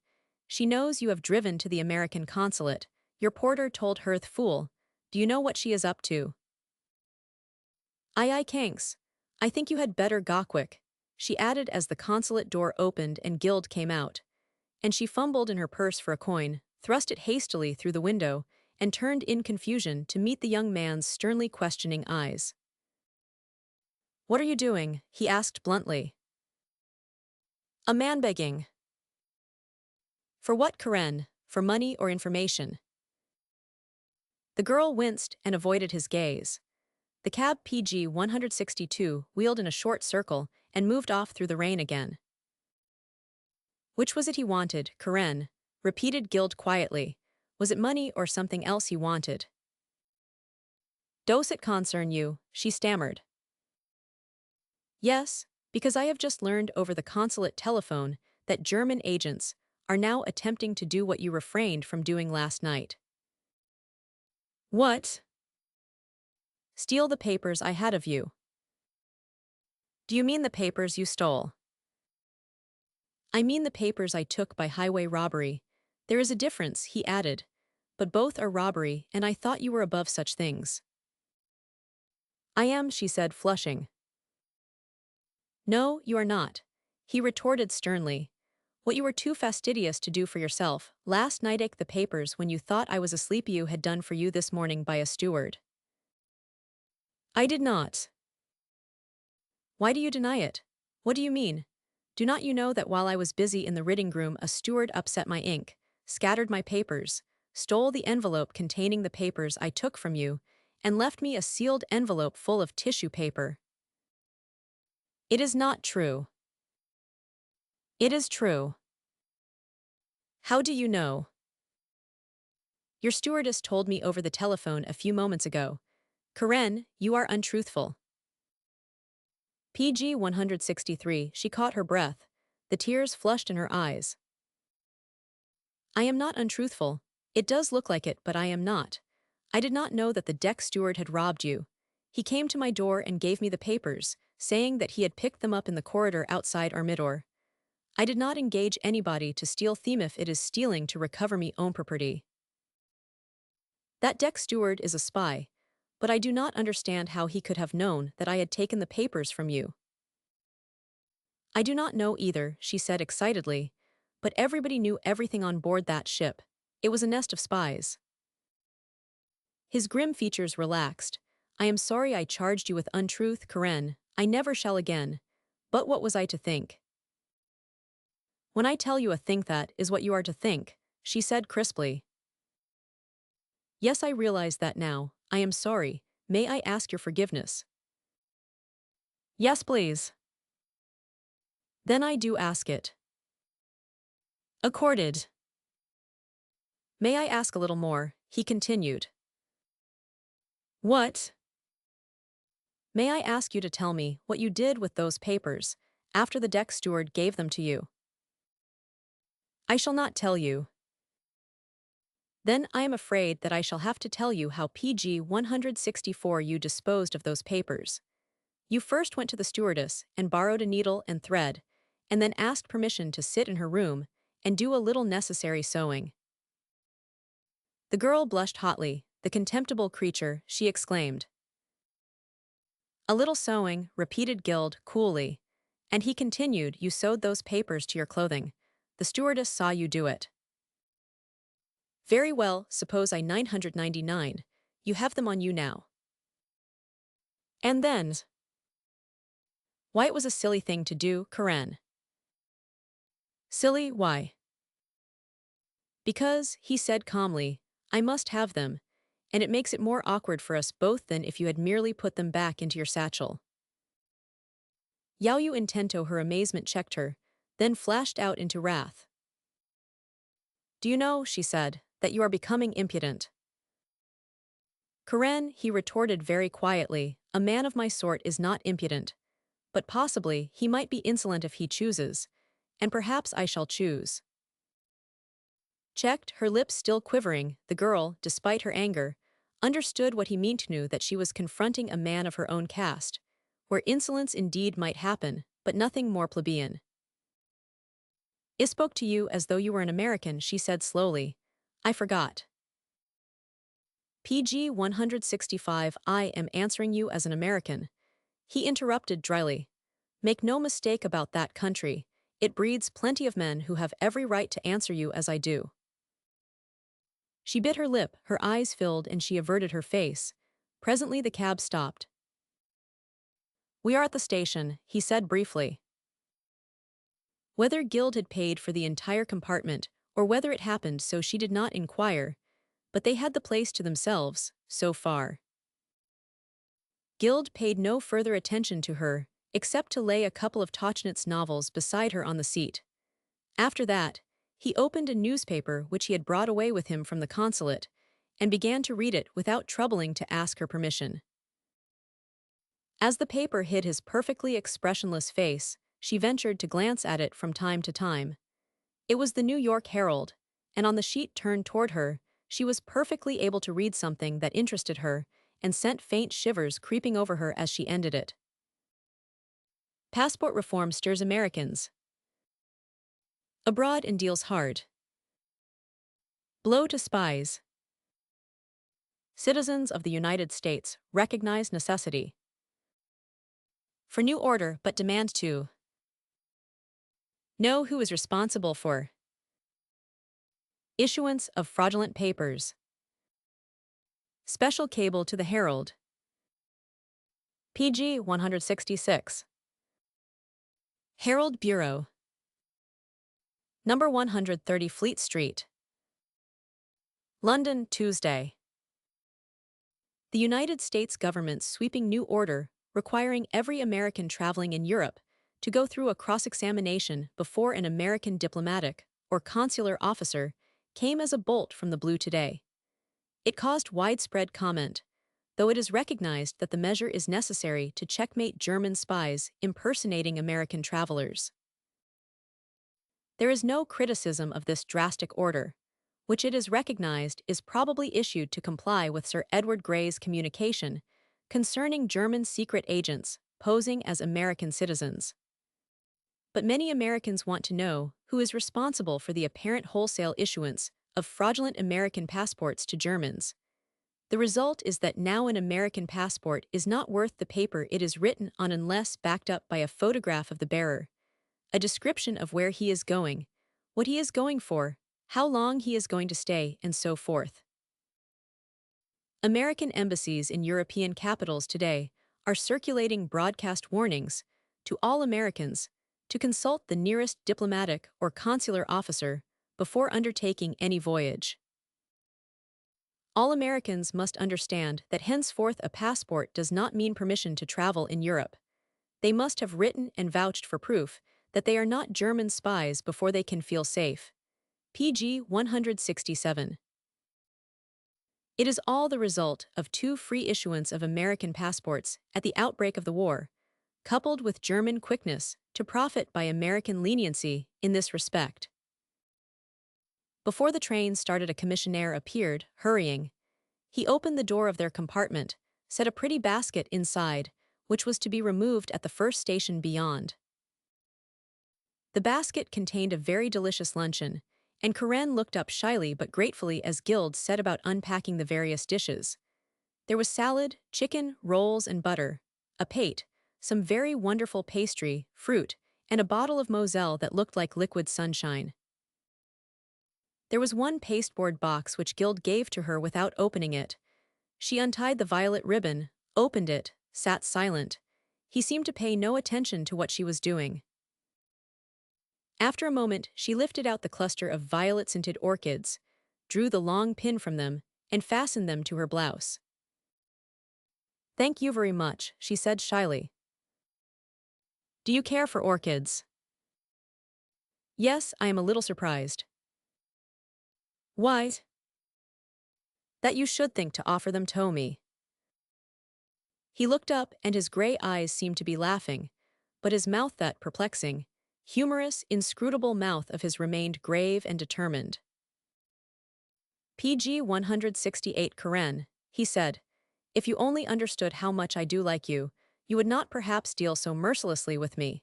She knows you have driven to the American consulate. Your porter told her, fool. Do you know what she is up to? Aye, Kanks. I think you had better go quick, she added as the consulate door opened and Guild came out. And she fumbled in her purse for a coin, thrust it hastily through the window, and turned in confusion to meet the young man's sternly questioning eyes. What are you doing? He asked bluntly. A man begging. For what, Karen? For money or information? The girl winced and avoided his gaze. The cab PG 162 wheeled in a short circle and moved off through the rain again. Which was it he wanted, Karen? Repeated Guild quietly. Was it money or something else he wanted? Does it concern you? She stammered. Yes, because I have just learned over the consulate telephone that German agents are now attempting to do what you refrained from doing last night. What? Steal the papers I had of you. Do you mean the papers you stole? I mean the papers I took by highway robbery. There is a difference, he added. But both are robbery, and I thought you were above such things. I am, she said, flushing. No, you are not, he retorted sternly. What you were too fastidious to do for yourself last night, the papers when you thought I was asleep, you had done for you this morning by a steward. I did not. Why do you deny it? What do you mean? Do not you know that while I was busy in the reading room, a steward upset my ink, scattered my papers, stole the envelope containing the papers I took from you, and left me a sealed envelope full of tissue paper? It is not true. It is true. How do you know? Your stewardess told me over the telephone a few moments ago. Karen, you are untruthful. PG 163, she caught her breath. The tears flushed in her eyes. I am not untruthful. It does look like it, but I am not. I did not know that the deck steward had robbed you. He came to my door and gave me the papers, saying that he had picked them up in the corridor outside our midor. I did not engage anybody to steal them if it is stealing to recover me own property. That deck steward is a spy, but I do not understand how he could have known that I had taken the papers from you. I do not know either, she said excitedly, but everybody knew everything on board that ship. It was a nest of spies. His grim features relaxed. I am sorry I charged you with untruth, Karen. I never shall again. But what was I to think? When I tell you a think that is what you are to think, she said crisply. Yes, I realize that now. I am sorry. May I ask your forgiveness? Yes, please. Then I do ask it. Accorded. May I ask a little more? He continued. What? May I ask you to tell me what you did with those papers after the deck steward gave them to you? I shall not tell you. Then I am afraid that I shall have to tell you how PG 164 you disposed of those papers. You first went to the stewardess and borrowed a needle and thread, and then asked permission to sit in her room and do a little necessary sewing. The girl blushed hotly. The contemptible creature, she exclaimed. A little sewing, repeated Guild coolly. And he continued, you sewed those papers to your clothing. The stewardess saw you do it. Very well, suppose I 999. You have them on you now. And then? Why, it was a silly thing to do, Karen. Silly, why? Because, he said calmly, I must have them, and it makes it more awkward for us both than if you had merely put them back into your satchel. Yaoyu Intento, her amazement checked her, then flashed out into wrath. Do you know, she said, that you are becoming impudent? Karen, he retorted very quietly, a man of my sort is not impudent. But possibly he might be insolent if he chooses, and perhaps I shall choose. Checked, her lips still quivering, the girl, despite her anger, understood what he meant, knew that she was confronting a man of her own caste, where insolence indeed might happen, but nothing more plebeian. I spoke to you as though you were an American, she said slowly. I forgot. PG 165, I am answering you as an American. He interrupted dryly. Make no mistake about that country. It breeds plenty of men who have every right to answer you as I do. She bit her lip, her eyes filled, and she averted her face. Presently the cab stopped. We are at the station, he said briefly. Whether Guild had paid for the entire compartment, or whether it happened so, she did not inquire, but they had the place to themselves, so far. Guild paid no further attention to her, except to lay a couple of Tauchnitz novels beside her on the seat. After that, he opened a newspaper which he had brought away with him from the consulate, and began to read it without troubling to ask her permission. As the paper hid his perfectly expressionless face, she ventured to glance at it from time to time. It was the New York Herald, and on the sheet turned toward her, she was perfectly able to read something that interested her and sent faint shivers creeping over her as she ended it. Passport reform stirs Americans abroad and deals hard blow to spies. Citizens of the United States recognize necessity for new order but demand to know who is responsible for issuance of fraudulent papers. Special cable to the Herald. PG 166. Herald Bureau. Number 130 Fleet Street. London, Tuesday. The United States government's sweeping new order requiring every American traveling in Europe to go through a cross-examination before an American diplomatic or consular officer came as a bolt from the blue today. It caused widespread comment, though it is recognized that the measure is necessary to checkmate German spies impersonating American travelers. There is no criticism of this drastic order, which it is recognized is probably issued to comply with Sir Edward Grey's communication concerning German secret agents posing as American citizens. But many Americans want to know who is responsible for the apparent wholesale issuance of fraudulent American passports to Germans. The result is that now an American passport is not worth the paper it is written on unless backed up by a photograph of the bearer, a description of where he is going, what he is going for, how long he is going to stay, and so forth. American embassies in European capitals today are circulating broadcast warnings to all Americans to consult the nearest diplomatic or consular officer before undertaking any voyage. All Americans must understand that henceforth a passport does not mean permission to travel in Europe. They must have written and vouched for proof that they are not German spies before they can feel safe. PG 167. It is all the result of two free issuance of American passports at the outbreak of the war, coupled with German quickness to profit by American leniency in this respect. Before the train started, a commissionaire appeared, hurrying. He opened the door of their compartment, set a pretty basket inside, which was to be removed at the first station beyond. The basket contained a very delicious luncheon, and Karen looked up shyly but gratefully as Guild set about unpacking the various dishes. There was salad, chicken, rolls, and butter, a pate, some very wonderful pastry, fruit, and a bottle of Moselle that looked like liquid sunshine. There was one pasteboard box which Guild gave to her without opening it. She untied the violet ribbon, opened it, sat silent. He seemed to pay no attention to what she was doing. After a moment, she lifted out the cluster of violet-scented orchids, drew the long pin from them, and fastened them to her blouse. "Thank you very much," she said shyly. "Do you care for orchids?" "Yes, I am a little surprised." "Why?" "That you should think to offer them to me." He looked up, and his gray eyes seemed to be laughing, but his mouth, that perplexing, humorous, inscrutable mouth of his, remained grave and determined. PG 168 Karen, he said, "If you only understood how much I do like you, you would not perhaps deal so mercilessly with me."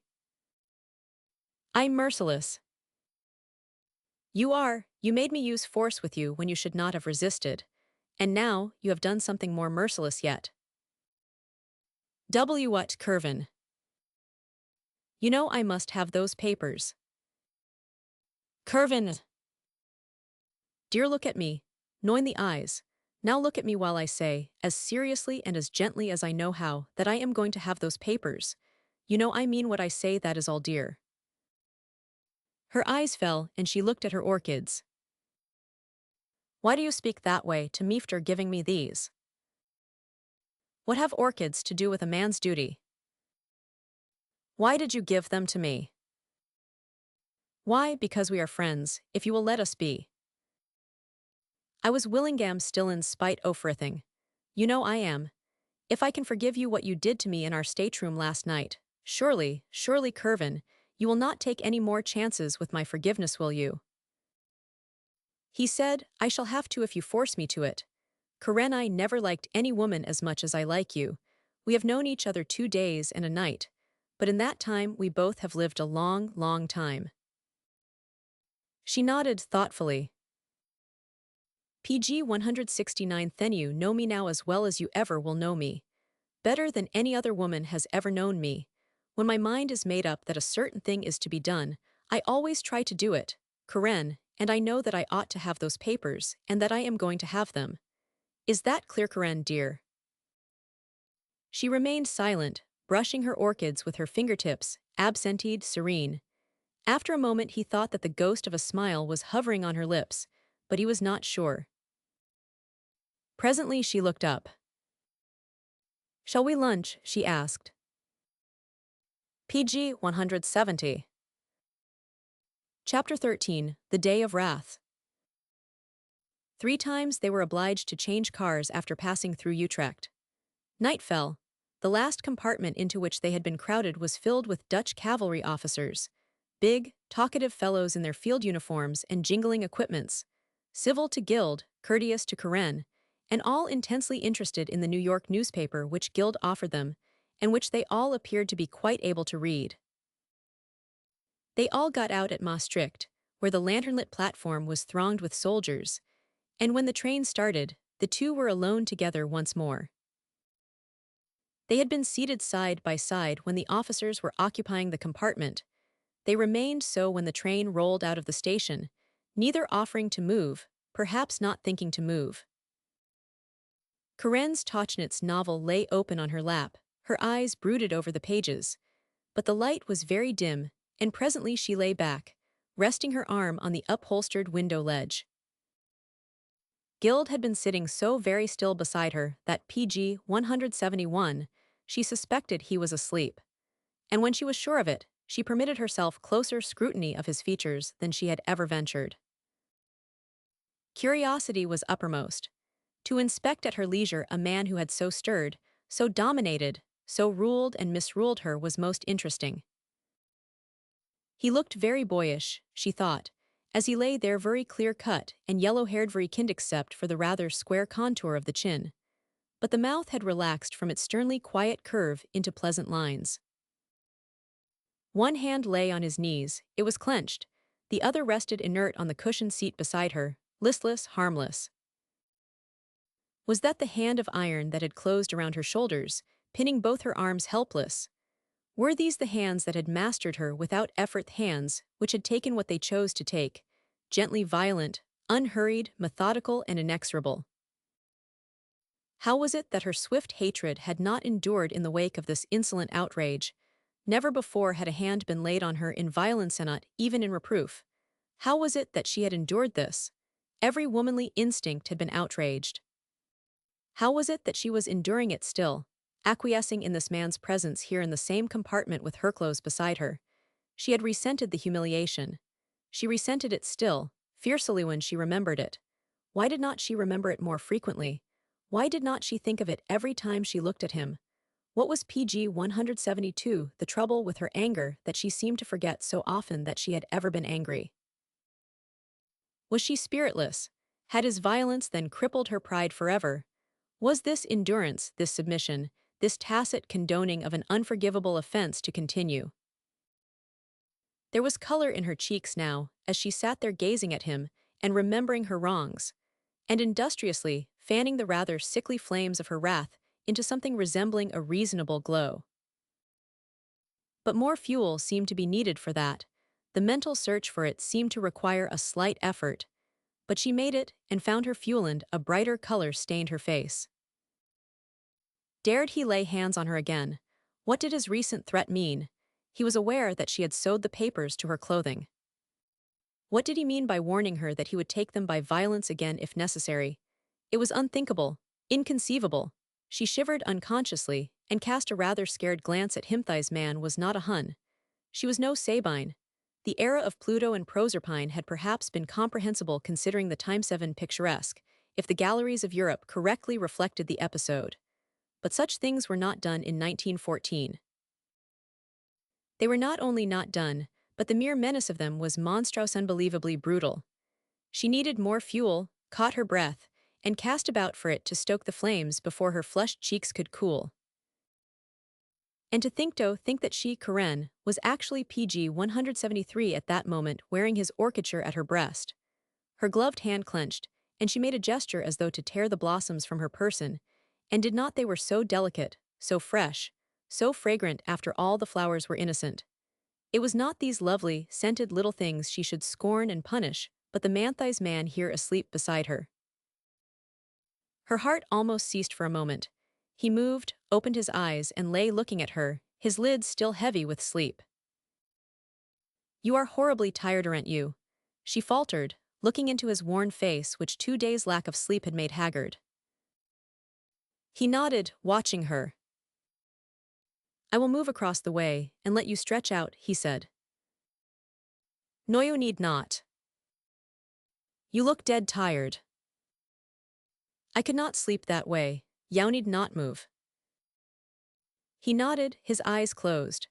"I'm merciless." "You are. You made me use force with you when you should not have resisted. And now you have done something more merciless yet." What, Curvin? "You know I must have those papers." "Curvin!" "Dear, look at me. No, in the eyes. Now look at me while I say, as seriously and as gently as I know how, that I am going to have those papers. You know I mean what I say, that is all, dear." Her eyes fell, and she looked at her orchids. "Why do you speak that way to me after giving me these?" "What have orchids to do with a man's duty?" "Why did you give them to me?" "Why, because we are friends, if you will let us be." "I was Willingham still in spite o' everything. You know I am. If I can forgive you what you did to me in our stateroom last night, surely, Curvin, you will not take any more chances with my forgiveness, will you?" He said, "I shall have to if you force me to it. Karen, I never liked any woman as much as I like you. We have known each other 2 days and a night, but in that time we both have lived a long, long time." She nodded thoughtfully. PG 169 Then you know me now as well as you ever will know me. Better than any other woman has ever known me. When my mind is made up that a certain thing is to be done, I always try to do it, Karen, and I know that I ought to have those papers and that I am going to have them. Is that clear, Karen, dear? She remained silent, brushing her orchids with her fingertips, absentied, serene. After a moment he thought that the ghost of a smile was hovering on her lips, but he was not sure. Presently she looked up. "Shall we lunch?" she asked. PG 170. Chapter 13. The Day of Wrath. 3 times they were obliged to change cars after passing through Utrecht. Night fell. The last compartment into which they had been crowded was filled with Dutch cavalry officers, big, talkative fellows in their field uniforms and jingling equipments, civil to Guild, courteous to Karen, and all intensely interested in the New York newspaper which Guild offered them, and which they all appeared to be quite able to read. They all got out at Maastricht, where the lantern-lit platform was thronged with soldiers, and when the train started, the two were alone together once more. They had been seated side by side when the officers were occupying the compartment. They remained so when the train rolled out of the station, neither offering to move, perhaps not thinking to move. Karen's Tauchnitz novel lay open on her lap, her eyes brooded over the pages, but the light was very dim, and presently she lay back, resting her arm on the upholstered window ledge. Guild had been sitting so very still beside her that PG 171, she suspected he was asleep. And when she was sure of it, she permitted herself closer scrutiny of his features than she had ever ventured. Curiosity was uppermost. To inspect at her leisure a man who had so stirred, so dominated, so ruled and misruled her was most interesting. He looked very boyish, she thought, as he lay there very clear-cut and yellow-haired very kind except for the rather square contour of the chin. But the mouth had relaxed from its sternly quiet curve into pleasant lines. One hand lay on his knees, it was clenched, the other rested inert on the cushioned seat beside her, listless, harmless. Was that the hand of iron that had closed around her shoulders, pinning both her arms helpless? Were these the hands that had mastered her without effort, hands which had taken what they chose to take, gently violent, unhurried, methodical, and inexorable? How was it that her swift hatred had not endured in the wake of this insolent outrage? Never before had a hand been laid on her in violence and not even in reproof. How was it that she had endured this? Every womanly instinct had been outraged. How was it that she was enduring it still, acquiescing in this man's presence here in the same compartment with her clothes beside her? She had resented the humiliation. She resented it still, fiercely when she remembered it. Why did not she remember it more frequently? Why did not she think of it every time she looked at him? What was PG 172, the trouble with her anger that she seemed to forget so often that she had ever been angry? Was she spiritless? Had his violence then crippled her pride forever? Was this endurance, this submission, this tacit condoning of an unforgivable offense to continue? There was color in her cheeks now, as she sat there gazing at him and remembering her wrongs, and industriously fanning the rather sickly flames of her wrath into something resembling a reasonable glow. But more fuel seemed to be needed for that. The mental search for it seemed to require a slight effort, but she made it and found her fuel, and a brighter color stained her face. Dared he lay hands on her again? What did his recent threat mean? He was aware that she had sewed the papers to her clothing. What did he mean by warning her that he would take them by violence again if necessary? It was unthinkable, inconceivable. She shivered unconsciously and cast a rather scared glance at him. This man was not a Hun. She was no Sabine. The era of Pluto and Proserpine had perhaps been comprehensible considering the time, seven picturesque, if the galleries of Europe correctly reflected the episode. But such things were not done in 1914. They were not only not done, but the mere menace of them was monstrous, unbelievably brutal. She needed more fuel, caught her breath, and cast about for it to stoke the flames before her flushed cheeks could cool. And to think that she, Karen, was actually PG 173 at that moment, wearing his orchiture at her breast. Her gloved hand clenched, and she made a gesture as though to tear the blossoms from her person, and did not they were so delicate, so fresh, so fragrant after all the flowers were innocent. It was not these lovely, scented little things she should scorn and punish, but the Manthai's man here asleep beside her. Her heart almost ceased for a moment. He moved, opened his eyes, and lay looking at her, his lids still heavy with sleep. "You are horribly tired, aren't you?" she faltered, looking into his worn face, which 2 days' lack of sleep had made haggard. He nodded, watching her. "I will move across the way and let you stretch out," he said. "No, you need not. You look dead tired." "I could not sleep that way. You need not move." He nodded, his eyes closed.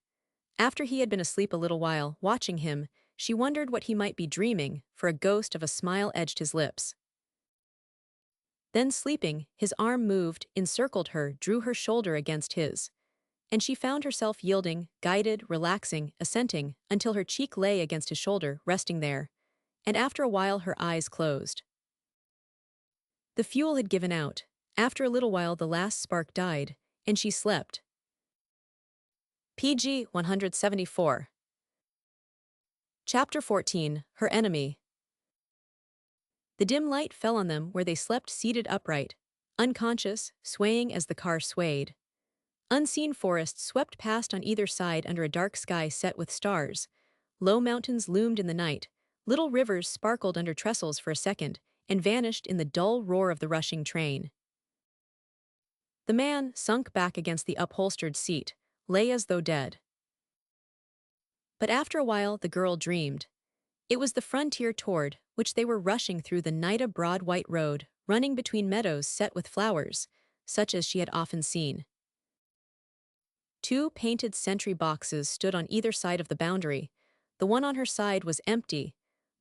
After he had been asleep a little while, watching him, she wondered what he might be dreaming, for a ghost of a smile edged his lips. Then sleeping, his arm moved, encircled her, drew her shoulder against his. And she found herself yielding, guided, relaxing, assenting, until her cheek lay against his shoulder, resting there. And after a while her eyes closed. The fuel had given out. After a little while the last spark died, and she slept. PG 174. Chapter 14, Her Enemy. The dim light fell on them where they slept, seated upright, unconscious, swaying as the car swayed. Unseen forests swept past on either side under a dark sky set with stars, Low mountains loomed in the night, little rivers sparkled under trestles for a second, and vanished in the dull roar of the rushing train. The man, sunk back against the upholstered seat, lay as though dead. But after a while the girl dreamed. It was the frontier toward which they were rushing through the night, a broad white road, running between meadows set with flowers, such as she had often seen. Two painted sentry boxes stood on either side of the boundary. The one on her side was empty,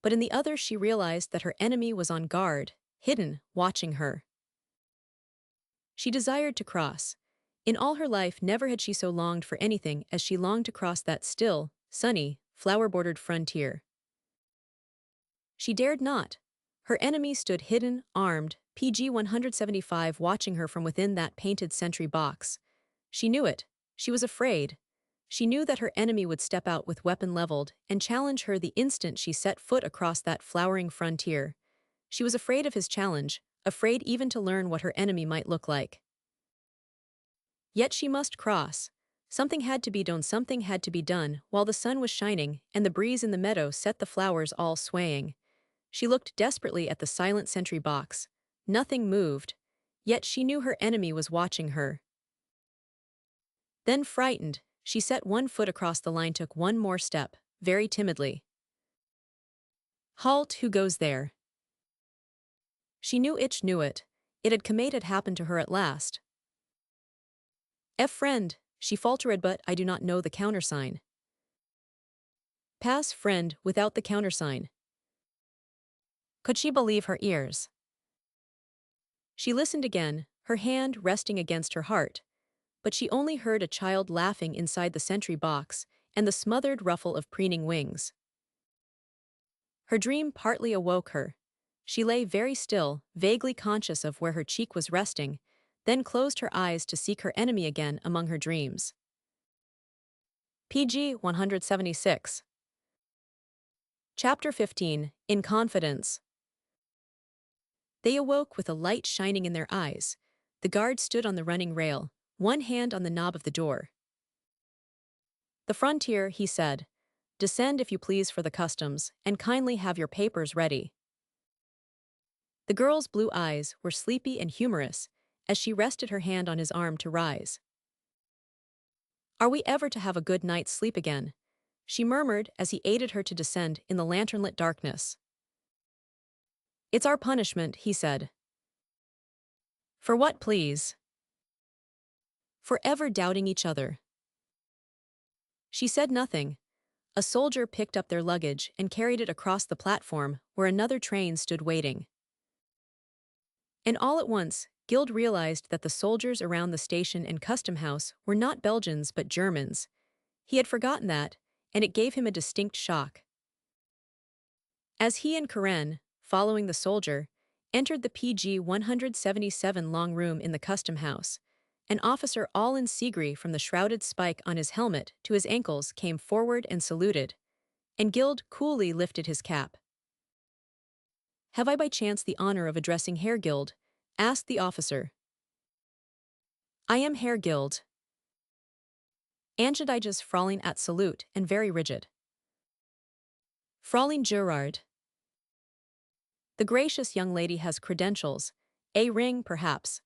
but in the other she realized that her enemy was on guard, hidden, watching her. She desired to cross. In all her life never had she so longed for anything as she longed to cross that still, sunny, flower-bordered frontier. She dared not. Her enemy stood hidden, armed, PG 175 watching her from within that painted sentry box. She knew it. She was afraid. She knew that her enemy would step out with weapon leveled and challenge her the instant she set foot across that flowering frontier. She was afraid of his challenge, afraid even to learn what her enemy might look like. Yet she must cross. Something had to be done, something had to be done, while the sun was shining and the breeze in the meadow set the flowers all swaying. She looked desperately at the silent sentry box. Nothing moved, yet she knew her enemy was watching her. Then, frightened, she set one foot across the line, took one more step, very timidly. Halt, who goes there? She knew it. It had happened to her at last. Friend, she faltered, but I do not know the countersign. Pass, friend, without the countersign. Could she believe her ears? She listened again, her hand resting against her heart, but she only heard a child laughing inside the sentry box and the smothered ruffle of preening wings. Her dream partly awoke her. She lay very still, vaguely conscious of where her cheek was resting, then closed her eyes to seek her enemy again among her dreams. PG 176. Chapter 15, In Confidence. They awoke with a light shining in their eyes. The guard stood on the running rail, one hand on the knob of the door. The frontier, he said. Descend if you please for the customs, and kindly have your papers ready. The girl's blue eyes were sleepy and humorous as she rested her hand on his arm to rise. Are we ever to have a good night's sleep again? She murmured as he aided her to descend in the lantern-lit darkness. It's our punishment, he said. For what, please? For ever doubting each other. She said nothing. A soldier picked up their luggage and carried it across the platform where another train stood waiting. And all at once, Guild realized that the soldiers around the station and custom house were not Belgians but Germans. He had forgotten that, and it gave him a distinct shock. As he and Karen, following the soldier, entered the PG 177 long room in the custom house, an officer all in sea gray from the shrouded spike on his helmet to his ankles came forward and saluted, and Guild coolly lifted his cap. Have I by chance the honor of addressing Herr Guild? Asked the officer. I am Herr Guild. Anxieties Fräulein at salute and very rigid. Fräulein Gerard. The gracious young lady has credentials, a ring perhaps.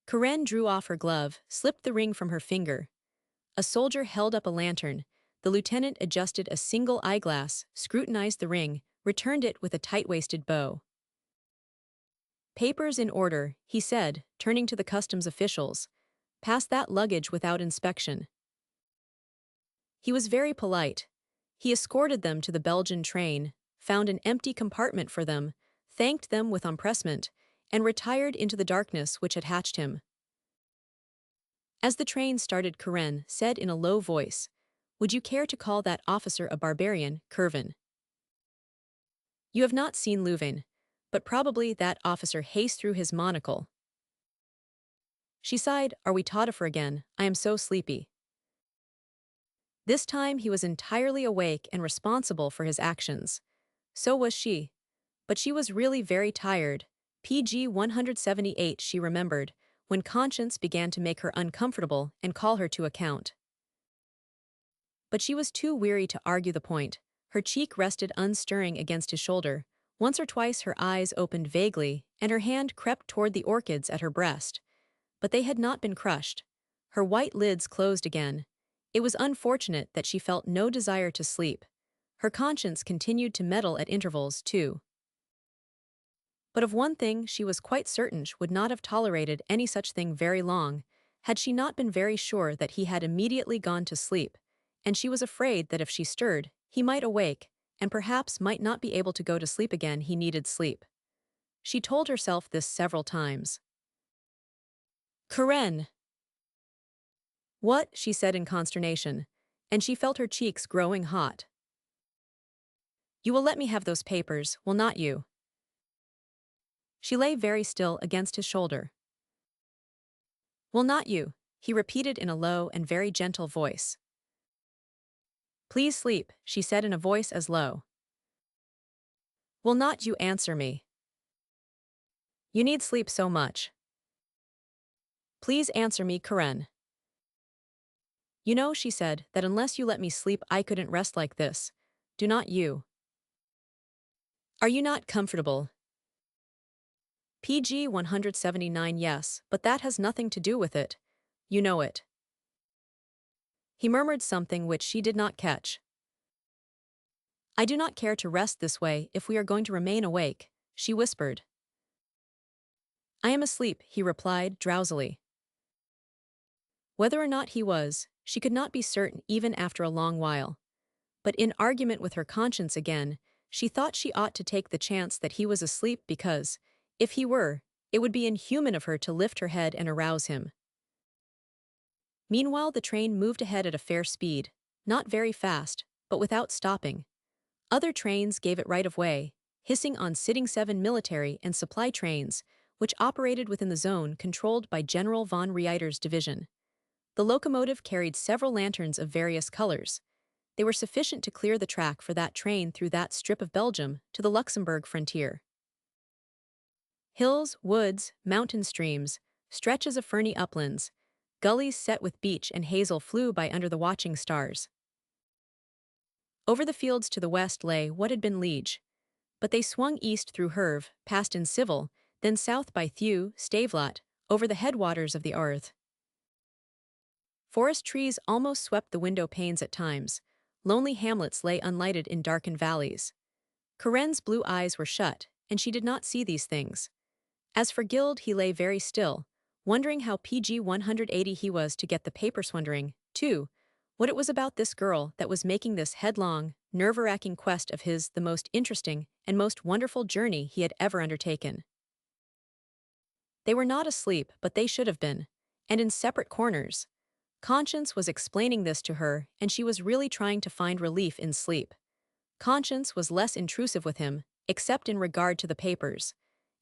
Karen drew off her glove, slipped the ring from her finger. A soldier held up a lantern. The lieutenant adjusted a single eyeglass, scrutinized the ring, returned it with a tight-waisted bow. Papers in order, he said, turning to the customs officials. Pass that luggage without inspection. He was very polite. He escorted them to the Belgian train, found an empty compartment for them, thanked them with empressement, and retired into the darkness which had hatched him. As the train started, Karen said in a low voice, Would you care to call that officer a barbarian, Kervin? You have not seen Louvain, but probably that officer haste through his monocle. She sighed, Are we Todifer again? I am so sleepy. This time he was entirely awake and responsible for his actions. So was she. But she was really very tired. PG 178 she remembered, when conscience began to make her uncomfortable and call her to account. But she was too weary to argue the point. Her cheek rested unstirring against his shoulder. Once or twice her eyes opened vaguely, and her hand crept toward the orchids at her breast. But they had not been crushed. Her white lids closed again. It was unfortunate that she felt no desire to sleep. Her conscience continued to meddle at intervals, too. But of one thing she was quite certain: she would not have tolerated any such thing very long, had she not been very sure that he had immediately gone to sleep, and she was afraid that if she stirred, he might awake, and perhaps might not be able to go to sleep again. He needed sleep. She told herself this several times. "Karen!" "What?" she said in consternation, and she felt her cheeks growing hot. "You will let me have those papers, will not you?" She lay very still against his shoulder. "Will not you?" he repeated in a low and very gentle voice. "Please sleep," she said in a voice as low. "Will not you answer me? You need sleep so much. Please answer me, Karen." "You know," she said, "that unless you let me sleep I couldn't rest like this. Do not you? Are you not comfortable?" PG 179. "Yes, but that has nothing to do with it. You know it." He murmured something which she did not catch. "I do not care to rest this way if we are going to remain awake," she whispered. "I am asleep," he replied drowsily. Whether or not he was, she could not be certain even after a long while. But in argument with her conscience again, she thought she ought to take the chance that he was asleep because, if he were, it would be inhuman of her to lift her head and arouse him. Meanwhile the train moved ahead at a fair speed, not very fast, but without stopping. Other trains gave it right of way, hissing on sitting 7 military and supply trains, which operated within the zone controlled by General von Reiter's division. The locomotive carried several lanterns of various colors. They were sufficient to clear the track for that train through that strip of Belgium to the Luxembourg frontier. Hills, woods, mountain streams, stretches of ferny uplands, gullies set with beech and hazel flew by under the watching stars. Over the fields to the west lay what had been Liege, but they swung east through Herve, past in Civil, then south by Thew, Stavelot, over the headwaters of the Arth. Forest trees almost swept the window panes at times. Lonely hamlets lay unlighted in darkened valleys. Karen's blue eyes were shut, and she did not see these things. As for Gild, he lay very still, wondering how PG 180 he was to get the papers, wondering, too, what it was about this girl that was making this headlong, nerve-wracking quest of his the most interesting and most wonderful journey he had ever undertaken. They were not asleep, but they should have been, and in separate corners. Conscience was explaining this to her, and she was really trying to find relief in sleep. Conscience was less intrusive with him, except in regard to the papers,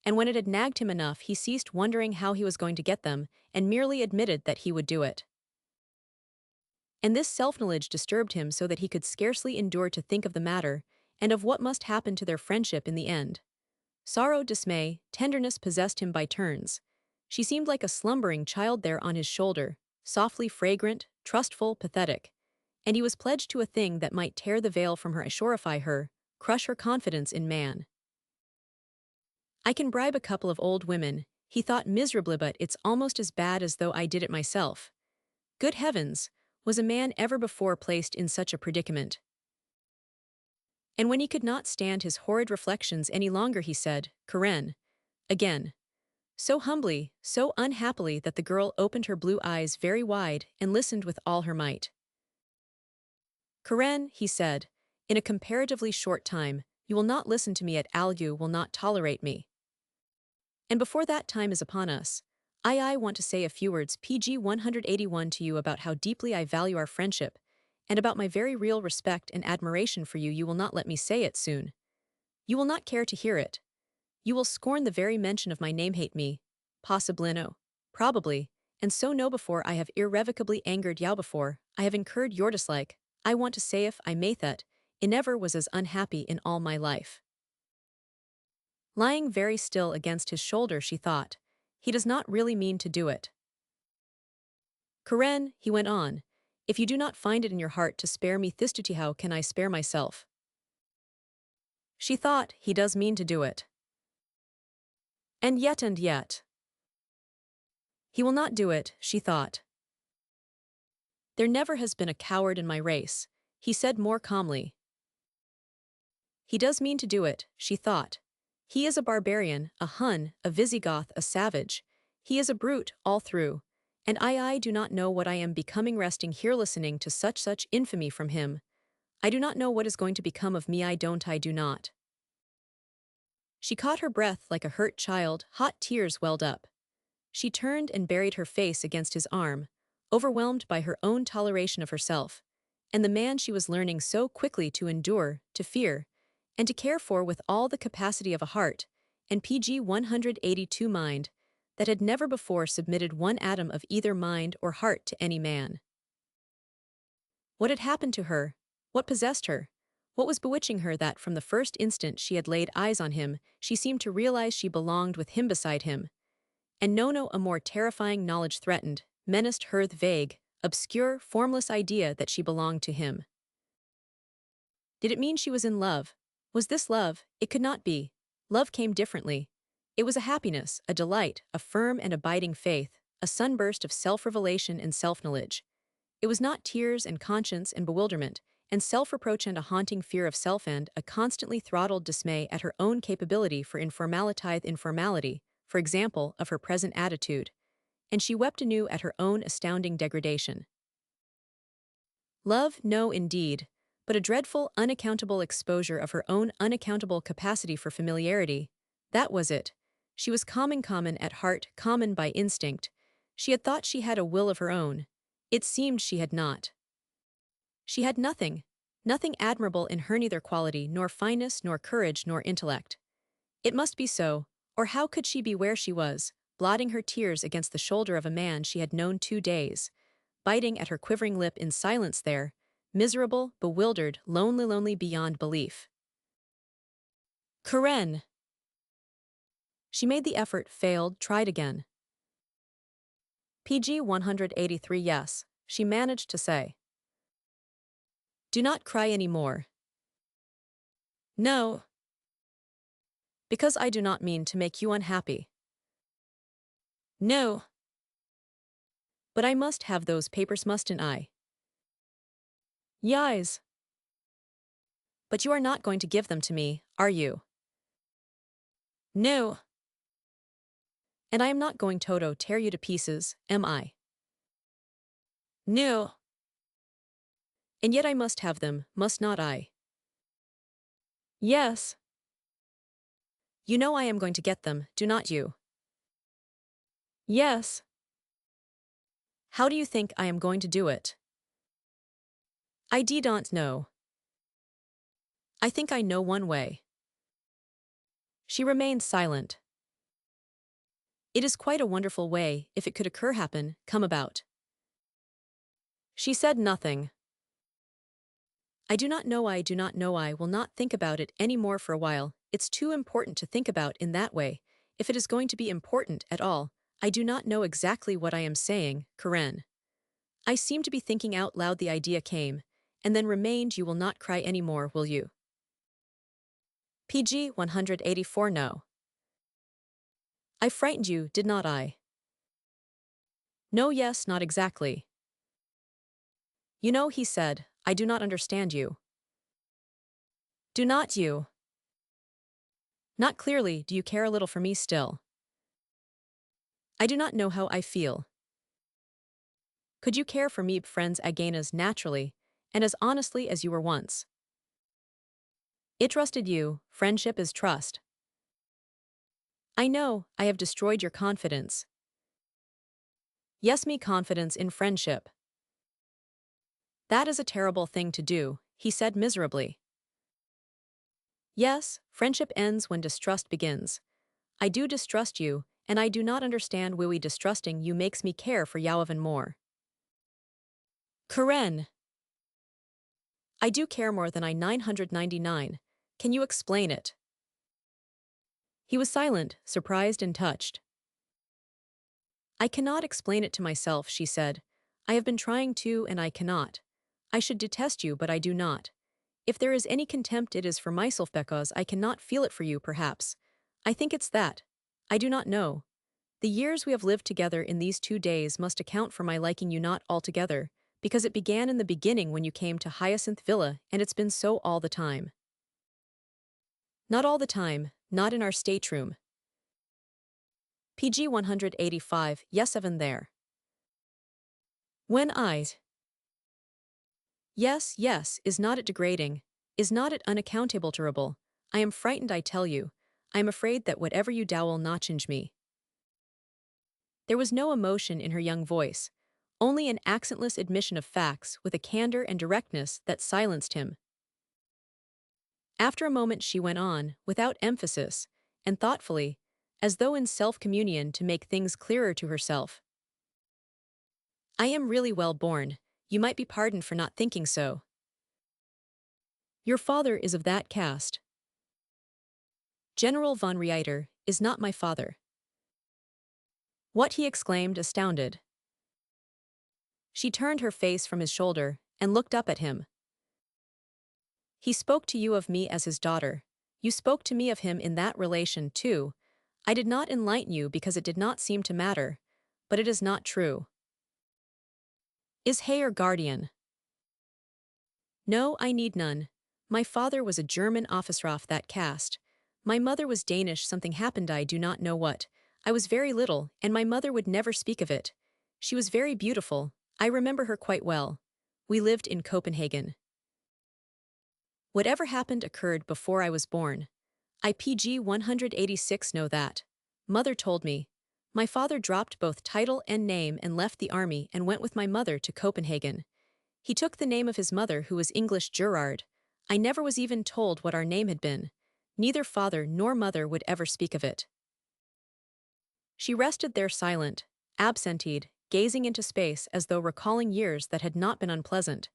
and when it had nagged him enough he ceased wondering how he was going to get them and merely admitted that he would do it. And this self-knowledge disturbed him so that he could scarcely endure to think of the matter and of what must happen to their friendship in the end. Sorrow, dismay, tenderness possessed him by turns. She seemed like a slumbering child there on his shoulder, softly fragrant, trustful, pathetic. And he was pledged to a thing that might tear the veil from her, assurify her, crush her confidence in man. "I can bribe a couple of old women," he thought miserably, "but it's almost as bad as though I did it myself." Good heavens, was a man ever before placed in such a predicament? And when he could not stand his horrid reflections any longer he said, "Karen," again. So humbly, so unhappily that the girl opened her blue eyes very wide and listened with all her might. "Karen," he said, "in a comparatively short time, you will not listen to me at all, you will not tolerate me. And before that time is upon us, I want to say a few words PG 181 to you about how deeply I value our friendship, and about my very real respect and admiration for you. You will not let me say it soon. You will not care to hear it. You will scorn the very mention of my name, hate me, possiblino, probably, and so know before I have irrevocably angered you before I have incurred your dislike. I want to say, if I may, that I never was as unhappy in all my life." Lying very still against his shoulder, she thought, he does not really mean to do it. "Karen," he went on, If you do not find it in your heart to spare me thistuti, how can I spare myself? She thought, he does mean to do it. And yet. He will not do it, she thought. There never has been a coward in my race, he said more calmly. He does mean to do it, she thought. He is a barbarian, a Hun, a Visigoth, a savage. He is a brute, all through. And I do not know what I am becoming resting here listening to such infamy from him. I do not know what is going to become of me, I do not. She caught her breath like a hurt child, hot tears welled up. She turned and buried her face against his arm, overwhelmed by her own toleration of herself, and the man she was learning so quickly to endure, to fear, and to care for with all the capacity of a heart, and PG 182 mind, that had never before submitted one atom of either mind or heart to any man. What had happened to her? What possessed her? What was bewitching her that from the first instant she had laid eyes on him, she seemed to realize she belonged with him beside him? And no, a more terrifying knowledge threatened, menaced her, the vague, obscure, formless idea that she belonged to him. Did it mean she was in love? Was this love? It could not be. Love came differently. It was a happiness, a delight, a firm and abiding faith, a sunburst of self-revelation and self-knowledge. It was not tears and conscience and bewilderment, and self-reproach and a haunting fear of self and a constantly throttled dismay at her own capability for informality, for example, of her present attitude. And she wept anew at her own astounding degradation. Love, no indeed, but a dreadful, unaccountable exposure of her own unaccountable capacity for familiarity. That was it. She was common at heart, common by instinct. She had thought she had a will of her own. It seemed she had not. She had nothing admirable in her, neither quality, nor fineness, nor courage, nor intellect. It must be so, or how could she be where she was, blotting her tears against the shoulder of a man she had known 2 days, biting at her quivering lip in silence there, miserable, bewildered, lonely beyond belief. Karen! She made the effort, failed, tried again. PG 183 yes, she managed to say. Do not cry any more. No. Because I do not mean to make you unhappy. No. But I must have those papers, mustn't I? Yes. But you are not going to give them to me, are you? No. And I am not going to tear you to pieces, am I? No. And yet I must have them, must not I? Yes. You know I am going to get them, do not you? Yes. How do you think I am going to do it? I don't know. I think I know one way. She remained silent. It is quite a wonderful way, if it could come about. She said nothing. I do not know, I will not think about it any more for a while. It's too important to think about in that way. If it is going to be important at all, I do not know exactly what I am saying, Karen. I seem to be thinking out loud. The idea came, and then remained. You will not cry any more, will you? PG 184 no. I frightened you, did not I? No, yes, not exactly. You know, he said, I do not understand you. Do not you? Not clearly. Do you care a little for me still? I do not know how I feel. Could you care for me, friends, again as naturally and as honestly as you were once? It trusted you. Friendship is trust. I know, I have destroyed your confidence. Yes, me confidence in friendship. That is a terrible thing to do, he said miserably. Yes, friendship ends when distrust begins. I do distrust you, and I do not understand why distrusting you makes me care for you even more. Karen. I do care more than I 999. Can you explain it? He was silent, surprised and touched. I cannot explain it to myself, she said. I have been trying to, and I cannot. I should detest you, but I do not. If there is any contempt, it is for myself because I cannot feel it for you, perhaps. I think it's that. I do not know. The years we have lived together in these 2 days must account for my liking you not altogether, because it began in the beginning when you came to Hyacinth Villa, and it's been so all the time. Not all the time, not in our stateroom. PG 185, yes, Evan there. When I. Yes, yes, is not it degrading? Is not it unaccountable? I am frightened, I tell you. I am afraid that whatever you do will not change me. There was no emotion in her young voice, only an accentless admission of facts with a candor and directness that silenced him. After a moment she went on, without emphasis, and thoughtfully, as though in self-communion to make things clearer to herself. I am really well born, you might be pardoned for not thinking so. Your father is of that caste. General von Reiter is not my father. What, he exclaimed, astounded. She turned her face from his shoulder and looked up at him. He spoke to you of me as his daughter. You spoke to me of him in that relation, too. I did not enlighten you because it did not seem to matter, but it is not true. Is he your guardian? No, I need none. My father was a German officer of that caste. My mother was Danish, something happened, I do not know what. I was very little, and my mother would never speak of it. She was very beautiful, I remember her quite well. We lived in Copenhagen. Whatever happened occurred before I was born. I PG 186 know that. Mother told me. My father dropped both title and name and left the army and went with my mother to Copenhagen. He took the name of his mother, who was English Gerard. I never was even told what our name had been. Neither father nor mother would ever speak of it. She rested there silent, absentied, gazing into space as though recalling years that had not been unpleasant.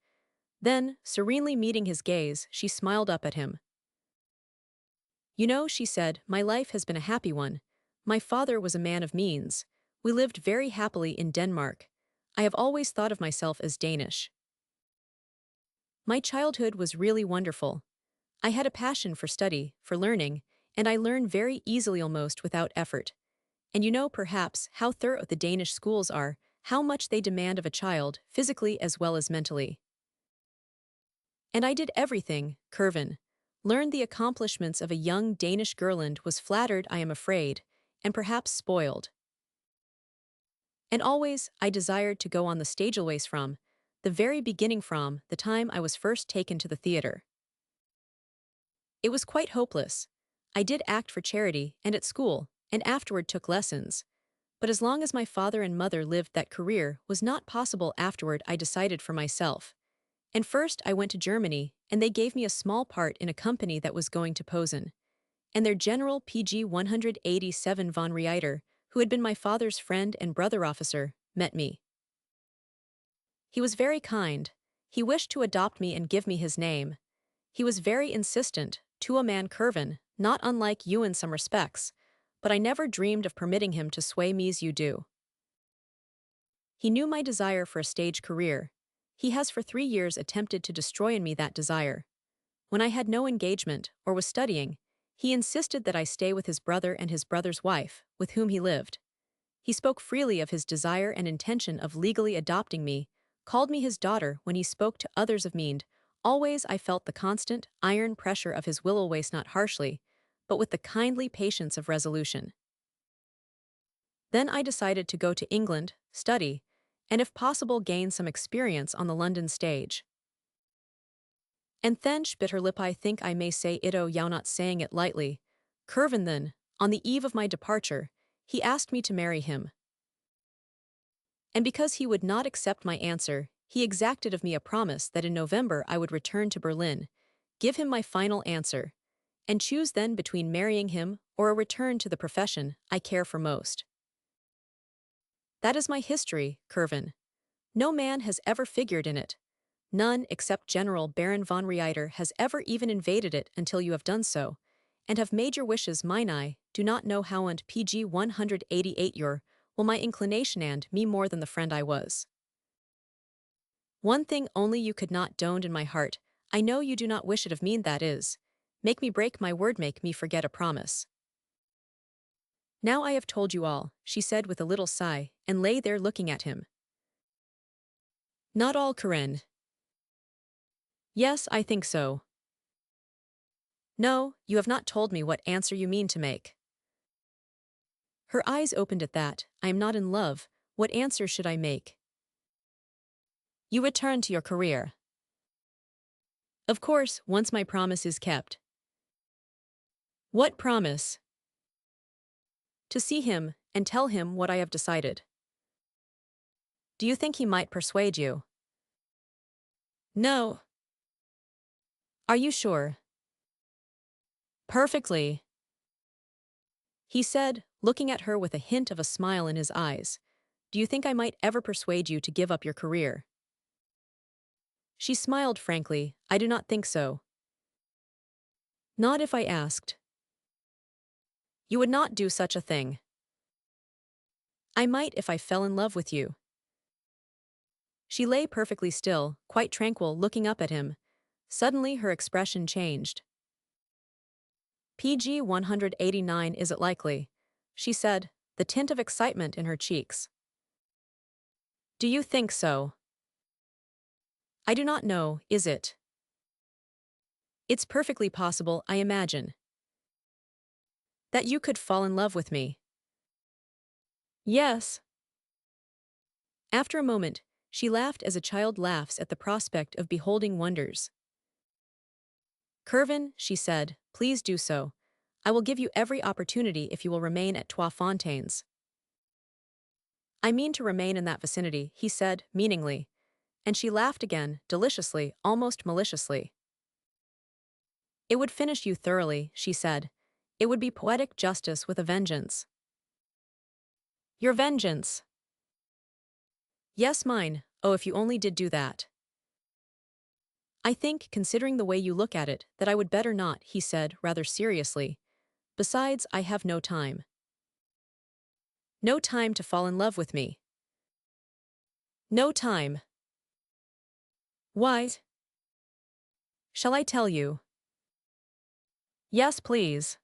Then, serenely meeting his gaze, she smiled up at him. You know, she said, my life has been a happy one. My father was a man of means. We lived very happily in Denmark. I have always thought of myself as Danish. My childhood was really wonderful. I had a passion for study, for learning, and I learned very easily almost without effort. And you know perhaps how thorough the Danish schools are, how much they demand of a child, physically as well as mentally. And I did everything, Curvin. Learned the accomplishments of a young Danish girl and was flattered, I am afraid, and perhaps spoiled. And always I desired to go on the stage always from the very beginning, from the time I was first taken to the theater. It was quite hopeless. I did act for charity and at school, and afterward took lessons. But as long as my father and mother lived, that career was not possible. Afterward I decided for myself. And first I went to Germany, and they gave me a small part in a company that was going to Posen. And their general PG 187 von Reiter, who had been my father's friend and brother officer, met me. He was very kind. He wished to adopt me and give me his name. He was very insistent, to a man, Curvin, not unlike you in some respects, but I never dreamed of permitting him to sway me as you do. He knew my desire for a stage career. He has for 3 years attempted to destroy in me that desire. When I had no engagement, or was studying, he insisted that I stay with his brother and his brother's wife, with whom he lived. He spoke freely of his desire and intention of legally adopting me, called me his daughter when he spoke to others of me, and always I felt the constant, iron pressure of his will, always not harshly, but with the kindly patience of resolution. Then I decided to go to England, study, and if possible gain some experience on the London stage. And Thench bit her lip. I think I may say it, you not saying it lightly. Curvin, then, on the eve of my departure, he asked me to marry him. And because he would not accept my answer, he exacted of me a promise that in November I would return to Berlin, give him my final answer, and choose then between marrying him or a return to the profession I care for most. That is my history, Curvin. No man has ever figured in it. None except General Baron von Reiter has ever even invaded it until you have done so, and have made your wishes mine. I do not know how, and PG 188 your, will my inclination and me more than the friend I was. One thing only you could not doned in my heart, I know you do not wish it of me that is. Make me break my word, make me forget a promise. Now I have told you all, she said with a little sigh, and lay there looking at him. Not all, Corinne. Yes, I think so. No, you have not told me what answer you mean to make. Her eyes opened at that. I am not in love. What answer should I make? You return to your career. Of course, once my promise is kept. What promise? To see him, and tell him what I have decided. Do you think he might persuade you? No. Are you sure? Perfectly. He said, looking at her with a hint of a smile in his eyes. Do you think I might ever persuade you to give up your career? She smiled frankly. I do not think so. Not if I asked. You would not do such a thing. I might if I fell in love with you. She lay perfectly still, quite tranquil, looking up at him. Suddenly her expression changed. PG 189, is it likely? She said, the tint of excitement in her cheeks. Do you think so? I do not know, is it? It's perfectly possible, I imagine. That you could fall in love with me. Yes. After a moment, she laughed as a child laughs at the prospect of beholding wonders. Curvin, she said, please do so. I will give you every opportunity if you will remain at Trois Fontaines. I mean to remain in that vicinity, he said, meaningly. And she laughed again, deliciously, almost maliciously. It would finish you thoroughly, she said. It would be poetic justice with a vengeance. Your vengeance. Yes, mine. Oh, if you only did do that. I think, considering the way you look at it, that I would better not, he said, rather seriously. Besides, I have no time. No time to fall in love with me. No time. Why? Shall I tell you? Yes, please.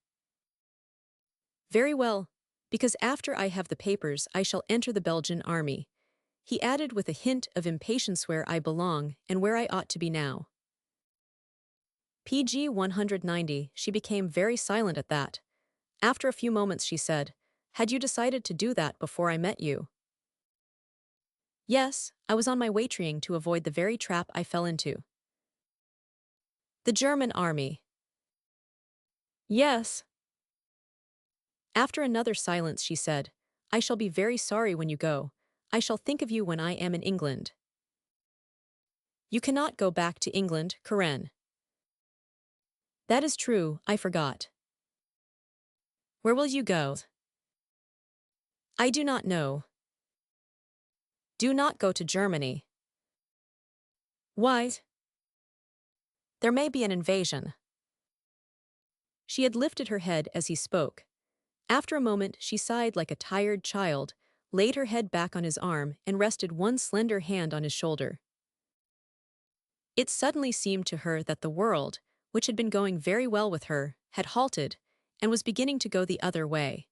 Very well, because after I have the papers I shall enter the Belgian army. He added with a hint of impatience, where I belong and where I ought to be now. PG 190, she became very silent at that. After a few moments she said, had you decided to do that before I met you? Yes, I was on my way trying to avoid the very trap I fell into. The German army. Yes. After another silence she said, I shall be very sorry when you go. I shall think of you when I am in England. You cannot go back to England, Corinne. That is true, I forgot. Where will you go? I do not know. Do not go to Germany. Why? There may be an invasion. She had lifted her head as he spoke. After a moment she sighed like a tired child, laid her head back on his arm and rested one slender hand on his shoulder. It suddenly seemed to her that the world, which had been going very well with her, had halted, and was beginning to go the other way.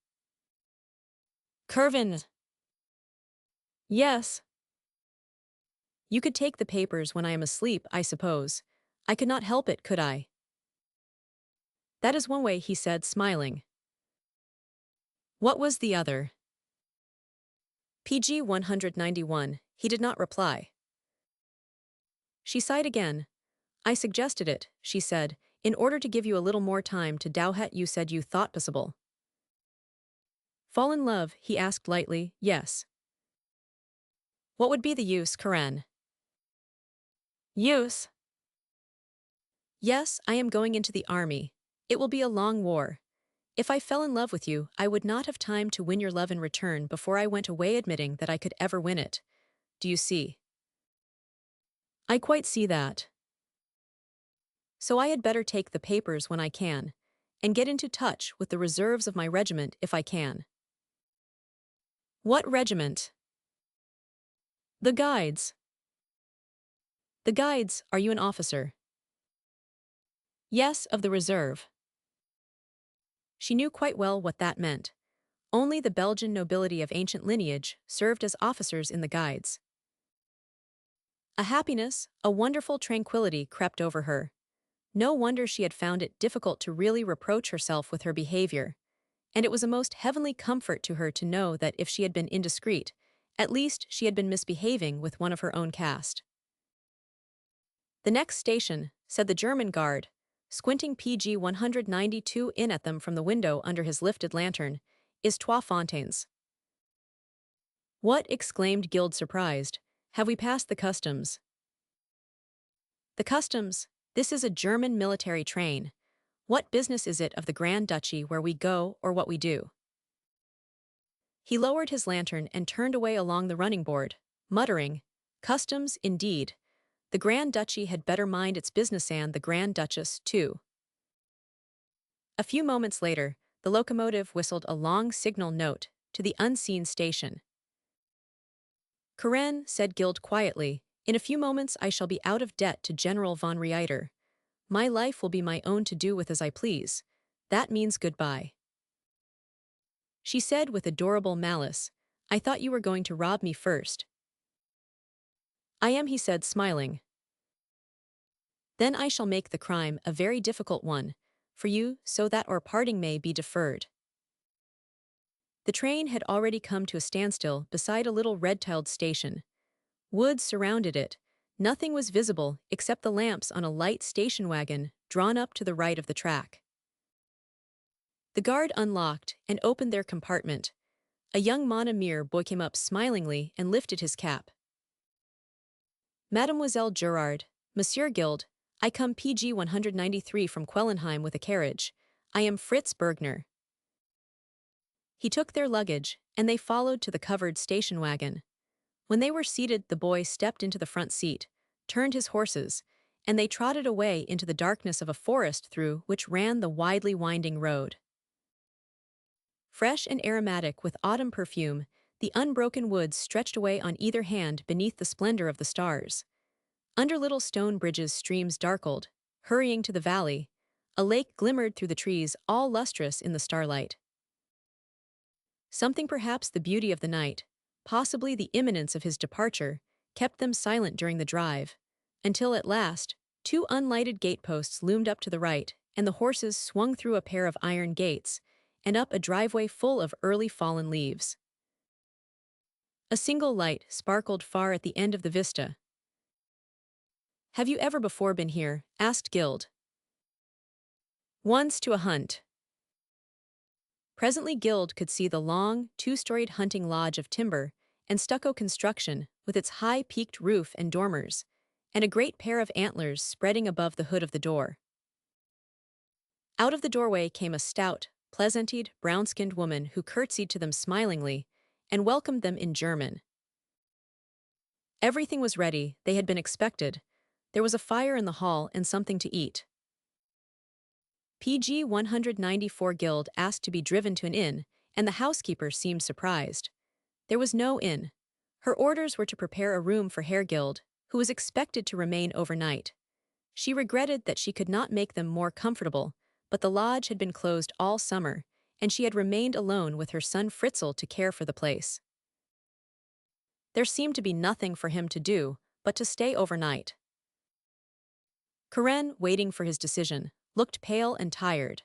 Curvin! Yes. You could take the papers when I am asleep, I suppose. I could not help it, could I? That is one way, he said, smiling. What was the other? PG 191, he did not reply. She sighed again. I suggested it, she said, in order to give you a little more time to doubt. You said you thought possible. Fall in love, he asked lightly. Yes. What would be the use, Corinne? Use? Yes, I am going into the army. It will be a long war. If I fell in love with you, I would not have time to win your love in return before I went away, admitting that I could ever win it. Do you see? I quite see that. So I had better take the papers when I can, and get into touch with the reserves of my regiment if I can. What regiment? The Guides. The guides, are you an officer? Yes, of the reserve. She knew quite well what that meant. Only the Belgian nobility of ancient lineage served as officers in the guides. A happiness, a wonderful tranquility crept over her. No wonder she had found it difficult to really reproach herself with her behavior, and it was a most heavenly comfort to her to know that if she had been indiscreet, at least she had been misbehaving with one of her own caste. The next station, said the German guard, squinting PG 192 in at them from the window under his lifted lantern, is Trois Fontaines. What? Exclaimed Guild surprised. Have we passed the customs? The customs? This is a German military train. What business is it of the Grand Duchy where we go or what we do? He lowered his lantern and turned away along the running board, muttering, Customs, indeed. The Grand Duchy had better mind its business and the Grand Duchess, too. A few moments later, the locomotive whistled a long signal note to the unseen station. Karen, said Guild quietly, in a few moments I shall be out of debt to General von Reiter. My life will be my own to do with as I please. That means goodbye. She said with adorable malice, I thought you were going to rob me first. I am, he said, smiling. Then I shall make the crime a very difficult one for you so that our parting may be deferred. The train had already come to a standstill beside a little red-tiled station. Woods surrounded it. Nothing was visible except the lamps on a light station wagon drawn up to the right of the track. The guard unlocked and opened their compartment. A young Monomere boy came up smilingly and lifted his cap. Mademoiselle Gerard, Monsieur Guild, I come PG 193 from Quellenheim with a carriage. I am Fritz Bergner. He took their luggage, and they followed to the covered station wagon. When they were seated, the boy stepped into the front seat, turned his horses, and they trotted away into the darkness of a forest through which ran the widely winding road. Fresh and aromatic with autumn perfume, the unbroken woods stretched away on either hand beneath the splendor of the stars. Under little stone bridges streams darkled, hurrying to the valley. A lake glimmered through the trees, all lustrous in the starlight. Something, perhaps the beauty of the night, possibly the imminence of his departure, kept them silent during the drive, until at last, two unlighted gateposts loomed up to the right, and the horses swung through a pair of iron gates, and up a driveway full of early fallen leaves. A single light sparkled far at the end of the vista. Have you ever before been here? Asked Guild. Once to a hunt. Presently Guild could see the long, two-storied hunting lodge of timber and stucco construction with its high-peaked roof and dormers, and a great pair of antlers spreading above the hood of the door. Out of the doorway came a stout, pleasanted, brown-skinned woman who curtsied to them smilingly and welcomed them in German. Everything was ready, they had been expected. There was a fire in the hall and something to eat. PG 194 Guild asked to be driven to an inn, and the housekeeper seemed surprised. There was no inn. Her orders were to prepare a room for Herr Guild, who was expected to remain overnight. She regretted that she could not make them more comfortable, but the lodge had been closed all summer, and she had remained alone with her son Fritzl to care for the place. There seemed to be nothing for him to do but to stay overnight. Karen, waiting for his decision, looked pale and tired.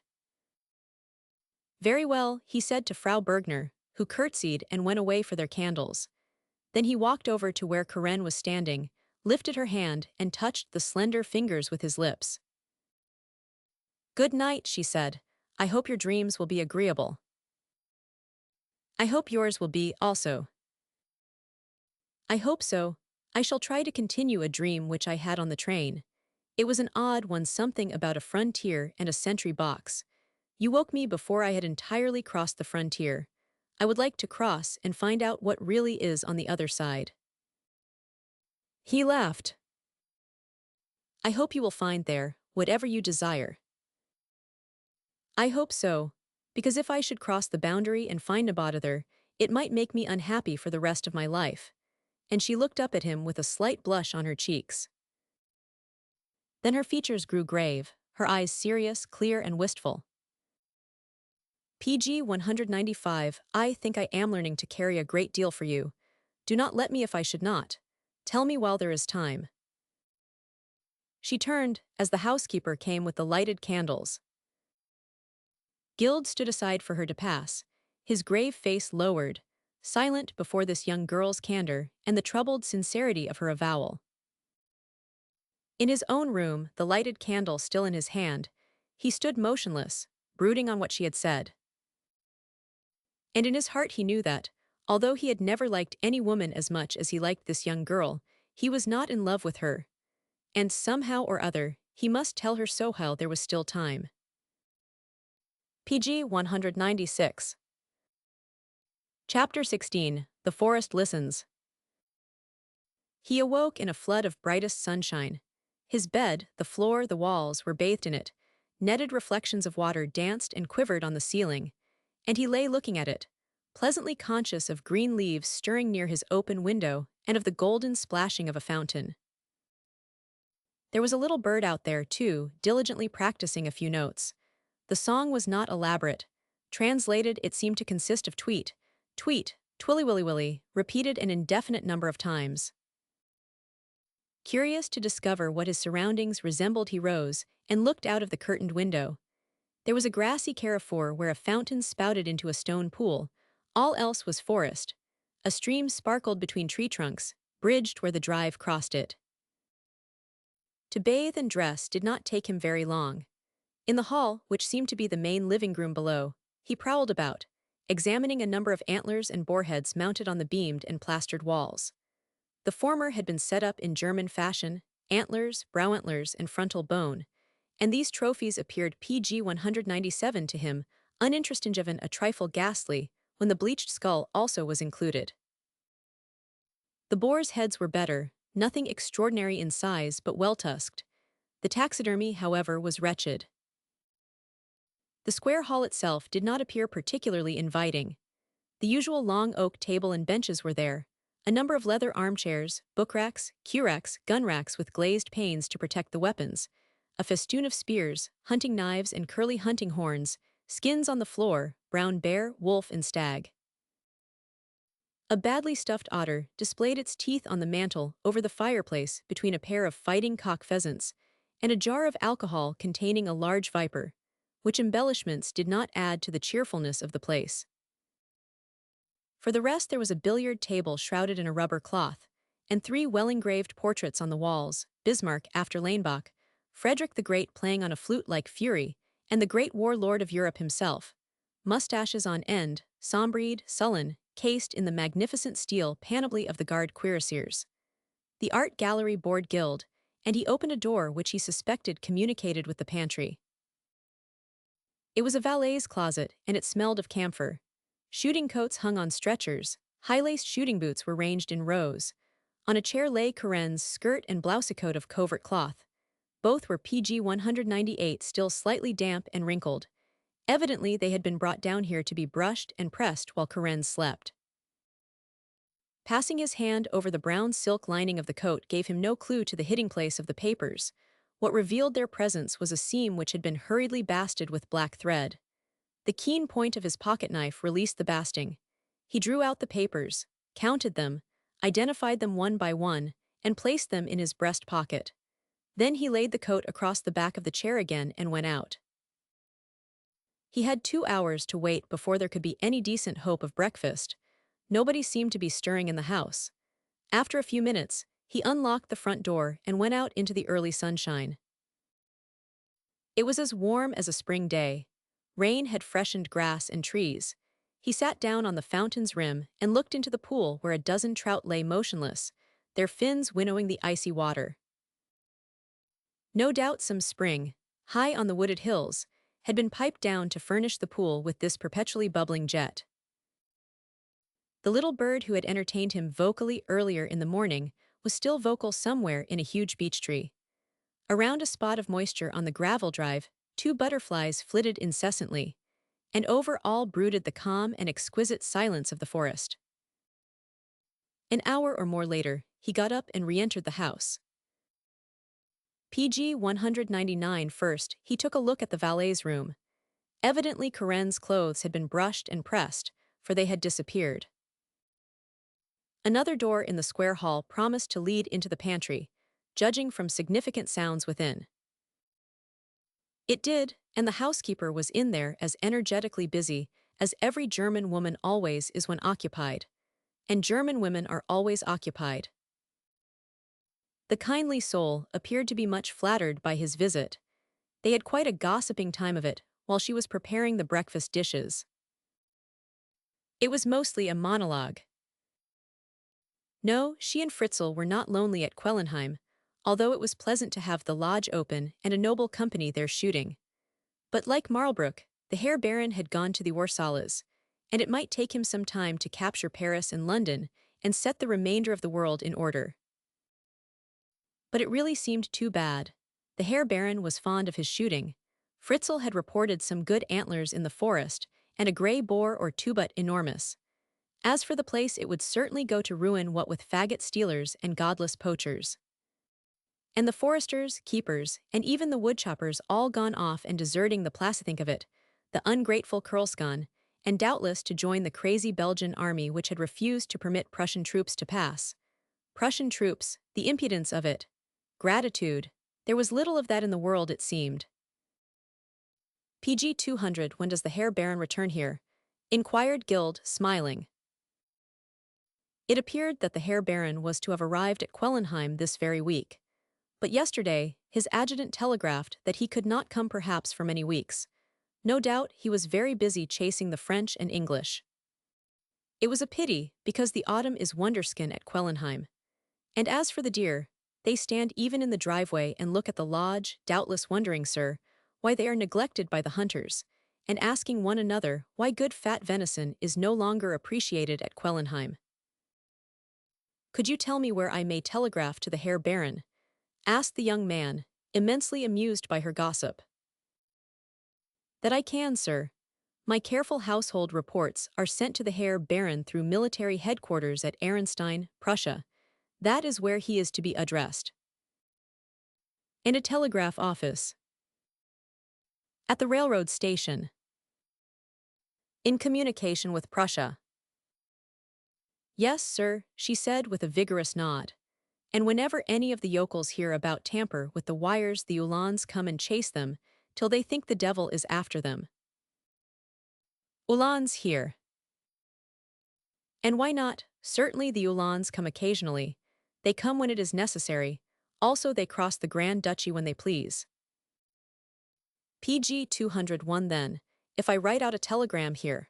Very well, he said to Frau Bergner, who curtsied and went away for their candles. Then he walked over to where Karen was standing, lifted her hand and touched the slender fingers with his lips. Good night, she said. I hope your dreams will be agreeable. I hope yours will be, also. I hope so. I shall try to continue a dream which I had on the train. It was an odd one, something about a frontier and a sentry box. You woke me before I had entirely crossed the frontier. I would like to cross and find out what really is on the other side. He laughed. I hope you will find there whatever you desire. I hope so, because if I should cross the boundary and find Nabother, it might make me unhappy for the rest of my life. And she looked up at him with a slight blush on her cheeks. Then her features grew grave, her eyes serious, clear, and wistful. PG 195, I think I am learning to carry a great deal for you. Do not let me if I should not. Tell me while there is time. She turned as the housekeeper came with the lighted candles. Guild stood aside for her to pass, his grave face lowered, silent before this young girl's candor and the troubled sincerity of her avowal. In his own room, the lighted candle still in his hand, he stood motionless, brooding on what she had said. And in his heart he knew that, although he had never liked any woman as much as he liked this young girl, he was not in love with her. And somehow or other, he must tell her so while there was still time. PG 196. Chapter 16. The Forest Listens. He awoke in a flood of brightest sunshine. His bed, the floor, the walls were bathed in it. Netted reflections of water danced and quivered on the ceiling, and he lay looking at it, pleasantly conscious of green leaves stirring near his open window and of the golden splashing of a fountain. There was a little bird out there, too, diligently practicing a few notes. The song was not elaborate. Translated, it seemed to consist of tweet, tweet, twilly-willy-willy, repeated an indefinite number of times. Curious to discover what his surroundings resembled, he rose and looked out of the curtained window. There was a grassy carrefour where a fountain spouted into a stone pool. All else was forest. A stream sparkled between tree trunks, bridged where the drive crossed it. To bathe and dress did not take him very long. In the hall, which seemed to be the main living room below, he prowled about, examining a number of antlers and boarheads mounted on the beamed and plastered walls. The former had been set up in German fashion, antlers, brow antlers, and frontal bone, and these trophies appeared PG 197 to him, uninteresting even a trifle ghastly, when the bleached skull also was included. The boars' heads were better, nothing extraordinary in size but well-tusked. The taxidermy, however, was wretched. The square hall itself did not appear particularly inviting. The usual long oak table and benches were there, a number of leather armchairs, book racks, cue racks, gun racks with glazed panes to protect the weapons, a festoon of spears, hunting knives and curly hunting horns, skins on the floor, brown bear, wolf, and stag. A badly stuffed otter displayed its teeth on the mantel over the fireplace between a pair of fighting cock pheasants, and a jar of alcohol containing a large viper, which embellishments did not add to the cheerfulness of the place. For the rest, there was a billiard table shrouded in a rubber cloth, and 3 well-engraved portraits on the walls: Bismarck after Lanebach, Frederick the Great playing on a flute like fury, and the great warlord of Europe himself, mustaches on end, sombreed, sullen, cased in the magnificent steel panoply of the Guard cuirassiers. The art gallery bored Guild, and he opened a door which he suspected communicated with the pantry. It was a valet's closet, and it smelled of camphor. Shooting coats hung on stretchers, high-laced shooting boots were ranged in rows. On a chair lay Corinne's skirt and blousecoat of covert cloth. Both were PG 198, still slightly damp and wrinkled. Evidently they had been brought down here to be brushed and pressed while Corinne slept. Passing his hand over the brown silk lining of the coat gave him no clue to the hiding place of the papers. What revealed their presence was a seam which had been hurriedly basted with black thread. The keen point of his pocket-knife released the basting. He drew out the papers, counted them, identified them one by one, and placed them in his breast pocket. Then he laid the coat across the back of the chair again and went out. He had 2 hours to wait before there could be any decent hope of breakfast. Nobody seemed to be stirring in the house. After a few minutes, he unlocked the front door and went out into the early sunshine. It was as warm as a spring day. Rain had freshened grass and trees. He sat down on the fountain's rim and looked into the pool where a dozen trout lay motionless, their fins winnowing the icy water. No doubt some spring, high on the wooded hills, had been piped down to furnish the pool with this perpetually bubbling jet. The little bird who had entertained him vocally earlier in the morning was still vocal somewhere in a huge beech tree. Around a spot of moisture on the gravel drive, 2 butterflies flitted incessantly, and over all brooded the calm and exquisite silence of the forest. An hour or more later, he got up and re-entered the house. PG 199 first, he took a look at the valet's room. Evidently Karen's clothes had been brushed and pressed, for they had disappeared. Another door in the square hall promised to lead into the pantry, judging from significant sounds within. It did, and the housekeeper was in there as energetically busy as every German woman always is when occupied. And German women are always occupied. The kindly soul appeared to be much flattered by his visit. They had quite a gossiping time of it while she was preparing the breakfast dishes. It was mostly a monologue. No, she and Fritzl were not lonely at Quellenheim, although it was pleasant to have the lodge open and a noble company there shooting. But like Marlbrook, the Herr Baron had gone to the Warsalas, and it might take him some time to capture Paris and London and set the remainder of the world in order. But it really seemed too bad. The Herr Baron was fond of his shooting. Fritzl had reported some good antlers in the forest, and a grey boar or two but enormous. As for the place, it would certainly go to ruin what with faggot stealers and godless poachers. And the foresters, keepers, and even the woodchoppers all gone off and deserting the place, think of it, the ungrateful Kurlskan, and doubtless to join the crazy Belgian army which had refused to permit Prussian troops to pass. Prussian troops, the impudence of it. Gratitude. There was little of that in the world, it seemed. PG 200, when does the Herr Baron return here? Inquired Gild, smiling. It appeared that the Herr Baron was to have arrived at Quellenheim this very week. But yesterday, his adjutant telegraphed that he could not come perhaps for many weeks. No doubt he was very busy chasing the French and English. It was a pity, because the autumn is wonderskin at Quellenheim. And as for the deer, they stand even in the driveway and look at the lodge, doubtless wondering, sir, why they are neglected by the hunters, and asking one another why good fat venison is no longer appreciated at Quellenheim. Could you tell me where I may telegraph to the Herr Baron? Asked the young man, immensely amused by her gossip. That I can, sir. My careful household reports are sent to the Herr Baron through military headquarters at Ehrenstein, Prussia. That is where he is to be addressed. And a telegraph office. At the railroad station. In communication with Prussia. Yes, sir, she said with a vigorous nod. And whenever any of the yokels hear about tamper with the wires, the Uhlans come and chase them, till they think the devil is after them. Uhlans here. And why not? Certainly the Uhlans come occasionally. They come when it is necessary. Also they cross the Grand Duchy when they please. PG 201 then, if I write out a telegram here.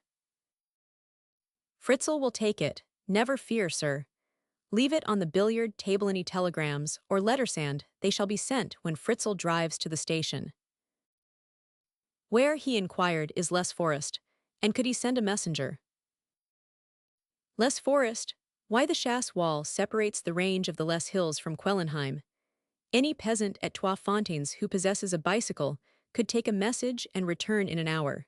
Fritzl will take it, never fear, sir. Leave it on the billiard table. Any telegrams or lettersand, they shall be sent when Fritzl drives to the station. Where, he inquired, is Les Forest, and could he send a messenger? Les Forest? Why, the Chasse wall separates the range of the Les Hills from Quellenheim. Any peasant at Trois Fontaines who possesses a bicycle could take a message and return in an hour.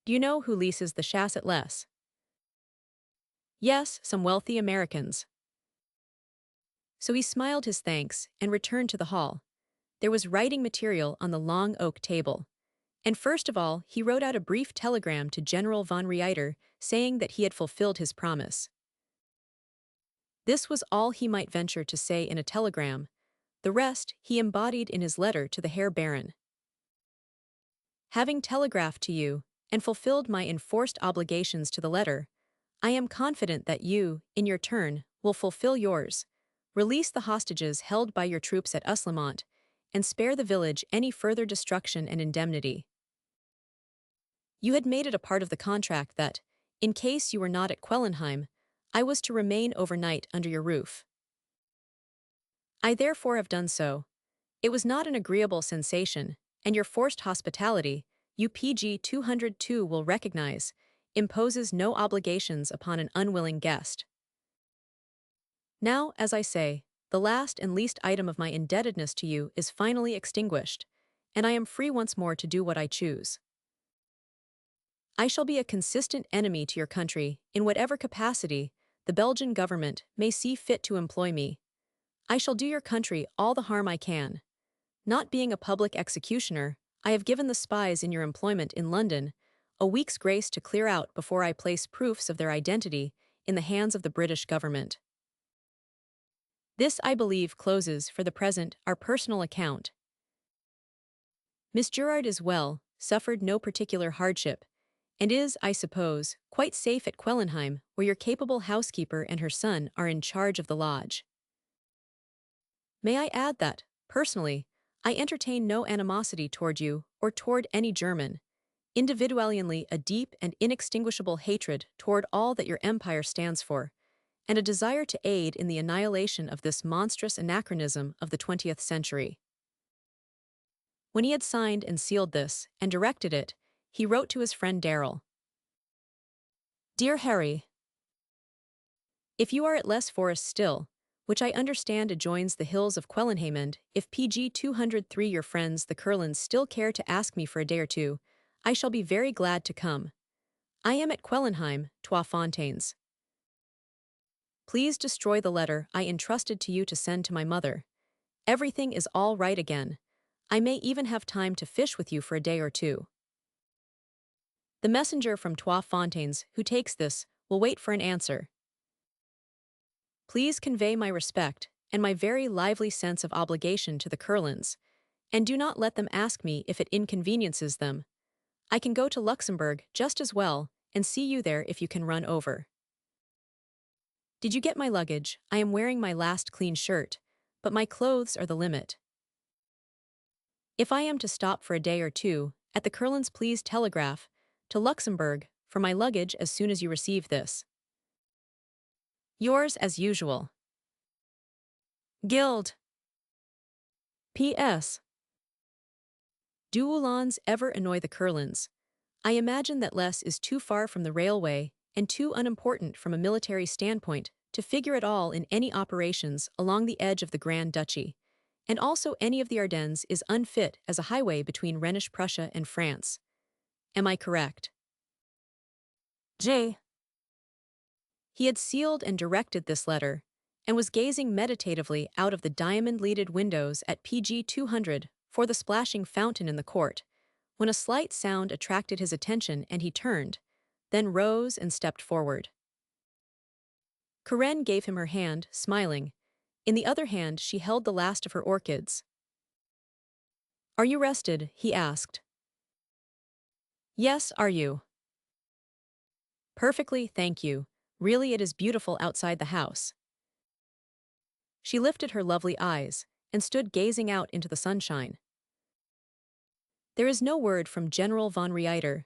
Do you know who leases the Chasse at Les? Yes, some wealthy Americans. So he smiled his thanks and returned to the hall. There was writing material on the long oak table. And first of all, he wrote out a brief telegram to General von Reiter saying that he had fulfilled his promise. This was all he might venture to say in a telegram. The rest he embodied in his letter to the Herr Baron. Having telegraphed to you, and fulfilled my enforced obligations to the letter, I am confident that you, in your turn, will fulfill yours, release the hostages held by your troops at Uslamont, and spare the village any further destruction and indemnity. You had made it a part of the contract that, in case you were not at Quellenheim, I was to remain overnight under your roof. I therefore have done so. It was not an agreeable sensation, and your forced hospitality, you PG 202 will recognize, imposes no obligations upon an unwilling guest. Now, as I say, the last and least item of my indebtedness to you is finally extinguished, and I am free once more to do what I choose. I shall be a consistent enemy to your country, in whatever capacity the Belgian government may see fit to employ me. I shall do your country all the harm I can. Not being a public executioner, I have given the spies in your employment in London a week's grace to clear out before I place proofs of their identity in the hands of the British government. This, I believe, closes, for the present, our personal account. Miss Gerard is well, suffered no particular hardship, and is, I suppose, quite safe at Quellenheim, where your capable housekeeper and her son are in charge of the lodge. May I add that, personally, I entertain no animosity toward you or toward any German, individually a deep and inextinguishable hatred toward all that your empire stands for, and a desire to aid in the annihilation of this monstrous anachronism of the 20th century. When he had signed and sealed this, and directed it, he wrote to his friend Darrell. Dear Harry, if you are at Les Forest still, which I understand adjoins the hills of Quellenheim, and if PG 203 your friends the Curlins still care to ask me for a day or two, I shall be very glad to come. I am at Quellenheim, Trois Fontaines. Please destroy the letter I entrusted to you to send to my mother. Everything is all right again. I may even have time to fish with you for a day or two. The messenger from Trois Fontaines who takes this will wait for an answer. Please convey my respect and my very lively sense of obligation to the Curlins, and do not let them ask me if it inconveniences them. I can go to Luxembourg just as well and see you there if you can run over. Did you get my luggage? I am wearing my last clean shirt, but my clothes are the limit. If I am to stop for a day or two, at the Curlins please telegraph to Luxembourg for my luggage as soon as you receive this. Yours as usual. Guild. P.S. Do Uhlans ever annoy the Curlins? I imagine that Les is too far from the railway and too unimportant from a military standpoint to figure at all in any operations along the edge of the Grand Duchy, and also any of the Ardennes is unfit as a highway between Rhenish Prussia and France. Am I correct? J. He had sealed and directed this letter, and was gazing meditatively out of the diamond-leaded windows at PG 200 for the splashing fountain in the court, when a slight sound attracted his attention and he turned, then rose and stepped forward. Corinne gave him her hand, smiling. In the other hand she held the last of her orchids. Are you rested? He asked. Yes, are you? Perfectly, thank you. Really, it is beautiful outside the house. She lifted her lovely eyes and stood gazing out into the sunshine. There is no word from General von Reiter?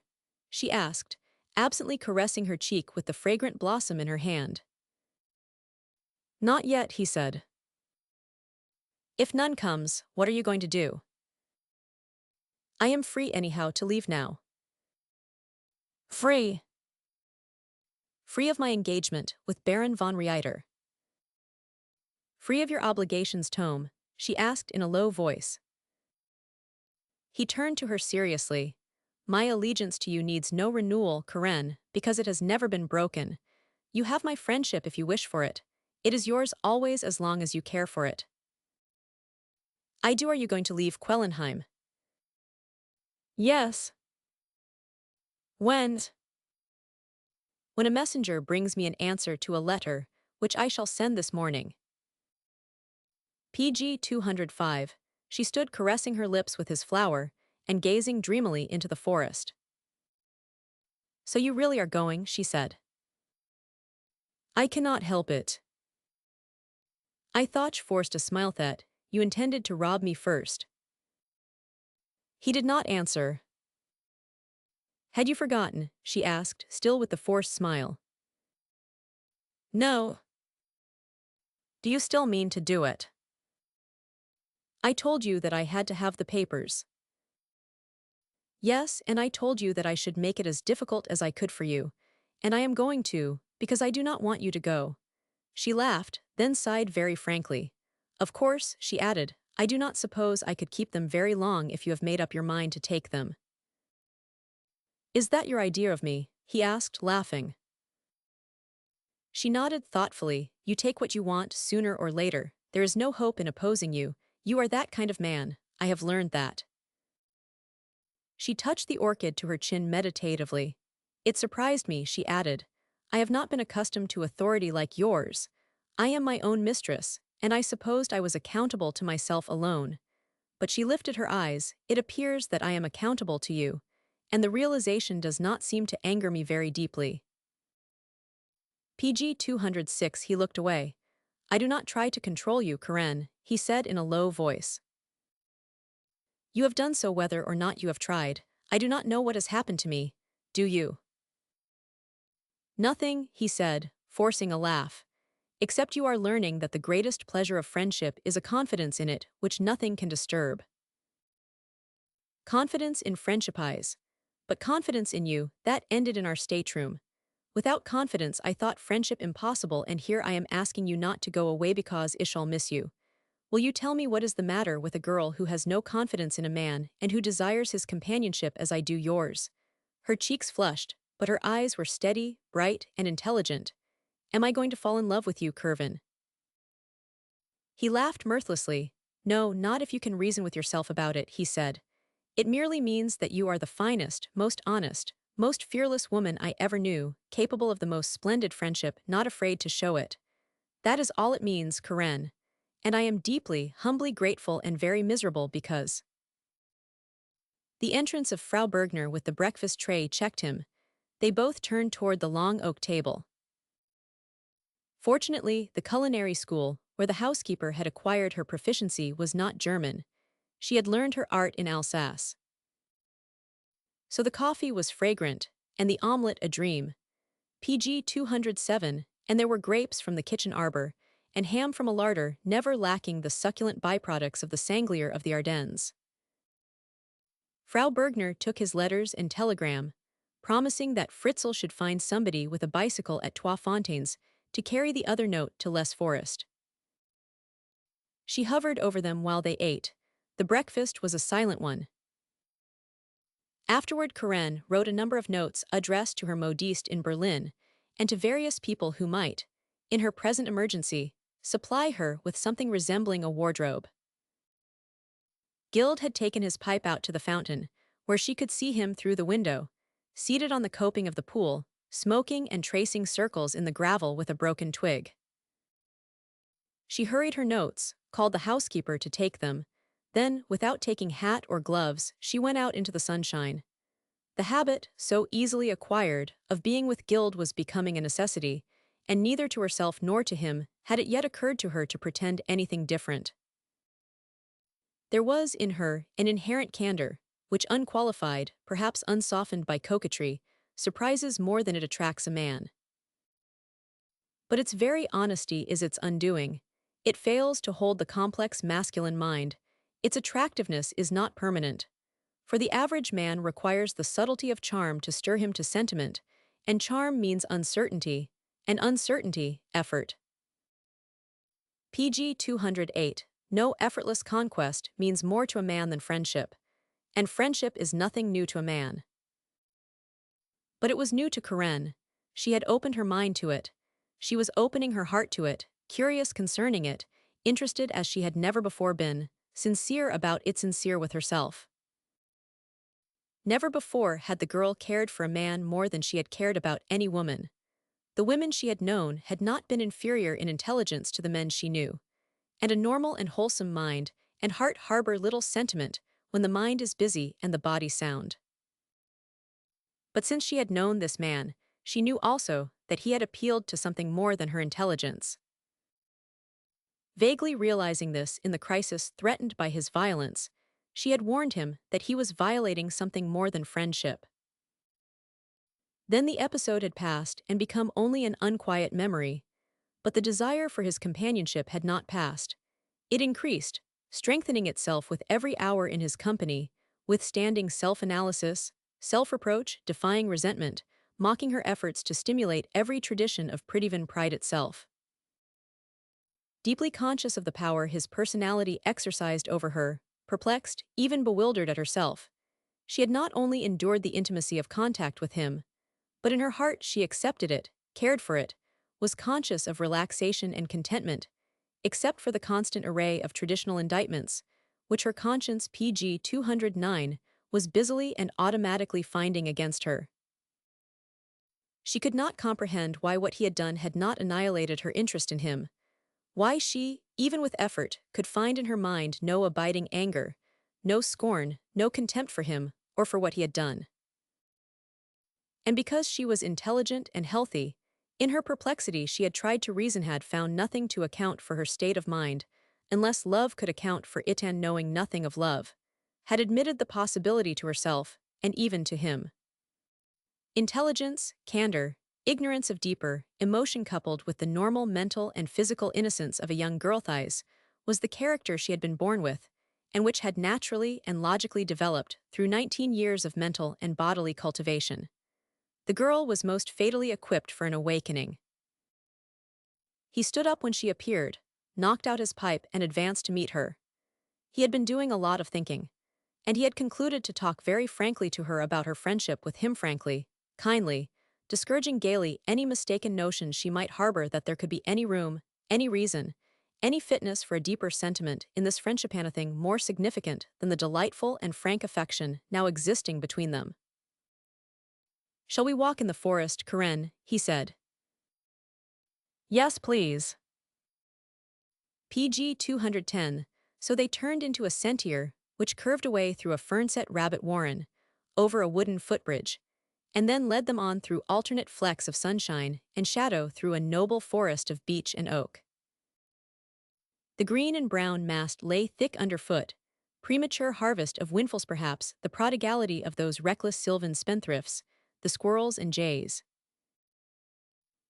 She asked, absently caressing her cheek with the fragrant blossom in her hand. Not yet, he said. If none comes, what are you going to do? I am free anyhow to leave now. Free? Free of my engagement with Baron von Reiter. Free of your obligations, Tome? She asked in a low voice. He turned to her seriously. My allegiance to you needs no renewal, Corinne, because it has never been broken. You have my friendship if you wish for it. It is yours always as long as you care for it. I do. Are you going to leave Quellenheim? Yes. When? When a messenger brings me an answer to a letter, which I shall send this morning. PG 205. She stood caressing her lips with his flower and gazing dreamily into the forest. So you really are going, she said. I cannot help it. I thought, forced a smile, that you intended to rob me first. He did not answer. Had you forgotten? She asked, still with the forced smile. No. Do you still mean to do it? I told you that I had to have the papers. Yes, and I told you that I should make it as difficult as I could for you, and I am going to, because I do not want you to go. She laughed, then sighed very frankly. Of course, she added, I do not suppose I could keep them very long if you have made up your mind to take them. Is that your idea of me? He asked, laughing. She nodded thoughtfully. You take what you want sooner or later. There is no hope in opposing you. You are that kind of man. I have learned that. She touched the orchid to her chin meditatively. It surprised me, she added. I have not been accustomed to authority like yours. I am my own mistress, and I supposed I was accountable to myself alone. But she lifted her eyes. It appears that I am accountable to you, and the realization does not seem to anger me very deeply. PG 206. He looked away. I do not try to control you, Karen, he said in a low voice. You have done so whether or not you have tried. I do not know what has happened to me. Do you? Nothing, he said, forcing a laugh. Except you are learning that the greatest pleasure of friendship is a confidence in it which nothing can disturb. Confidence in friendshipize. But confidence in you, that ended in our stateroom. Without confidence I thought friendship impossible, and here I am asking you not to go away because I shall miss you. Will you tell me what is the matter with a girl who has no confidence in a man and who desires his companionship as I do yours? Her cheeks flushed, but her eyes were steady, bright, and intelligent. Am I going to fall in love with you, Kervin? He laughed mirthlessly. No, not if you can reason with yourself about it, he said. It merely means that you are the finest, most honest, most fearless woman I ever knew, capable of the most splendid friendship, not afraid to show it. That is all it means, Karen. And I am deeply, humbly grateful and very miserable because. The entrance of Frau Bergner with the breakfast tray checked him. They both turned toward the long oak table. Fortunately, the culinary school, where the housekeeper had acquired her proficiency, was not German. She had learned her art in Alsace. So the coffee was fragrant, and the omelette a dream. PG 207, and there were grapes from the kitchen arbor, and ham from a larder, never lacking the succulent byproducts of the sanglier of the Ardennes. Frau Bergner took his letters and telegram, promising that Fritzl should find somebody with a bicycle at Trois Fontaines to carry the other note to Les Forest. She hovered over them while they ate. The breakfast was a silent one. Afterward, Karen wrote a number of notes addressed to her modiste in Berlin and to various people who might, in her present emergency, supply her with something resembling a wardrobe. Gild had taken his pipe out to the fountain, where she could see him through the window, seated on the coping of the pool, smoking and tracing circles in the gravel with a broken twig. She hurried her notes, called the housekeeper to take them. Then, without taking hat or gloves, she went out into the sunshine. The habit, so easily acquired, of being with Gild was becoming a necessity, and neither to herself nor to him had it yet occurred to her to pretend anything different. There was in her an inherent candor, which unqualified, perhaps unsoftened by coquetry, surprises more than it attracts a man. But its very honesty is its undoing. It fails to hold the complex masculine mind. Its attractiveness is not permanent. For the average man requires the subtlety of charm to stir him to sentiment, and charm means uncertainty, and uncertainty, effort. PG 208. No effortless conquest means more to a man than friendship, and friendship is nothing new to a man. But it was new to Karen. She had opened her mind to it. She was opening her heart to it, curious concerning it, interested as she had never before been, sincere about it, sincere with herself. Never before had the girl cared for a man more than she had cared about any woman. The women she had known had not been inferior in intelligence to the men she knew. And a normal and wholesome mind and heart harbor little sentiment when the mind is busy and the body sound. But since she had known this man, she knew also that he had appealed to something more than her intelligence. Vaguely realizing this in the crisis threatened by his violence, she had warned him that he was violating something more than friendship. Then the episode had passed and become only an unquiet memory, but the desire for his companionship had not passed. It increased, strengthening itself with every hour in his company, withstanding self-analysis, self-reproach, defying resentment, mocking her efforts to stimulate every tradition of Pridivin pride itself. Deeply conscious of the power his personality exercised over her, perplexed, even bewildered at herself, she had not only endured the intimacy of contact with him, but in her heart she accepted it, cared for it, was conscious of relaxation and contentment, except for the constant array of traditional indictments, which her conscience PG 209 was busily and automatically finding against her. She could not comprehend why what he had done had not annihilated her interest in him, why she, even with effort, could find in her mind no abiding anger, no scorn, no contempt for him, or for what he had done. And because she was intelligent and healthy, in her perplexity she had tried to reason had found nothing to account for her state of mind, unless love could account for it and knowing nothing of love, had admitted the possibility to herself, and even to him. Intelligence, candor, ignorance of deeper, emotion coupled with the normal mental and physical innocence of a young girl thighs, was the character she had been born with, and which had naturally and logically developed through 19 years of mental and bodily cultivation. The girl was most fatally equipped for an awakening. He stood up when she appeared, knocked out his pipe and advanced to meet her. He had been doing a lot of thinking, and he had concluded to talk very frankly to her about her friendship with him frankly, kindly, discouraging gaily any mistaken notion she might harbor that there could be any room, any reason, any fitness for a deeper sentiment in this friendship anything more significant than the delightful and frank affection now existing between them. "Shall we walk in the forest, Karen?" he said. "Yes, please." PG 210, so they turned into a sentier, which curved away through a fern-set rabbit warren, over a wooden footbridge, and then led them on through alternate flecks of sunshine and shadow through a noble forest of beech and oak. The green and brown mast lay thick underfoot, premature harvest of windfalls perhaps, the prodigality of those reckless sylvan spendthrifts, the squirrels and jays.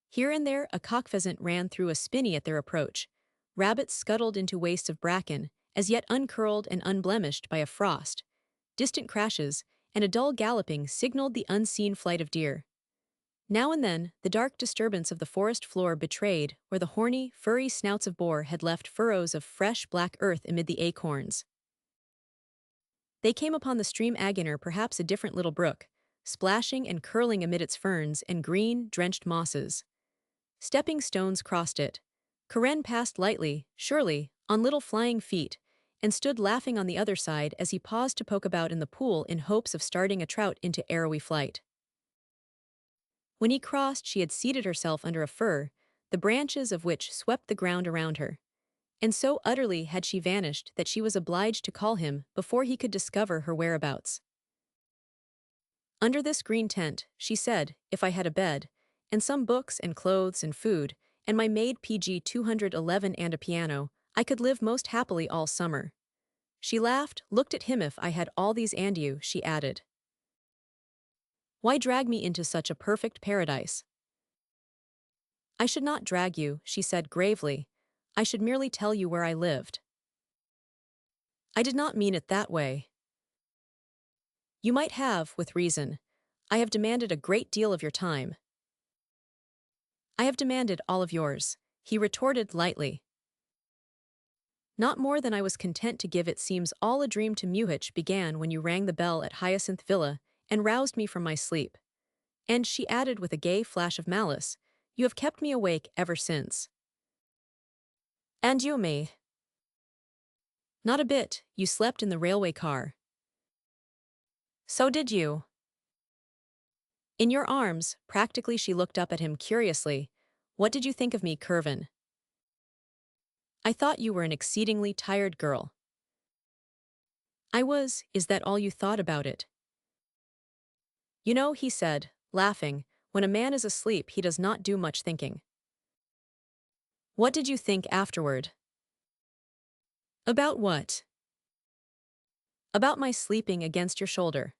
Here and there a cock-pheasant ran through a spinney at their approach. Rabbits scuttled into wastes of bracken, as yet uncurled and unblemished by a frost. Distant crashes, and a dull galloping signaled the unseen flight of deer. Now and then, the dark disturbance of the forest floor betrayed where the horny, furry snouts of boar had left furrows of fresh black earth amid the acorns. They came upon the stream Agener, perhaps a different little brook, splashing and curling amid its ferns and green, drenched mosses. Stepping stones crossed it. Karen passed lightly, surely, on little flying feet, and stood laughing on the other side as he paused to poke about in the pool in hopes of starting a trout into arrowy flight. When he crossed, she had seated herself under a fir, the branches of which swept the ground around her. And so utterly had she vanished that she was obliged to call him before he could discover her whereabouts. "Under this green tent," she said, "if I had a bed, and some books and clothes and food, and my maid PG 211 and a piano, I could live most happily all summer." She laughed, looked at him. "If I had all these and you," she added. "Why drag me into such a perfect paradise?" "I should not drag you," she said gravely. "I should merely tell you where I lived." "I did not mean it that way." "You might have, with reason. I have demanded a great deal of your time." "I have demanded all of yours," he retorted lightly. "Not more than I was content to give. It seems all a dream to Muhitch began when you rang the bell at Hyacinth Villa and roused me from my sleep." And she added with a gay flash of malice, "You have kept me awake ever since." "And you me?" "Not a bit. You slept in the railway car." "So did you." "In your arms, practically." She looked up at him curiously. "What did you think of me, Curvin?" "I thought you were an exceedingly tired girl." "I was. Is that all you thought about it?" "You know," he said, laughing, "when a man is asleep he does not do much thinking." "What did you think afterward?" "About what?" "About my sleeping against your shoulder."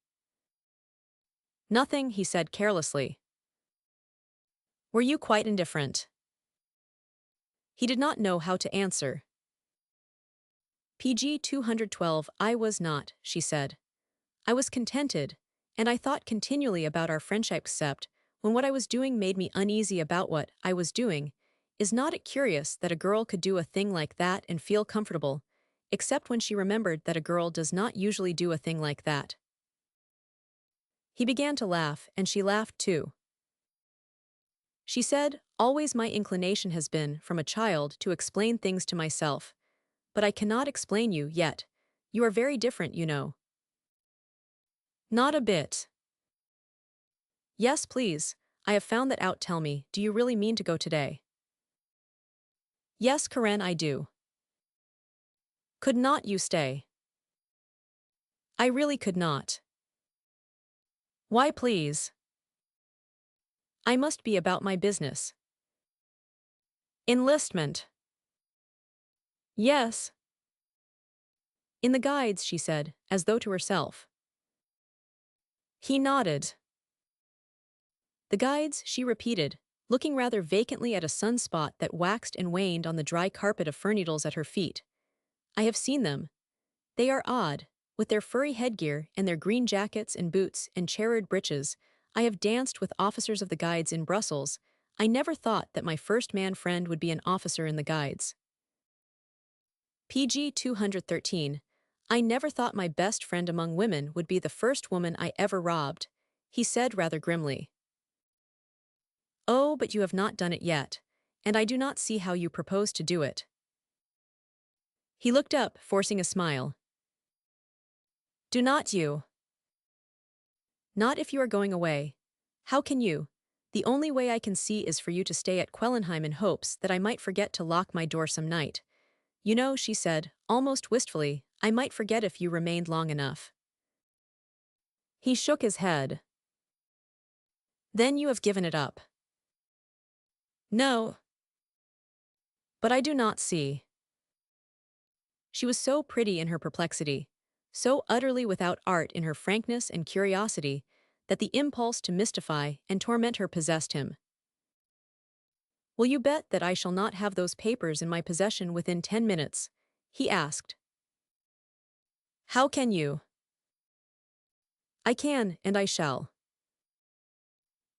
"Nothing," he said carelessly. "Were you quite indifferent?" He did not know how to answer. PG 212 "I was not," she said. "I was contented, and I thought continually about our friendship except when what I was doing made me uneasy about what I was doing. Is not it curious that a girl could do a thing like that and feel comfortable, except when she remembered that a girl does not usually do a thing like that?" He began to laugh, and she laughed too. She said, always my inclination has been, from a child, to explain things to myself. But I cannot explain you yet. You are very different, you know. Not a bit. Yes, please. I have found that out. Tell me, do you really mean to go today? Yes, Karen, I do. Could not you stay? I really could not. Why, please? I must be about my business. Enlistment. Yes. In the guides, she said, as though to herself. He nodded. The guides, she repeated, looking rather vacantly at a sunspot that waxed and waned on the dry carpet of fir needles at her feet. I have seen them. They are odd, with their furry headgear and their green jackets and boots and cherried breeches. I have danced with officers of the guides in Brussels. I never thought that my first man friend would be an officer in the guides. PG 213. I never thought my best friend among women would be the first woman I ever robbed, he said rather grimly. Oh, but you have not done it yet, and I do not see how you propose to do it. He looked up, forcing a smile. Do not you? Not if you are going away. How can you? The only way I can see is for you to stay at Quellenheim in hopes that I might forget to lock my door some night. You know, she said, almost wistfully, I might forget if you remained long enough. He shook his head. Then you have given it up. No. But I do not see. She was so pretty in her perplexity, so utterly without art in her frankness and curiosity, that the impulse to mystify and torment her possessed him. Will you bet that I shall not have those papers in my possession within 10 minutes? He asked. How can you? I can, and I shall.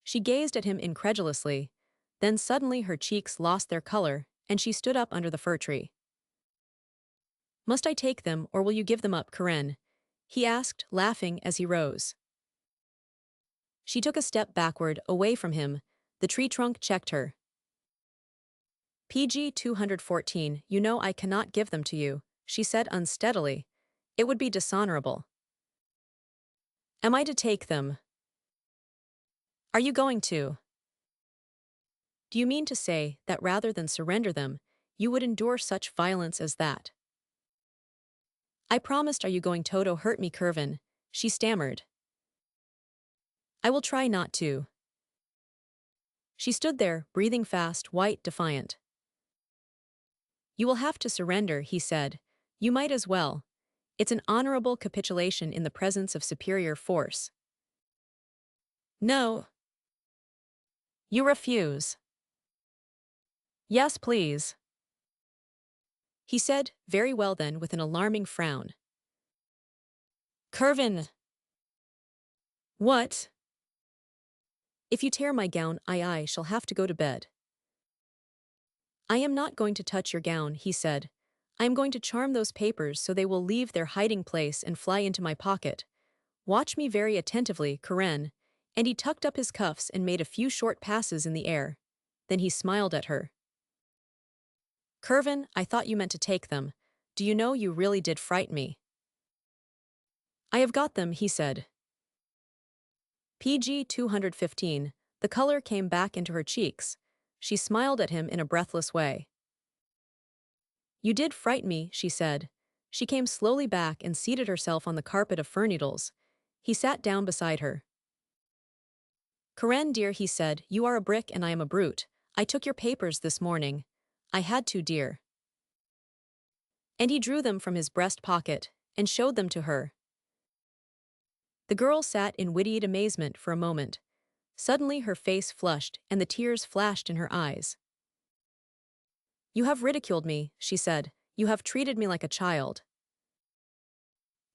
She gazed at him incredulously, then suddenly her cheeks lost their color, and she stood up under the fir tree. Must I take them, or will you give them up, Karen? He asked, laughing as he rose. She took a step backward, away from him. The tree trunk checked her. PG 214, you know I cannot give them to you, she said unsteadily. It would be dishonorable. Am I to take them? Are you going to? Do you mean to say that rather than surrender them, you would endure such violence as that? I promised. Are you going to hurt me, Curvin? She stammered. I will try not to. She stood there, breathing fast, white, defiant. You will have to surrender, he said. You might as well. It's an honorable capitulation in the presence of superior force. No. You refuse. Yes, please. He said, very well then, with an alarming frown. Curvin. What? If you tear my gown, I shall have to go to bed. I am not going to touch your gown, he said. I am going to charm those papers so they will leave their hiding place and fly into my pocket. Watch me very attentively, Karen. And he tucked up his cuffs and made a few short passes in the air. Then he smiled at her. Curvin, I thought you meant to take them. Do you know you really did frighten me? I have got them, he said. PG 215. The color came back into her cheeks. She smiled at him in a breathless way. You did frighten me, she said. She came slowly back and seated herself on the carpet of fir needles. He sat down beside her. Karen, dear, he said, you are a brick and I am a brute. I took your papers this morning. I had to, dear. And he drew them from his breast pocket and showed them to her. The girl sat in witty amazement for a moment. Suddenly her face flushed and the tears flashed in her eyes. You have ridiculed me, she said. You have treated me like a child.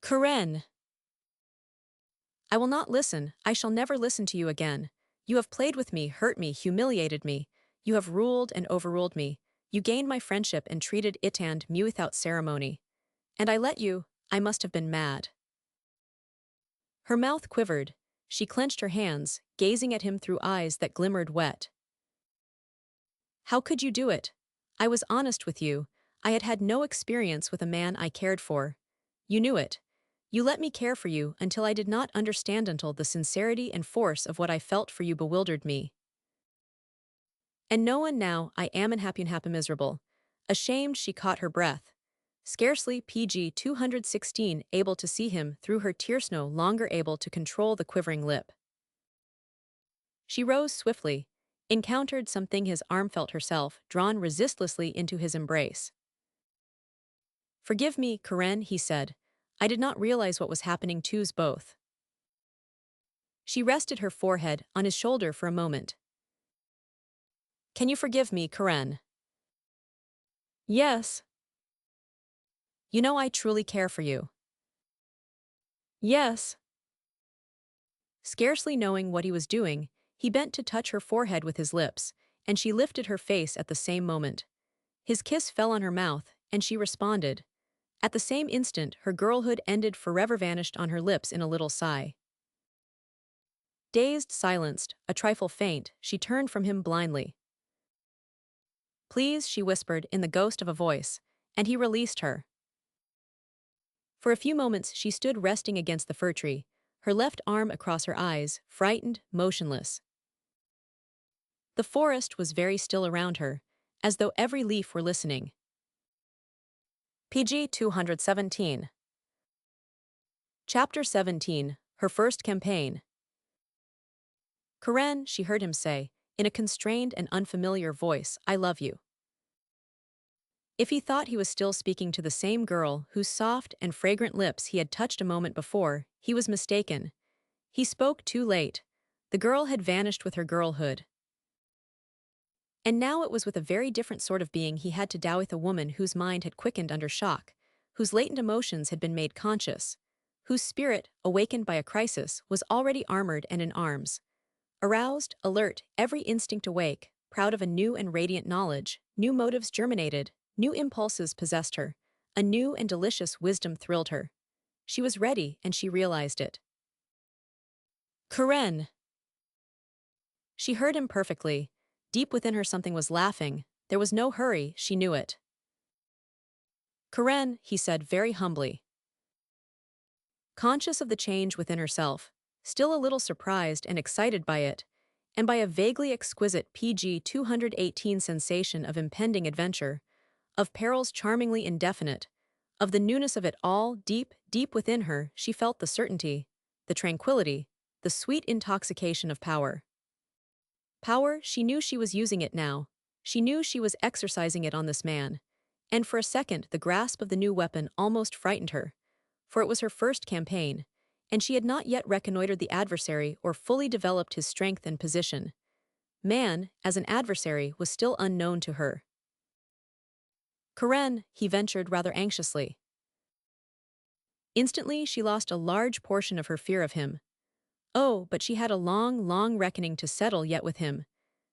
Karen! I will not listen. I shall never listen to you again. You have played with me, hurt me, humiliated me. You have ruled and overruled me. You gained my friendship and treated it and me without ceremony. And I let you. I must have been mad. Her mouth quivered. She clenched her hands, gazing at him through eyes that glimmered wet. How could you do it? I was honest with you. I had had no experience with a man I cared for. You knew it. You let me care for you until I did not understand until the sincerity and force of what I felt for you bewildered me. And no one now, I am unhappy and happy miserable. Ashamed, she caught her breath. Scarcely PG 216 able to see him through her tears, no longer able to control the quivering lip. She rose swiftly, encountered something his arm felt herself, drawn resistlessly into his embrace. Forgive me, Karen, he said. I did not realize what was happening to us both. She rested her forehead on his shoulder for a moment. Can you forgive me, Karen? Yes. You know I truly care for you. Yes. Scarcely knowing what he was doing, he bent to touch her forehead with his lips, and she lifted her face at the same moment. His kiss fell on her mouth, and she responded. At the same instant, her girlhood ended, forever vanished on her lips in a little sigh. Dazed, silenced, a trifle faint, she turned from him blindly. Please, she whispered in the ghost of a voice, and he released her. For a few moments she stood resting against the fir tree, her left arm across her eyes, frightened, motionless. The forest was very still around her, as though every leaf were listening. PG 217. Chapter 17, Her First Campaign. Karen, she heard him say, in a constrained and unfamiliar voice, I love you. If he thought he was still speaking to the same girl whose soft and fragrant lips he had touched a moment before, he was mistaken. He spoke too late. The girl had vanished with her girlhood. And now it was with a very different sort of being he had to deal with, a woman whose mind had quickened under shock, whose latent emotions had been made conscious, whose spirit, awakened by a crisis, was already armored and in arms. Aroused, alert, every instinct awake, proud of a new and radiant knowledge, new motives germinated, new impulses possessed her, a new and delicious wisdom thrilled her. She was ready, and she realized it. Karen! She heard him perfectly. Deep within her something was laughing. There was no hurry, she knew it. Karen, he said very humbly. Conscious of the change within herself, still a little surprised and excited by it, and by a vaguely exquisite PG 218 sensation of impending adventure, of perils charmingly indefinite, of the newness of it all, deep, deep within her, she felt the certainty, the tranquility, the sweet intoxication of power. Power, she knew she was using it now. She knew she was exercising it on this man. And for a second, the grasp of the new weapon almost frightened her, for it was her first campaign, and she had not yet reconnoitered the adversary or fully developed his strength and position. Man, as an adversary, was still unknown to her. Karen, he ventured rather anxiously. Instantly, she lost a large portion of her fear of him. Oh, but she had a long, long reckoning to settle yet with him.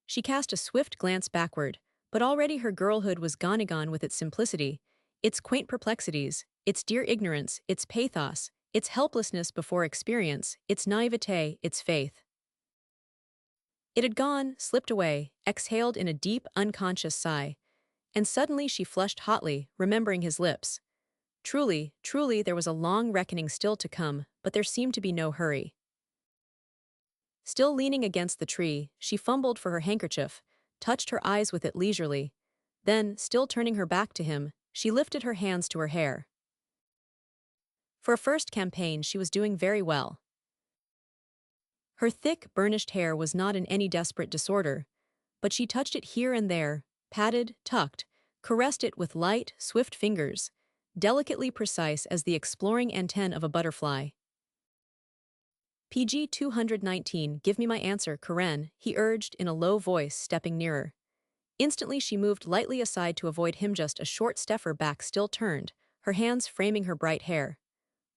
She cast a swift glance backward, but already her girlhood was gone with its simplicity, its quaint perplexities, its dear ignorance, its pathos, its helplessness before experience, its naivete, its faith. It had gone, slipped away, exhaled in a deep, unconscious sigh, and suddenly she flushed hotly, remembering his lips. Truly, truly, there was a long reckoning still to come, but there seemed to be no hurry. Still leaning against the tree, she fumbled for her handkerchief, touched her eyes with it leisurely. Then, still turning her back to him, she lifted her hands to her hair. For a first campaign, she was doing very well. Her thick, burnished hair was not in any desperate disorder, but she touched it here and there, patted, tucked, caressed it with light, swift fingers, delicately precise as the exploring antennae of a butterfly. PG 219, give me my answer, Karen, he urged in a low voice, stepping nearer. Instantly she moved lightly aside to avoid him, just a short step, her back still turned, her hands framing her bright hair.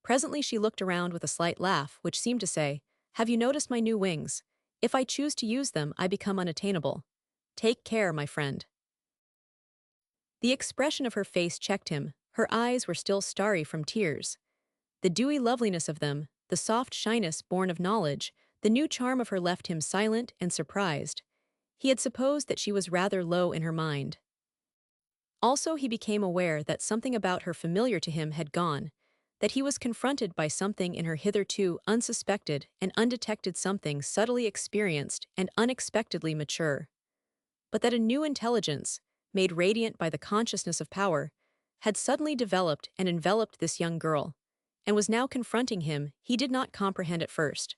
Presently she looked around with a slight laugh, which seemed to say, have you noticed my new wings? If I choose to use them, I become unattainable. Take care, my friend. The expression of her face checked him, her eyes were still starry from tears. The dewy loveliness of them, the soft shyness born of knowledge, the new charm of her left him silent and surprised. He had supposed that she was rather low in her mind. Also, he became aware that something about her familiar to him had gone, that he was confronted by something in her hitherto unsuspected and undetected something subtly experienced and unexpectedly mature. But that a new intelligence, made radiant by the consciousness of power, had suddenly developed and enveloped this young girl, and was now confronting him, he did not comprehend at first.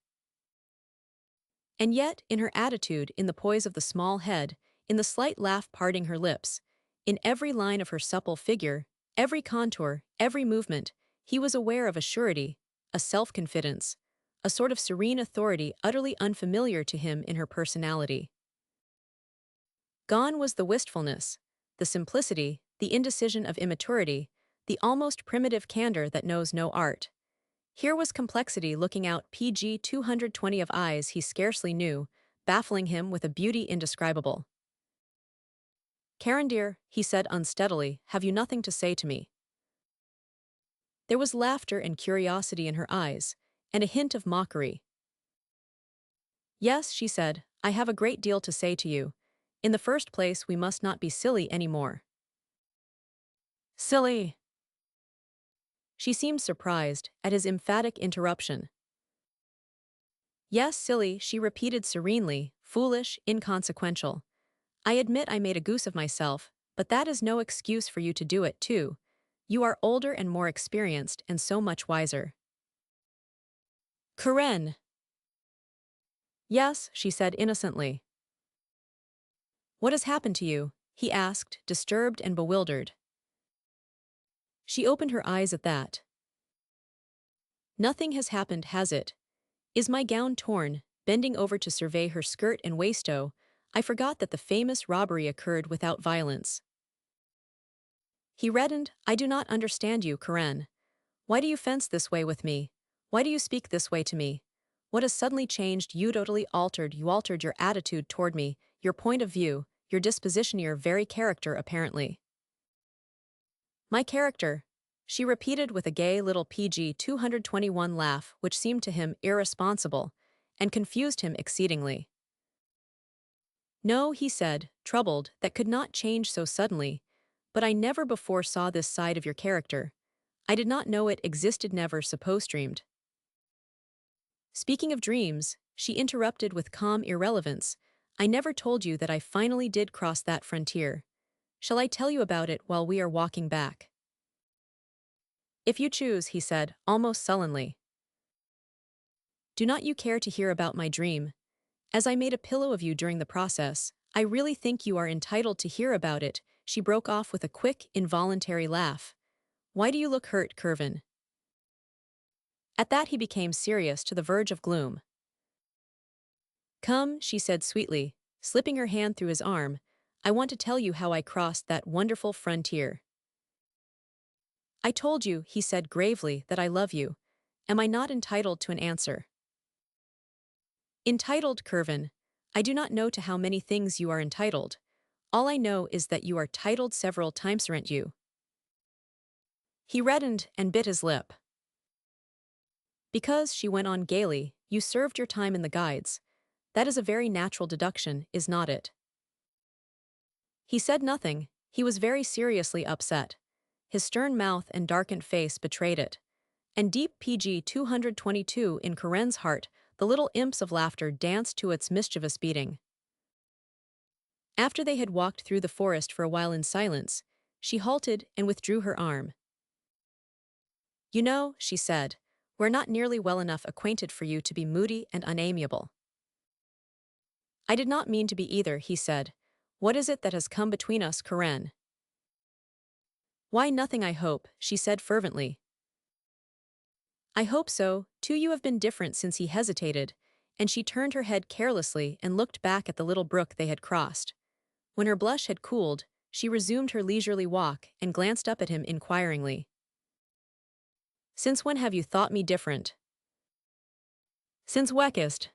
And yet, in her attitude, in the poise of the small head, in the slight laugh parting her lips, in every line of her supple figure, every contour, every movement, he was aware of a surety, a self-confidence, a sort of serene authority utterly unfamiliar to him in her personality. Gone was the wistfulness, the simplicity, the indecision of immaturity, the almost primitive candor that knows no art. Here was complexity looking out PG 220 of eyes he scarcely knew, baffling him with a beauty indescribable. "Karen dear," he said unsteadily, "have you nothing to say to me?" There was laughter and curiosity in her eyes, and a hint of mockery. "Yes," she said, "I have a great deal to say to you. In the first place, we must not be silly any more." "Silly!" She seemed surprised at his emphatic interruption. "Yes, silly," she repeated serenely, "foolish, inconsequential. I admit I made a goose of myself, but that is no excuse for you to do it, too. You are older and more experienced and so much wiser." "Karen!" "Yes," she said innocently. "What has happened to you?" he asked, disturbed and bewildered. She opened her eyes at that. "Nothing has happened, has it? Is my gown torn?" Bending over to survey her skirt and waistow, "I forgot that the famous robbery occurred without violence." He reddened. "I do not understand you, Karen. Why do you fence this way with me? Why do you speak this way to me? What has suddenly changed? You totally altered. You altered your attitude toward me, your point of view, your disposition, your very character, apparently." "My character," she repeated with a gay little PG 221 laugh which seemed to him irresponsible, and confused him exceedingly. "No," he said, troubled, "that could not change so suddenly, but I never before saw this side of your character. I did not know it existed, never supposed dreamed." "Speaking of dreams," she interrupted with calm irrelevance, "I never told you that I finally did cross that frontier. Shall I tell you about it while we are walking back?" "If you choose," he said, almost sullenly. "Do not you care to hear about my dream? As I made a pillow of you during the process, I really think you are entitled to hear about it." She broke off with a quick, involuntary laugh. "Why do you look hurt, Kervin?" At that he became serious to the verge of gloom. "Come," she said sweetly, slipping her hand through his arm, "I want to tell you how I crossed that wonderful frontier." "I told you," he said gravely, "that I love you. Am I not entitled to an answer?" "Entitled, Kervin? I do not know to how many things you are entitled. All I know is that you are titled several times, aren't you?" He reddened and bit his lip. "Because," she went on gaily, "you served your time in the guides. That is a very natural deduction, is not it?" He said nothing. He was very seriously upset. His stern mouth and darkened face betrayed it. And deep PG 222 in Karen's heart, the little imps of laughter danced to its mischievous beating. After they had walked through the forest for a while in silence, she halted and withdrew her arm. "You know," she said, "we're not nearly well enough acquainted for you to be moody and unamiable." "I did not mean to be either," he said. "What is it that has come between us, Karen?" "Why, nothing, I hope," she said fervently. "I hope so, too. You have been different since." He hesitated, and she turned her head carelessly and looked back at the little brook they had crossed. When her blush had cooled, she resumed her leisurely walk and glanced up at him inquiringly. "Since when have you thought me different?" "Since Weckest."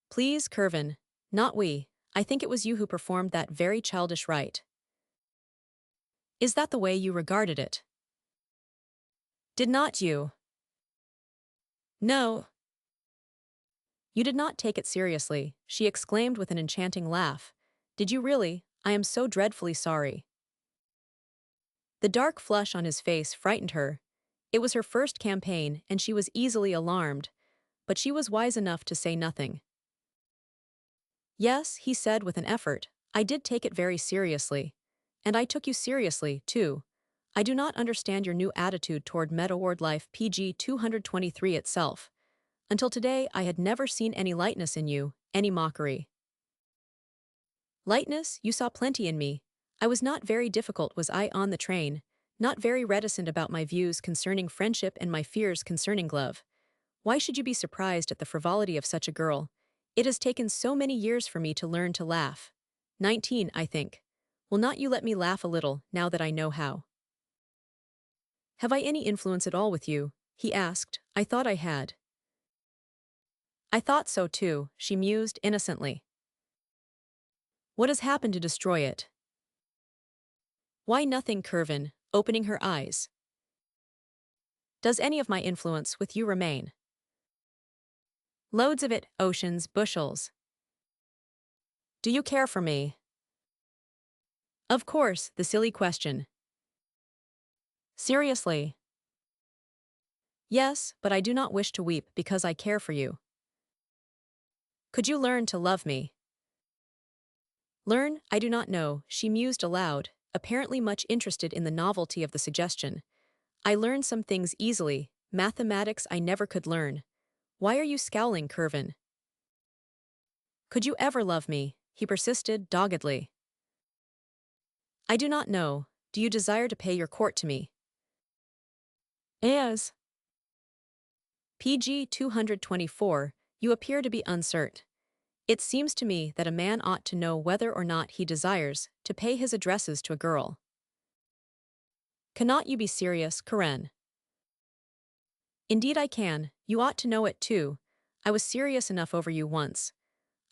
"Please, Kervin, not we. I think it was you who performed that very childish rite." "Is that the way you regarded it?" "Did not you?" "No." You did not take it seriously, she exclaimed with an enchanting laugh. Did you really? I am so dreadfully sorry. The dark flush on his face frightened her. It was her first campaign, and she was easily alarmed, but she was wise enough to say nothing. Yes, he said with an effort, I did take it very seriously. And I took you seriously, too. I do not understand your new attitude toward meta-word life PG 223 itself. Until today, I had never seen any lightness in you, any mockery. Lightness, you saw plenty in me. I was not very difficult, was I, on the train, not very reticent about my views concerning friendship and my fears concerning love. Why should you be surprised at the frivolity of such a girl? It has taken so many years for me to learn to laugh. 19, I think. Will not you let me laugh a little, now that I know how? Have I any influence at all with you? He asked. I thought I had. I thought so too, she mused innocently. What has happened to destroy it? Why nothing, Curvin, opening her eyes. Does any of my influence with you remain? Loads of it, oceans, bushels. Do you care for me? Of course, the silly question. Seriously? Yes, but I do not wish to weep because I care for you. Could you learn to love me? Learn, I do not know, she mused aloud, apparently much interested in the novelty of the suggestion. I learn some things easily, mathematics I never could learn. Why are you scowling, Curvin? Could you ever love me? He persisted doggedly. I do not know. Do you desire to pay your court to me? As PG 224, you appear to be uncertain. It seems to me that a man ought to know whether or not he desires to pay his addresses to a girl. Cannot you be serious, Karen? Indeed I can, you ought to know it too. I was serious enough over you once.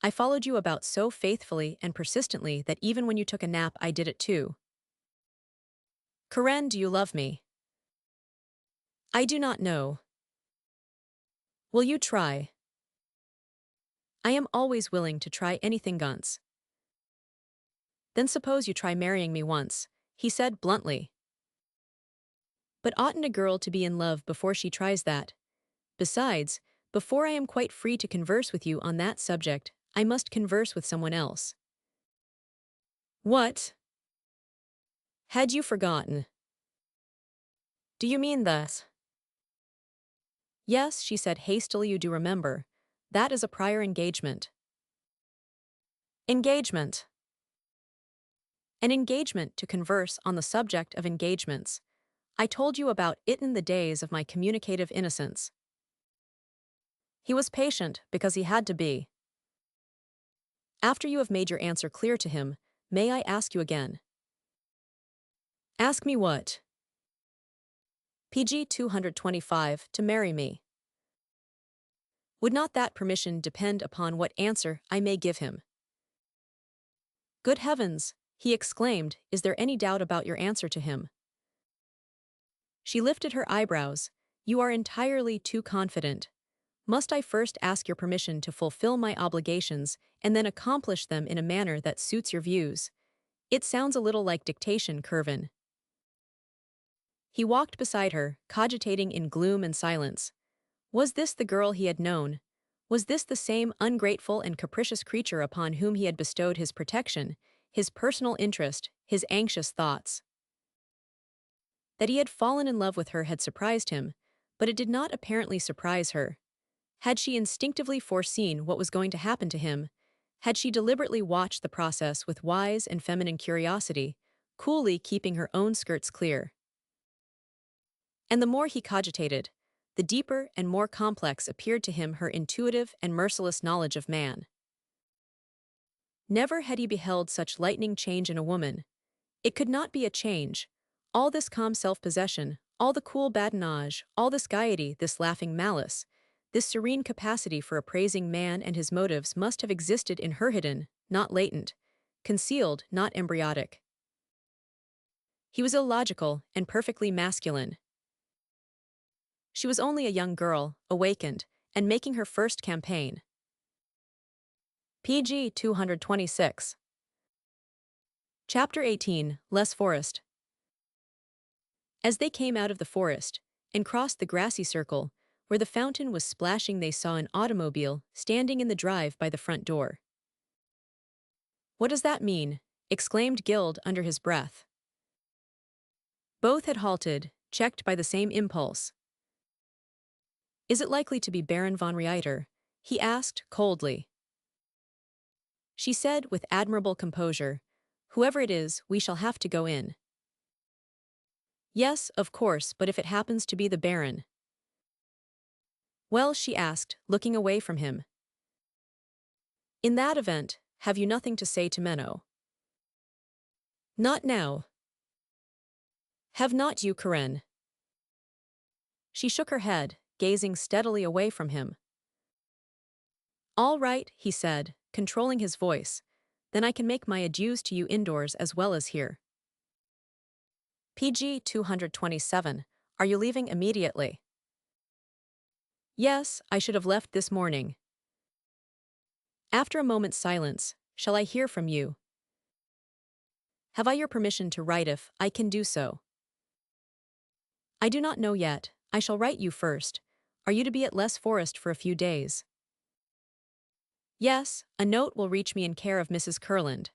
I followed you about so faithfully and persistently that even when you took a nap I did it too. Karen, do you love me? I do not know. Will you try? I am always willing to try anything once. Then suppose you try marrying me once, he said bluntly. But oughtn't a girl to be in love before she tries that? Besides, before I am quite free to converse with you on that subject, I must converse with someone else. What? Had you forgotten? Do you mean thus? Yes, she said hastily, you do remember. That is a prior engagement. Engagement. An engagement to converse on the subject of engagements. I told you about it in the days of my communicative innocence. He was patient because he had to be. After you have made your answer clear to him, may I ask you again? Ask me what? PG 225, to marry me. Would not that permission depend upon what answer I may give him? Good heavens, he exclaimed, is there any doubt about your answer to him? She lifted her eyebrows. You are entirely too confident. Must I first ask your permission to fulfill my obligations and then accomplish them in a manner that suits your views? It sounds a little like dictation, Curvin. He walked beside her, cogitating in gloom and silence. Was this the girl he had known? Was this the same ungrateful and capricious creature upon whom he had bestowed his protection, his personal interest, his anxious thoughts? That he had fallen in love with her had surprised him, but it did not apparently surprise her. Had she instinctively foreseen what was going to happen to him? Had she deliberately watched the process with wise and feminine curiosity, coolly keeping her own skirts clear? And the more he cogitated, the deeper and more complex appeared to him her intuitive and merciless knowledge of man. Never had he beheld such lightning change in a woman. It could not be a change. All this calm self-possession, all the cool badinage, all this gaiety, this laughing malice, this serene capacity for appraising man and his motives must have existed in her hidden, not latent, concealed, not embryotic. He was illogical and perfectly masculine. She was only a young girl, awakened, and making her first campaign. PG 226. Chapter 18, Less Forest. As they came out of the forest and crossed the grassy circle, where the fountain was splashing, they saw an automobile standing in the drive by the front door. "What does that mean?" exclaimed Guild under his breath. Both had halted, checked by the same impulse. "Is it likely to be Baron von Reiter?" he asked coldly. She said with admirable composure, "Whoever it is, we shall have to go in." "Yes, of course, but if it happens to be the Baron?" "Well," she asked, looking away from him. "In that event, have you nothing to say to Menno?" "Not now." "Have not you, Karen?" She shook her head, gazing steadily away from him. "All right," he said, controlling his voice. "Then I can make my adieus to you indoors as well as here." PG 227. Are you leaving immediately? Yes, I should have left this morning. After a moment's silence, shall I hear from you? Have I your permission to write if I can do so? I do not know yet. I shall write you first. Are you to be at Les Forest for a few days? Yes, a note will reach me in care of Mrs. Kurland.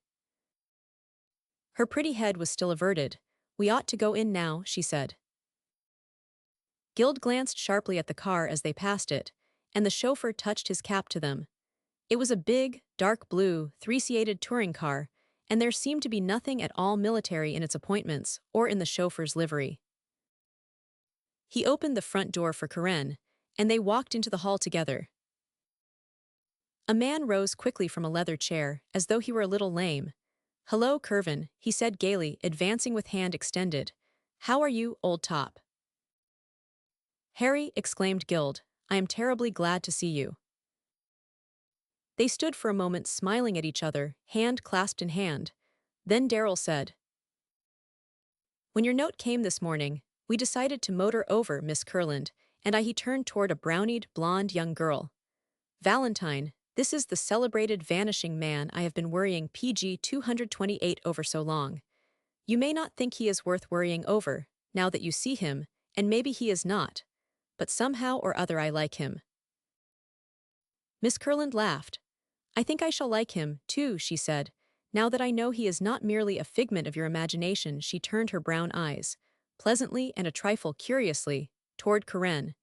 Her pretty head was still averted. We ought to go in now, she said. Guild glanced sharply at the car as they passed it, and the chauffeur touched his cap to them. It was a big, dark blue, three-seated touring car, and there seemed to be nothing at all military in its appointments or in the chauffeur's livery. He opened the front door for Karen, and they walked into the hall together. A man rose quickly from a leather chair, as though he were a little lame. "Hello, Curvin," he said gaily, advancing with hand extended. "How are you, old top?" "Harry," exclaimed Guild, "I am terribly glad to see you." They stood for a moment smiling at each other, hand clasped in hand. Then Darrell said, "When your note came this morning, we decided to motor over Miss Kurland, and he turned toward a brownied, blonde young girl. Valentine, this is the celebrated vanishing man I have been worrying PG 228 over so long. You may not think he is worth worrying over, now that you see him, and maybe he is not. But somehow or other I like him." Miss Kurland laughed. "I think I shall like him, too," she said. "Now that I know he is not merely a figment of your imagination." She turned her brown eyes, pleasantly and a trifle curiously, toward Karen,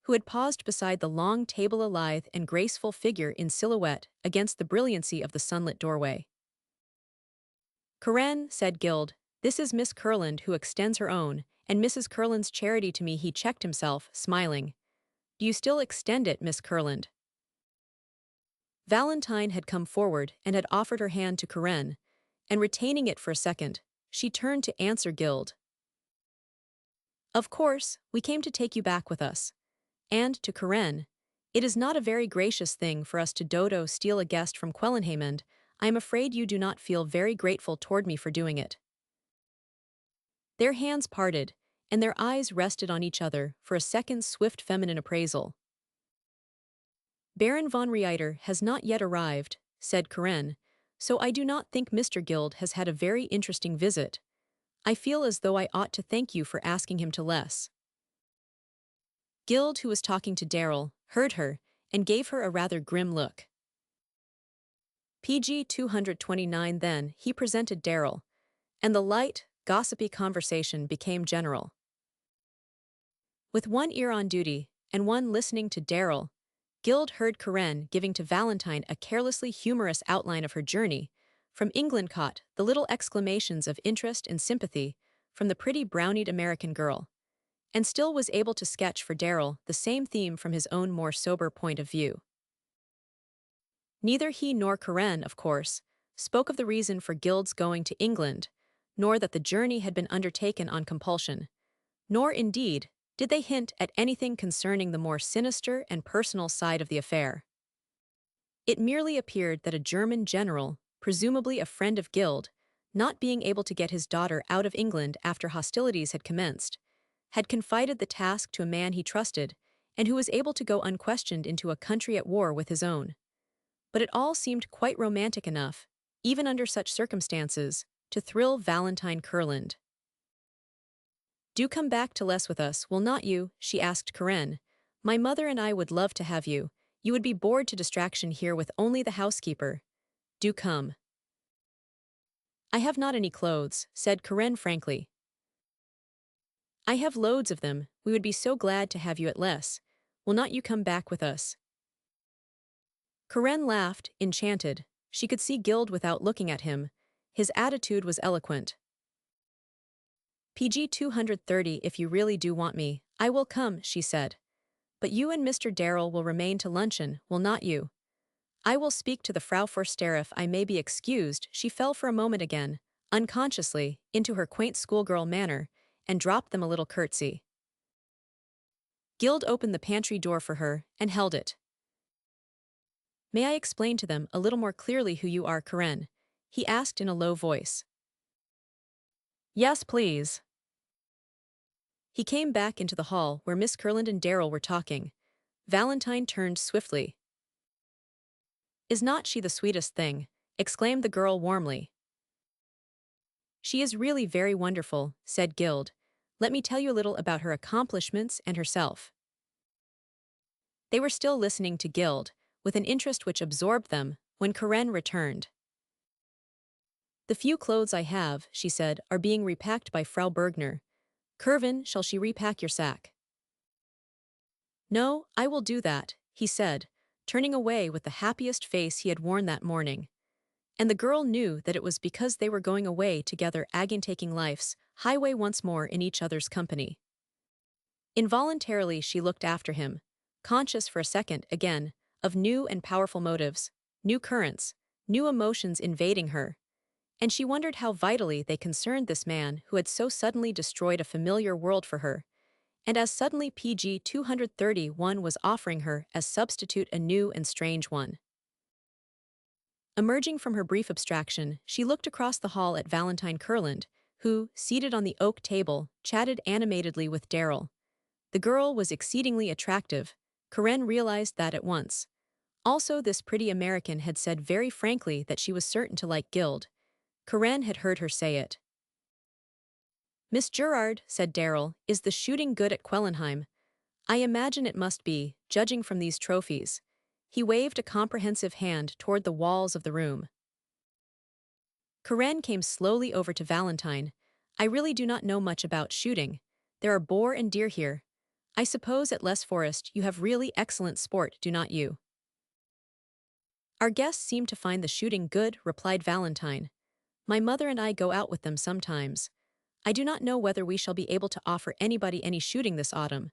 who had paused beside the long table, a lithe and graceful figure in silhouette against the brilliancy of the sunlit doorway. "Karen," said Guild, "this is Miss Kurland, who extends her own and Mrs. Kurland's charity to me." He checked himself, smiling. "Do you still extend it, Miss Kurland?" Valentine had come forward and had offered her hand to Karen, and retaining it for a second, she turned to answer Guild. "Of course, we came to take you back with us." And to Karen, "It is not a very gracious thing for us to dodo steal a guest from Quellenham, and I am afraid you do not feel very grateful toward me for doing it." Their hands parted, and their eyes rested on each other for a second's swift feminine appraisal. "Baron von Reiter has not yet arrived," said Karen, "so I do not think Mr. Guild has had a very interesting visit. I feel as though I ought to thank you for asking him to less." Guild, who was talking to Darrell, heard her and gave her a rather grim look. PG 229. Then he presented Darrell, and the light, gossipy conversation became general. With one ear on duty and one listening to Darrell, Guild heard Karen giving to Valentine a carelessly humorous outline of her journey. From England caught the little exclamations of interest and sympathy from the pretty brownied American girl, and still was able to sketch for Darrell the same theme from his own more sober point of view. Neither he nor Karen, of course, spoke of the reason for Guild's going to England, nor that the journey had been undertaken on compulsion, nor, indeed, did they hint at anything concerning the more sinister and personal side of the affair. It merely appeared that a German general, presumably a friend of Guild, not being able to get his daughter out of England after hostilities had commenced, had confided the task to a man he trusted, and who was able to go unquestioned into a country at war with his own. But it all seemed quite romantic enough, even under such circumstances, to thrill Valentine Kurland. "Do come back to less with us, will not you?" she asked Karen. "My mother and I would love to have you. You would be bored to distraction here with only the housekeeper. Do come." "I have not any clothes," said Karen frankly. "I have loads of them. We would be so glad to have you at less. Will not you come back with us?" Karen laughed, enchanted. She could see Guild without looking at him. His attitude was eloquent. "PG 230 if you really do want me, I will come," she said. "But you and Mr. Darrell will remain to luncheon, will not you?" "I will speak to the Frau Förster if I may be excused." She fell for a moment again, unconsciously, into her quaint schoolgirl manner, and dropped them a little curtsy. Guild opened the pantry door for her, and held it. "May I explain to them a little more clearly who you are, Karen?" he asked in a low voice. "Yes, please." He came back into the hall where Miss Kurland and Darrell were talking. Valentine turned swiftly. "Is not she the sweetest thing?" exclaimed the girl warmly. "She is really very wonderful," said Guild. "Let me tell you a little about her accomplishments and herself." They were still listening to Guild, with an interest which absorbed them, when Karen returned. "The few clothes I have," she said, "are being repacked by Frau Bergner. Kervin, shall she repack your sack?" "No, I will do that," he said, turning away with the happiest face he had worn that morning. And the girl knew that it was because they were going away together, taking life's highway once more in each other's company. Involuntarily she looked after him, conscious for a second, again, of new and powerful motives, new currents, new emotions invading her. And she wondered how vitally they concerned this man who had so suddenly destroyed a familiar world for her, and as suddenly PG 231 was offering her as substitute a new and strange one. Emerging from her brief abstraction, she looked across the hall at Valentine Kurland, who, seated on the oak table, chatted animatedly with Darrell. The girl was exceedingly attractive. Karen realized that at once. Also, this pretty American had said very frankly that she was certain to like Guild. Karen had heard her say it. "Miss Gerard," said Darrell, "is the shooting good at Quellenheim?" "I imagine it must be, judging from these trophies." He waved a comprehensive hand toward the walls of the room. Karen came slowly over to Valentine. "I really do not know much about shooting. There are boar and deer here. I suppose at Les Forest you have really excellent sport, do not you?" "Our guests seem to find the shooting good," replied Valentine. "My mother and I go out with them sometimes. I do not know whether we shall be able to offer anybody any shooting this autumn.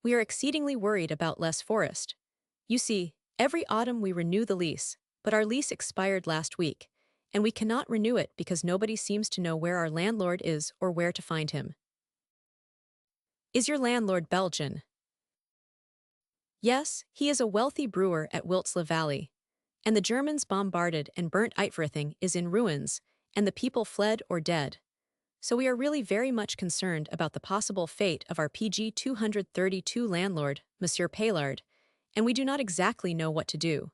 We are exceedingly worried about Les Forest. You see, every autumn we renew the lease, but our lease expired last week, and we cannot renew it because nobody seems to know where our landlord is or where to find him." "Is your landlord Belgian?" "Yes, he is a wealthy brewer at Wiltsla Valley. And the Germans bombarded and burnt Eitverding is in ruins, and the people fled or dead. So we are really very much concerned about the possible fate of our PG 232 landlord, Monsieur Paillard, and we do not exactly know what to do."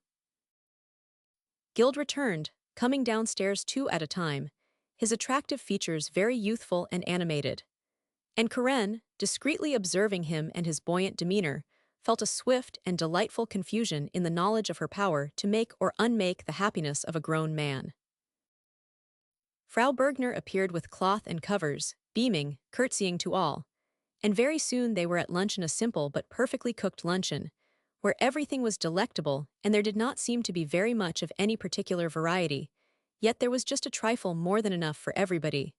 Guild returned, coming downstairs two at a time, his attractive features very youthful and animated. And Karen, discreetly observing him and his buoyant demeanor, felt a swift and delightful confusion in the knowledge of her power to make or unmake the happiness of a grown man. Frau Bergner appeared with cloth and covers, beaming, curtsying to all. And very soon they were at luncheon, a simple but perfectly cooked luncheon, where everything was delectable and there did not seem to be very much of any particular variety, yet there was just a trifle more than enough for everybody.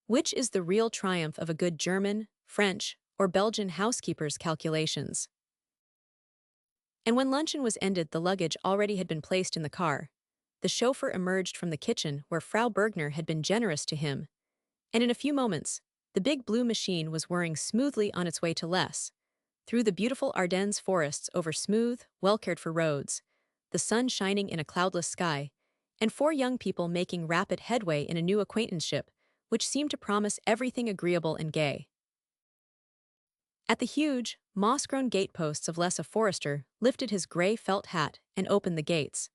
Which is the real triumph of a good German, French, or Belgian housekeeper's calculations? And when luncheon was ended, the luggage already had been placed in the car. The chauffeur emerged from the kitchen where Frau Bergner had been generous to him, and in a few moments, the big blue machine was whirring smoothly on its way to Les, through the beautiful Ardennes forests over smooth, well-cared-for roads, the sun shining in a cloudless sky, and four young people making rapid headway in a new acquaintanceship, which seemed to promise everything agreeable and gay. At the huge, moss-grown gateposts of Les, a forester lifted his gray felt hat and opened the gates.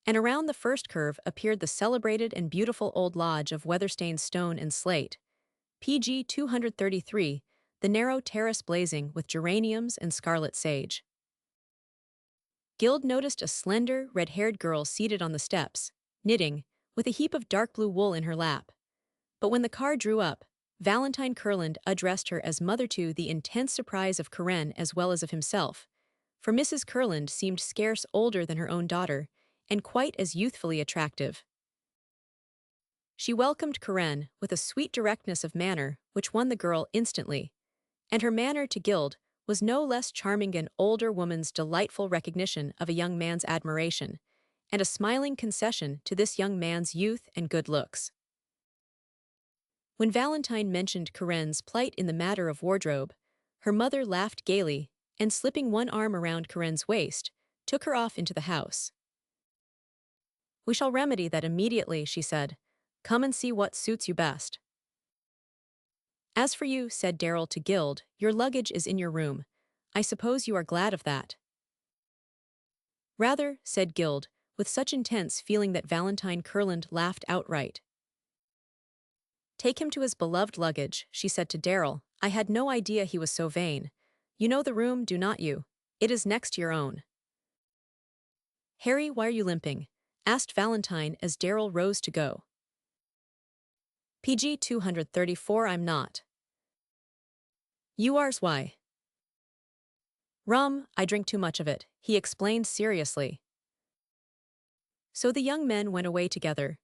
and around the first curve appeared the celebrated and beautiful old lodge of weather-stained stone and slate. PG 233, the narrow terrace blazing with geraniums and scarlet sage. Guild noticed a slender, red-haired girl seated on the steps, knitting, with a heap of dark blue wool in her lap. But when the car drew up, Valentine Kurland addressed her as mother, to the intense surprise of Karen as well as of himself, for Mrs. Kurland seemed scarce older than her own daughter, and quite as youthfully attractive. She welcomed Karen with a sweet directness of manner which won the girl instantly, and her manner to Guild was no less charming an older woman's delightful recognition of a young man's admiration, and a smiling concession to this young man's youth and good looks. When Valentine mentioned Karen's plight in the matter of wardrobe, her mother laughed gaily, and slipping one arm around Karen's waist, took her off into the house. "We shall remedy that immediately," she said. "Come and see what suits you best." "As for you," said Darrell to Guild, "your luggage is in your room. I suppose you are glad of that." "Rather," said Guild, with such intense feeling that Valentine Kurland laughed outright. "Take him to his beloved luggage," she said to Darrell. "I had no idea he was so vain. You know the room, do not you? It is next to your own." "Harry, why are you limping?" asked Valentine as Darrell rose to go. PG 234 I'm not. "You are's why." "Rum, I drink too much of it," he explained seriously. So the young men went away together,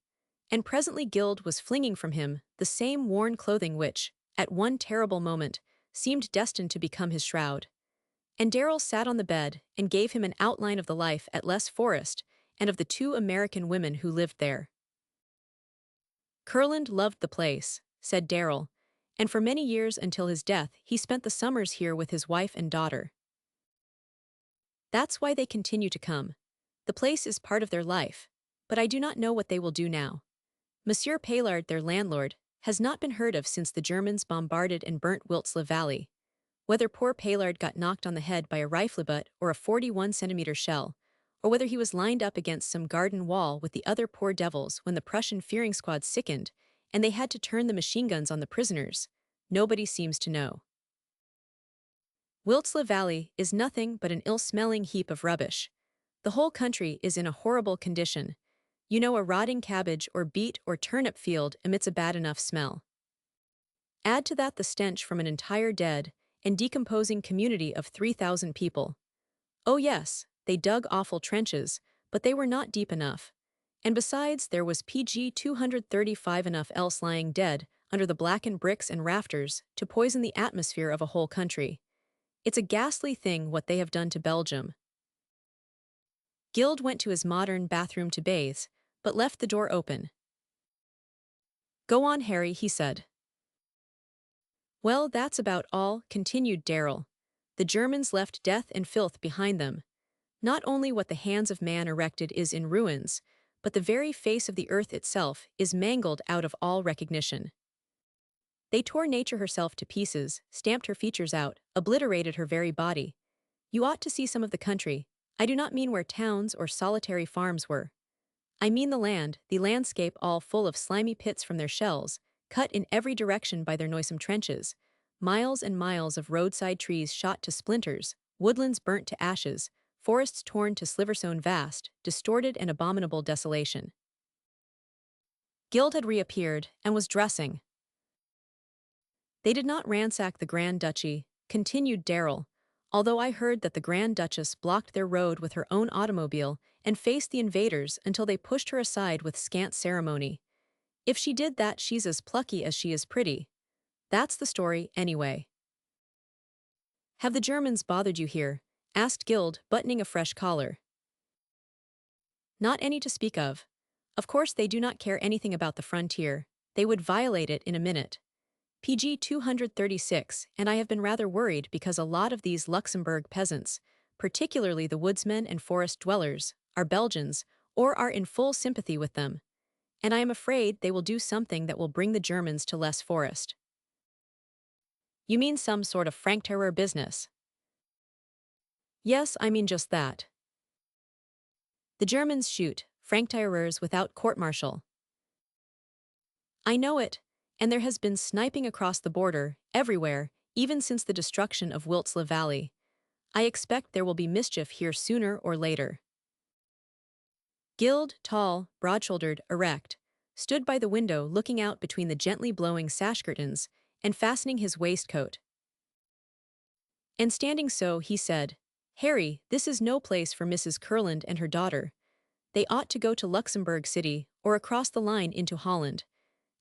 and presently Guild was flinging from him the same worn clothing which, at one terrible moment, seemed destined to become his shroud. And Darrell sat on the bed and gave him an outline of the life at Les Forest and of the two American women who lived there. "Kurland loved the place," said Darrell, "and for many years until his death he spent the summers here with his wife and daughter. That's why they continue to come. The place is part of their life, but I do not know what they will do now. Monsieur Paillard, their landlord, has not been heard of since the Germans bombarded and burnt Wiltshire Valley. Whether poor Paillard got knocked on the head by a riflebutt or a 41-centimeter shell, or whether he was lined up against some garden wall with the other poor devils when the Prussian fearing squad sickened and they had to turn the machine guns on the prisoners, nobody seems to know. Wiltshire Valley is nothing but an ill-smelling heap of rubbish. The whole country is in a horrible condition. You know, a rotting cabbage or beet or turnip field emits a bad enough smell. Add to that the stench from an entire dead and decomposing community of 3,000 people. Oh yes, they dug awful trenches, but they were not deep enough. And besides, there was PG 235 enough else lying dead under the blackened bricks and rafters to poison the atmosphere of a whole country. It's a ghastly thing what they have done to Belgium." Guild went to his modern bathroom to bathe, but left the door open. "Go on, Harry," he said. "Well, that's about all," continued Darrell. "The Germans left death and filth behind them. Not only what the hands of man erected is in ruins, but the very face of the earth itself is mangled out of all recognition. They tore nature herself to pieces, stamped her features out, obliterated her very body. You ought to see some of the country. I do not mean where towns or solitary farms were. I mean the landscape all full of slimy pits from their shells, cut in every direction by their noisome trenches, miles and miles of roadside trees shot to splinters, woodlands burnt to ashes, forests torn to sliver-sown vast, distorted and abominable desolation." Guild had reappeared and was dressing. "They did not ransack the Grand Duchy," continued Darrell, "although I heard that the Grand Duchess blocked their road with her own automobile and faced the invaders until they pushed her aside with scant ceremony. If she did that, she's as plucky as she is pretty. That's the story, anyway." "Have the Germans bothered you here?" asked Guild, buttoning a fresh collar. "Not any to speak of. Of course they do not care anything about the frontier. They would violate it in a minute. PG 236, and I have been rather worried because a lot of these Luxembourg peasants, particularly the woodsmen and forest dwellers, are Belgians, or are in full sympathy with them. And I am afraid they will do something that will bring the Germans to Les Forest." "You mean some sort of franc terror business?" "Yes, I mean just that. The Germans shoot, francs-tireurs without court-martial. I know it, and there has been sniping across the border, everywhere, even since the destruction of Wiltshire Valley. I expect there will be mischief here sooner or later. Guild, tall, broad-shouldered, erect, stood by the window looking out between the gently blowing sash curtains and fastening his waistcoat. And standing so, he said, "Harry, this is no place for Mrs. Kurland and her daughter. They ought to go to Luxembourg City or across the line into Holland.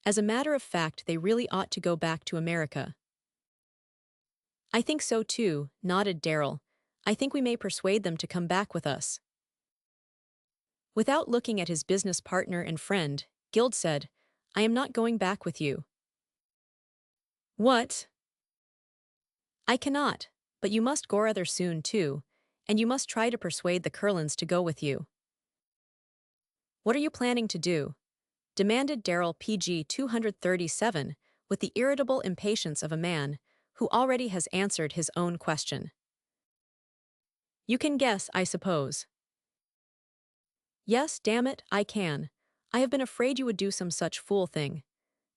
As a matter of fact, they really ought to go back to America." "I think so too," nodded Darrell. "I think we may persuade them to come back with us." Without looking at his business partner and friend, Guild said, "I am not going back with you." "What?" "I cannot, but you must go rather soon too, and you must try to persuade the Kurlands to go with you." "What are you planning to do?" demanded Darrell PG 237 with the irritable impatience of a man who already has answered his own question. "You can guess, I suppose." "Yes, damn it, I can. I have been afraid you would do some such fool thing.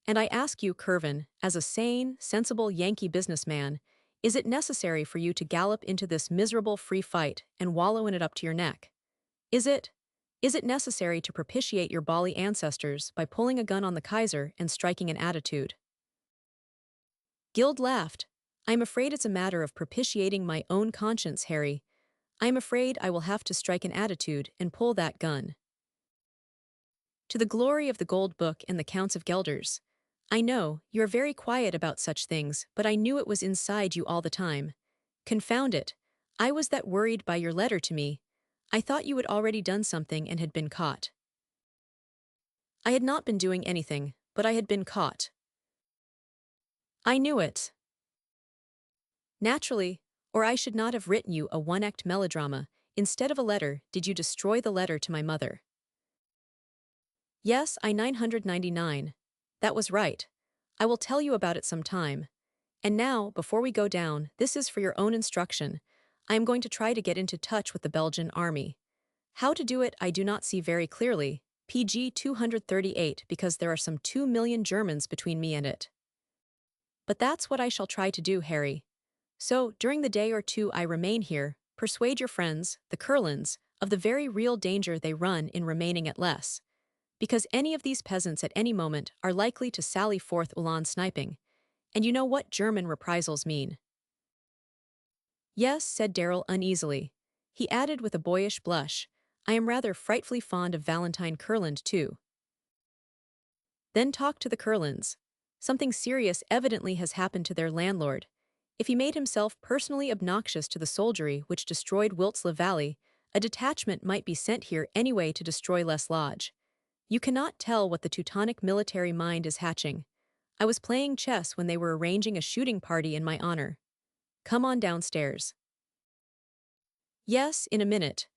And I ask you, Curvin, as a sane, sensible Yankee businessman, is it necessary for you to gallop into this miserable free fight and wallow in it up to your neck? Is it? Is it necessary to propitiate your bally ancestors by pulling a gun on the Kaiser and striking an attitude?" Guild laughed. "I am afraid it's a matter of propitiating my own conscience, Harry. I am afraid I will have to strike an attitude and pull that gun. To the glory of the Gold Book and the Counts of Gelders. I know, you are very quiet about such things, but I knew it was inside you all the time. Confound it. I was that worried by your letter to me. I thought you had already done something and had been caught." "I had not been doing anything, but I had been caught." "I knew it." "Naturally, or I should not have written you a one-act melodrama. Instead of a letter, did you destroy the letter to my mother?" "Yes, I 999. That was right. I will tell you about it some time. And now, before we go down, this is for your own instruction. I am going to try to get into touch with the Belgian army. How to do it I do not see very clearly, PG 238, because there are some 2 million Germans between me and it. But that's what I shall try to do, Harry. So, during the day or two I remain here, persuade your friends, the Kurlands, of the very real danger they run in remaining at less. Because any of these peasants at any moment are likely to sally forth Ulan sniping. And you know what German reprisals mean." "Yes," said Darrell uneasily. He added with a boyish blush, "I am rather frightfully fond of Valentine Kurland too." "Then talk to the Kurlands. Something serious evidently has happened to their landlord. If he made himself personally obnoxious to the soldiery which destroyed Wiltshire Valley, a detachment might be sent here anyway to destroy Les Lodge. You cannot tell what the Teutonic military mind is hatching. I was playing chess when they were arranging a shooting party in my honor. Come on downstairs." "Yes, in a minute.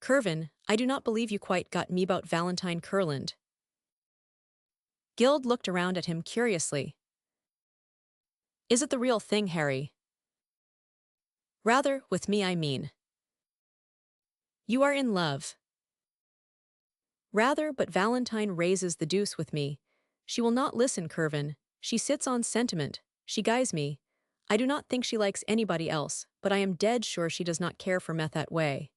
Curvin, I do not believe you quite got me about Valentine Kurland." Guild looked around at him curiously. "Is it the real thing, Harry?" "Rather, with me I mean." "You are in love." "Rather, but Valentine raises the deuce with me. She will not listen, Curvin. She sits on sentiment. She guys me. I do not think she likes anybody else, but I am dead sure she does not care for meth that way."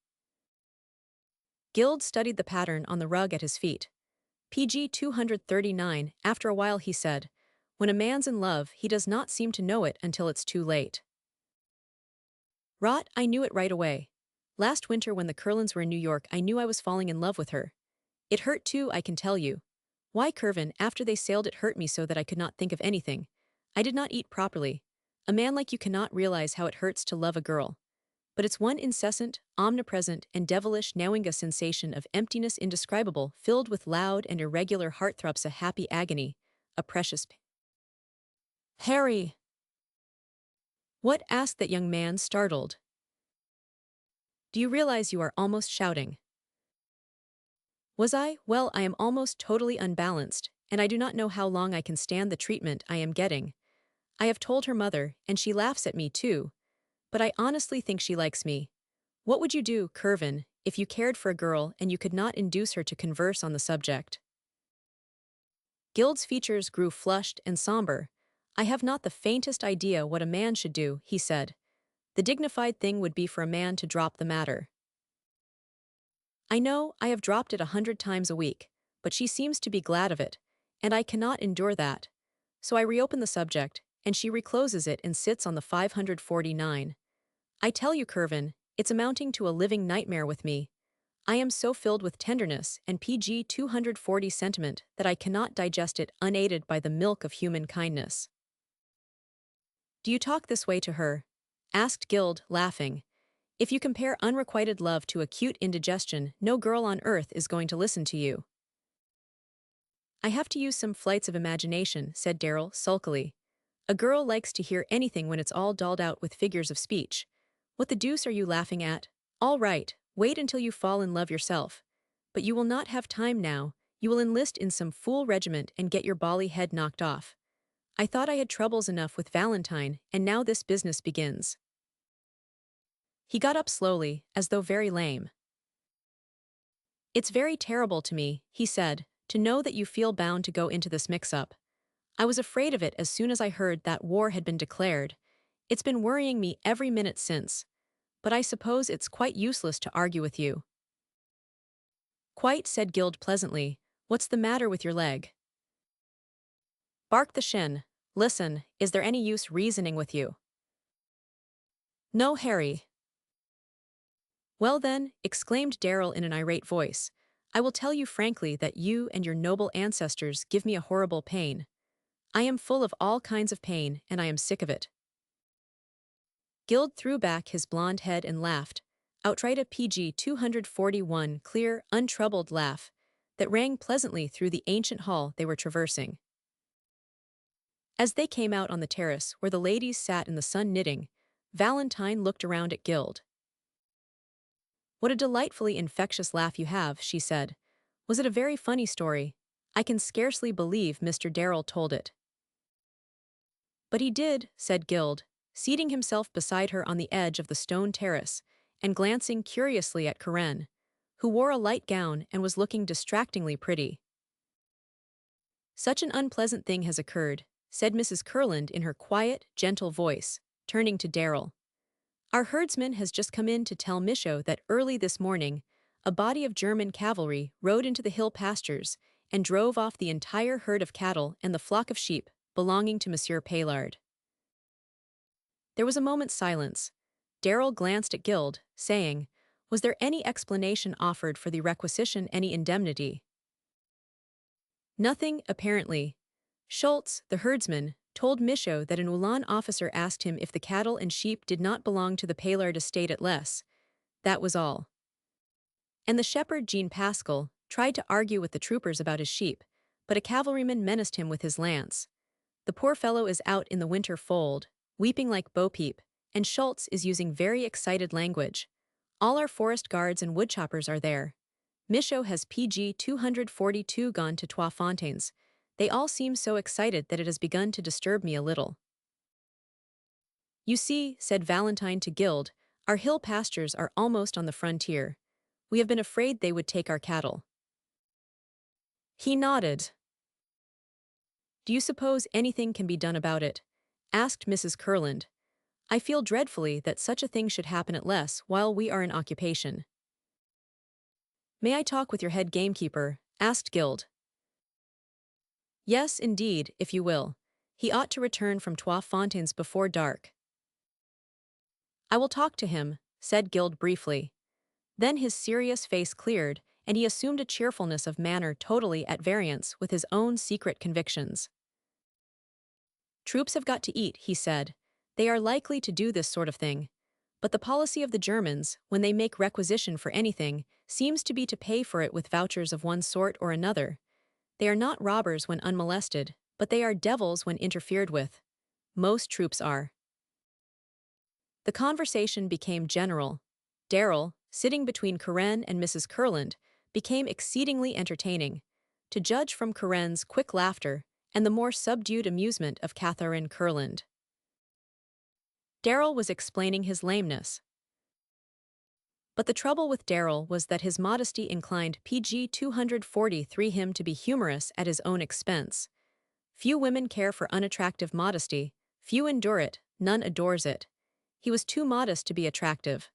Guild studied the pattern on the rug at his feet. PG 239, after a while he said, "When a man's in love, he does not seem to know it until it's too late." "Rot, I knew it right away. Last winter when the Kurlands were in New York I knew I was falling in love with her. It hurt too, I can tell you. Why, Curvin, after they sailed it hurt me so that I could not think of anything. I did not eat properly. A man like you cannot realize how it hurts to love a girl. But it's one incessant, omnipresent, and devilish gnawing sensation of emptiness indescribable, filled with loud and irregular heartthrobs, a happy agony, a precious pain." "Harry!" "What?" asked that young man, startled. "Do you realize you are almost shouting?" "Was I? Well, I am almost totally unbalanced, and I do not know how long I can stand the treatment I am getting. I have told her mother, and she laughs at me too. But I honestly think she likes me. What would you do, Curvin, if you cared for a girl and you could not induce her to converse on the subject. Guild's features grew flushed and somber. I have not the faintest idea what a man should do, he said. The dignified thing would be for a man to drop the matter. I know, I have dropped it 100 times a week, but she seems to be glad of it, and I cannot endure that. So I reopen the subject, and she recloses it and sits on the 549. I tell you, Curvin, it's amounting to a living nightmare with me. I am so filled with tenderness and PG 240 sentiment that I cannot digest it unaided by the milk of human kindness. Do you talk this way to her? Asked Guild, laughing. If you compare unrequited love to acute indigestion, no girl on earth is going to listen to you. I have to use some flights of imagination, said Darrell, sulkily. A girl likes to hear anything when it's all dolled out with figures of speech. What the deuce are you laughing at? All right, wait until you fall in love yourself. But you will not have time now. You will enlist in some fool regiment and get your bally head knocked off. I thought I had troubles enough with Valentine, and now this business begins. He got up slowly, as though very lame. It's very terrible to me, he said, to know that you feel bound to go into this mix-up. I was afraid of it as soon as I heard that war had been declared. It's been worrying me every minute since. But I suppose it's quite useless to argue with you. Quite, said Guild pleasantly. What's the matter with your leg? Bark the shin. Listen, is there any use reasoning with you? No, Harry. Well then, exclaimed Darrell in an irate voice, I will tell you frankly that you and your noble ancestors give me a horrible pain. I am full of all kinds of pain, and I am sick of it. Guild threw back his blond head and laughed, outright a PG 241 clear, untroubled laugh that rang pleasantly through the ancient hall they were traversing. As they came out on the terrace where the ladies sat in the sun knitting, Valentine looked around at Guild. What a delightfully infectious laugh you have, she said. Was it a very funny story? I can scarcely believe Mr. Darrell told it. But he did, said Guild, seating himself beside her on the edge of the stone terrace and glancing curiously at Karen, who wore a light gown and was looking distractingly pretty. Such an unpleasant thing has occurred, said Mrs. Kurland in her quiet, gentle voice, turning to Darrell. Our herdsman has just come in to tell Michaud that early this morning, a body of German cavalry rode into the hill pastures and drove off the entire herd of cattle and the flock of sheep belonging to Monsieur Paillard. There was a moment's silence. Darrell glanced at Guild, saying, Was there any explanation offered for the requisition, any indemnity? Nothing, apparently. Schultz, the herdsman, told Michaud that an Ulan officer asked him if the cattle and sheep did not belong to the Paillard estate at Les. That was all. And the shepherd Jean Pascal tried to argue with the troopers about his sheep, but a cavalryman menaced him with his lance. The poor fellow is out in the winter fold, weeping like Bo-Peep, and Schultz is using very excited language. All our forest guards and woodchoppers are there. Michaud has PG 242 gone to Trois Fontaines. They all seem so excited that it has begun to disturb me a little. You see, said Valentine to Guild, our hill pastures are almost on the frontier. We have been afraid they would take our cattle. He nodded. Do you suppose anything can be done about it? Asked Mrs. Kurland. I feel dreadfully that such a thing should happen at Les while we are in occupation. May I talk with your head gamekeeper? Asked Guild. Yes, indeed, if you will. He ought to return from Trois Fontaines before dark. I will talk to him, said Guild briefly. Then his serious face cleared, and he assumed a cheerfulness of manner totally at variance with his own secret convictions. Troops have got to eat, he said. They are likely to do this sort of thing. But the policy of the Germans, when they make requisition for anything, seems to be to pay for it with vouchers of one sort or another. They are not robbers when unmolested, but they are devils when interfered with. Most troops are. The conversation became general. Darrell, sitting between Karen and Mrs. Kurland, became exceedingly entertaining, to judge from Karen's quick laughter and the more subdued amusement of Catherine Kurland. Darrell was explaining his lameness. But the trouble with Darrell was that his modesty inclined PG 243 him to be humorous at his own expense. Few women care for unattractive modesty, few endure it, none adores it. He was too modest to be attractive.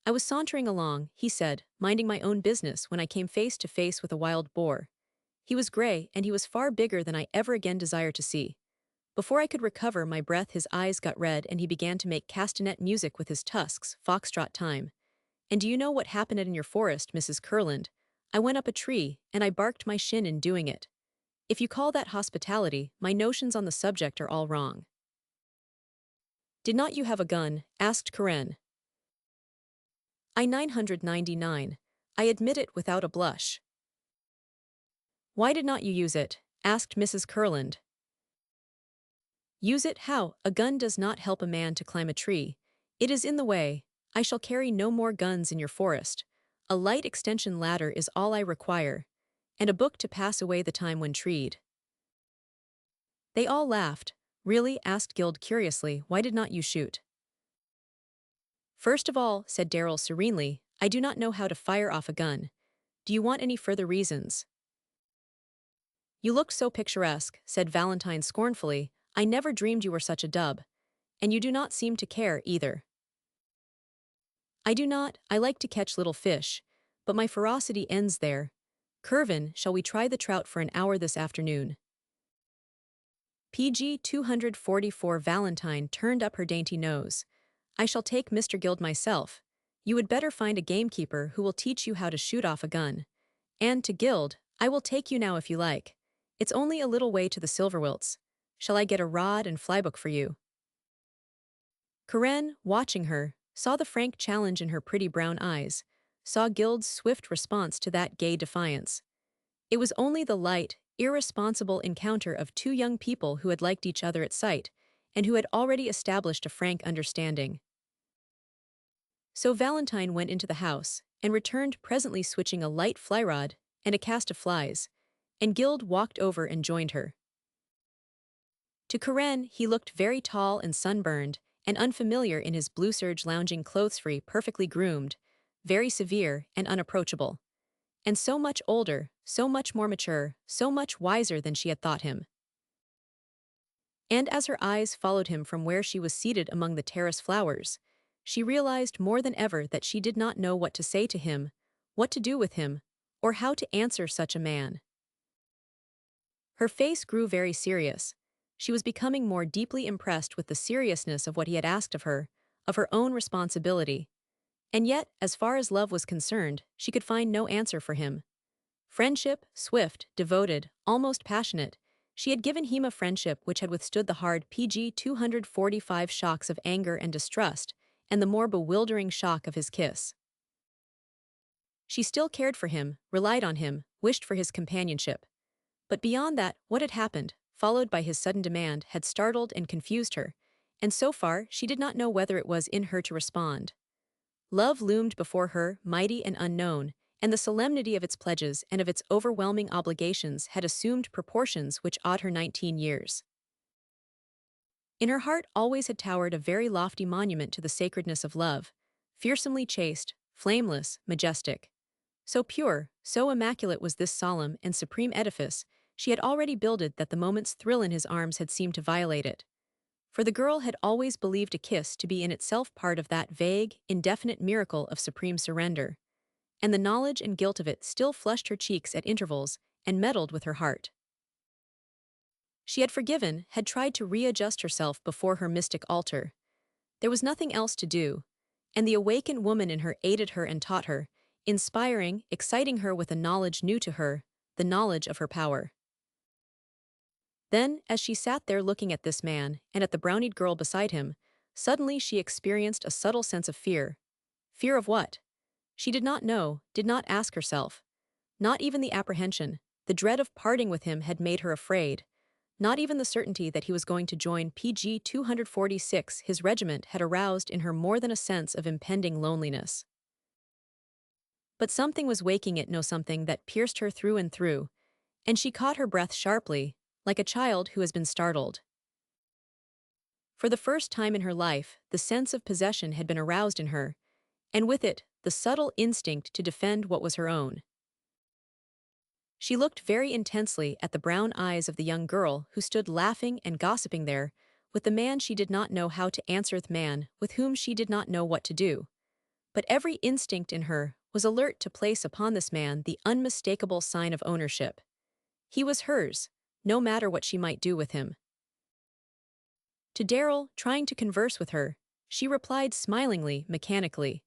I was sauntering along, he said, minding my own business when I came face to face with a wild boar. He was gray, and he was far bigger than I ever again desire to see. Before I could recover my breath, his eyes got red and he began to make castanet music with his tusks, foxtrot time. And do you know what happened in your forest, Mrs. Curland? I went up a tree, and I barked my shin in doing it. If you call that hospitality, my notions on the subject are all wrong. Did not you have a gun? Asked Karen. I 999. I admit it without a blush. Why did not you use it? Asked Mrs. Curland. Use it how? A gun does not help a man to climb a tree. It is in the way. I shall carry no more guns in your forest. A light extension ladder is all I require, and a book to pass away the time when treed. They all laughed. Really? Asked Guild curiously, why did not you shoot? First of all, said Darrell serenely, I do not know how to fire off a gun. Do you want any further reasons? You looked so picturesque, said Valentine scornfully, I never dreamed you were such a dub. And you do not seem to care, either. I do not, I like to catch little fish, but my ferocity ends there. Curvin, shall we try the trout for an hour this afternoon? PG 244 Valentine turned up her dainty nose. I shall take Mr. Guild myself. You would better find a gamekeeper who will teach you how to shoot off a gun. And to Guild, I will take you now if you like. It's only a little way to the Silverwilts. Shall I get a rod and flybook for you? Karen, watching her, saw the frank challenge in her pretty brown eyes, saw Guild's swift response to that gay defiance. It was only the light, irresponsible encounter of two young people who had liked each other at sight, and who had already established a frank understanding. So Valentine went into the house, and returned presently switching a light fly rod and a cast of flies, and Guild walked over and joined her. To Karen, he looked very tall and sunburned, and unfamiliar in his blue serge lounging clothes-free, perfectly groomed, very severe and unapproachable. And so much older, so much more mature, so much wiser than she had thought him. And as her eyes followed him from where she was seated among the terrace flowers, she realized more than ever that she did not know what to say to him, what to do with him, or how to answer such a man. Her face grew very serious. She was becoming more deeply impressed with the seriousness of what he had asked of her own responsibility. And yet, as far as love was concerned, she could find no answer for him. Friendship, swift, devoted, almost passionate, she had given him a friendship which had withstood the hard PG 245 shocks of anger and distrust, and the more bewildering shock of his kiss. She still cared for him, relied on him, wished for his companionship. But beyond that, what had happened, followed by his sudden demand, had startled and confused her, and so far she did not know whether it was in her to respond. Love loomed before her, mighty and unknown, and the solemnity of its pledges and of its overwhelming obligations had assumed proportions which awed her 19 years. In her heart always had towered a very lofty monument to the sacredness of love, fearsomely chaste, flameless, majestic. So pure, so immaculate was this solemn and supreme edifice, she had already builded that the moment's thrill in his arms had seemed to violate it. For the girl had always believed a kiss to be in itself part of that vague, indefinite miracle of supreme surrender, and the knowledge and guilt of it still flushed her cheeks at intervals and meddled with her heart. She had forgiven, had tried to readjust herself before her mystic altar. There was nothing else to do, and the awakened woman in her aided her and taught her, inspiring, exciting her with a knowledge new to her, the knowledge of her power. Then, as she sat there looking at this man and at the brownied girl beside him, suddenly she experienced a subtle sense of fear. Fear of what? She did not know, did not ask herself. Not even the apprehension, the dread of parting with him had made her afraid. Not even the certainty that he was going to join PG 246 his regiment had aroused in her more than a sense of impending loneliness. But something was waking it, no something that pierced her through and through, and she caught her breath sharply, like a child who has been startled. For the first time in her life, the sense of possession had been aroused in her, and with it, the subtle instinct to defend what was her own. She looked very intensely at the brown eyes of the young girl who stood laughing and gossiping there, with the man she did not know how to answer, the man with whom she did not know what to do. But every instinct in her was alert to place upon this man the unmistakable sign of ownership. He was hers, no matter what she might do with him. To Darrell, trying to converse with her, she replied smilingly, mechanically.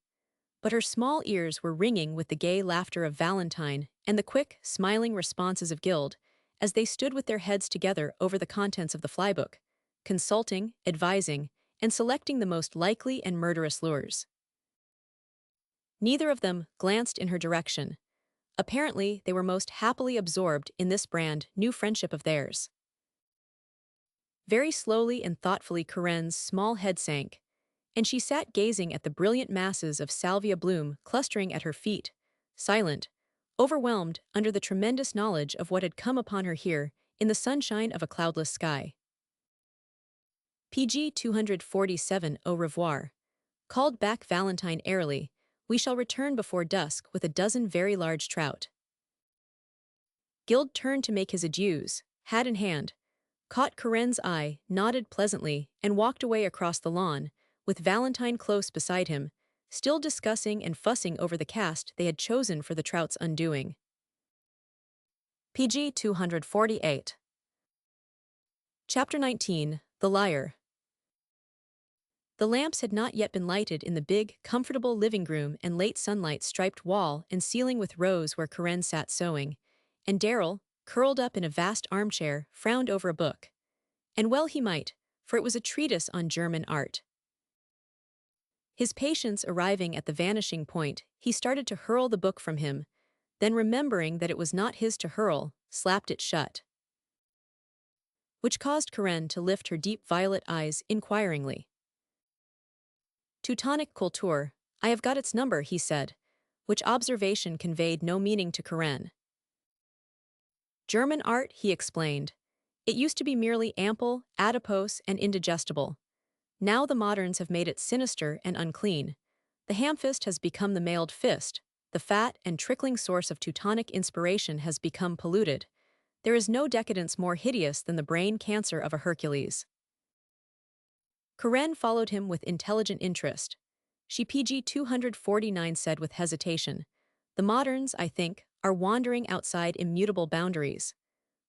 But her small ears were ringing with the gay laughter of Valentine and the quick, smiling responses of Guild, as they stood with their heads together over the contents of the flybook, consulting, advising, and selecting the most likely and murderous lures. Neither of them glanced in her direction. Apparently, they were most happily absorbed in this brand new friendship of theirs. Very slowly and thoughtfully Corinne's small head sank, and she sat gazing at the brilliant masses of salvia bloom clustering at her feet, silent, overwhelmed under the tremendous knowledge of what had come upon her here in the sunshine of a cloudless sky. PG 247 Au revoir, called back Valentine airily. We shall return before dusk with a dozen very large trout. Guild turned to make his adieus, hat in hand, caught Corinne's eye, nodded pleasantly, and walked away across the lawn, with Valentine close beside him, still discussing and fussing over the cast they had chosen for the trout's undoing. PG 248. Chapter 19, The Liar. The lamps had not yet been lighted in the big, comfortable living room and late sunlight striped wall and ceiling with rose where Corinne sat sewing, and Darrell, curled up in a vast armchair, frowned over a book. And well he might, for it was a treatise on German art. His patience arriving at the vanishing point, he started to hurl the book from him, then remembering that it was not his to hurl, slapped it shut. Which caused Corinne to lift her deep violet eyes inquiringly. Teutonic Kultur, I have got its number, he said, which observation conveyed no meaning to Corinne. German art, he explained. It used to be merely ample, adipose, and indigestible. Now the moderns have made it sinister and unclean. The ham-fist has become the mailed fist, the fat and trickling source of Teutonic inspiration has become polluted. There is no decadence more hideous than the brain cancer of a Hercules. Corinne followed him with intelligent interest. She PG 249 said with hesitation, The moderns, I think, are wandering outside immutable boundaries.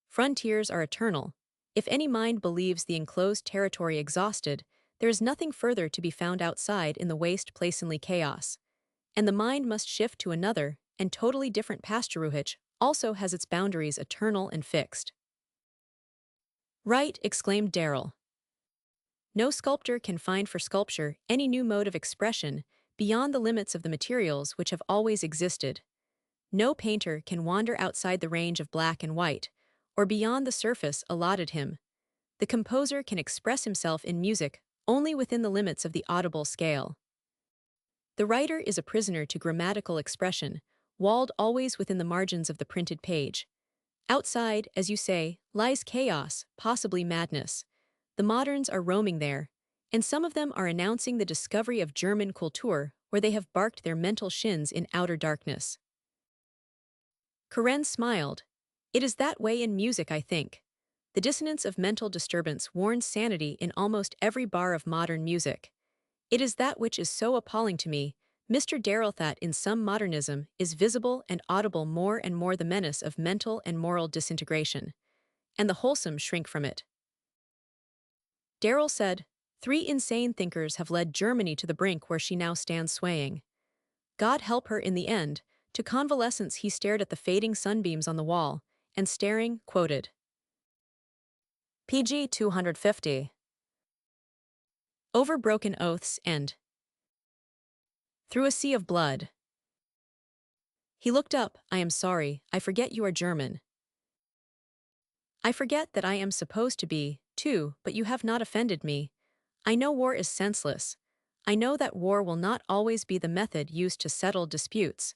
Frontiers are eternal. If any mind believes the enclosed territory exhausted, there is nothing further to be found outside in the waste placenly chaos. And the mind must shift to another and totally different pasture which also has its boundaries eternal and fixed. Right, exclaimed Darrell. No sculptor can find for sculpture any new mode of expression beyond the limits of the materials which have always existed. No painter can wander outside the range of black and white, or beyond the surface allotted him. The composer can express himself in music only within the limits of the audible scale. The writer is a prisoner to grammatical expression, walled always within the margins of the printed page. Outside, as you say, lies chaos, possibly madness. The moderns are roaming there, and some of them are announcing the discovery of German Kultur where they have barked their mental shins in outer darkness. Corinne smiled. It is that way in music, I think. The dissonance of mental disturbance warns sanity in almost every bar of modern music. It is that which is so appalling to me, Mr. Darrell, that in some modernism is visible and audible more and more the menace of mental and moral disintegration, and the wholesome shrink from it. Darrell said, 3 insane thinkers have led Germany to the brink where she now stands swaying. God help her in the end. To convalescence he stared at the fading sunbeams on the wall, and staring, quoted. PG 250. Over broken oaths and through a sea of blood. He looked up. I am sorry, I forget you are German. I forget that I am supposed to be, too, but you have not offended me. I know war is senseless. I know that war will not always be the method used to settle disputes.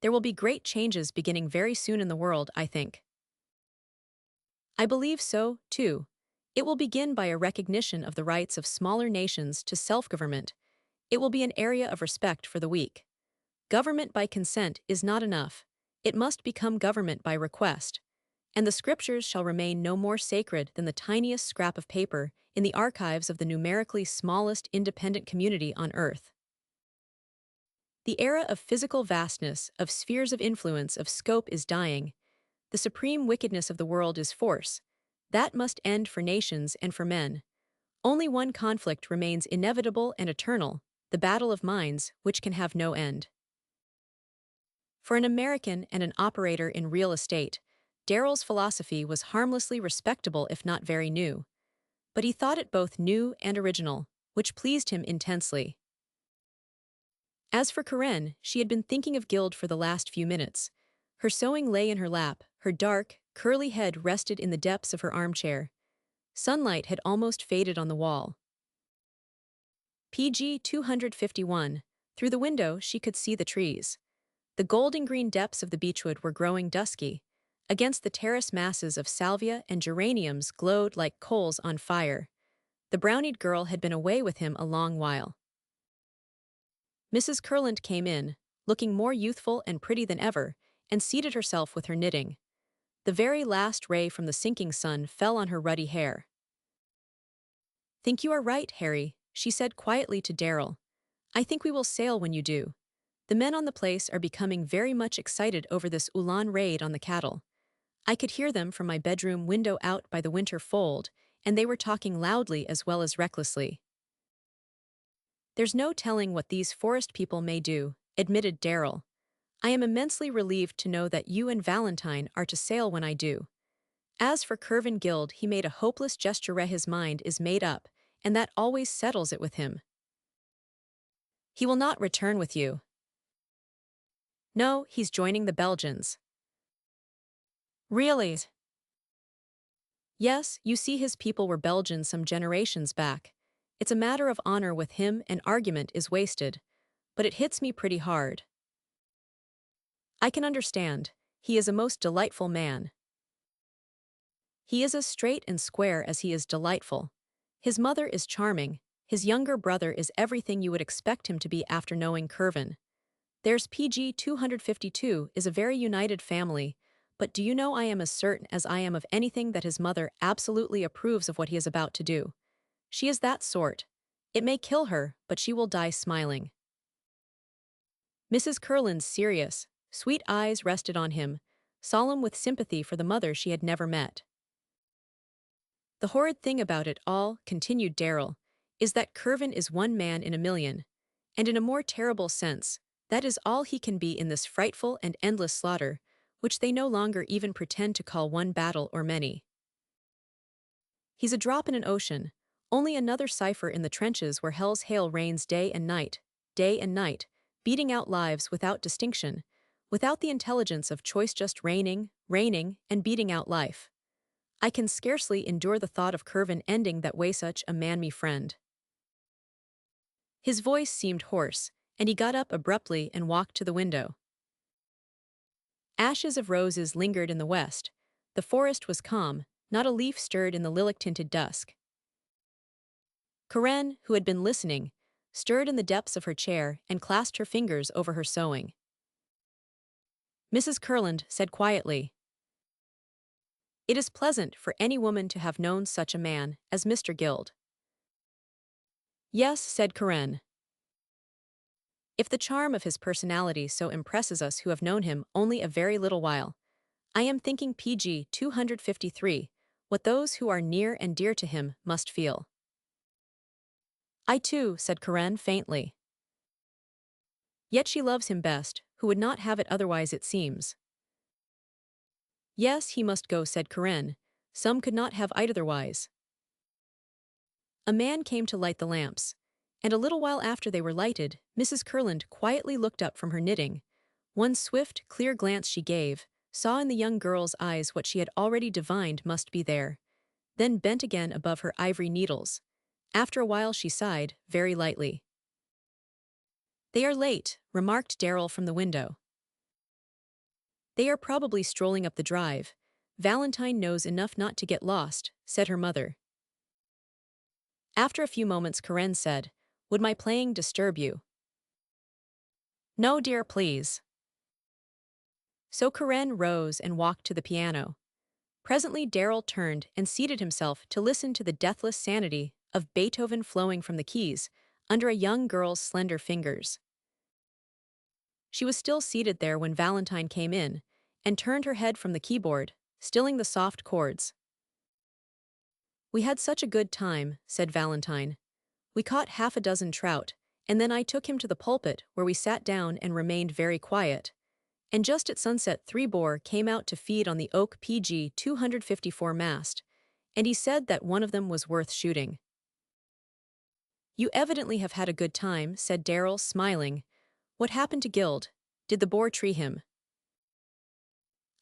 There will be great changes beginning very soon in the world, I think. I believe so, too. It will begin by a recognition of the rights of smaller nations to self-government, It will be an area of respect for the weak. Government by consent is not enough. It must become government by request. And the scriptures shall remain no more sacred than the tiniest scrap of paper in the archives of the numerically smallest independent community on earth. The era of physical vastness, of spheres of influence, of scope is dying. The supreme wickedness of the world is force. That must end for nations and for men. Only one conflict remains inevitable and eternal, the battle of minds, which can have no end. For an American and an operator in real estate, Darrell's philosophy was harmlessly respectable if not very new. But he thought it both new and original, which pleased him intensely. As for Corinne, she had been thinking of Guild for the last few minutes. Her sewing lay in her lap, her dark, curly head rested in the depths of her armchair. Sunlight had almost faded on the wall. PG 251. Through the window she could see the trees. The golden-green depths of the beechwood were growing dusky. Against the terrace masses of salvia and geraniums glowed like coals on fire. The brownied girl had been away with him a long while. Mrs. Kurland came in, looking more youthful and pretty than ever, and seated herself with her knitting. The very last ray from the sinking sun fell on her ruddy hair. "Think you are right, Harry," she said quietly to Darrell. "I think we will sail when you do. The men on the place are becoming very much excited over this Ulan raid on the cattle. I could hear them from my bedroom window out by the winter fold, and they were talking loudly as well as recklessly." "There's no telling what these forest people may do," admitted Darrell. "I am immensely relieved to know that you and Valentine are to sail when I do. As for Curvin Guild, he made a hopeless gesture. His mind is made up, and that always settles it with him. He will not return with you." "No, he's joining the Belgians." "Really?" "Yes, you see his people were Belgians some generations back. It's a matter of honor with him and argument is wasted. But it hits me pretty hard." "I can understand. He is a most delightful man." "He is as straight and square as he is delightful. His mother is charming. His younger brother is everything you would expect him to be after knowing Curvin. There's PG 252 is a very united family, but do you know I am as certain as I am of anything that his mother absolutely approves of what he is about to do. She is that sort. It may kill her, but she will die smiling." Mrs. Kurland's serious, sweet eyes rested on him, solemn with sympathy for the mother she had never met. "The horrid thing about it all," continued Darrell, "is that Curvin is one man in a million. And in a more terrible sense, that is all he can be in this frightful and endless slaughter, which they no longer even pretend to call one battle or many. He's a drop in an ocean, only another cipher in the trenches where hell's hail rains day and night, beating out lives without distinction, without the intelligence of choice, just raining, and beating out life. I can scarcely endure the thought of Curvin ending that way, such a man-me friend." His voice seemed hoarse, and he got up abruptly and walked to the window. Ashes of roses lingered in the west. The forest was calm, not a leaf stirred in the lilac-tinted dusk. Corinne, who had been listening, stirred in the depths of her chair and clasped her fingers over her sewing. Mrs. Kurland said quietly, "It is pleasant for any woman to have known such a man as Mr. Guild." "Yes," said Corinne. "If the charm of his personality so impresses us who have known him only a very little while, I am thinking PG 253, what those who are near and dear to him must feel." "I too," said Corinne faintly. "Yet she loves him best, who would not have it otherwise, it seems." "Yes, he must go," said Corinne. "Some could not have it otherwise." A man came to light the lamps, and a little while after they were lighted, Mrs. Kurland quietly looked up from her knitting. One swift, clear glance she gave, saw in the young girl's eyes what she had already divined must be there, then bent again above her ivory needles. After a while she sighed, very lightly. "They are late," remarked Darrell from the window. "They are probably strolling up the drive. Valentine knows enough not to get lost," said her mother. After a few moments Corinne said, Would my playing disturb you? No, dear, please. So Karen rose and walked to the piano. Presently Darrell turned and seated himself to listen to the deathless sanity of Beethoven flowing from the keys under a young girl's slender fingers. She was still seated there when Valentine came in and turned her head from the keyboard, stilling the soft chords. We had such a good time, said Valentine. We caught half a dozen trout, and then I took him to the pulpit where we sat down and remained very quiet. And just at sunset 3 boar came out to feed on the oak PG 254 mast, and he said that one of them was worth shooting. You evidently have had a good time, said Darrell, smiling. What happened to Gild? Did the boar tree him?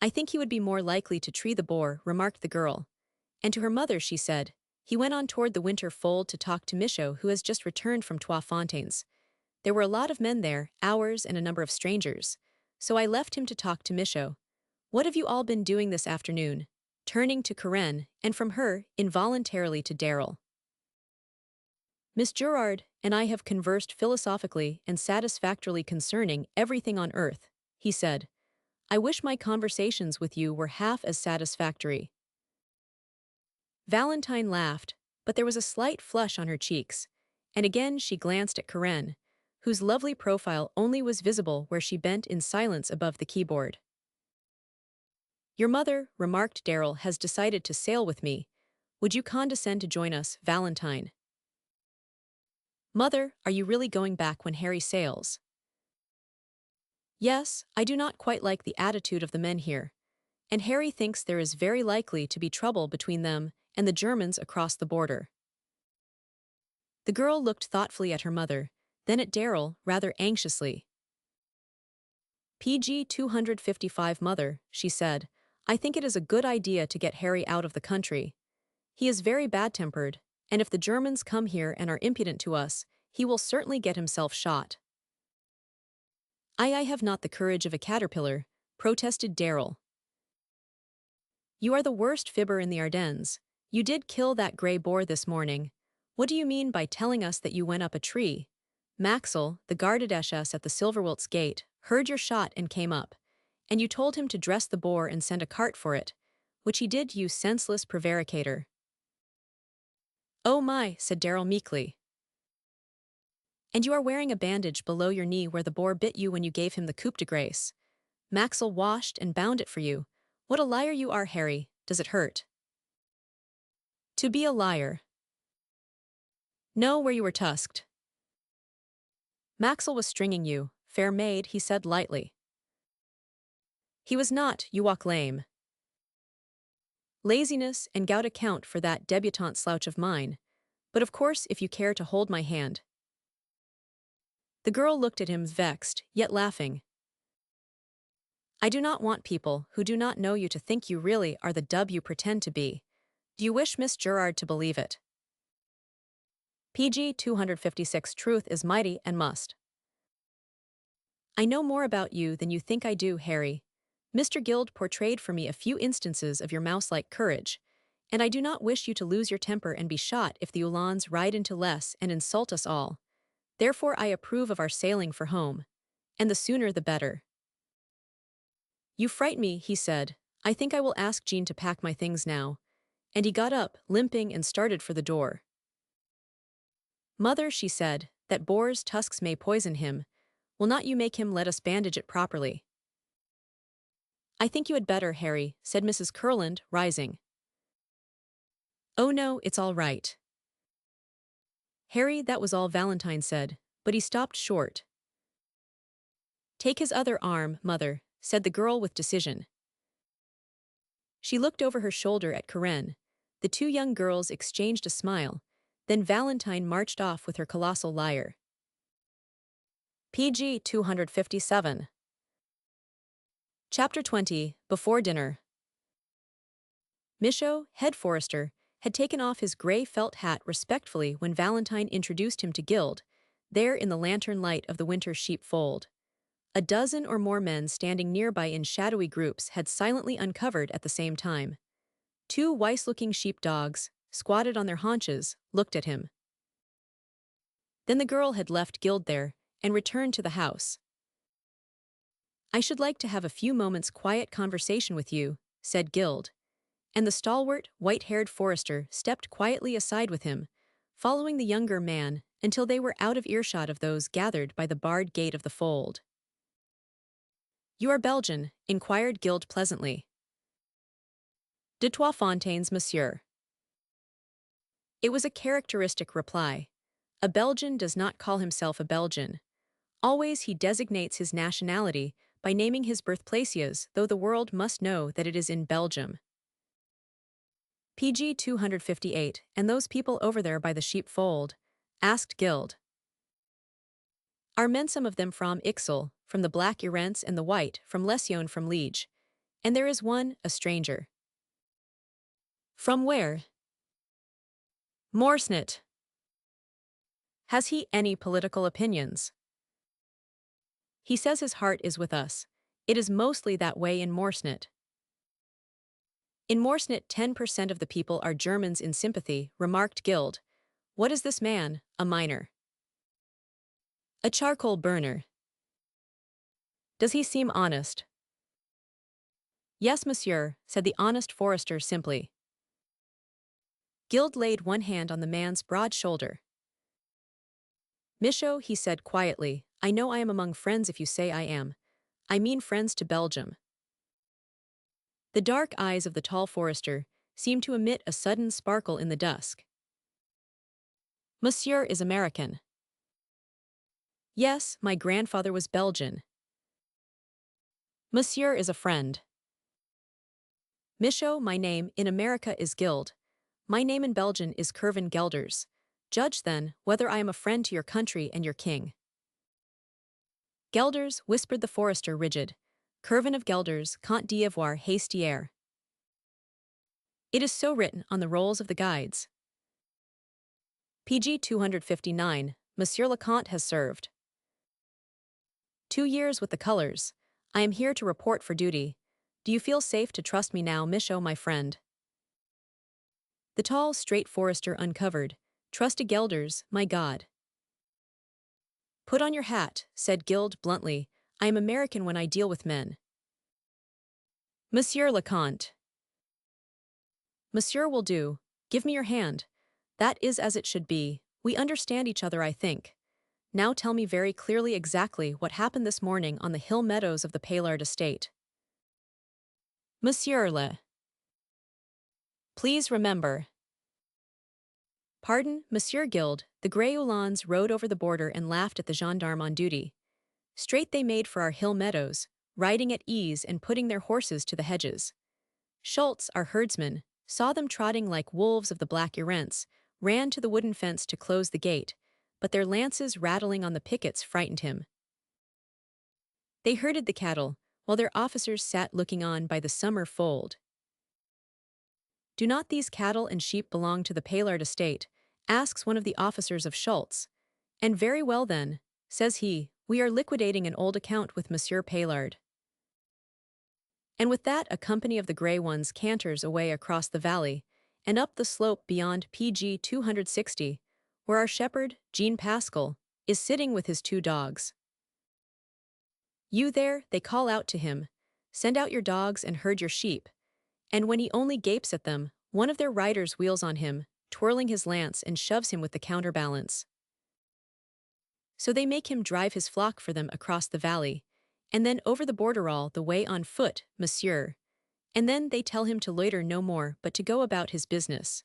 I think he would be more likely to tree the boar, remarked the girl. And to her mother she said, he went on toward the winter fold to talk to Michaud, who has just returned from Trois Fontaines. There were a lot of men there, ours and a number of strangers. So I left him to talk to Michaud. What have you all been doing this afternoon? Turning to Karen, and from her, involuntarily to Darrell. Miss Gerard and I have conversed philosophically and satisfactorily concerning everything on earth, he said. I wish my conversations with you were half as satisfactory. Valentine laughed, but there was a slight flush on her cheeks, and again she glanced at Karen, whose lovely profile only was visible where she bent in silence above the keyboard. Your mother, remarked Darrell, has decided to sail with me. Would you condescend to join us, Valentine? Mother, are you really going back when Harry sails? Yes, I do not quite like the attitude of the men here, and Harry thinks there is very likely to be trouble between them and the Germans across the border. The girl looked thoughtfully at her mother, then at Darrell, rather anxiously. PG 255 mother, she said, I think it is a good idea to get Harry out of the country. He is very bad-tempered, and if the Germans come here and are impudent to us, he will certainly get himself shot. I have not the courage of a caterpillar, protested Darrell. You are the worst fibber in the Ardennes. You did kill that grey boar this morning. What do you mean by telling us that you went up a tree? Maxwell, the garde-chasse at the Silverwilts gate, heard your shot and came up, and you told him to dress the boar and send a cart for it, which he did, you senseless prevaricator. Oh my, said Darrell meekly. And you are wearing a bandage below your knee where the boar bit you when you gave him the coup de grace. Maxwell washed and bound it for you. What a liar you are, Harry. Does it hurt? To be a liar. No, where you were tusked. Maxwell was stringing you, fair maid, he said lightly. He was not, you walk lame. Laziness and gout account for that debutante slouch of mine, but of course if you care to hold my hand. The girl looked at him vexed, yet laughing. I do not want people who do not know you to think you really are the dub you pretend to be. Do you wish Miss Gerard to believe it? PG 256 Truth is mighty and must. I know more about you than you think I do, Harry. Mr. Gild portrayed for me a few instances of your mouse-like courage, and I do not wish you to lose your temper and be shot if the Uhlans ride into less and insult us all. Therefore I approve of our sailing for home, and the sooner the better. You fright me, he said. I think I will ask Jean to pack my things now. And he got up, limping, and started for the door. Mother, she said, that boar's tusks may poison him. Will not you make him let us bandage it properly? I think you had better, Harry, said Mrs. Kurland, rising. Oh no, it's all right. Harry, that was all Valentine said, but he stopped short. Take his other arm, mother, said the girl with decision. She looked over her shoulder at Karen. The two young girls exchanged a smile, then Valentine marched off with her colossal lyre. PG 257. Chapter 20, Before Dinner. Michaud, head forester, had taken off his grey felt hat respectfully when Valentine introduced him to Gild, there in the lantern light of the winter sheepfold. A dozen or more men standing nearby in shadowy groups had silently uncovered at the same time. Two wise-looking sheep dogs, squatted on their haunches, looked at him. Then the girl had left Gild there and returned to the house. "I should like to have a few moments' quiet conversation with you," said Gild. And the stalwart, white-haired forester stepped quietly aside with him, following the younger man until they were out of earshot of those gathered by the barred gate of the fold. "You are Belgian?" inquired Gild pleasantly. "De Trois Fontaines, monsieur." It was a characteristic reply. A Belgian does not call himself a Belgian. Always he designates his nationality by naming his birthplaces, though the world must know that it is in Belgium. "PG 258, and those people over there by the sheepfold?" asked Gild. "Are men some of them from Ixelles, from the Black Irents, and the White, from Lesion, from Liege? And there is one, a stranger." "From where?" "Morsnit." "Has he any political opinions?" "He says his heart is with us. It is mostly that way in Morsnit." "In Morsnit 10% of the people are Germans in sympathy," remarked Gild. "What is this man, a miner?" "A charcoal burner." "Does he seem honest?" "Yes, monsieur," said the honest forester simply. Gild laid one hand on the man's broad shoulder. "Michaud," he said quietly, "I know I am among friends if you say I am. I mean friends to Belgium." The dark eyes of the tall forester seemed to emit a sudden sparkle in the dusk. "Monsieur is American." "Yes, my grandfather was Belgian." "Monsieur is a friend." "Michaud, my name in America is Gild. My name in Belgium is Kervin Gelders. Judge, then, whether I am a friend to your country and your king." "Gelders," whispered the forester rigid. "Kervin of Gelders, Comte d'Ivoire Hastier." "It is so written on the rolls of the guides." "PG 259, Monsieur le Comte has served 2 years with the colors. I am here to report for duty. Do you feel safe to trust me now, Michaud, my friend?" The tall, straight forester uncovered. "Trust Gelders, my God." "Put on your hat," said Gild bluntly. "I am American when I deal with men." "Monsieur le Comte." "Monsieur will do. Give me your hand. That is as it should be. We understand each other, I think. Now tell me very clearly exactly what happened this morning on the hill meadows of the Paillard estate." "Monsieur le." "Please remember." "Pardon, Monsieur Gild." The grey Uhlans rode over the border and laughed at the gendarme on duty. "Straight they made for our hill meadows, riding at ease and putting their horses to the hedges. Schultz, our herdsman, saw them trotting like wolves of the Black Irents, ran to the wooden fence to close the gate, but their lances rattling on the pickets frightened him. They herded the cattle, while their officers sat looking on by the summer fold. "Do not these cattle and sheep belong to the Paillard estate?" asks one of the officers of Schultz. "And very well then," says he, "we are liquidating an old account with Monsieur Paillard." And with that a company of the grey ones canters away across the valley, and up the slope beyond PG 260, where our shepherd, Jean Pascal, is sitting with his 2 dogs. "You there," they call out to him, "send out your dogs and herd your sheep." And when he only gapes at them, one of their riders wheels on him, twirling his lance, and shoves him with the counterbalance. So they make him drive his flock for them across the valley, and then over the border all the way on foot, monsieur. And then they tell him to loiter no more but to go about his business.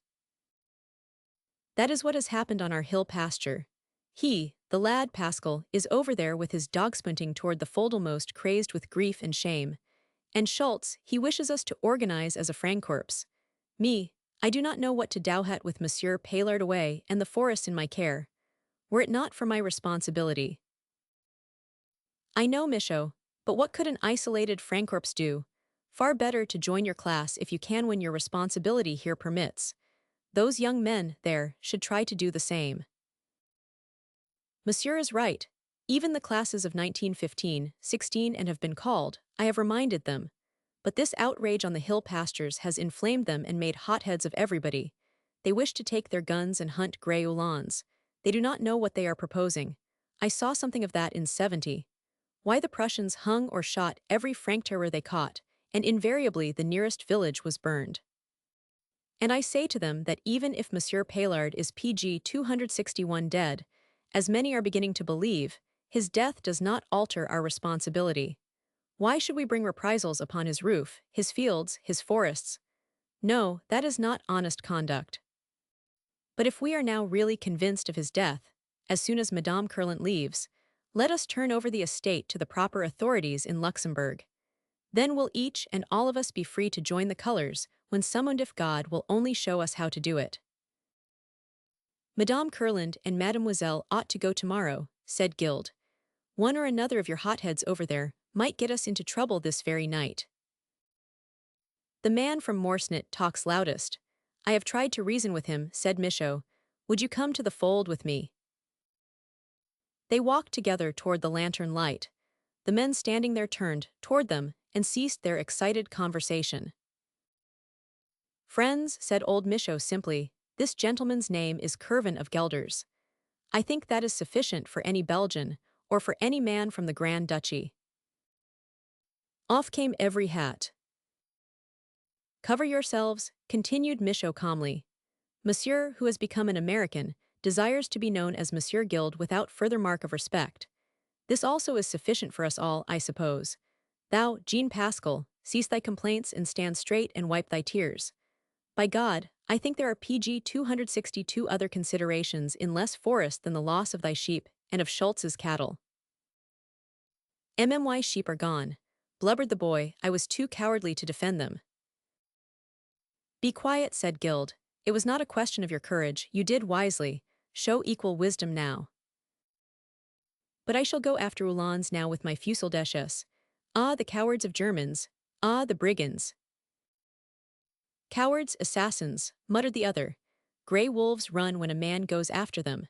That is what has happened on our hill pasture. He, the lad Pascal, is over there with his dog sprinting toward the foldalmost crazed with grief and shame. And Schultz, he wishes us to organize as a Freikorps. Me, I do not know what to do hat with Monsieur Paillard away and the forest in my care. Were it not for my responsibility. I know, Michaud, but what could an isolated Freikorps do? Far better to join your class if you can when your responsibility here permits. Those young men, there, should try to do the same. Monsieur is right. Even the classes of 1915, 16 and have been called, I have reminded them. But this outrage on the hill pastures has inflamed them and made hotheads of everybody. They wish to take their guns and hunt grey Uhlans. They do not know what they are proposing. I saw something of that in 70. Why the Prussians hung or shot every franc-tireur they caught, and invariably the nearest village was burned. And I say to them that even if Monsieur Paillard is PG 261 dead, as many are beginning to believe, his death does not alter our responsibility. Why should we bring reprisals upon his roof, his fields, his forests? No, that is not honest conduct. But if we are now really convinced of his death, as soon as Madame Curlant leaves, let us turn over the estate to the proper authorities in Luxembourg. Then will each and all of us be free to join the colors when summoned if God will only show us how to do it. Madame Curland and Mademoiselle ought to go tomorrow, said Guild. One or another of your hotheads over there might get us into trouble this very night. The man from Morsnit talks loudest. I have tried to reason with him, said Michaud. Would you come to the fold with me? They walked together toward the lantern light. The men standing there turned toward them and ceased their excited conversation. Friends, said old Michaud simply, this gentleman's name is Curvin of Gelders. I think that is sufficient for any Belgian, or for any man from the Grand Duchy. Off came every hat. Cover yourselves, continued Michaud calmly. Monsieur, who has become an American, desires to be known as Monsieur Guild without further mark of respect. This also is sufficient for us all, I suppose. Thou, Jean Pascal, cease thy complaints and stand straight and wipe thy tears. By God, I think there are PG 262 other considerations in less forest than the loss of thy sheep and of Schultz's cattle. MMY sheep are gone, blubbered the boy, I was too cowardly to defend them. Be quiet, said Guild. It was not a question of your courage, you did wisely, show equal wisdom now. But I shall go after Uhlans now with my fusildesches. Ah, the cowards of Germans, ah, the brigands. Cowards, assassins, muttered the other. Grey wolves run when a man goes after them.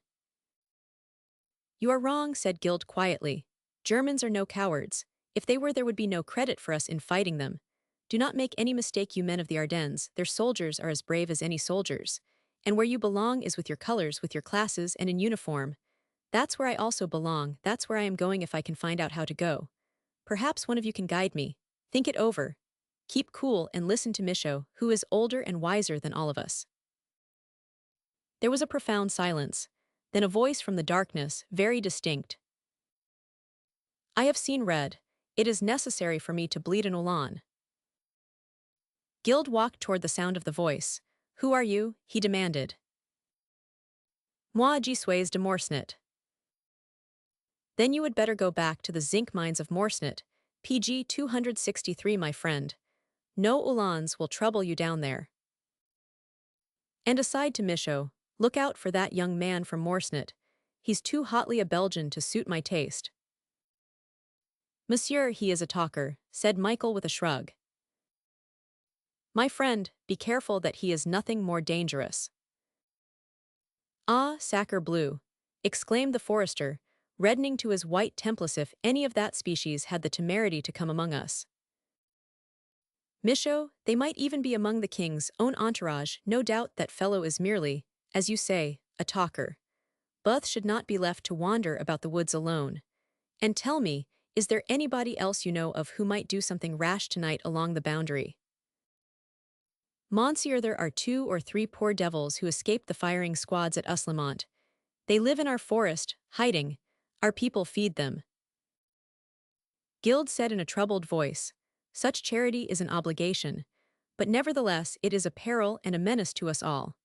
You are wrong, said Guild quietly. Germans are no cowards. If they were, there would be no credit for us in fighting them. Do not make any mistake, you men of the Ardennes, their soldiers are as brave as any soldiers. And where you belong is with your colors, with your classes, and in uniform. That's where I also belong, that's where I am going if I can find out how to go. Perhaps one of you can guide me. Think it over. Keep cool and listen to Michaud, who is older and wiser than all of us. There was a profound silence. Then a voice from the darkness, very distinct. I have seen red. It is necessary for me to bleed an Ulan. Guild walked toward the sound of the voice. Who are you? He demanded. Moi je suis de Morsnit. Then you would better go back to the zinc mines of Morsnit, PG 263, my friend. No Uhlans will trouble you down there. And aside to Michaud, look out for that young man from Morsnit. He's too hotly a Belgian to suit my taste. Monsieur, he is a talker, said Michael with a shrug. My friend, be careful that he is nothing more dangerous. Ah, sacre bleu, exclaimed the forester, reddening to his white temples if any of that species had the temerity to come among us. Michaud, they might even be among the king's own entourage, no doubt that fellow is merely, as you say, a talker. Buth should not be left to wander about the woods alone. And tell me, is there anybody else you know of who might do something rash tonight along the boundary? Monsieur, there are 2 or 3 poor devils who escaped the firing squads at Uslemont. They live in our forest, hiding. Our people feed them. Guild said in a troubled voice, such charity is an obligation, but nevertheless it is a peril and a menace to us all.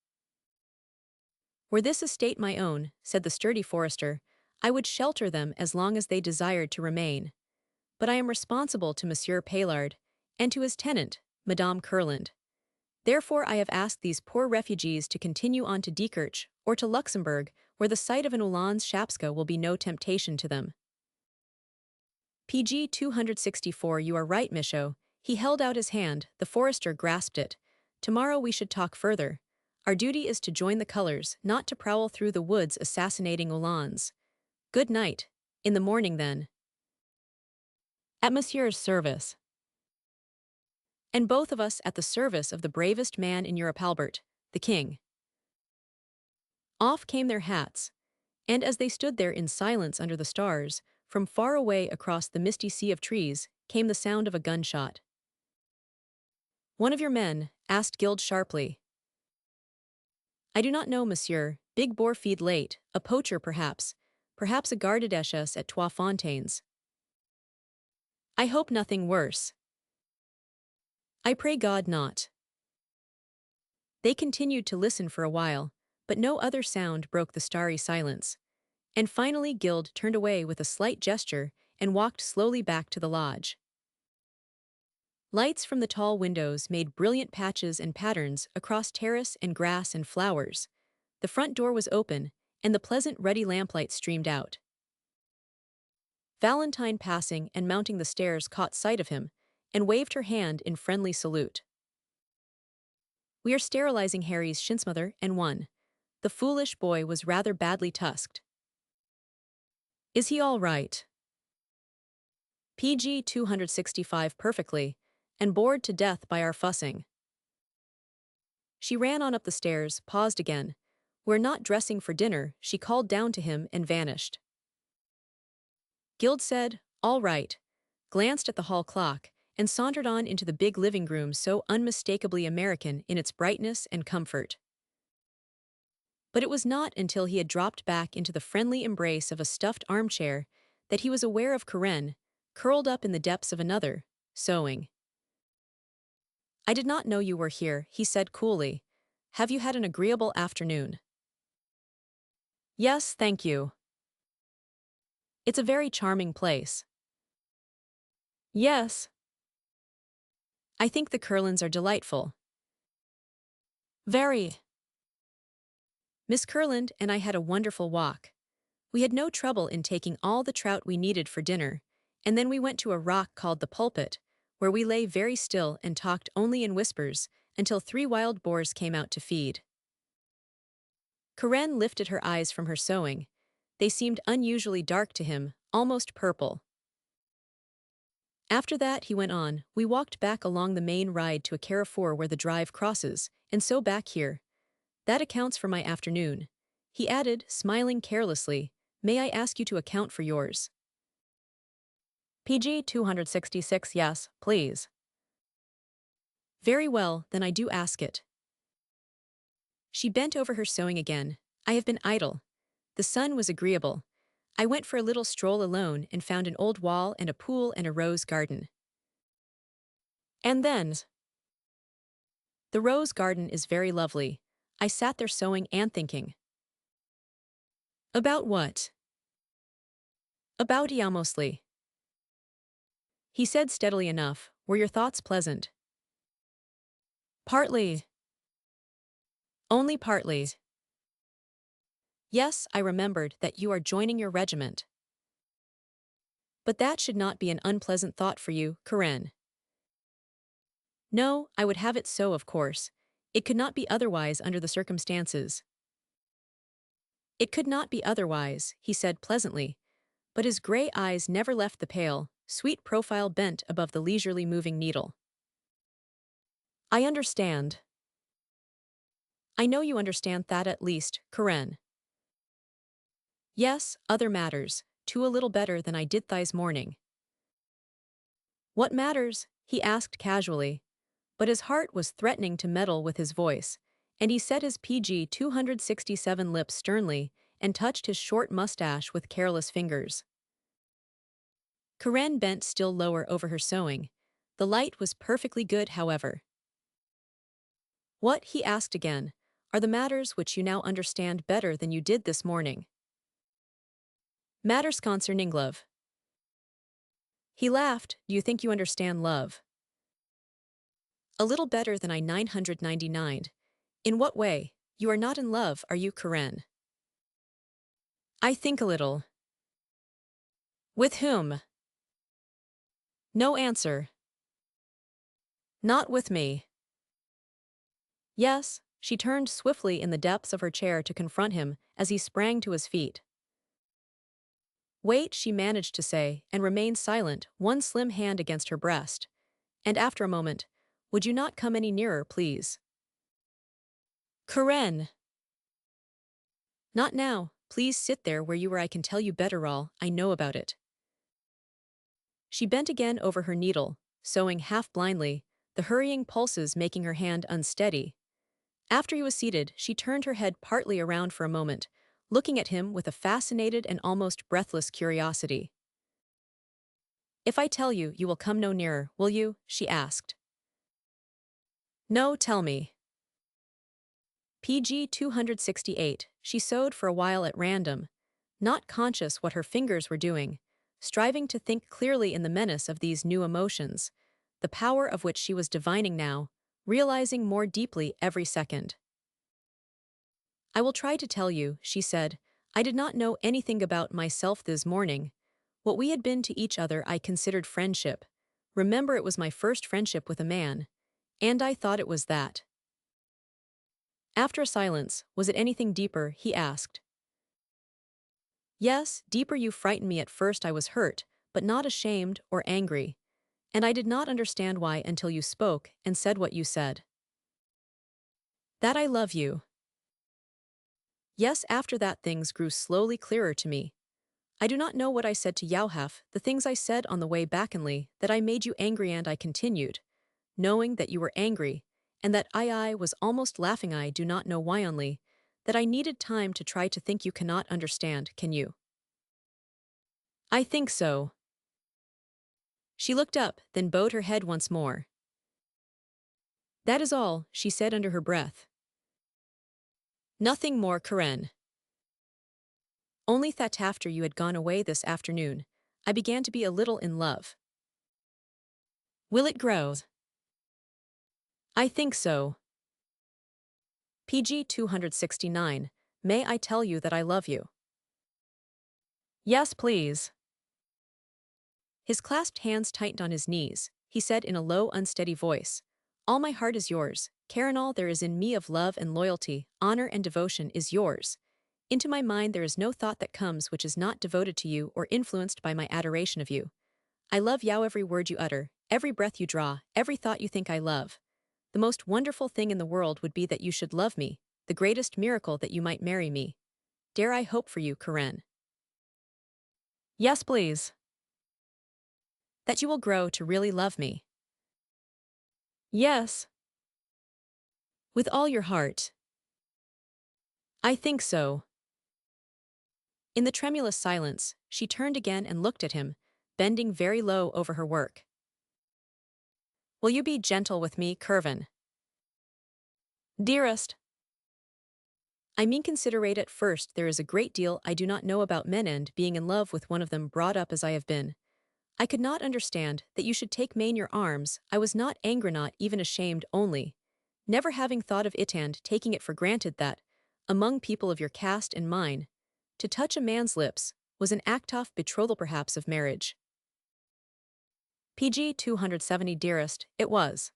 Were this estate my own, said the sturdy forester, I would shelter them as long as they desired to remain. But I am responsible to Monsieur Paillard, and to his tenant, Madame Curland. Therefore I have asked these poor refugees to continue on to Diekirch, or to Luxembourg, where the sight of an Uhlans Shapska will be no temptation to them. PG 264, you are right, Michaud. He held out his hand, the forester grasped it. Tomorrow we should talk further. Our duty is to join the colors, not to prowl through the woods assassinating Uhlans. Good night. In the morning then. At Monsieur's service. And both of us at the service of the bravest man in Europe, Albert, the king. Off came their hats. And as they stood there in silence under the stars, from far away across the misty sea of trees came the sound of a gunshot. "One of your men?" asked Guild sharply. "I do not know, monsieur. Big boar feed late, a poacher perhaps. Perhaps a garde-duchesse at Trois Fontaines. I hope nothing worse. I pray God not." They continued to listen for a while, but no other sound broke the starry silence. And finally Guild turned away with a slight gesture and walked slowly back to the lodge. Lights from the tall windows made brilliant patches and patterns across terrace and grass and flowers. The front door was open, and the pleasant ruddy lamplight streamed out. Valentine, passing and mounting the stairs, caught sight of him and waved her hand in friendly salute. "We are sterilizing Harry's Shinsmother and one. The foolish boy was rather badly tusked." "Is he all right?" "PG 265 perfectly, and bored to death by our fussing." She ran on up the stairs, paused again. "We're not dressing for dinner," she called down to him and vanished. Guild said, "All right," glanced at the hall clock, and sauntered on into the big living room so unmistakably American in its brightness and comfort. But it was not until he had dropped back into the friendly embrace of a stuffed armchair that he was aware of Karen, curled up in the depths of another, sewing. "I did not know you were here," he said coolly. "Have you had an agreeable afternoon?" "Yes, thank you. It's a very charming place." "Yes. I think the Curlins are delightful." "Very. Miss Curland and I had a wonderful walk. We had no trouble in taking all the trout we needed for dinner, and then we went to a rock called the Pulpit, where we lay very still and talked only in whispers until 3 wild boars came out to feed." Karen lifted her eyes from her sewing. They seemed unusually dark to him, almost purple. "After that," he went on, "we walked back along the main ride to a carrefour where the drive crosses, and so back here. That accounts for my afternoon." He added, smiling carelessly, "May I ask you to account for yours?" "PG 266, yes, please." "Very well, then I do ask it." She bent over her sewing again. "I have been idle. The sun was agreeable. I went for a little stroll alone and found an old wall and a pool and a rose garden." "And then?" "The rose garden is very lovely. I sat there sewing and thinking." "About what?" "About you mostly." He said steadily enough, "Were your thoughts pleasant?" "Partly." "Only partly." "Yes, I remembered that you are joining your regiment." "But that should not be an unpleasant thought for you, Karen." "No, I would have it so, of course. It could not be otherwise under the circumstances." "It could not be otherwise," he said pleasantly, but his gray eyes never left the pale, sweet profile bent above the leisurely moving needle. "I understand. I know you understand that at least, Karen." "Yes, other matters, too, a little better than I did this morning." "What matters?" he asked casually, but his heart was threatening to meddle with his voice, and he set his PG 267 lips sternly and touched his short mustache with careless fingers. Karen bent still lower over her sewing. The light was perfectly good, however. "What," he asked again, "are the matters which you now understand better than you did this morning?" "Matters concerning love." He laughed. "Do you think you understand love?" "A little better than I 999. In what way? You are not in love, are you, Karen?" "I think a little." "With whom?" No answer. "Not with me." "Yes." She turned swiftly in the depths of her chair to confront him as he sprang to his feet. "Wait," she managed to say, and remained silent, one slim hand against her breast. And after a moment, "Would you not come any nearer, please?" "Karen." "Not now, Please sit there where you were. I can tell you better all I know about it. She bent again over her needle, sewing half blindly, the hurrying pulses making her hand unsteady. After he was seated, she turned her head partly around for a moment, looking at him with a fascinated and almost breathless curiosity. If I tell you, you will come no nearer, will you? She asked. No, tell me. PG 268, she sewed for a while at random, not conscious what her fingers were doing, striving to think clearly in the menace of these new emotions, the power of which she was divining now, realizing more deeply every second. I will try to tell you, she said. I did not know anything about myself this morning. What we had been to each other I considered friendship. Remember, it was my first friendship with a man. And I thought it was that. After a silence, was it anything deeper, he asked. Yes, deeper. You frightened me at first. I was hurt, but not ashamed or angry. And I did not understand why until you spoke and said what you said. That I love you. Yes, after that things grew slowly clearer to me. I do not know what I said to Yauhaf, the things I said on the way back only, that I made you angry, and I continued, knowing that you were angry, and that I was almost laughing. I do not know why only, that I needed time to try to think. You cannot understand, can you? I think so. She looked up, then bowed her head once more. That is all, she said under her breath. Nothing more, Karen. Only that after you had gone away this afternoon, I began to be a little in love. Will it grow? I think so. PG 269, may I tell you that I love you? Yes, please. His clasped hands tightened on his knees. He said in a low, unsteady voice, all my heart is yours. Karen, all there is in me of love and loyalty, honor and devotion is yours. Into my mind there is no thought that comes which is not devoted to you or influenced by my adoration of you. I love you every word you utter, every breath you draw, every thought you think. I love. The most wonderful thing in the world would be that you should love me, the greatest miracle that you might marry me. Dare I hope for you, Karen? Yes, please. That you will grow to really love me. Yes. With all your heart. I think so. In the tremulous silence, she turned again and looked at him, bending very low over her work. Will you be gentle with me, Kervin? Dearest. I mean, considerate at first. There is a great deal I do not know about men, and being in love with one of them, brought up as I have been, I could not understand that you should take me in your arms. I was not angry, not even ashamed, only, never having thought of it and taking it for granted that, among people of your caste and mine, to touch a man's lips was an act of betrothal, perhaps of marriage. PG 270, dearest, it was.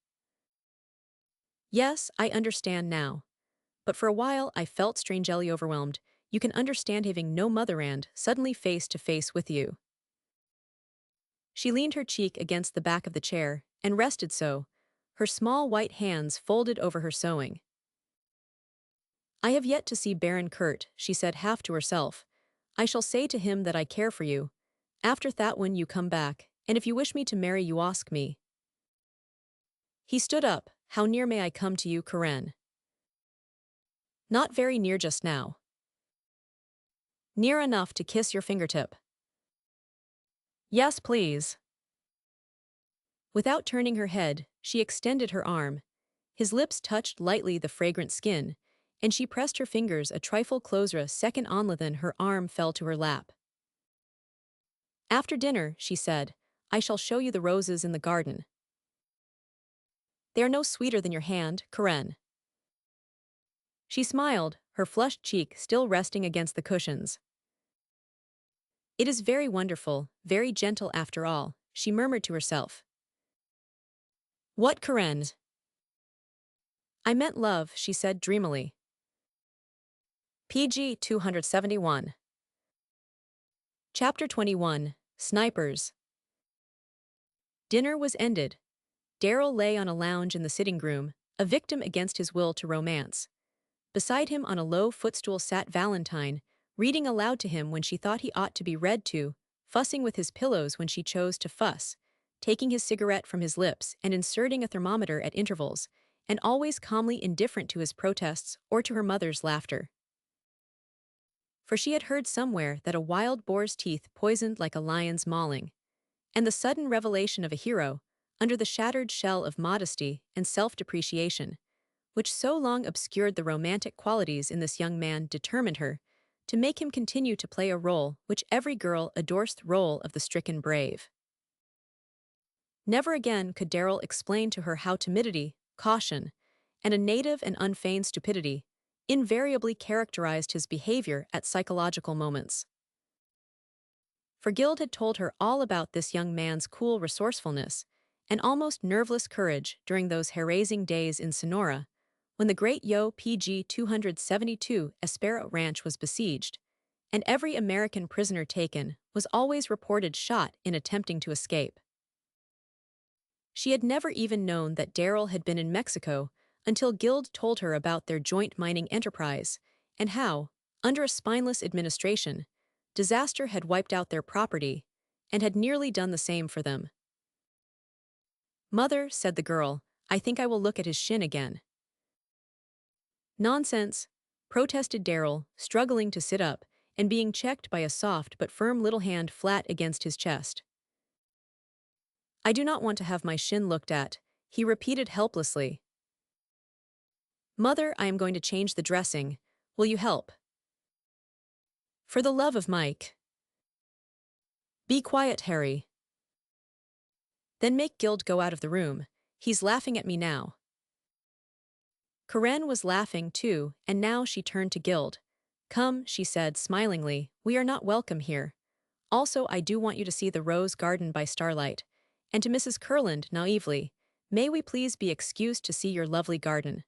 Yes, I understand now. But for a while I felt strangely overwhelmed. You can understand having no mother and suddenly face to face with you. She leaned her cheek against the back of the chair and rested so, her small white hands folded over her sewing. I have yet to see Baron Kurt, she said half to herself. I shall say to him that I care for you. After that, when you come back, and if you wish me to marry you, ask me. He stood up. How near may I come to you, Karen? Not very near just now. Near enough to kiss your fingertip. Yes, please. Without turning her head, she extended her arm. His lips touched lightly the fragrant skin, and she pressed her fingers a trifle closer. A second only, then her arm fell to her lap. After dinner, she said, I shall show you the roses in the garden. They are no sweeter than your hand, Karen. She smiled, her flushed cheek still resting against the cushions. It is very wonderful, very gentle after all, she murmured to herself. What, Karen? I meant love, she said dreamily. PG 271. Chapter 21, Snipers. Dinner was ended. Darrell lay on a lounge in the sitting room, a victim against his will to romance. Beside him on a low footstool sat Valentine, reading aloud to him when she thought he ought to be read to, fussing with his pillows when she chose to fuss, taking his cigarette from his lips and inserting a thermometer at intervals, and always calmly indifferent to his protests or to her mother's laughter. For she had heard somewhere that a wild boar's teeth poisoned like a lion's mauling, and the sudden revelation of a hero, under the shattered shell of modesty and self-depreciation, which so long obscured the romantic qualities in this young man, determined her to make him continue to play a role which every girl adores, the role of the stricken brave. Never again could Darrell explain to her how timidity, caution, and a native and unfeigned stupidity invariably characterized his behavior at psychological moments. For Guild had told her all about this young man's cool resourcefulness and almost nerveless courage during those hair-raising days in Sonora, when the great Yo PG 272 Espero Ranch was besieged, and every American prisoner taken was always reported shot in attempting to escape. She had never even known that Darrell had been in Mexico until Guild told her about their joint mining enterprise and how, under a spineless administration, disaster had wiped out their property and had nearly done the same for them. "Mother," said the girl, "I think I will look at his shin again." "Nonsense," protested Darrell, struggling to sit up and being checked by a soft but firm little hand flat against his chest. "I do not want to have my shin looked at," he repeated helplessly. "Mother, I am going to change the dressing. Will you help?" "For the love of Mike." "Be quiet, Harry." "Then make Guild go out of the room. He's laughing at me now." Karen was laughing too, and now she turned to Guild. "Come," she said smilingly, "we are not welcome here. Also, I do want you to see the rose garden by starlight." And to Mrs. Kurland naively, "May we please be excused to see your lovely garden?"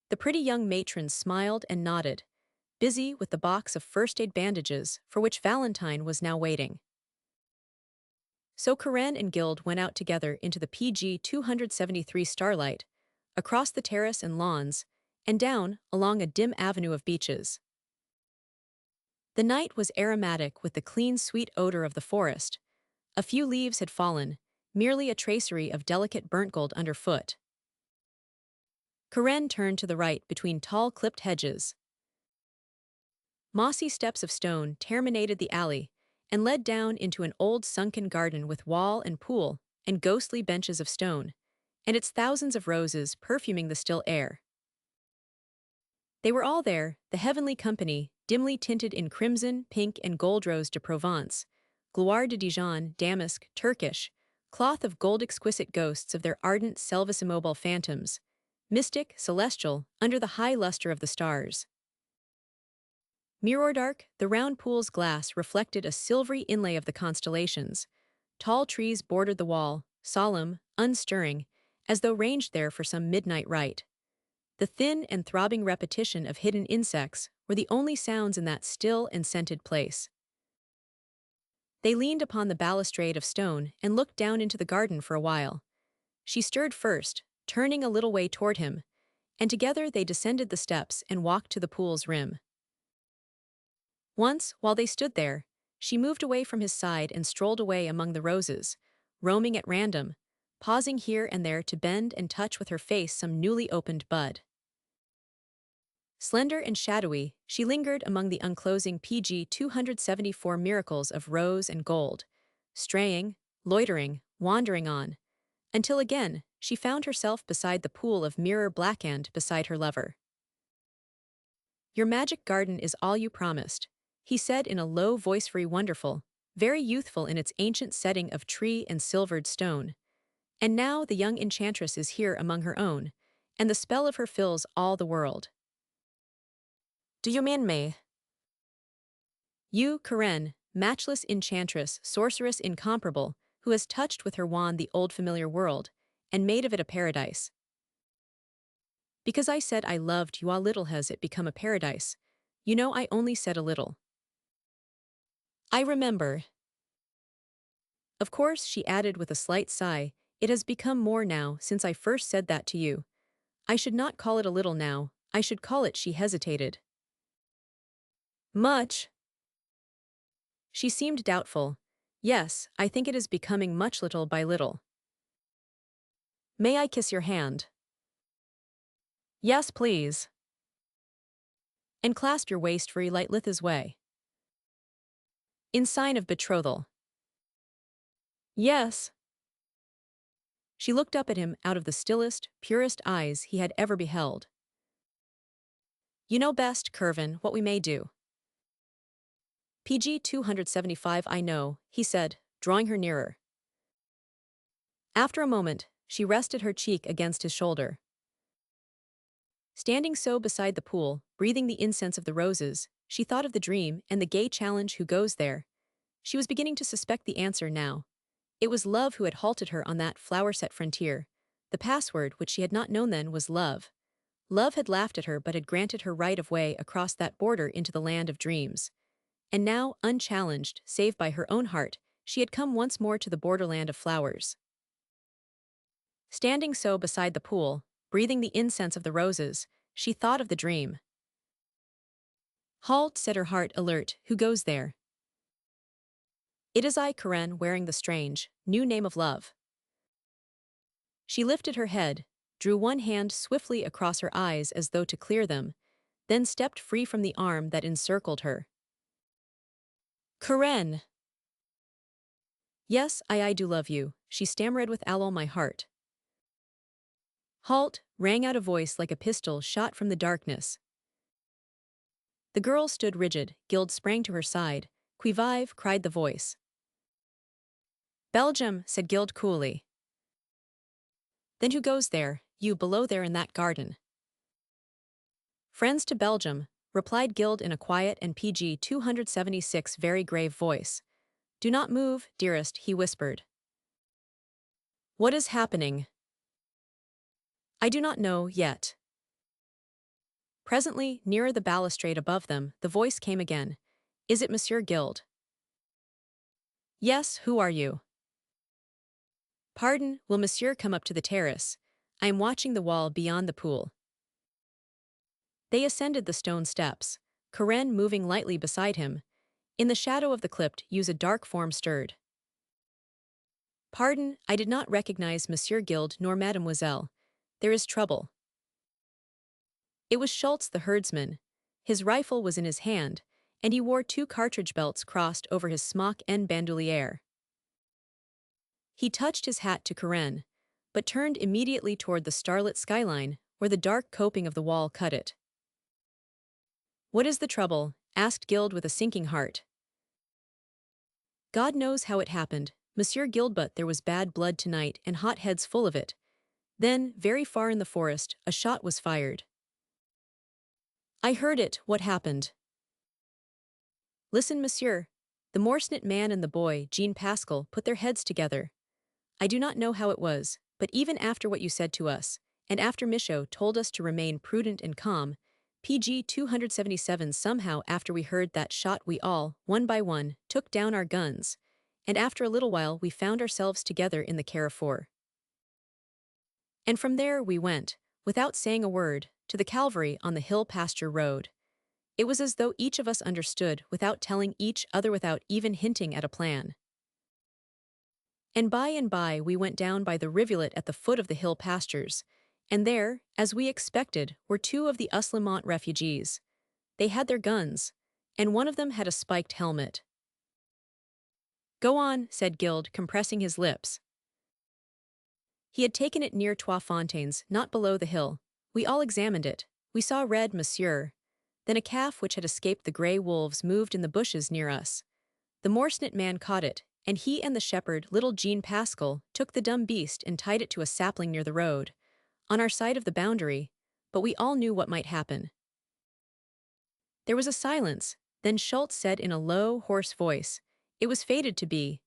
The pretty young matron smiled and nodded, busy with the box of first-aid bandages for which Valentine was now waiting. So Karen and Guild went out together into the PG 273 starlight, across the terrace and lawns, and down along a dim avenue of beeches. The night was aromatic with the clean, sweet odor of the forest. A few leaves had fallen, merely a tracery of delicate burnt gold underfoot. Karen turned to the right between tall clipped hedges. Mossy steps of stone terminated the alley and led down into an old sunken garden with wall and pool and ghostly benches of stone, and its thousands of roses perfuming the still air. They were all there, the heavenly company, dimly tinted in crimson, pink, and gold rose de Provence, gloire de Dijon, damask, Turkish, cloth of gold, exquisite ghosts of their ardent selvis immobile phantoms, mystic, celestial, under the high luster of the stars. Mirror dark, the round pool's glass reflected a silvery inlay of the constellations. Tall trees bordered the wall, solemn, unstirring, as though ranged there for some midnight rite. The thin and throbbing repetition of hidden insects were the only sounds in that still and scented place. They leaned upon the balustrade of stone and looked down into the garden for a while. She stirred first, turning a little way toward him, and together they descended the steps and walked to the pool's rim. Once, while they stood there, she moved away from his side and strolled away among the roses, roaming at random, pausing here and there to bend and touch with her face some newly opened bud. Slender and shadowy, she lingered among the unclosing PG 274 miracles of rose and gold, straying, loitering, wandering on, until again she found herself beside the pool of mirror blackened beside her lover. "Your magic garden is all you promised," he said in a low voice, very wonderful, very youthful in its ancient setting of tree and silvered stone. "And now the young enchantress is here among her own, and the spell of her fills all the world." "Do you mean me?" "You, Karen, matchless enchantress, sorceress incomparable, who has touched with her wand the old familiar world, and made of it a paradise." "Because I said I loved you, a little has it become a paradise. You know I only said a little." "I remember." "Of course," she added with a slight sigh, "it has become more now since I first said that to you. I should not call it a little now, I should call it," she hesitated. Much? She seemed doubtful. Yes, I think it is becoming much little by little. May I kiss your hand? Yes, please. And clasp your waist for Elithlith's way. In sign of betrothal. Yes. She looked up at him out of the stillest, purest eyes he had ever beheld. You know best, Curvin, what we may do. PG 275 I know, he said, drawing her nearer. After a moment, she rested her cheek against his shoulder. Standing so beside the pool, breathing the incense of the roses, she thought of the dream and the gay challenge who goes there. She was beginning to suspect the answer now. It was love who had halted her on that flower-set frontier. The password which she had not known then was love. Love had laughed at her but had granted her right of way across that border into the land of dreams. And now, unchallenged, save by her own heart, she had come once more to the borderland of flowers. Standing so beside the pool, breathing the incense of the roses, she thought of the dream. Halt, said her heart alert, who goes there? It is I, Karen, wearing the strange, new name of love. She lifted her head, drew one hand swiftly across her eyes as though to clear them, then stepped free from the arm that encircled her. Karen! Yes, I do love you, she stammered with all my heart. Halt, rang out a voice like a pistol shot from the darkness. The girl stood rigid, Guild sprang to her side. Qui vive, cried the voice. Belgium, said Guild coolly. Then who goes there, you below there in that garden? Friends to Belgium, replied Guild in a quiet and PG 276 very grave voice. Do not move, dearest, he whispered. What is happening? I do not know yet. Presently, nearer the balustrade above them, the voice came again. Is it Monsieur Guild? Yes, who are you? Pardon, will Monsieur come up to the terrace? I am watching the wall beyond the pool. They ascended the stone steps, Karen moving lightly beside him. In the shadow of the clipped yews a dark form stirred. Pardon, I did not recognize Monsieur Guild nor Mademoiselle. There is trouble. It was Schultz the herdsman. His rifle was in his hand, and he wore 2 cartridge belts crossed over his smock and bandolier. He touched his hat to Karen, but turned immediately toward the starlit skyline, where the dark coping of the wall cut it. What is the trouble? Asked Guild with a sinking heart. God knows how it happened, Monsieur Guild, but there was bad blood tonight and hot heads full of it. Then, very far in the forest, a shot was fired. I heard it, what happened? Listen, monsieur. The Morse-knit man and the boy, Jean Pascal, put their heads together. I do not know how it was, but even after what you said to us, and after Michaud told us to remain prudent and calm, PG 277 somehow after we heard that shot we all, one by one, took down our guns, and after a little while we found ourselves together in the Carrefour. And from there we went, without saying a word, to the Calvary on the hill pasture road. It was as though each of us understood without telling each other, without even hinting at a plan. And by we went down by the rivulet at the foot of the hill pastures, and there, as we expected, were 2 of the Uslimont refugees. They had their guns, and one of them had a spiked helmet. Go on, said Guild, compressing his lips. He had taken it near Trois Fontaines, not below the hill. We all examined it. We saw red, monsieur. Then a calf which had escaped the grey wolves moved in the bushes near us. The Morse-knit man caught it, and he and the shepherd, little Jean Pascal, took the dumb beast and tied it to a sapling near the road, on our side of the boundary, but we all knew what might happen. There was a silence, then Schultz said in a low, hoarse voice, it was fated to be.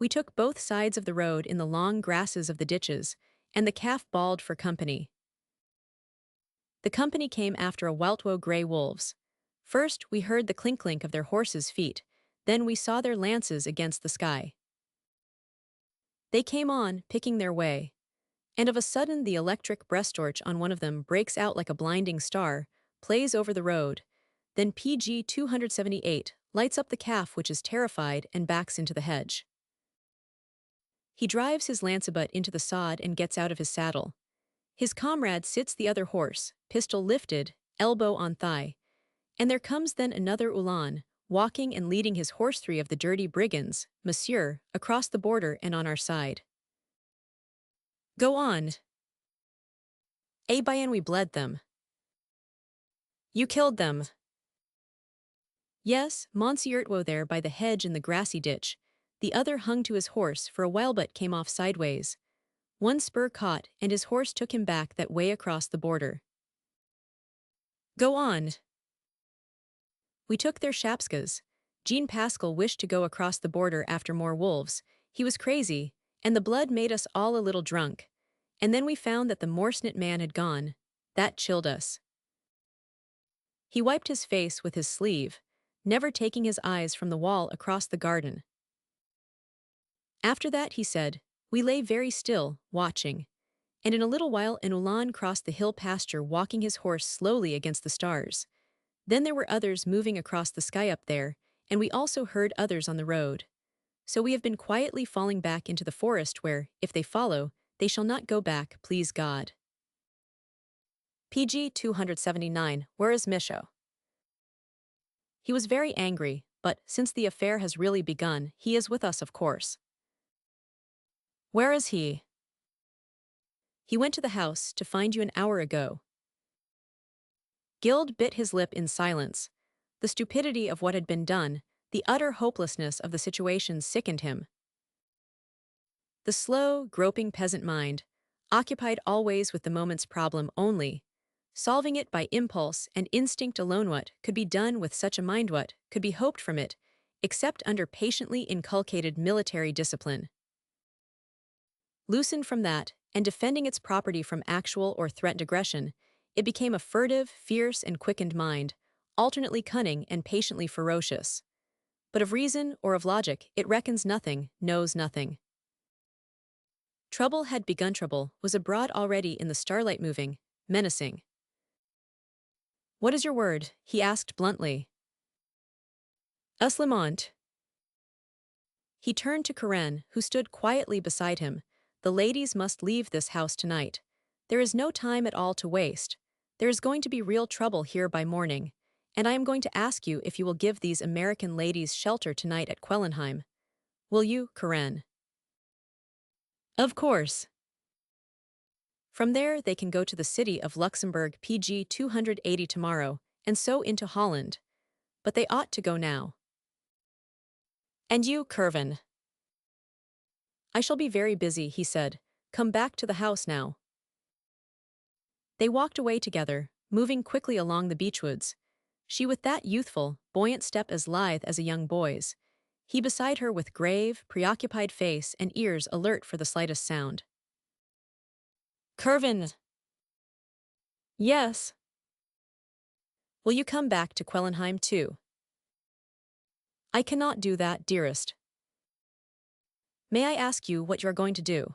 We took both sides of the road in the long grasses of the ditches, and the calf bawled for company. The company came after a Waltwo grey wolves. First we heard the clink-clink of their horses' feet, then we saw their lances against the sky. They came on, picking their way. And of a sudden the electric breasttorch on one of them breaks out like a blinding star, plays over the road. Then PG 278 lights up the calf, which is terrified and backs into the hedge. He drives his lancebut into the sod and gets out of his saddle. His comrade sits the other horse, pistol lifted, elbow on thigh. And there comes then another Ulan, walking and leading his horse, three of the dirty brigands, monsieur, across the border and on our side. Go on. Eh bien, we bled them. You killed them. Yes, Monsieur wo there by the hedge in the grassy ditch. The other hung to his horse for a while but came off sideways. One spur caught, and his horse took him back that way across the border. Go on. We took their shapskas. Jean Pascal wished to go across the border after more wolves. He was crazy, and the blood made us all a little drunk. And then we found that the morsnit man had gone. That chilled us. He wiped his face with his sleeve, never taking his eyes from the wall across the garden. After that, he said, we lay very still, watching. And in a little while an Ulan crossed the hill pasture walking his horse slowly against the stars. Then there were others moving across the sky up there, and we also heard others on the road. So we have been quietly falling back into the forest where, if they follow, they shall not go back, please God. PG 279, where is Michaud? He was very angry, but, since the affair has really begun, he is with us, of course. Where is he? He went to the house to find you an hour ago. Guild bit his lip in silence. The stupidity of what had been done, the utter hopelessness of the situation sickened him. The slow, groping peasant mind, occupied always with the moment's problem only, solving it by impulse and instinct alone, what could be done with such a mind, what could be hoped from it, except under patiently inculcated military discipline? Loosened from that, and defending its property from actual or threatened aggression, it became a furtive, fierce, and quickened mind, alternately cunning and patiently ferocious. But of reason or of logic it reckons nothing, knows nothing. Trouble had begun. Trouble was abroad already in the starlight, moving, menacing. What is your word? He asked bluntly. Uslemont. He turned to Karen, who stood quietly beside him. The ladies must leave this house tonight. There is no time at all to waste. There is going to be real trouble here by morning, and I am going to ask you if you will give these American ladies shelter tonight at Quellenheim. Will you, Karen? Of course. From there they can go to the city of Luxembourg, PG 280 tomorrow, and so into Holland. But they ought to go now. And you, Kervin? I shall be very busy, he said. Come back to the house now. They walked away together, moving quickly along the beechwoods. She with that youthful, buoyant step as lithe as a young boy's. He beside her with grave, preoccupied face and ears alert for the slightest sound. Kervin! Yes. Will you come back to Quellenheim too? I cannot do that, dearest. May I ask you what you are going to do?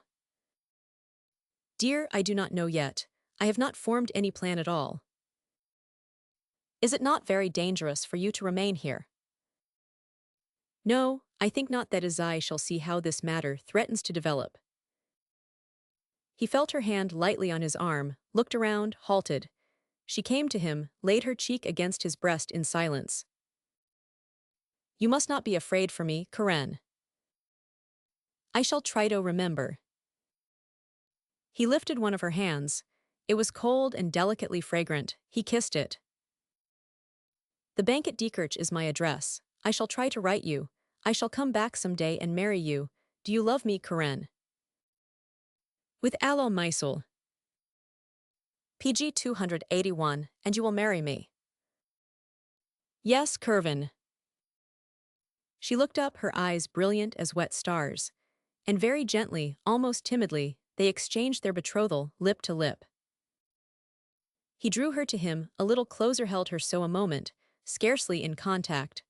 Dear, I do not know yet. I have not formed any plan at all. Is it not very dangerous for you to remain here? No, I think not. That is, I shall see how this matter threatens to develop. He felt her hand lightly on his arm, looked around, halted. She came to him, laid her cheek against his breast in silence. You must not be afraid for me, Karen. I shall try to remember. He lifted one of her hands. It was cold and delicately fragrant. He kissed it. The bank at Diekirch is my address. I shall try to write you. I shall come back some day and marry you. Do you love me, Karen? With Allo Meisel. PG 281, and you will marry me. Yes, Kervin. She looked up, her eyes brilliant as wet stars. And very gently, almost timidly, they exchanged their betrothal, lip to lip. He drew her to him, a little closer, held her so a moment, scarcely in contact.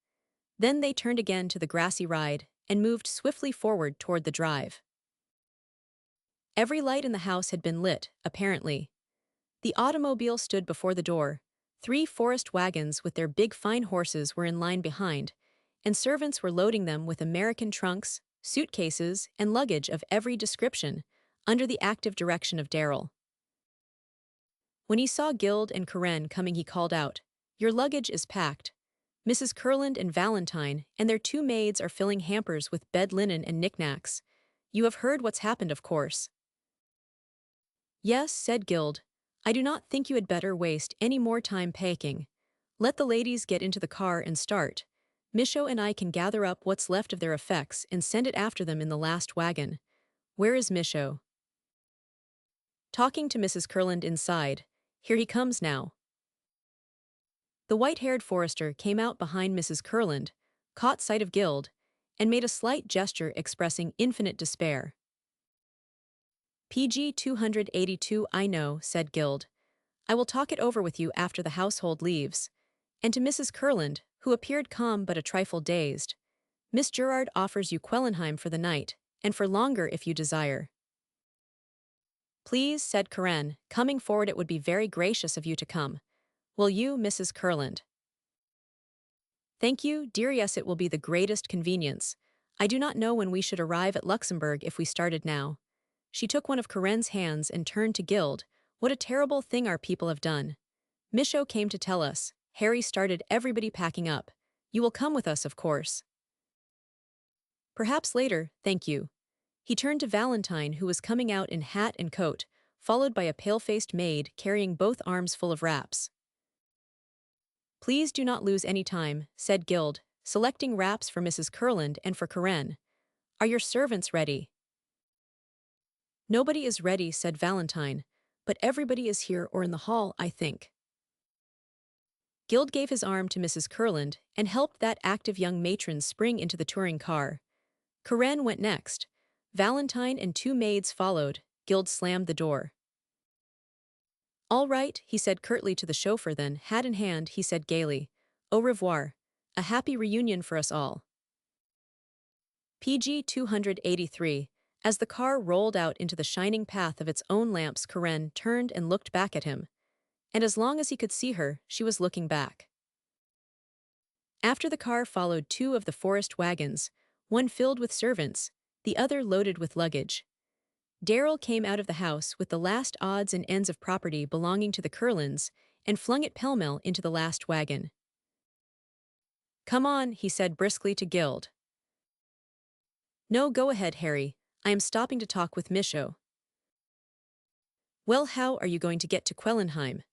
Then they turned again to the grassy ride, and moved swiftly forward toward the drive. Every light in the house had been lit, apparently. The automobile stood before the door. 3 forest wagons with their big fine horses were in line behind, and servants were loading them with American trunks, suitcases, and luggage of every description, under the active direction of Darrell. When he saw Guild and Karen coming, he called out, "Your luggage is packed. Mrs. Kurland and Valentine and their 2 maids are filling hampers with bed linen and knickknacks. You have heard what's happened, of course." "Yes," said Guild. "I do not think you had better waste any more time packing. Let the ladies get into the car and start. Michaud and I can gather up what's left of their effects and send it after them in the last wagon. Where is Michaud?" "Talking to Mrs. Kurland inside. Here he comes now." The white-haired forester came out behind Mrs. Kurland, caught sight of Guild, and made a slight gesture expressing infinite despair. "PG 282, I know," said Guild. "I will talk it over with you after the household leaves." And to Mrs. Kurland, who appeared calm but a trifle dazed, "Miss Gerard offers you Quellenheim for the night, and for longer if you desire." "Please," said Karen, coming forward, "it would be very gracious of you to come. Will you, Mrs. Kurland?" "Thank you, dear, yes, it will be the greatest convenience. I do not know when we should arrive at Luxembourg if we started now." She took one of Karen's hands and turned to Guild. "What a terrible thing our people have done. Michaud came to tell us. Harry started everybody packing up. You will come with us, of course." "Perhaps later, thank you." He turned to Valentine, who was coming out in hat and coat, followed by a pale-faced maid carrying both arms full of wraps. "Please do not lose any time," said Guild, selecting wraps for Mrs. Kurland and for Karen. "Are your servants ready?" "Nobody is ready," said Valentine, "but everybody is here or in the hall, I think." Guild gave his arm to Mrs. Kurland and helped that active young matron spring into the touring car. Karen went next. Valentine and 2 maids followed. Guild slammed the door. "All right," he said curtly to the chauffeur, then, hat in hand, he said gaily, "Au revoir. A happy reunion for us all." PG 283. As the car rolled out into the shining path of its own lamps, Karen turned and looked back at him. And as long as he could see her, she was looking back. After the car followed 2 of the forest wagons, one filled with servants, the other loaded with luggage. Darrell came out of the house with the last odds and ends of property belonging to the Kurlands and flung it pell-mell into the last wagon. "Come on," he said briskly to Guild. "No, go ahead, Harry. I am stopping to talk with Michaud." "Well, how are you going to get to Quellenheim?"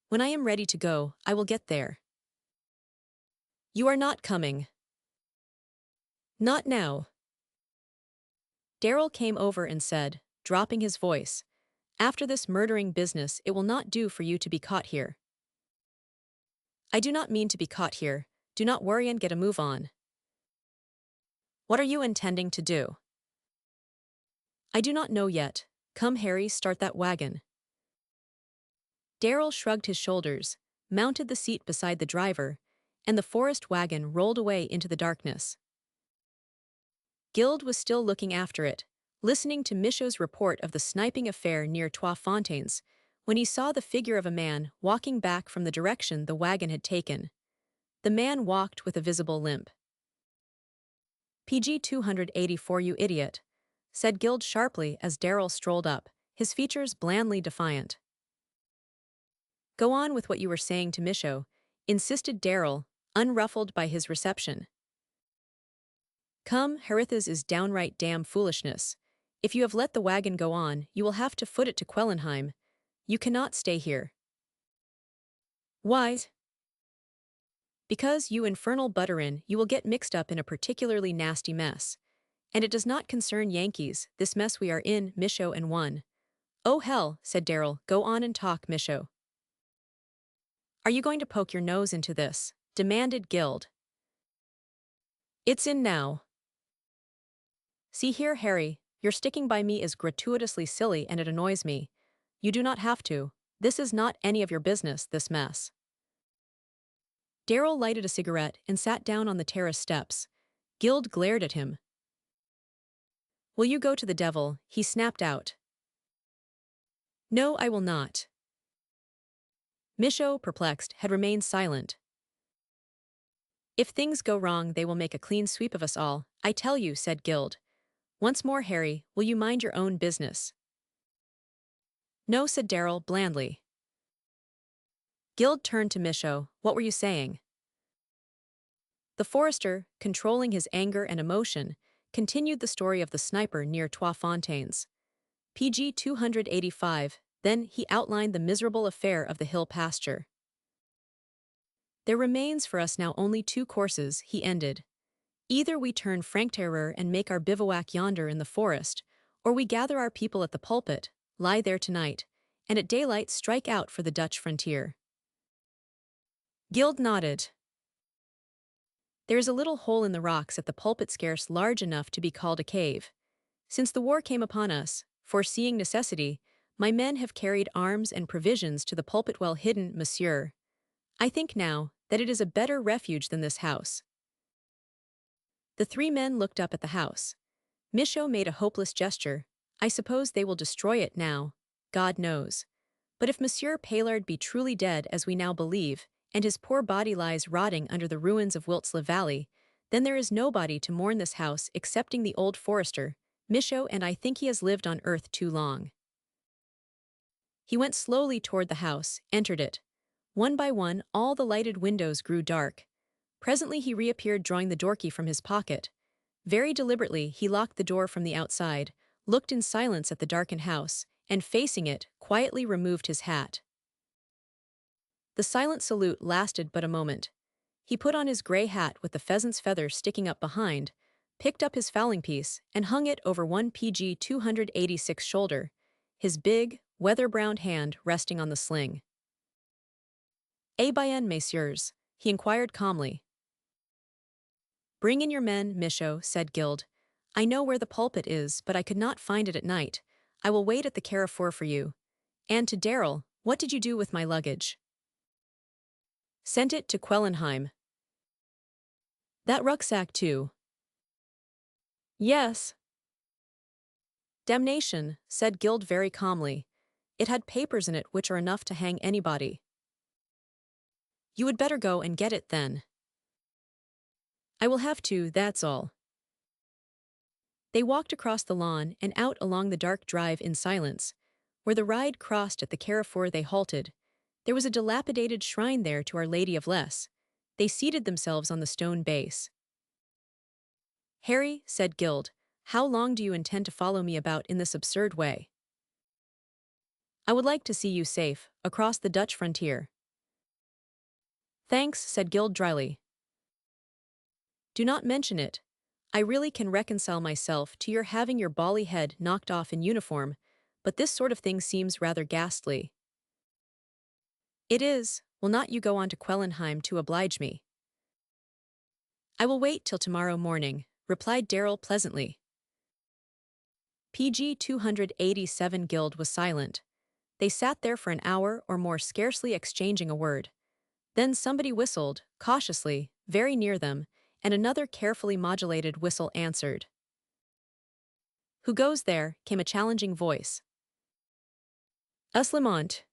"When I am ready to go, I will get there." "You are not coming." "Not now." Darrell came over and said, dropping his voice, "After this murdering business, it will not do for you to be caught here." "I do not mean to be caught here. Do not worry and get a move on." "What are you intending to do?" "I do not know yet. Come, Harry, start that wagon." Darrell shrugged his shoulders, mounted the seat beside the driver, and the forest wagon rolled away into the darkness. Guild was still looking after it, listening to Michaud's report of the sniping affair near Trois Fontaines, when he saw the figure of a man walking back from the direction the wagon had taken. The man walked with a visible limp. "PG 284, you idiot," said Guild sharply as Darrell strolled up, his features blandly defiant. "Go on with what you were saying to Michaud," insisted Darrell, unruffled by his reception. "Come, Harithas is downright damn foolishness. If you have let the wagon go on, you will have to foot it to Quellenheim. You cannot stay here." "Why?" "Because, you infernal butterin, you will get mixed up in a particularly nasty mess. And it does not concern Yankees, this mess we are in, Michaud and one." "Oh hell," said Darrell, "go on and talk, Michaud." "Are you going to poke your nose into this?" demanded Guild. "It's in now." "See here, Harry, your sticking by me is gratuitously silly and it annoys me. You do not have to. This is not any of your business, this mess." Darrell lighted a cigarette and sat down on the terrace steps. Guild glared at him. "Will you go to the devil?" he snapped out. "No, I will not." Michaud, perplexed, had remained silent. If things go wrong, they will make a clean sweep of us all, I tell you, said Guild. Once more, Harry, will you mind your own business? No, said Darrell blandly. Guild turned to Michaud. What were you saying? The forester, controlling his anger and emotion, continued the story of the sniper near Trois Fontaines. PG 285, then he outlined the miserable affair of the hill pasture. There remains for us now only two courses, he ended. Either we turn franc-tireur and make our bivouac yonder in the forest, or we gather our people at the pulpit, lie there tonight, and at daylight strike out for the Dutch frontier. Guild nodded. There is a little hole in the rocks at the pulpit scarce large enough to be called a cave. Since the war came upon us, foreseeing necessity, my men have carried arms and provisions to the pulpit well hidden, monsieur. I think now that it is a better refuge than this house. The three men looked up at the house. Michaud made a hopeless gesture. I suppose they will destroy it now. God knows. But if Monsieur Paillard be truly dead as we now believe, and his poor body lies rotting under the ruins of Wiltshire Valley, then there is nobody to mourn this house excepting the old forester, Michaud, and I think he has lived on earth too long. He went slowly toward the house, entered it. One by one, all the lighted windows grew dark. Presently he reappeared drawing the doorkey from his pocket. Very deliberately he locked the door from the outside, looked in silence at the darkened house, and facing it, quietly removed his hat. The silent salute lasted but a moment. He put on his grey hat with the pheasant's feather sticking up behind, picked up his fowling piece, and hung it over one PG 286 shoulder, his big, weather-browned hand resting on the sling. "Eh bien, messieurs?" he inquired calmly. "Bring in your men, Michaud," said Guild. "I know where the pulpit is, but I could not find it at night. I will wait at the carrefour for you. And to Darrell, what did you do with my luggage?" "Sent it to Quellenheim." "That rucksack too?" "Yes." "Damnation," said Guild very calmly. "It had papers in it which are enough to hang anybody." "You would better go and get it then." "I will have to, that's all." They walked across the lawn and out along the dark drive in silence. Where the ride crossed at the carrefour they halted. There was a dilapidated shrine there to Our Lady of Less. They seated themselves on the stone base. "Harry," said Guild, "how long do you intend to follow me about in this absurd way?" "I would like to see you safe, across the Dutch frontier." "Thanks," said Guild dryly. "Do not mention it. I really can reconcile myself to your having your bally head knocked off in uniform, but this sort of thing seems rather ghastly." "It is. Will not you go on to Quellenheim to oblige me?" "I will wait till tomorrow morning," replied Darrell pleasantly. PG 287 Guild was silent. They sat there for an hour or more scarcely exchanging a word. Then somebody whistled, cautiously, very near them, and another carefully modulated whistle answered. "Who goes there?" came a challenging voice. "Us Lamont."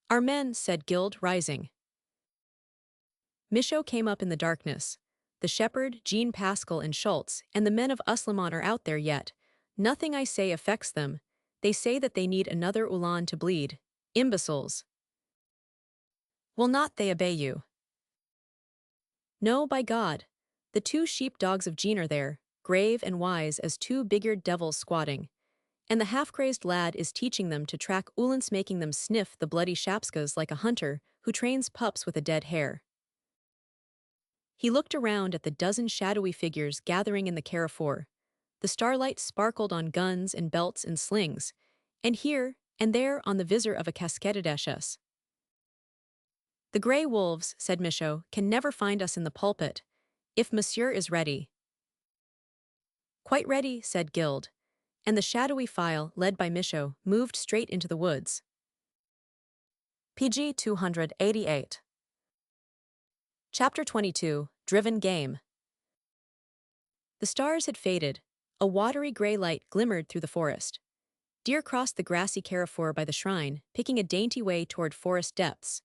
"Our men," said Guild, rising. Michaud came up in the darkness. "The shepherd, Jean Pascal and Schultz, and the men of Us Lamont are out there yet. Nothing I say affects them. They say that they need another Ulan to bleed. Imbeciles. Will not they obey you?" "No, by God. The two sheep-dogs of Jean are there, grave and wise as two big-eared devils squatting. And the half-crazed lad is teaching them to track Ulans, making them sniff the bloody shapskas like a hunter who trains pups with a dead hare." He looked around at the dozen shadowy figures gathering in the carrefour. The starlight sparkled on guns and belts and slings, and here and there on the visor of a casquetted echesse. "The grey wolves," said Michaud, "can never find us in the pulpit. If Monsieur is ready." "Quite ready," said Guild, and the shadowy file, led by Michaud, moved straight into the woods. PG 288. Chapter 22, Driven Game. The stars had faded. A watery grey light glimmered through the forest. Deer crossed the grassy carrefour by the shrine, picking a dainty way toward forest depths.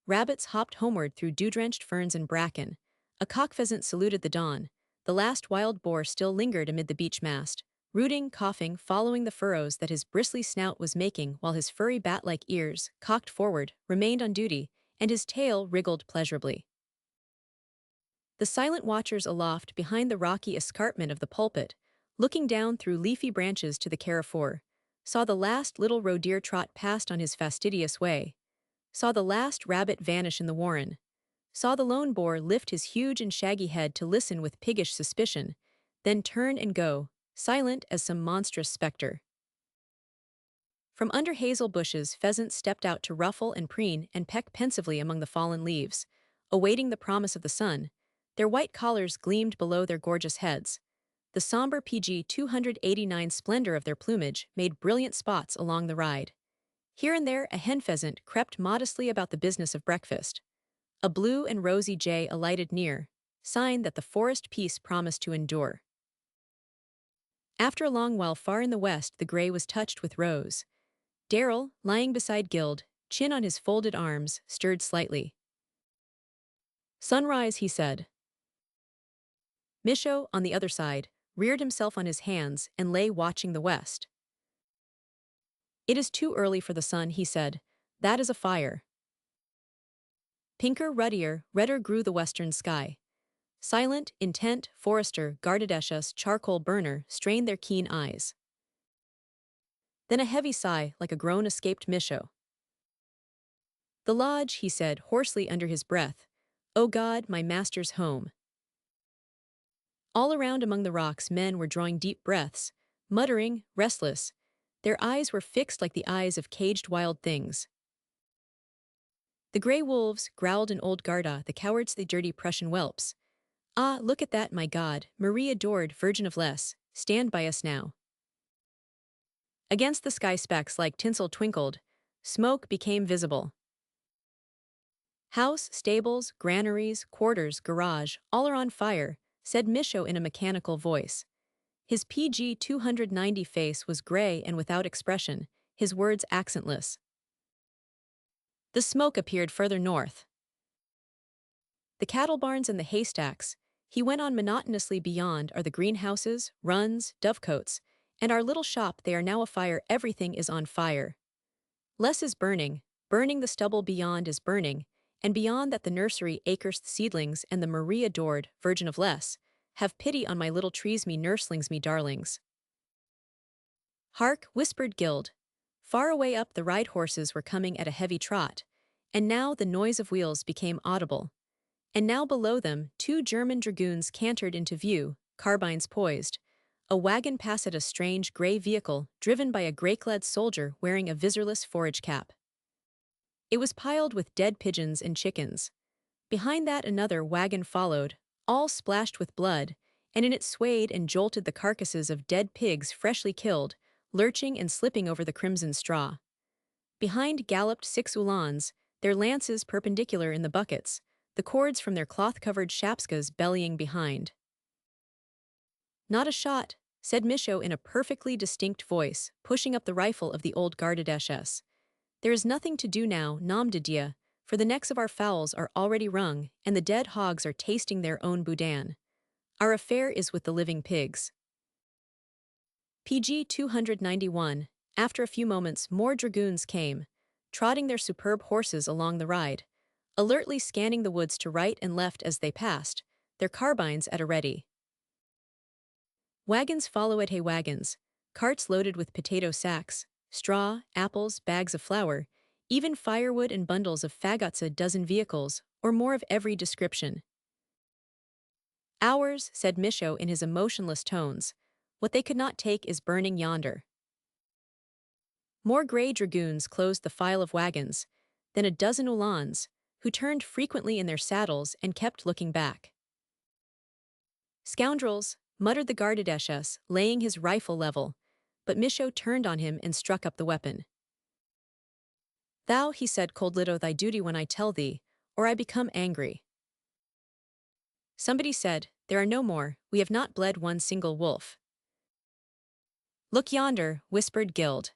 Rabbits hopped homeward through dew-drenched ferns and bracken. A cock-pheasant saluted the dawn. The last wild boar still lingered amid the beech mast, rooting, coughing, following the furrows that his bristly snout was making while his furry bat-like ears, cocked forward, remained on duty, and his tail wriggled pleasurably. The silent watchers aloft behind the rocky escarpment of the pulpit, looking down through leafy branches to the carrefour, saw the last little roe deer trot past on his fastidious way, saw the last rabbit vanish in the warren, saw the lone boar lift his huge and shaggy head to listen with piggish suspicion, then turn and go, silent as some monstrous spectre. From under hazel bushes pheasants stepped out to ruffle and preen and peck pensively among the fallen leaves, awaiting the promise of the sun. Their white collars gleamed below their gorgeous heads. The somber PG 289 splendor of their plumage made brilliant spots along the ride. Here and there a hen pheasant crept modestly about the business of breakfast. A blue and rosy jay alighted near, sign that the forest peace promised to endure. After a long while far in the west the gray was touched with rose. Darrell, lying beside Gild, chin on his folded arms, stirred slightly. "Sunrise," he said. Michaud, on the other side, reared himself on his hands and lay watching the west. "It is too early for the sun," he said. "That is a fire." Pinker, ruddier, redder grew the western sky. Silent, intent, Forrester, Gardedeshus, charcoal burner, strained their keen eyes. Then a heavy sigh, like a groan, escaped Michaud. "The lodge," he said hoarsely under his breath. "O God, my master's home." All around among the rocks men were drawing deep breaths, muttering, restless. Their eyes were fixed like the eyes of caged wild things. The gray wolves growled in old Garda, the cowards the dirty Prussian whelps. "Ah, look at that, my God, Marie adored, Virgin of Les, stand by us now." Against the sky specks like tinsel twinkled. Smoke became visible. "House, stables, granaries, quarters, garage, all are on fire," said Michaud in a mechanical voice. His PG 290 face was gray and without expression, his words accentless. The smoke appeared further north. "The cattle barns and the haystacks," he went on monotonously, "beyond are the greenhouses, runs, dovecotes, and our little shop. They are now afire. Everything is on fire. Les is burning, burning, the stubble beyond is burning, and beyond that the nursery, acres, seedlings, and the Marie adored, Virgin of Les. Have pity on my little trees, me nurslings, me darlings." "Hark," whispered Gild. Far away up the ride horses were coming at a heavy trot, and now the noise of wheels became audible. And now below them 2 German dragoons cantered into view, carbines poised. A wagon passed a strange gray vehicle driven by a gray-clad soldier wearing a visorless forage cap. It was piled with dead pigeons and chickens. Behind that another wagon followed, all splashed with blood, and in it swayed and jolted the carcasses of dead pigs freshly killed, lurching and slipping over the crimson straw. Behind galloped 6 Uhlans, their lances perpendicular in the buckets, the cords from their cloth-covered shapskas bellying behind. "Not a shot," said Michaud in a perfectly distinct voice, pushing up the rifle of the old Gardedeshus. "There is nothing to do now, nom de Dieu, for the necks of our fowls are already wrung, and the dead hogs are tasting their own boudin. Our affair is with the living pigs." PG 291. After a few moments, more dragoons came, trotting their superb horses along the ride, alertly scanning the woods to right and left as they passed, their carbines at a ready. Wagons followed hay wagons, carts loaded with potato sacks, straw, apples, bags of flour, even firewood and bundles of fagots, a dozen vehicles, or more of every description. "Ours," said Michaud in his emotionless tones. "What they could not take is burning yonder." More gray dragoons closed the file of wagons, then a dozen Uhlans, who turned frequently in their saddles and kept looking back. "Scoundrels," muttered the Gardedeshus, laying his rifle level, but Michaud turned on him and struck up the weapon. "Thou," he said, "coldly thy duty when I tell thee, or I become angry." Somebody said, "There are no more, we have not bled one single wolf." "Look yonder," whispered Gild.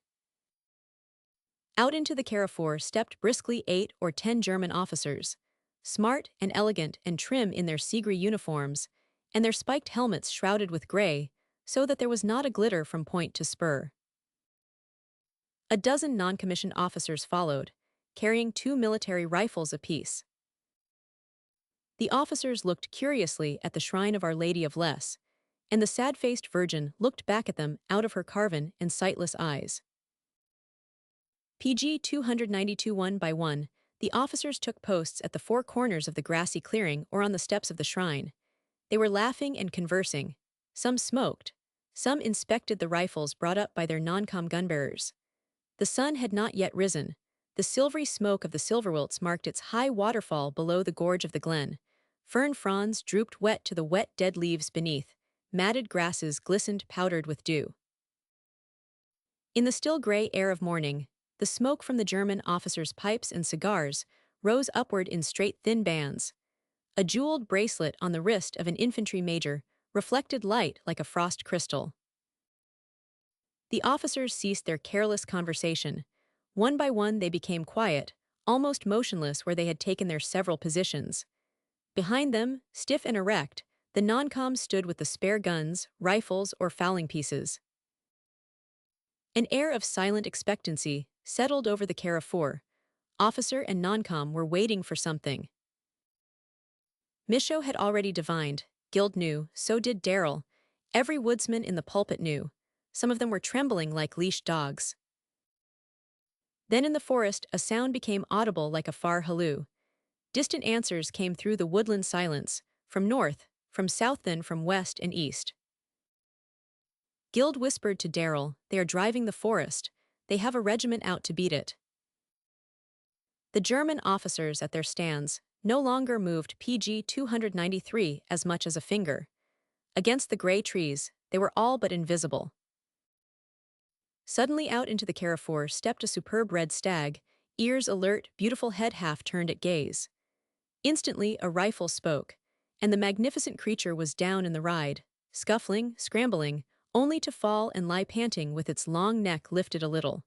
Out into the carrefour stepped briskly 8 or 10 German officers, smart and elegant and trim in their sea-grey uniforms, and their spiked helmets shrouded with gray, so that there was not a glitter from point to spur. A dozen non-commissioned officers followed, carrying 2 military rifles apiece. The officers looked curiously at the shrine of Our Lady of Less, and the sad-faced Virgin looked back at them out of her carven and sightless eyes. PG 292 one by one, the officers took posts at the 4 corners of the grassy clearing or on the steps of the shrine. They were laughing and conversing. Some smoked. Some inspected the rifles brought up by their non-com gunbearers. The sun had not yet risen. The silvery smoke of the silverwilts marked its high waterfall below the gorge of the glen. Fern fronds drooped wet to the wet dead leaves beneath. Matted grasses glistened powdered with dew. In the still gray air of morning, the smoke from the German officers' pipes and cigars rose upward in straight thin bands. A jeweled bracelet on the wrist of an infantry major reflected light like a frost crystal. The officers ceased their careless conversation. One by one they became quiet, almost motionless where they had taken their several positions. Behind them, stiff and erect, the non-coms stood with the spare guns, rifles, or fowling pieces. An air of silent expectancy settled over the carrefour. Officer and non-com were waiting for something. Michaud had already divined. Guild knew, so did Darrell. Every woodsman in the pulpit knew. Some of them were trembling like leashed dogs. Then in the forest a sound became audible like a far halloo. Distant answers came through the woodland silence, from north, from south, then from west and east. Guild whispered to Darrell, "They are driving the forest. They have a regiment out to beat it." The German officers at their stands no longer moved PG 293 as much as a finger. Against the gray trees, they were all but invisible. Suddenly out into the carrefour stepped a superb red stag, ears alert, beautiful head half turned at gaze. Instantly a rifle spoke, and the magnificent creature was down in the ride, scuffling, scrambling, only to fall and lie panting with its long neck lifted a little.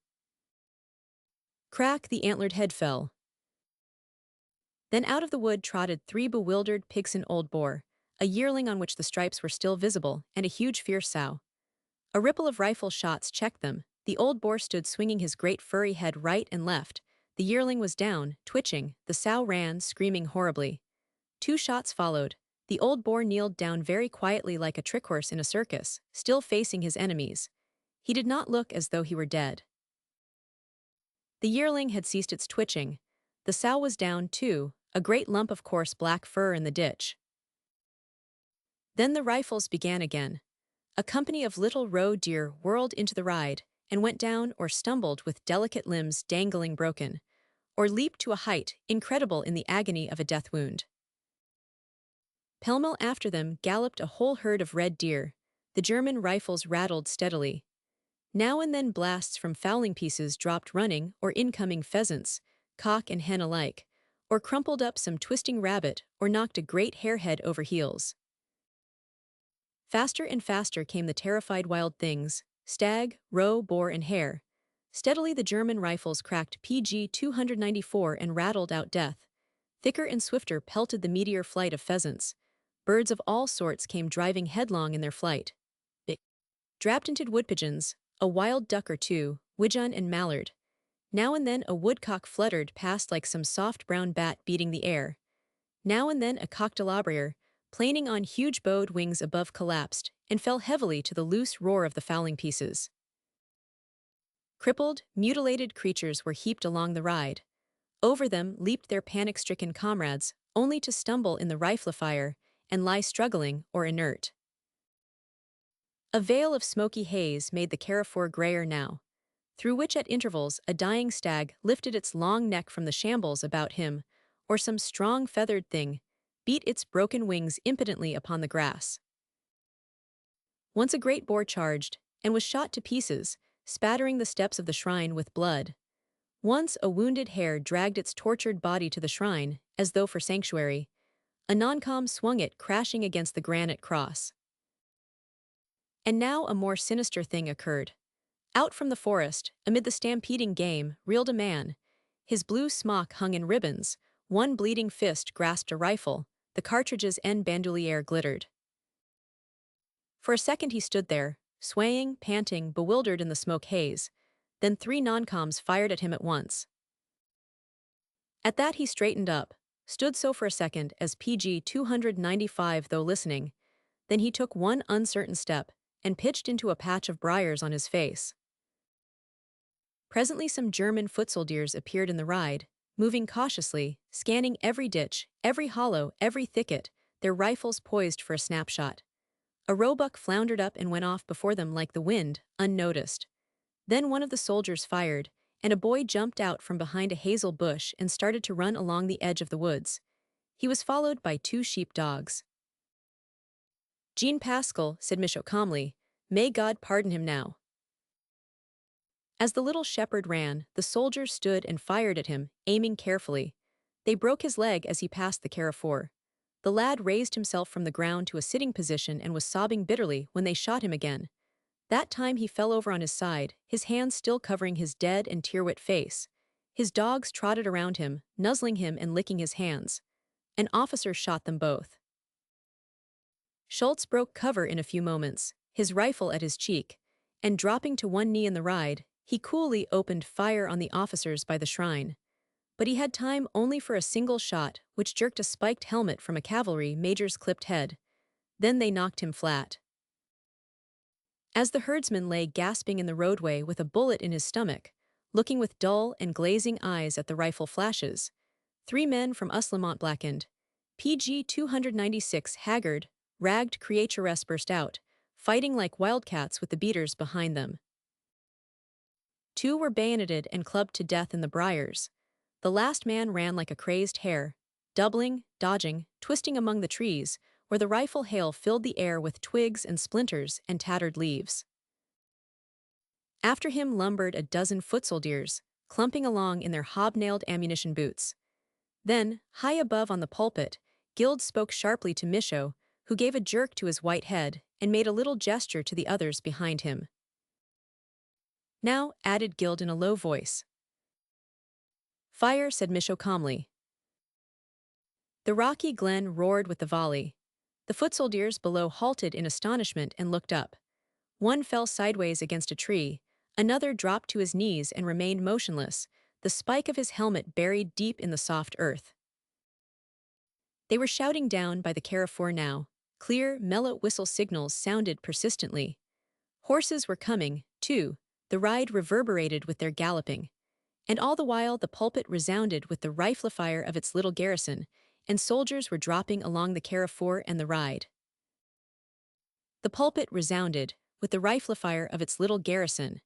Crack, the antlered head fell. Then out of the wood trotted 3 bewildered pigs, an old boar, a yearling on which the stripes were still visible, and a huge fierce sow. A ripple of rifle shots checked them. The old boar stood swinging his great furry head right and left. The yearling was down, twitching. The sow ran, screaming horribly. 2 shots followed. The old boar kneeled down very quietly like a trick horse in a circus, still facing his enemies. He did not look as though he were dead. The yearling had ceased its twitching. The sow was down, too, a great lump of coarse black fur in the ditch. Then the rifles began again. A company of little roe deer whirled into the ride, and went down or stumbled with delicate limbs dangling broken, or leaped to a height incredible in the agony of a death wound. Pell-mell after them galloped a whole herd of red deer. The German rifles rattled steadily. Now and then blasts from fowling pieces dropped running or incoming pheasants, cock and hen alike, or crumpled up some twisting rabbit or knocked a great harehead over heels. Faster and faster came the terrified wild things, stag, roe, boar, and hare. Steadily the German rifles cracked PG 294 and rattled out death. Thicker and swifter pelted the meteor flight of pheasants. Birds of all sorts came driving headlong in their flight. Drab-tinted wood-pigeons, a wild duck or two, widgeon and mallard. Now and then a woodcock fluttered past like some soft brown bat beating the air. Now and then a cock-de-labrier, planing on huge bowed wings above, collapsed and fell heavily to the loose roar of the fowling pieces. Crippled, mutilated creatures were heaped along the ride. Over them leaped their panic-stricken comrades, only to stumble in the rifle fire and lie struggling or inert. A veil of smoky haze made the carrefour grayer now, through which at intervals a dying stag lifted its long neck from the shambles about him, or some strong feathered thing beat its broken wings impotently upon the grass. Once a great boar charged, and was shot to pieces, spattering the steps of the shrine with blood. Once a wounded hare dragged its tortured body to the shrine, as though for sanctuary. A non-com swung it crashing against the granite cross. And now a more sinister thing occurred. Out from the forest, amid the stampeding game, reeled a man. His blue smock hung in ribbons, one bleeding fist grasped a rifle, the cartridge's end bandolier glittered. For a second he stood there, swaying, panting, bewildered in the smoke haze. Then three noncoms fired at him at once. At that he straightened up, stood so for a second as PG 295 though listening, then he took one uncertain step and pitched into a patch of briars on his face. Presently some German foot soldiers appeared in the ride, moving cautiously, scanning every ditch, every hollow, every thicket, their rifles poised for a snapshot. A roebuck floundered up and went off before them like the wind, unnoticed. Then one of the soldiers fired, and a boy jumped out from behind a hazel bush and started to run along the edge of the woods. He was followed by two sheep dogs. "Jean Pascal," said Michaud calmly, "may God pardon him now." As the little shepherd ran, the soldiers stood and fired at him, aiming carefully. They broke his leg as he passed the carrefour. The lad raised himself from the ground to a sitting position and was sobbing bitterly when they shot him again. That time he fell over on his side, his hands still covering his dead and tear-wet face. His dogs trotted around him, nuzzling him and licking his hands. An officer shot them both. Schultz broke cover in a few moments, his rifle at his cheek, and dropping to one knee in the ride, he coolly opened fire on the officers by the shrine. But he had time only for a single shot, which jerked a spiked helmet from a cavalry major's clipped head. Then they knocked him flat. As the herdsman lay gasping in the roadway with a bullet in his stomach, looking with dull and glazing eyes at the rifle flashes, three men from Uslamont blackened. PG 296 haggard, ragged creatures burst out, fighting like wildcats with the beaters behind them. Two were bayoneted and clubbed to death in the briars. The last man ran like a crazed hare, doubling, dodging, twisting among the trees, where the rifle hail filled the air with twigs and splinters and tattered leaves. After him lumbered a dozen foot soldiers, clumping along in their hobnailed ammunition boots. Then, high above on the pulpit, Guild spoke sharply to Michaud, who gave a jerk to his white head and made a little gesture to the others behind him. "Now," added Guild in a low voice. "Fire," said Michaud calmly. The rocky glen roared with the volley. The foot soldiers below halted in astonishment and looked up. One fell sideways against a tree, another dropped to his knees and remained motionless, the spike of his helmet buried deep in the soft earth. They were shouting down by the carrefour now. Clear, mellow whistle signals sounded persistently. Horses were coming, too, the ride reverberated with their galloping. And all the while the pulpit resounded with the rifle fire of its little garrison, and soldiers were dropping along the carrefour and the ride. The pulpit resounded with the rifle fire of its little garrison.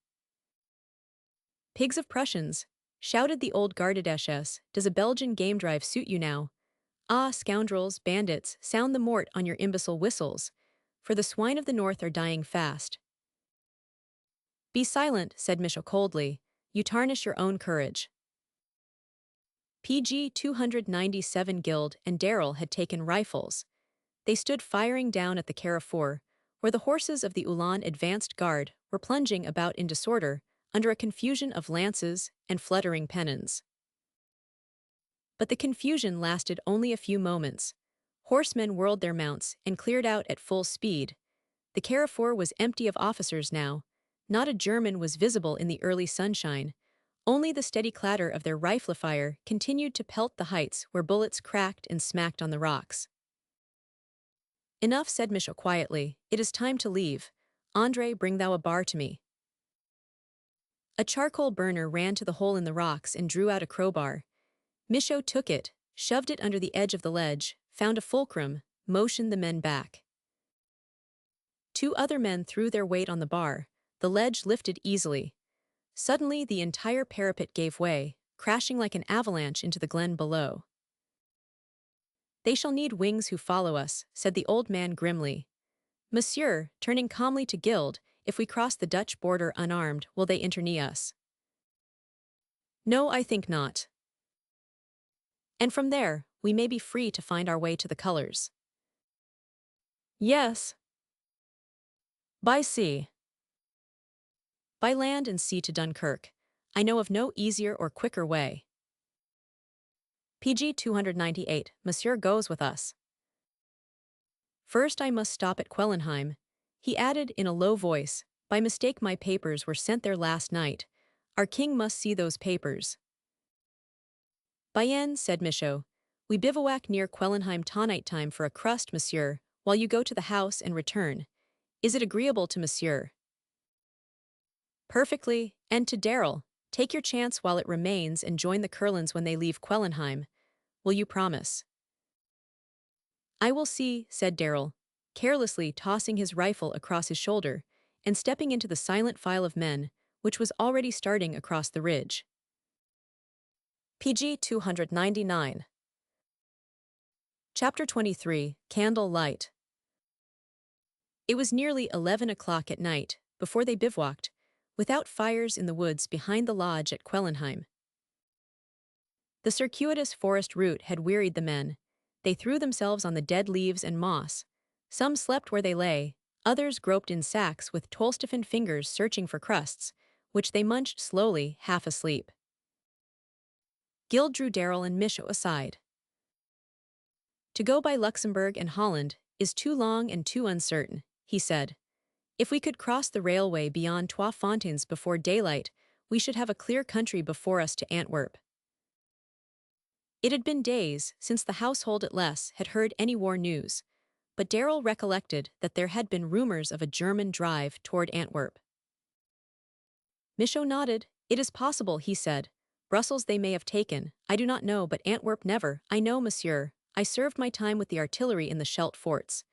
"Pigs of Prussians," shouted the old Gardes, "does a Belgian game drive suit you now? Ah, scoundrels, bandits, sound the mort on your imbecile whistles, for the swine of the north are dying fast." "Be silent," said Michaud coldly, "you tarnish your own courage." PG 297 Guild and Darrell had taken rifles. They stood firing down at the carrefour, where the horses of the Ulan advanced guard were plunging about in disorder under a confusion of lances and fluttering pennons. But the confusion lasted only a few moments. Horsemen whirled their mounts and cleared out at full speed. The carrefour was empty of officers now. Not a German was visible in the early sunshine. Only the steady clatter of their rifle fire continued to pelt the heights where bullets cracked and smacked on the rocks. "Enough," said Michaud quietly. "It is time to leave. André, bring thou a bar to me." A charcoal burner ran to the hole in the rocks and drew out a crowbar. Michaud took it, shoved it under the edge of the ledge, found a fulcrum, motioned the men back. Two other men threw their weight on the bar. The ledge lifted easily. Suddenly the entire parapet gave way, crashing like an avalanche into the glen below. "They shall need wings who follow us," said the old man grimly. "Monsieur," turning calmly to Guild, "if we cross the Dutch border unarmed, will they internee us?" "No, I think not. And from there, we may be free to find our way to the colors." "Yes. By sea." By land and sea to Dunkirk. I know of no easier or quicker way. PG 298, Monsieur goes with us. First I must stop at Quellenheim, he added in a low voice. By mistake my papers were sent there last night. Our king must see those papers. Bien, said Michaud. We bivouac near Quellenheim tonight time for a crust, monsieur, while you go to the house and return. Is it agreeable to monsieur? Perfectly, and to Darrell. Take your chance while it remains and join the Curlins when they leave Quellenheim. Will you promise? I will see, said Darrell, carelessly tossing his rifle across his shoulder and stepping into the silent file of men, which was already starting across the ridge. PG 299. Chapter 23, Candle Light. It was nearly 11 o'clock at night, before they bivouacked, without fires in the woods behind the lodge at Quellenheim. The circuitous forest route had wearied the men. They threw themselves on the dead leaves and moss. Some slept where they lay, others groped in sacks with toll-stiffened fingers searching for crusts, which they munched slowly, half asleep. Gild drew Darrell and Michaud aside. To go by Luxembourg and Holland is too long and too uncertain, he said. If we could cross the railway beyond Trois Fontaines before daylight, we should have a clear country before us to Antwerp. It had been days since the household at Les had heard any war news, but Darrell recollected that there had been rumors of a German drive toward Antwerp. Michaud nodded. It is possible, he said. Brussels they may have taken, I do not know, but Antwerp never. I know, monsieur. I served my time with the artillery in the Scheldt forts.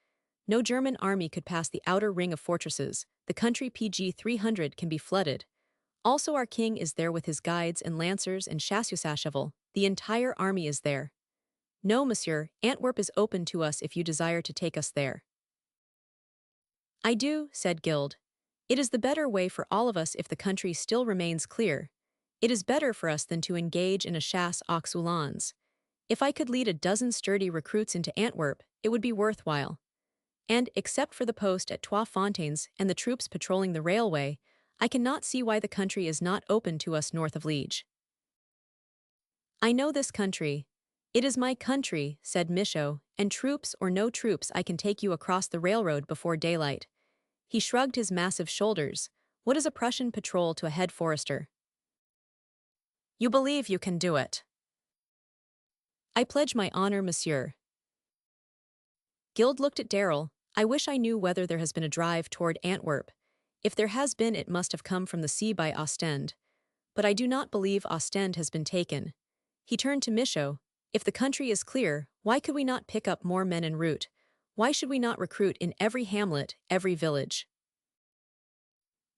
No German army could pass the outer ring of fortresses. The country PG 300 can be flooded. Also our king is there with his guides and lancers and chasseurs-à-cheval. The entire army is there. No, monsieur, Antwerp is open to us if you desire to take us there. I do, said Gild. It is the better way for all of us if the country still remains clear. It is better for us than to engage in a chasse aux uhlans. If I could lead a dozen sturdy recruits into Antwerp, it would be worthwhile. And, except for the post at Trois Fontaines and the troops patrolling the railway, I cannot see why the country is not open to us north of Liege. I know this country. It is my country, said Michaud, and troops or no troops I can take you across the railroad before daylight. He shrugged his massive shoulders. What is a Prussian patrol to a head forester? You believe you can do it. I pledge my honor, monsieur. Gild looked at Darrell. I wish I knew whether there has been a drive toward Antwerp. If there has been, it must have come from the sea by Ostend. But I do not believe Ostend has been taken. He turned to Michaud. If the country is clear, why could we not pick up more men en route? Why should we not recruit in every hamlet, every village?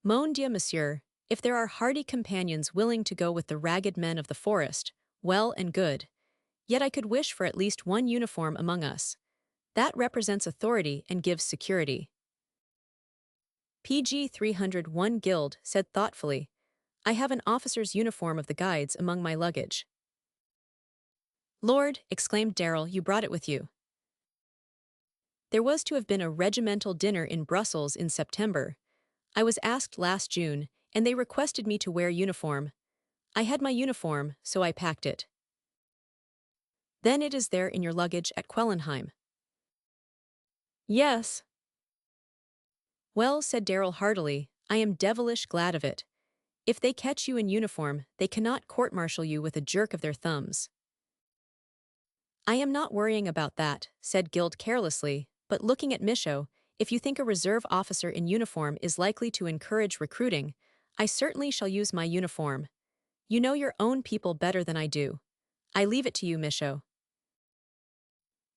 Mon Dieu, monsieur, if there are hardy companions willing to go with the ragged men of the forest, well and good. Yet I could wish for at least one uniform among us. That represents authority and gives security. PG 301 Gild said thoughtfully, I have an officer's uniform of the guides among my luggage. Lord, exclaimed Darrell, you brought it with you. There was to have been a regimental dinner in Brussels in September. I was asked last June, and they requested me to wear uniform. I had my uniform, so I packed it. Then it is there in your luggage at Quellenheim. Yes. Well, said Darrell heartily, I am devilish glad of it. If they catch you in uniform, they cannot court-martial you with a jerk of their thumbs. I am not worrying about that, said Gild carelessly, but looking at Michaud, if you think a reserve officer in uniform is likely to encourage recruiting, I certainly shall use my uniform. You know your own people better than I do. I leave it to you, Michaud.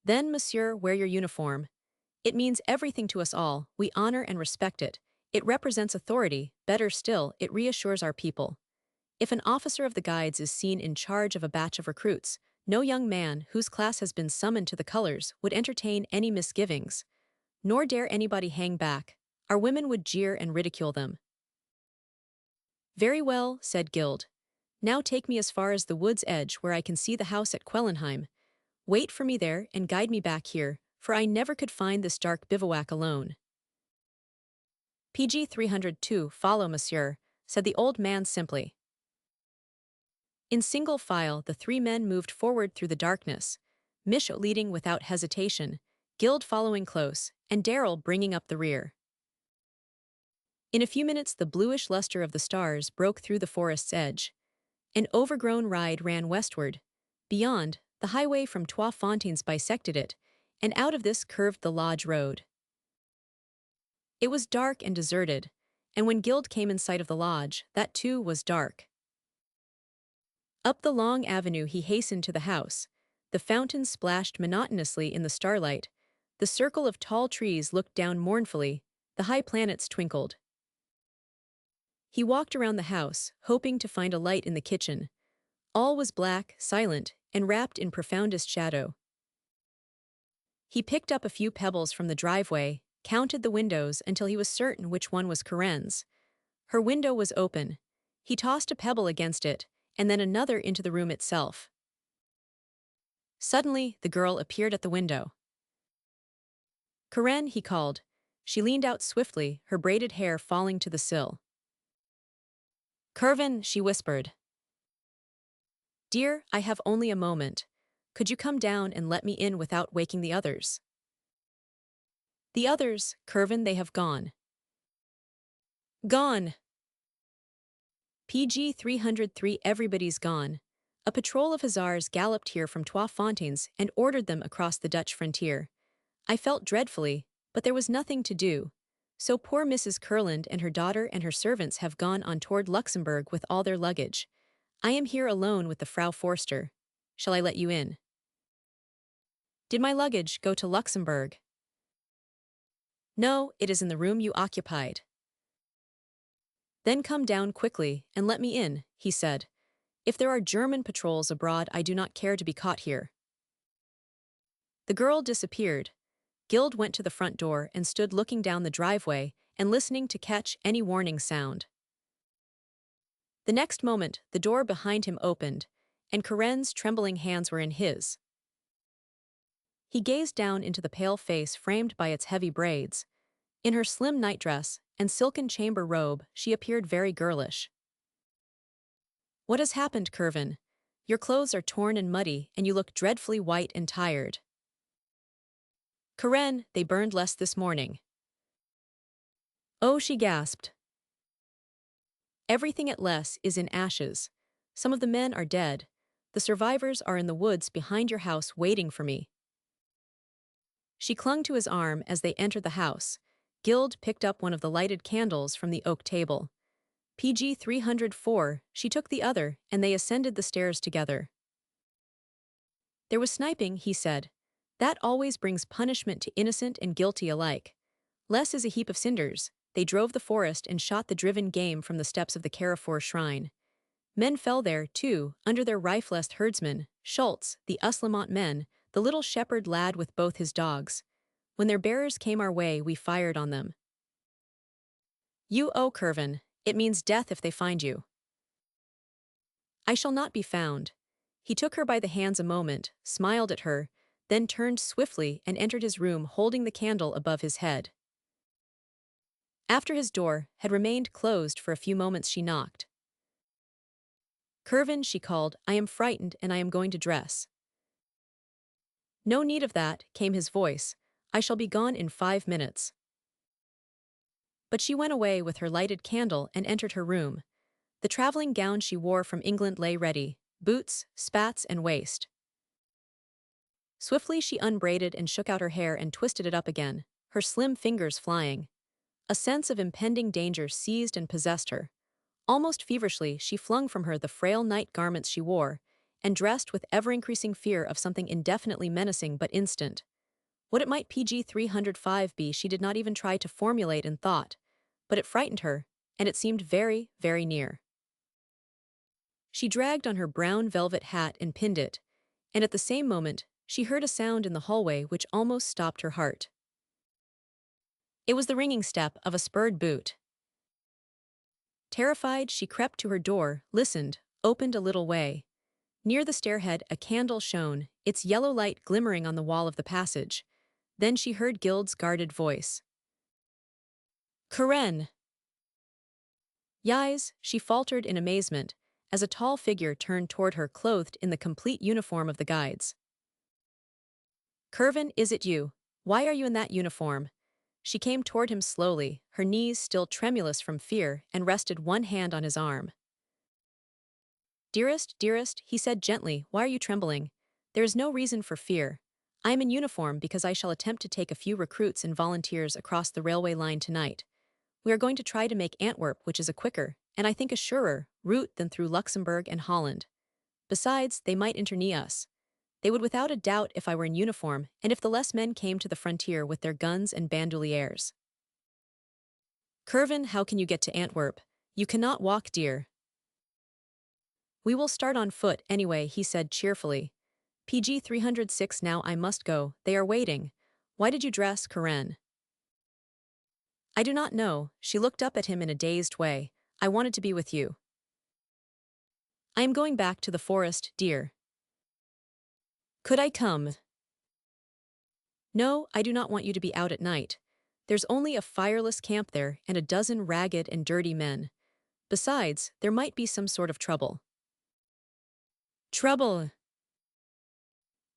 Then, monsieur, wear your uniform. It means everything to us all, we honor and respect it. It represents authority, better still, it reassures our people. If an officer of the guides is seen in charge of a batch of recruits, no young man whose class has been summoned to the colors would entertain any misgivings. Nor dare anybody hang back. Our women would jeer and ridicule them. Very well, said Gild. Now take me as far as the wood's edge where I can see the house at Quellenheim. Wait for me there and guide me back here, for I never could find this dark bivouac alone. PG 302 Follow, monsieur, said the old man simply. In single file, the three men moved forward through the darkness, Mish leading without hesitation, Guild following close, and Darrell bringing up the rear. In a few minutes, the bluish luster of the stars broke through the forest's edge. An overgrown ride ran westward. Beyond, the highway from Trois Fontaines bisected it, and out of this curved the lodge road. It was dark and deserted, and when Guild came in sight of the lodge, that too was dark. Up the long avenue he hastened to the house. The fountain splashed monotonously in the starlight. The circle of tall trees looked down mournfully. The high planets twinkled. He walked around the house, hoping to find a light in the kitchen. All was black, silent, and wrapped in profoundest shadow. He picked up a few pebbles from the driveway, counted the windows until he was certain which one was Corinne's. Her window was open. He tossed a pebble against it, and then another into the room itself. Suddenly, the girl appeared at the window. "Corinne," he called. She leaned out swiftly, her braided hair falling to the sill. "Curvin," she whispered. "Dear, I have only a moment. Could you come down and let me in without waking the others?" "The others, Curvin, they have gone." "Gone!" PG 303 Everybody's gone. A patrol of hussars galloped here from Trois Fontaines and ordered them across the Dutch frontier. I felt dreadfully, but there was nothing to do. So poor Mrs. Kurland and her daughter and her servants have gone on toward Luxembourg with all their luggage. I am here alone with the Frau Forster. Shall I let you in? Did my luggage go to Luxembourg? No, it is in the room you occupied. Then come down quickly and let me in, he said. If there are German patrols abroad, I do not care to be caught here. The girl disappeared. Guild went to the front door and stood looking down the driveway and listening to catch any warning sound. The next moment, the door behind him opened, and Corinne's trembling hands were in his. He gazed down into the pale face framed by its heavy braids. In her slim nightdress and silken chamber robe, she appeared very girlish. What has happened, Curvin? Your clothes are torn and muddy, and you look dreadfully white and tired. Corinne, they burned less this morning. Oh, she gasped. Everything at Les is in ashes. Some of the men are dead. The survivors are in the woods behind your house waiting for me. She clung to his arm as they entered the house. Guild picked up one of the lighted candles from the oak table. PG 304, she took the other, and they ascended the stairs together. There was sniping, he said. That always brings punishment to innocent and guilty alike. Les is a heap of cinders. They drove the forest and shot the driven game from the steps of the Carrefour shrine. Men fell there, too, under their rifleless herdsmen, Schultz, the Uslamont men, the little shepherd lad with both his dogs. When their bearers came our way, we fired on them. You, oh, Curvin, it means death if they find you. I shall not be found. He took her by the hands a moment, smiled at her, then turned swiftly and entered his room holding the candle above his head. After his door had remained closed for a few moments, she knocked. Curvin, she called, I am frightened and I am going to dress. No need of that, came his voice. I shall be gone in 5 minutes. But she went away with her lighted candle and entered her room. The traveling gown she wore from England lay ready, boots, spats, and waist. Swiftly she unbraided and shook out her hair and twisted it up again, her slim fingers flying. A sense of impending danger seized and possessed her. Almost feverishly, she flung from her the frail night garments she wore, and dressed with ever-increasing fear of something indefinitely menacing but instant. What it might PG 305 be she did not even try to formulate in thought, but it frightened her, and it seemed very, very near. She dragged on her brown velvet hat and pinned it, and at the same moment, she heard a sound in the hallway which almost stopped her heart. It was the ringing step of a spurred boot. Terrified, she crept to her door, listened, opened a little way. Near the stairhead, a candle shone, its yellow light glimmering on the wall of the passage. Then she heard Guild's guarded voice. Corinne! Yais, she faltered in amazement, as a tall figure turned toward her clothed in the complete uniform of the guides. Curvin, is it you? Why are you in that uniform? She came toward him slowly, her knees still tremulous from fear, and rested one hand on his arm. Dearest, dearest, he said gently, why are you trembling? There is no reason for fear. I am in uniform because I shall attempt to take a few recruits and volunteers across the railway line tonight. We are going to try to make Antwerp, which is a quicker, and I think a surer, route than through Luxembourg and Holland. Besides, they might internee us. They would without a doubt if I were in uniform, and if the less men came to the frontier with their guns and bandoliers. Curvin, how can you get to Antwerp? You cannot walk, dear. We will start on foot anyway, he said cheerfully. PG 306 now I must go, they are waiting. Why did you dress, Karen? I do not know, she looked up at him in a dazed way. I wanted to be with you. I am going back to the forest, dear. Could I come? No, I do not want you to be out at night. There's only a fireless camp there and a dozen ragged and dirty men. Besides, there might be some sort of trouble. Trouble?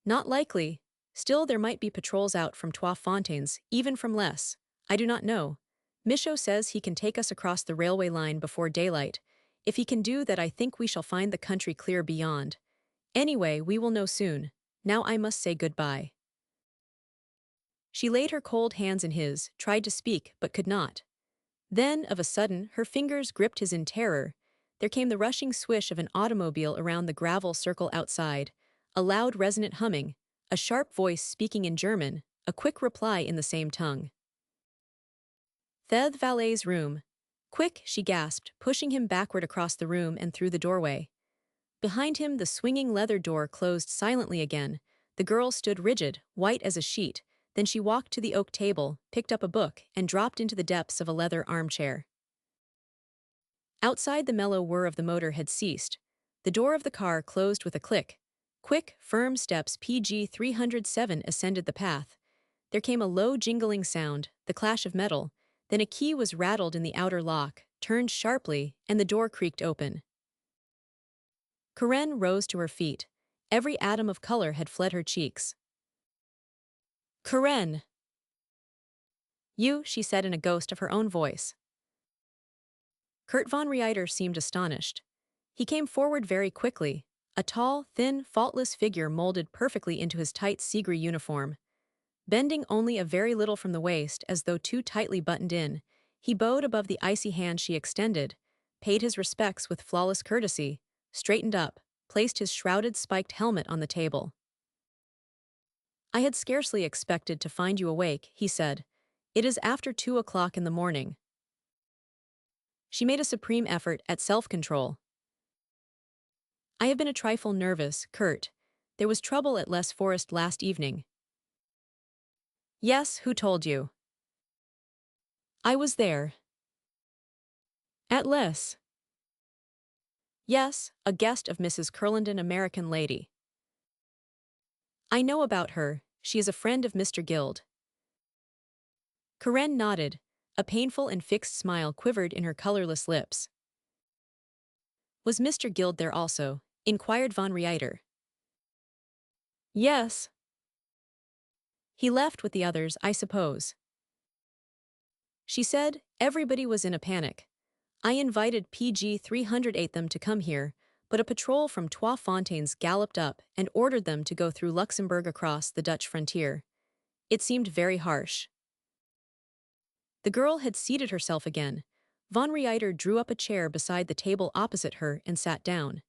Not likely. Still, there might be patrols out from Trois Fontaines, even from less. I do not know. Michaud says he can take us across the railway line before daylight. If he can do that, I think we shall find the country clear beyond. Anyway, we will know soon. Now I must say goodbye. She laid her cold hands in his, tried to speak, but could not. Then, of a sudden, her fingers gripped his in terror. There came the rushing swish of an automobile around the gravel circle outside, a loud resonant humming, a sharp voice speaking in German, a quick reply in the same tongue. The valet's room. Quick, she gasped, pushing him backward across the room and through the doorway. Behind him, the swinging leather door closed silently again. The girl stood rigid, white as a sheet. Then she walked to the oak table, picked up a book, and dropped into the depths of a leather armchair. Outside, the mellow whir of the motor had ceased. The door of the car closed with a click. Quick, firm steps PG 307 ascended the path. There came a low jingling sound, the clash of metal. Then a key was rattled in the outer lock, turned sharply, and the door creaked open. Karen rose to her feet. Every atom of color had fled her cheeks. Karen! You, she said in a ghost of her own voice. Kurt von Reiter seemed astonished. He came forward very quickly, a tall, thin, faultless figure molded perfectly into his tight sea-grey uniform. Bending only a very little from the waist as though too tightly buttoned in, he bowed above the icy hand she extended, paid his respects with flawless courtesy, straightened up, placed his shrouded spiked helmet on the table. I had scarcely expected to find you awake, he said. It is after 2 o'clock in the morning. She made a supreme effort at self-control. I have been a trifle nervous, Kurt. There was trouble at Les Forest last evening. Yes, who told you? I was there. At Les? Yes, a guest of Mrs. Curlendon, American lady. I know about her, she is a friend of Mr. Guild. Karen nodded. A painful and fixed smile quivered in her colorless lips. Was Mr. Guild there also? Inquired von Reiter. Yes. He left with the others, I suppose. She said, everybody was in a panic. I invited PG 308 them to come here, but a patrol from Trois Fontaines galloped up and ordered them to go through Luxembourg across the Dutch frontier. It seemed very harsh. The girl had seated herself again. Von Reiter drew up a chair beside the table opposite her and sat down.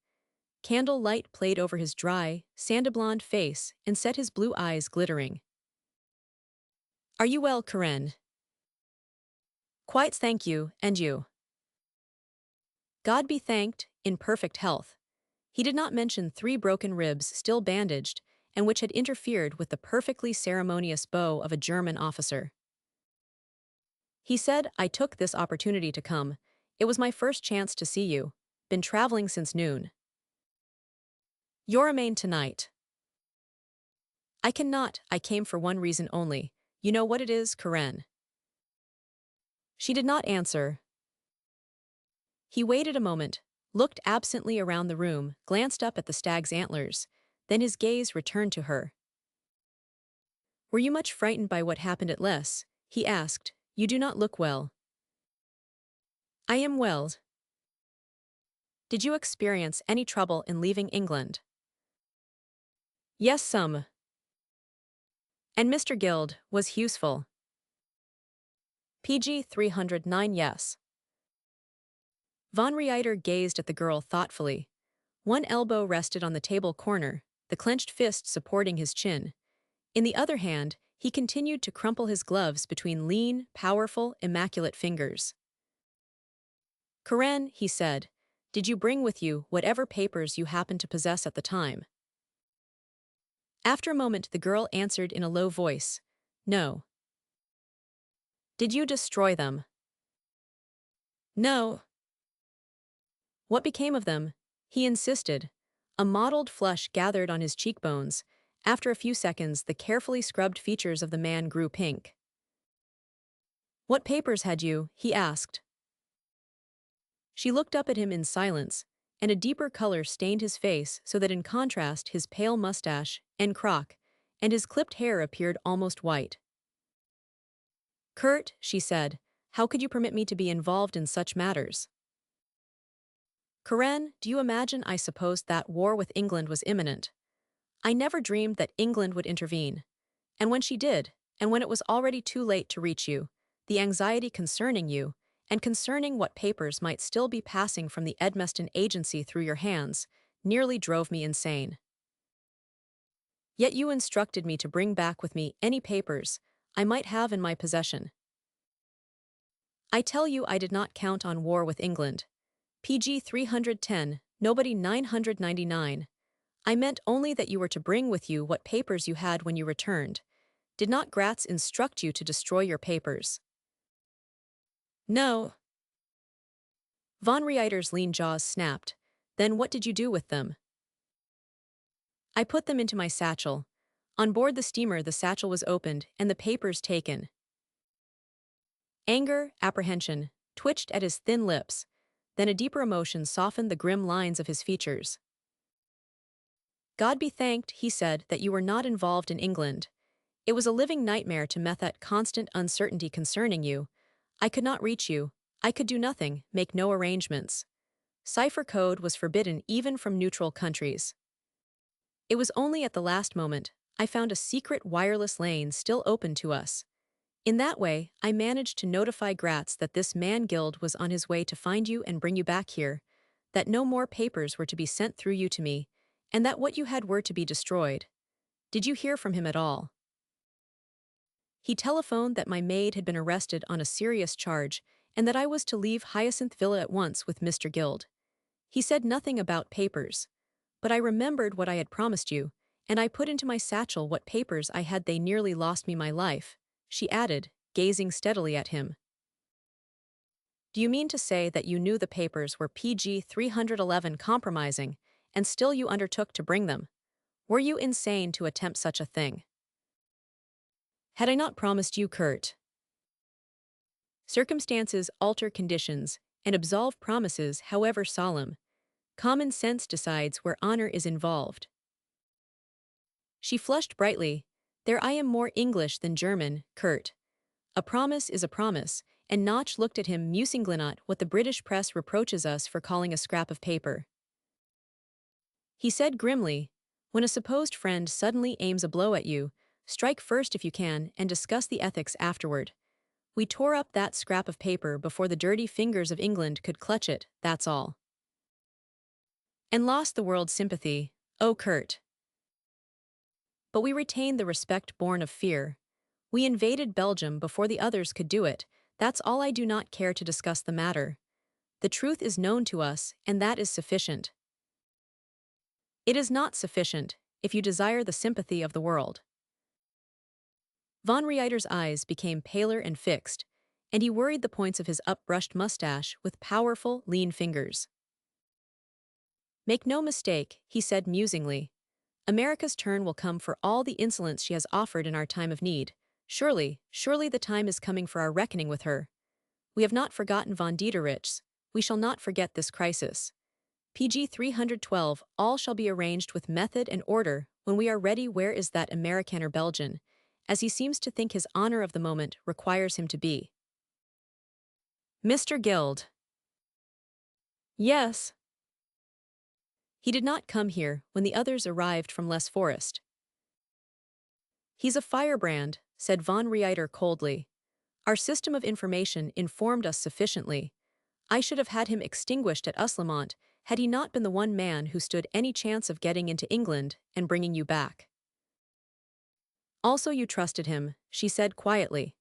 Candle light played over his dry, sandy-blonde face and set his blue eyes glittering. Are you well, Karen? Quite, thank you, and you? God be thanked, in perfect health. He did not mention 3 broken ribs still bandaged and which had interfered with the perfectly ceremonious bow of a German officer. He said, I took this opportunity to come. It was my first chance to see you. Been traveling since noon. You're remain tonight. I cannot, I came for one reason only. You know what it is, Karen? She did not answer. He waited a moment, looked absently around the room, glanced up at the stag's antlers. Then his gaze returned to her. "Were you much frightened by what happened at Les?" he asked. "You do not look well." "I am well." "Did you experience any trouble in leaving England?" "Yes, some." "And Mr. Guild was useful?" PG 309 Yes. Von Reiter gazed at the girl thoughtfully. One elbow rested on the table corner, the clenched fist supporting his chin. In the other hand, he continued to crumple his gloves between lean, powerful, immaculate fingers. "Karen," he said, "did you bring with you whatever papers you happened to possess at the time?" After a moment, the girl answered in a low voice, "No." "Did you destroy them?" "No." "What became of them?" he insisted. A mottled flush gathered on his cheekbones. After a few seconds, the carefully scrubbed features of the man grew pink. "What papers had you?" he asked. She looked up at him in silence, and a deeper color stained his face so that in contrast his pale mustache, and croc, and his clipped hair appeared almost white. "Kurt," she said, "how could you permit me to be involved in such matters?" "Karen, do you imagine I supposed that war with England was imminent? I never dreamed that England would intervene. And when she did, and when it was already too late to reach you, the anxiety concerning you, and concerning what papers might still be passing from the Edmeston agency through your hands, nearly drove me insane. Yet you instructed me to bring back with me any papers I might have in my possession. I tell you I did not count on war with England. PG 310, nobody 999. I meant only that you were to bring with you what papers you had when you returned. Did not Gratz instruct you to destroy your papers?" "No." Von Reiter's lean jaws snapped. "Then what did you do with them?" "I put them into my satchel. On board the steamer the satchel was opened and the papers taken." Anger, apprehension, twitched at his thin lips. Then a deeper emotion softened the grim lines of his features. "God be thanked," he said, "that you were not involved in England. It was a living nightmare to met that constant uncertainty concerning you. I could not reach you. I could do nothing, make no arrangements. Cipher code was forbidden even from neutral countries. It was only at the last moment I found a secret wireless lane still open to us. In that way, I managed to notify Gratz that this man Guild was on his way to find you and bring you back here, that no more papers were to be sent through you to me, and that what you had were to be destroyed. Did you hear from him at all?" "He telephoned that my maid had been arrested on a serious charge and that I was to leave Hyacinth Villa at once with Mr. Guild. He said nothing about papers. But I remembered what I had promised you, and I put into my satchel what papers I had. They nearly lost me my life," she added, gazing steadily at him. "Do you mean to say that you knew the papers were PG 311 compromising, and still you undertook to bring them? Were you insane to attempt such a thing?" "Had I not promised you, Kurt? Circumstances alter conditions and absolve promises, however solemn. Common sense decides where honor is involved." She flushed brightly. "There I am more English than German, Kurt. A promise is a promise," and Notch looked at him musingly at what the British press reproaches us for calling a scrap of paper. He said grimly, "When a supposed friend suddenly aims a blow at you, strike first if you can and discuss the ethics afterward. We tore up that scrap of paper before the dirty fingers of England could clutch it, that's all. And lost the world's sympathy, oh Kurt. But we retained the respect born of fear. We invaded Belgium before the others could do it. That's all. I do not care to discuss the matter. The truth is known to us, and that is sufficient. It is not sufficient, if you desire the sympathy of the world." Von Reiter's eyes became paler and fixed, and he worried the points of his upbrushed mustache with powerful, lean fingers. "Make no mistake," he said musingly. "America's turn will come for all the insolence she has offered in our time of need. Surely, surely the time is coming for our reckoning with her. We have not forgotten von Dieterichs. we shall not forget this crisis. PG 312, all shall be arranged with method and order when we are ready. Where is that American or Belgian? As he seems to think his honor of the moment requires him to be. Mr. Guild. Yes. He did not come here when the others arrived from Les Forest. He's a firebrand, said von Reiter coldly. Our system of information informed us sufficiently. I should have had him extinguished at Uslamont had he not been the one man who stood any chance of getting into England and bringing you back. Also you trusted him, she said quietly.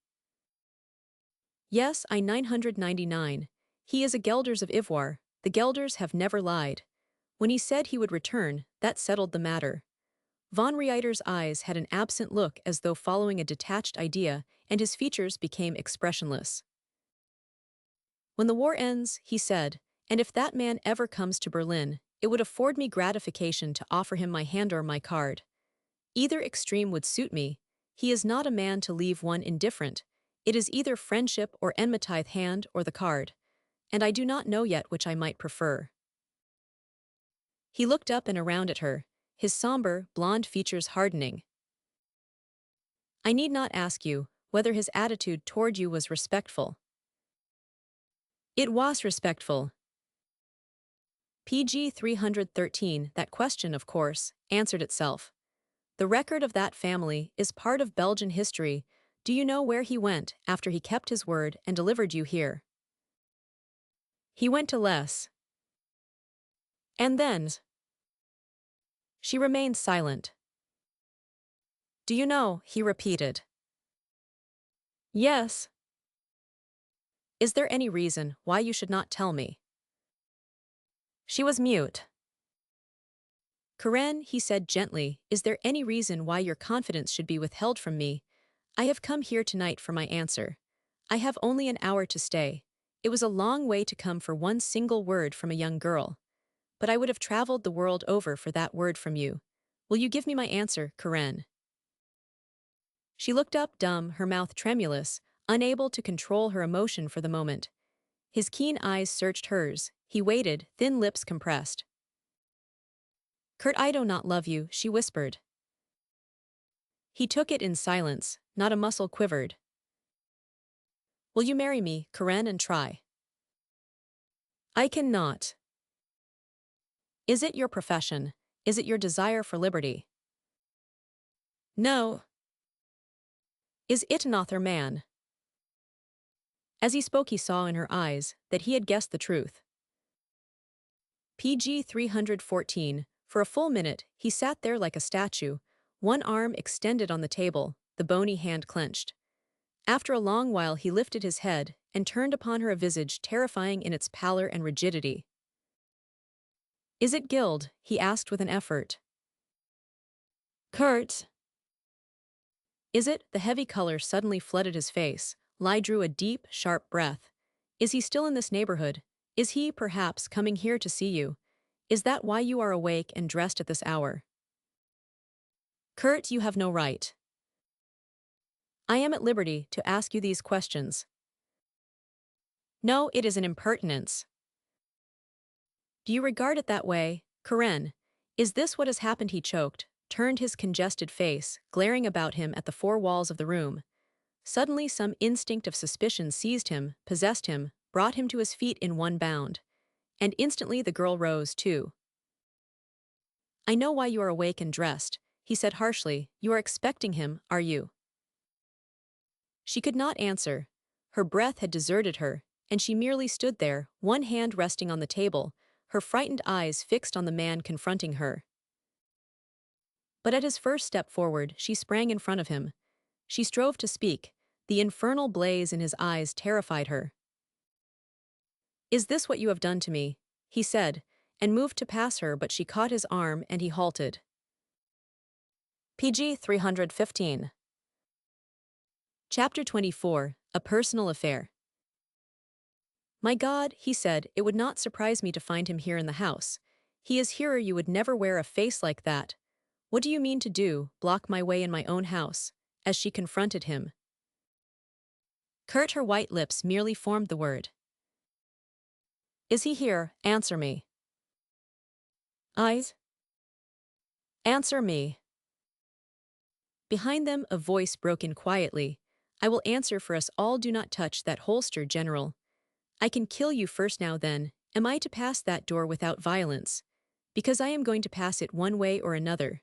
Yes, I 999. He is a Gelders of Ivoire. The Gelders have never lied. When he said he would return, that settled the matter. Von Reiter's eyes had an absent look as though following a detached idea, and his features became expressionless. When the war ends, he said, and if that man ever comes to Berlin, it would afford me gratification to offer him my hand or my card. Either extreme would suit me. He is not a man to leave one indifferent. It is either friendship or enmity, hand or the card. And I do not know yet which I might prefer. He looked up and around at her, his somber, blonde features hardening. I need not ask you whether his attitude toward you was respectful. It was respectful. PG 313, that question, of course, answered itself. The record of that family is part of Belgian history. Do you know where he went after he kept his word and delivered you here? He went to Les. And then? She remained silent. Do you know, he repeated. Yes. Is there any reason why you should not tell me? She was mute. Karen, he said gently, is there any reason why your confidence should be withheld from me? I have come here tonight for my answer. I have only an hour to stay. It was a long way to come for one single word from a young girl. But I would have traveled the world over for that word from you. Will you give me my answer, Karen? She looked up dumb, her mouth tremulous, unable to control her emotion for the moment. His keen eyes searched hers. He waited, thin lips compressed. Kurt, I do not love you, she whispered. He took it in silence, not a muscle quivered. Will you marry me, Karen, and try? I cannot. Is it your profession? Is it your desire for liberty? No. Is it another man? As he spoke, he saw in her eyes that he had guessed the truth. PG 314. For a full minute, he sat there like a statue, one arm extended on the table, the bony hand clenched. After a long while, he lifted his head and turned upon her a visage terrifying in its pallor and rigidity. Is it Guild? He asked with an effort. Kurt. Is it? The heavy color suddenly flooded his face. Lai drew a deep, sharp breath. Is he still in this neighborhood? Is he, perhaps, coming here to see you? Is that why you are awake and dressed at this hour? Kurt, you have no right. I am at liberty to ask you these questions. No, it is an impertinence. Do you regard it that way, Karen? Is this what has happened? He choked, turned his congested face, glaring about him at the four walls of the room. Suddenly some instinct of suspicion seized him, possessed him, brought him to his feet in one bound. And instantly the girl rose, too. I know why you are awake and dressed, he said harshly. You are expecting him, are you? She could not answer. Her breath had deserted her, and she merely stood there, one hand resting on the table, her frightened eyes fixed on the man confronting her. But at his first step forward, she sprang in front of him. She strove to speak. The infernal blaze in his eyes terrified her. Is this what you have done to me? He said, and moved to pass her, but she caught his arm and he halted. PG 315. Chapter 24, A Personal Affair. My God, he said, it would not surprise me to find him here in the house. He is here, or you would never wear a face like that. What do you mean to do, block my way in my own house? As she confronted him. Kurt, her white lips merely formed the word. Is he here? Answer me. Eyes? Answer me. Behind them, a voice broke in quietly. I will answer for us all. Do not touch that holster, General. I can kill you first. Now then, am I to pass that door without violence? Because I am going to pass it one way or another.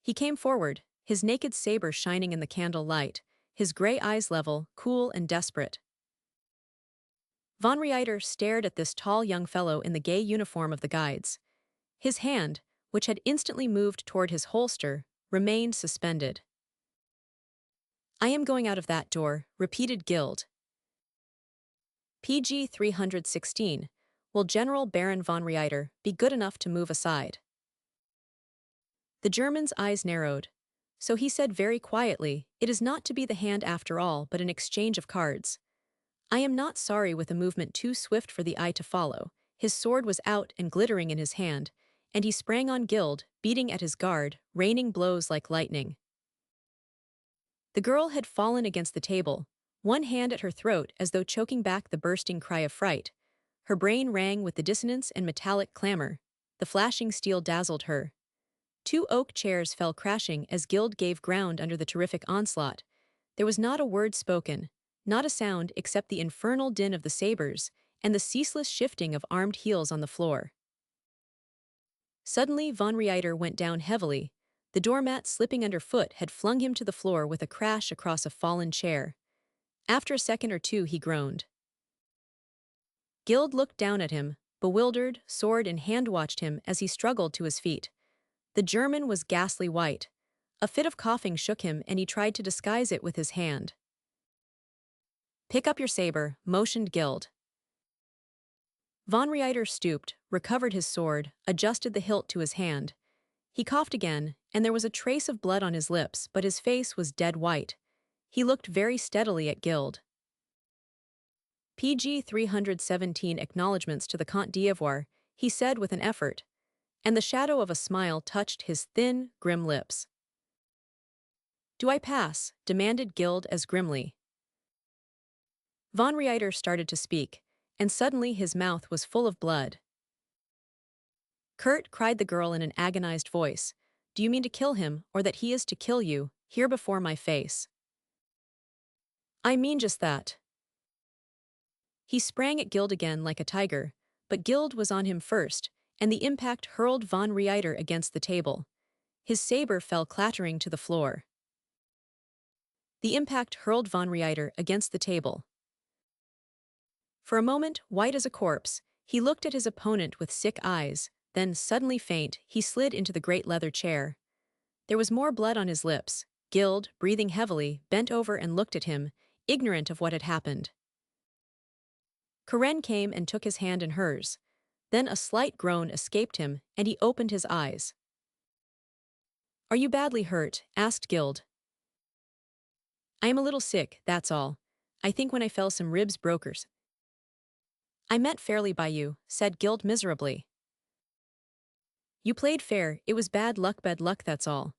He came forward, his naked saber shining in the candle light, his gray eyes level, cool and desperate. Von Reiter stared at this tall young fellow in the gay uniform of the guides. His hand, which had instantly moved toward his holster, remained suspended. I am going out of that door, repeated Guild. PG 316. Will General Baron von Reiter be good enough to move aside? The German's eyes narrowed. So he said very quietly, it is not to be the hand after all, but an exchange of cards. I am not sorry. With a movement too swift for the eye to follow, his sword was out and glittering in his hand, and he sprang on Guild, beating at his guard, raining blows like lightning. The girl had fallen against the table, one hand at her throat as though choking back the bursting cry of fright. Her brain rang with the dissonance and metallic clamor. The flashing steel dazzled her. Two oak chairs fell crashing as Guild gave ground under the terrific onslaught. There was not a word spoken, not a sound except the infernal din of the sabers and the ceaseless shifting of armed heels on the floor. Suddenly von Reiter went down heavily. The doormat slipping underfoot had flung him to the floor with a crash across a fallen chair. After a second or two he groaned. Guild looked down at him, bewildered, sword in hand watched him as he struggled to his feet. The German was ghastly white. A fit of coughing shook him and he tried to disguise it with his hand. Pick up your saber, motioned Guild. Von Reiter stooped, recovered his sword, adjusted the hilt to his hand. He coughed again, and there was a trace of blood on his lips, but his face was dead white. He looked very steadily at Guild. PG 317 Acknowledgements to the Comte d'Ivoire, he said with an effort, and the shadow of a smile touched his thin, grim lips. Do I pass? Demanded Guild as grimly. Von Reiter started to speak, and suddenly his mouth was full of blood. Kurt, cried the girl in an agonized voice, do you mean to kill him, or that he is to kill you, here before my face? I mean just that. He sprang at Guild again like a tiger, but Guild was on him first, and the impact hurled von Reiter against the table. His saber fell clattering to the floor. The impact hurled von Reiter against the table. For a moment, white as a corpse, he looked at his opponent with sick eyes. Then, suddenly faint, he slid into the great leather chair. There was more blood on his lips. Guild, breathing heavily, bent over and looked at him, ignorant of what had happened. Karen came and took his hand in hers. Then a slight groan escaped him, and he opened his eyes. Are you badly hurt? Asked Guild. I am a little sick, that's all. I think when I fell some ribs brokers. I meant fairly by you, said Guild miserably. You played fair, it was bad luck, that's all.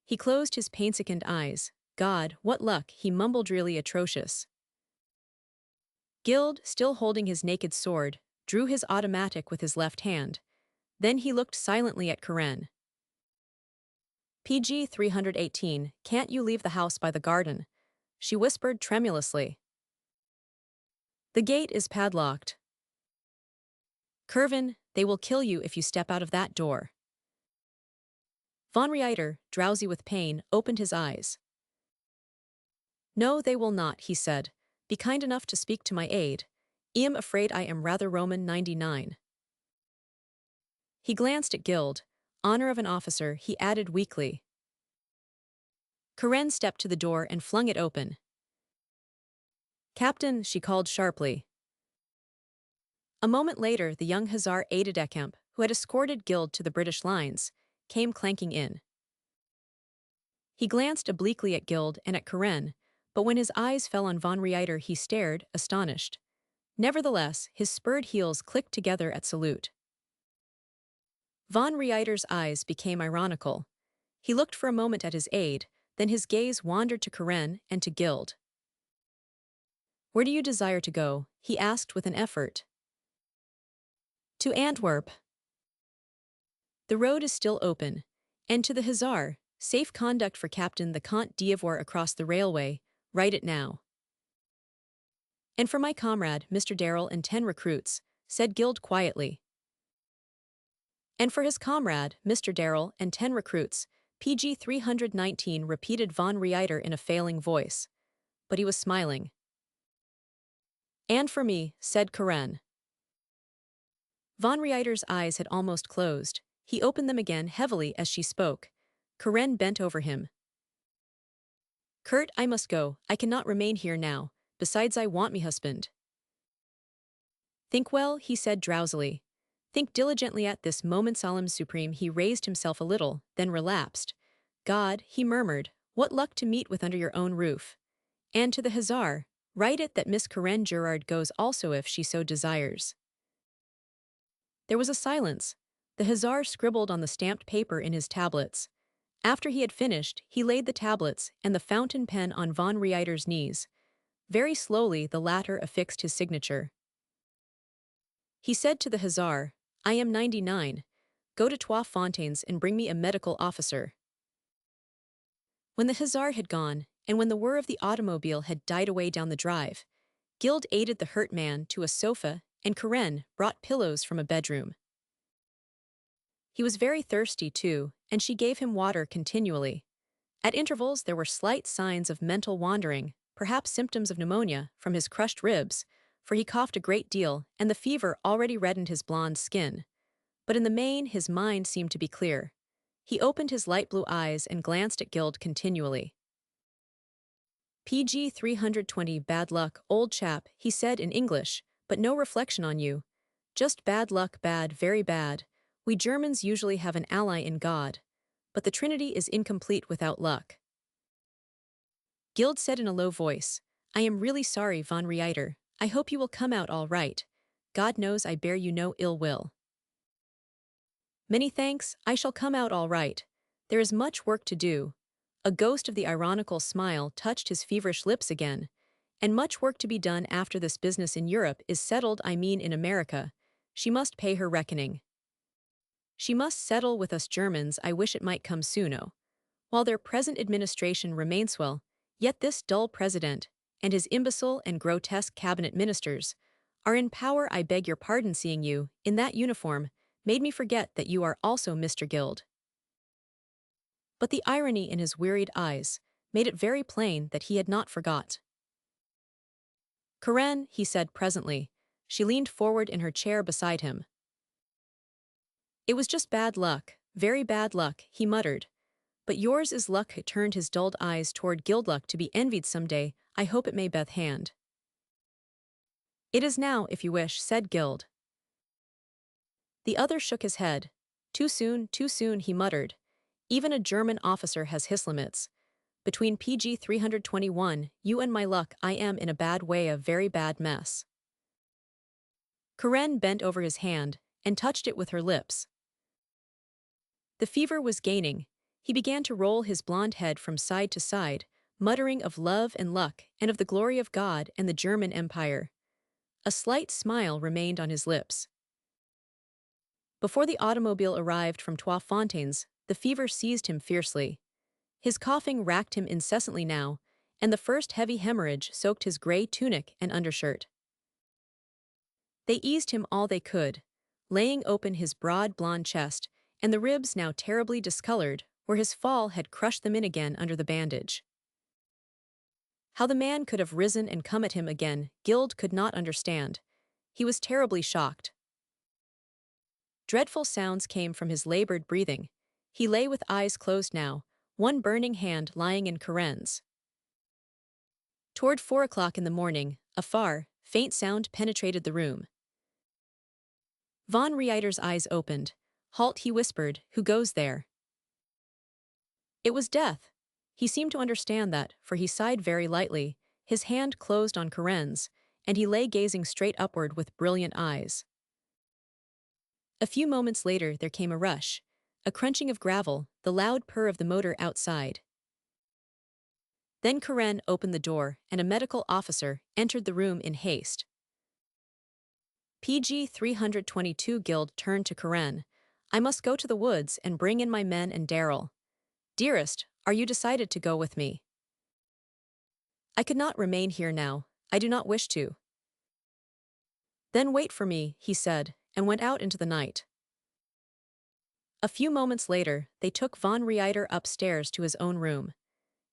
He closed his pain-sickened eyes. God, what luck, he mumbled, really atrocious. Guild, still holding his naked sword, drew his automatic with his left hand. Then he looked silently at Karen. PG 318, can't you leave the house by the garden? She whispered tremulously. The gate is padlocked. Curvin, they will kill you if you step out of that door. Von Reiter, drowsy with pain, opened his eyes. No, they will not, he said. Be kind enough to speak to my aide. I am afraid I am rather Roman 99. He glanced at Guild. Honor of an officer, he added weakly. Karen stepped to the door and flung it open. Captain, she called sharply. A moment later, the young Hussar aide-de-camp, who had escorted Guild to the British lines, came clanking in. He glanced obliquely at Guild and at Karen, but when his eyes fell on von Reiter he stared, astonished. Nevertheless, his spurred heels clicked together at salute. Von Reiter's eyes became ironical. He looked for a moment at his aide, then his gaze wandered to Karen and to Guild. Where do you desire to go? He asked with an effort. To Antwerp. The road is still open. And to the Hussar, safe conduct for Captain the Comte d'Ivoire across the railway, write it now. And for my comrade, Mr. Darrell and 10 recruits, said Guild quietly. And for his comrade, Mr. Darrell and 10 recruits, PG 319 repeated von Reiter in a failing voice. But he was smiling. And for me, said Karen. Von Reiter's eyes had almost closed. He opened them again heavily as she spoke. Karen bent over him. Kurt, I must go. I cannot remain here now. Besides, I want me husband. Think well, he said drowsily. Think diligently. At this moment solemn supreme he raised himself a little, then relapsed. God, he murmured, what luck to meet with under your own roof. And to the Hussar, write it that Miss Karen Gerard goes also if she so desires. There was a silence. The Hussar scribbled on the stamped paper in his tablets. After he had finished, he laid the tablets and the fountain pen on von Reiter's knees. Very slowly the latter affixed his signature. He said to the Hussar, I am 99. Go to Trois Fontaines and bring me a medical officer. When the Hussar had gone, and when the whir of the automobile had died away down the drive, Guild aided the hurt man to a sofa, and Karen brought pillows from a bedroom. He was very thirsty too, and she gave him water continually. At intervals there were slight signs of mental wandering, perhaps symptoms of pneumonia, from his crushed ribs, for he coughed a great deal, and the fever already reddened his blonde skin. But in the main his mind seemed to be clear. He opened his light blue eyes and glanced at Guild continually. PG 320 bad luck, old chap, he said in English, but no reflection on you. Just bad luck, bad, very bad. We Germans usually have an ally in God. But the Trinity is incomplete without luck. Guild said in a low voice, I am really sorry, von Reiter. I hope you will come out all right. God knows I bear you no ill will. Many thanks, I shall come out all right. There is much work to do. A ghost of the ironical smile touched his feverish lips again. And much work to be done after this business in Europe is settled, I mean in America. She must pay her reckoning. She must settle with us Germans. I wish it might come sooner. While their present administration remains well, yet this dull president, and his imbecile and grotesque cabinet ministers, are in power. I beg your pardon, seeing you, in that uniform, made me forget that you are also Mr. Guild. But the irony in his wearied eyes made it very plain that he had not forgot. Karen, he said presently. She leaned forward in her chair beside him. It was just bad luck, very bad luck, he muttered. But yours is luck. He turned his dulled eyes toward Guild. Luck to be envied someday. I hope it may Beth hand. It is now, if you wish, said Guild. The other shook his head. Too soon, he muttered. Even a German officer has his limits. Between PG 321, you and my luck, I am in a bad way, a very bad mess. Karen bent over his hand and touched it with her lips. The fever was gaining. He began to roll his blond head from side to side, muttering of love and luck and of the glory of God and the German Empire. A slight smile remained on his lips. Before the automobile arrived from Trois Fontaines, the fever seized him fiercely. His coughing racked him incessantly now, and the first heavy hemorrhage soaked his gray tunic and undershirt. They eased him all they could, laying open his broad blond chest, and the ribs now terribly discolored, where his fall had crushed them in again under the bandage. How the man could have risen and come at him again, Guild could not understand. He was terribly shocked. Dreadful sounds came from his labored breathing. He lay with eyes closed now, one burning hand lying in Karen's. Toward 4 o'clock in the morning, a far, faint sound penetrated the room. Von Reiter's eyes opened. Halt, he whispered, who goes there? It was Death. He seemed to understand that, for he sighed very lightly, his hand closed on Karen's, and he lay gazing straight upward with brilliant eyes. A few moments later there came a rush, a crunching of gravel, the loud purr of the motor outside. Then Karen opened the door, and a medical officer entered the room in haste. PG 322 Guild turned to Karen. I must go to the woods and bring in my men and Daryl. Dearest, are you decided to go with me? I could not remain here now. I do not wish to. Then wait for me, he said, and went out into the night. A few moments later, they took von Reiter upstairs to his own room.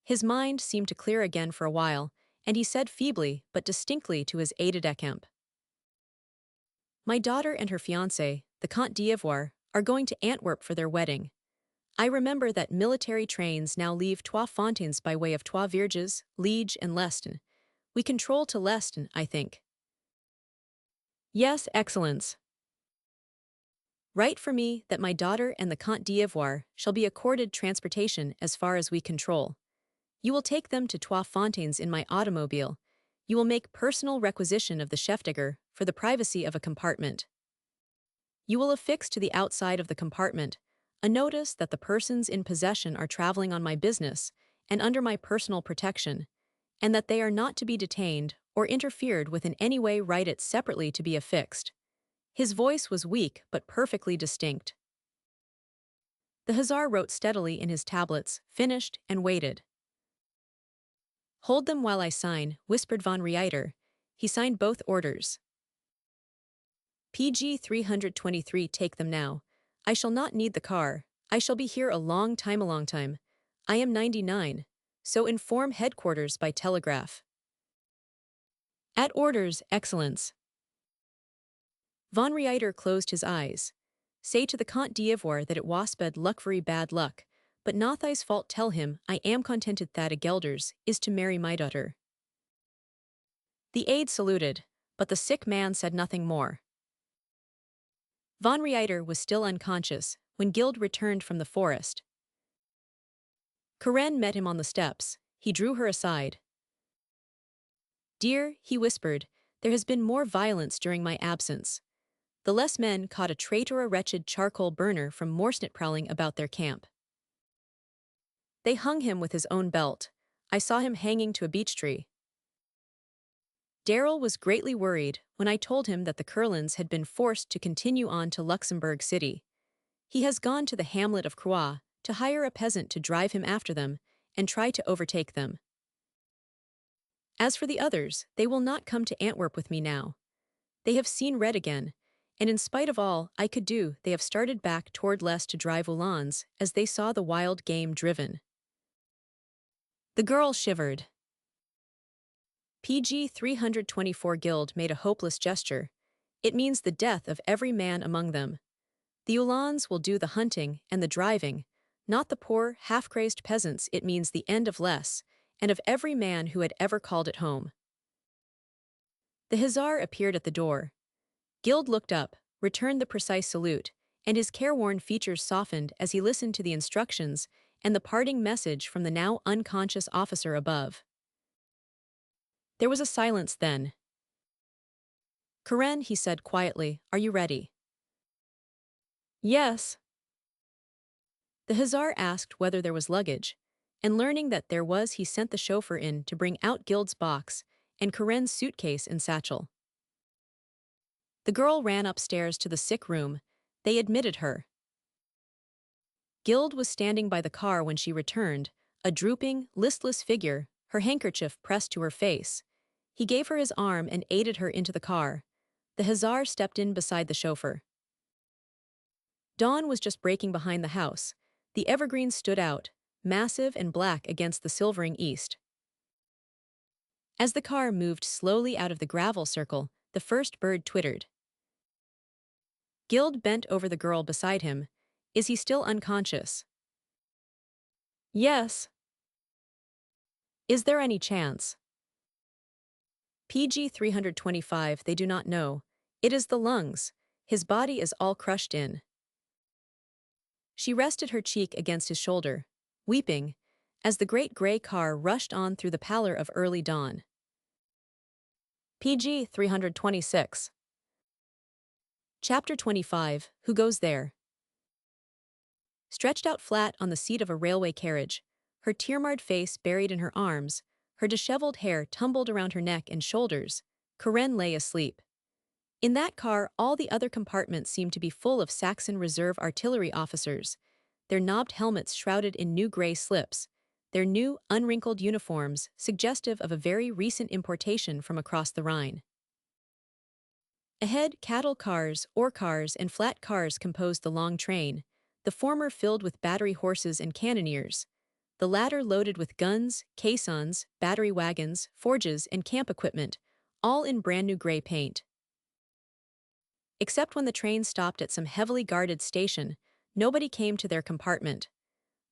His mind seemed to clear again for a while, and he said feebly but distinctly to his aide-de-camp, "My daughter and her fiancé, the Comte d'Ivoire, are going to Antwerp for their wedding. I remember that military trains now leave Trois Fontaines by way of Trois Vierges, Liege, and Leston. We control to Leston, I think." "Yes, Excellence. Write for me that my daughter and the Comte d'Ivoire shall be accorded transportation as far as we control. You will take them to Trois Fontaines in my automobile. You will make personal requisition of the chef-digger for the privacy of a compartment. You will affix to the outside of the compartment a notice that the persons in possession are traveling on my business and under my personal protection, and that they are not to be detained or interfered with in any way. Write it separately to be affixed." His voice was weak but perfectly distinct. The hussar wrote steadily in his tablets, finished, and waited. "Hold them while I sign," whispered von Reiter. He signed both orders. PG 323 Take them now. I shall not need the car. I shall be here a long time. I am 99. So inform headquarters by telegraph. At orders, Excellence. Von Reiter closed his eyes. Say to the Comte d'Ivoire that it wasped luck very bad luck, but not thy's fault. Tell him, I am contented that a gelders is to marry my daughter. The aide saluted, but the sick man said nothing more. Von Reiter was still unconscious when Guild returned from the forest. Karen met him on the steps. He drew her aside. "Dear," he whispered, "there has been more violence during my absence. The less men caught a traitor, a wretched charcoal burner from Morsnet prowling about their camp. They hung him with his own belt. I saw him hanging to a beech tree. Daryl was greatly worried when I told him that the Curlins had been forced to continue on to Luxembourg City. He has gone to the hamlet of Croix to hire a peasant to drive him after them and try to overtake them. As for the others, they will not come to Antwerp with me now. They have seen red again, and in spite of all I could do, they have started back toward Les to drive Uhlans as they saw the wild game driven." The girl shivered. PG 324 Guild made a hopeless gesture. "It means the death of every man among them. The Uhlans will do the hunting and the driving, not the poor, half-crazed peasants. It means the end of Les, and of every man who had ever called it home." The hussar appeared at the door. Guild looked up, returned the precise salute, and his careworn features softened as he listened to the instructions and the parting message from the now unconscious officer above. There was a silence then. "Karen," he said quietly, "are you ready?" "Yes." The hussar asked whether there was luggage, and learning that there was, he sent the chauffeur in to bring out Guild's box and Karen's suitcase and satchel. The girl ran upstairs to the sick room. They admitted her. Guild was standing by the car when she returned, a drooping, listless figure, her handkerchief pressed to her face. He gave her his arm and aided her into the car. The hussar stepped in beside the chauffeur. Dawn was just breaking behind the house. The evergreens stood out, massive and black against the silvering east. As the car moved slowly out of the gravel circle, the first bird twittered. Guild bent over the girl beside him. "Is he still unconscious?" "Yes." "Is there any chance?" PG 325 They do not know. It is the lungs. His body is all crushed in. She rested her cheek against his shoulder, weeping, as the great gray car rushed on through the pallor of early dawn. PG 326 Chapter 25 Who Goes There? Stretched out flat on the seat of a railway carriage, her tear-marred face buried in her arms, her disheveled hair tumbled around her neck and shoulders, Karen lay asleep. In that car, all the other compartments seemed to be full of Saxon Reserve artillery officers, their knobbed helmets shrouded in new gray slips, their new, unwrinkled uniforms suggestive of a very recent importation from across the Rhine. Ahead, cattle cars, ore cars, and flat cars composed the long train, the former filled with battery horses and cannoneers, the latter loaded with guns, caissons, battery wagons, forges, and camp equipment, all in brand new gray paint. Except when the train stopped at some heavily guarded station, nobody came to their compartment.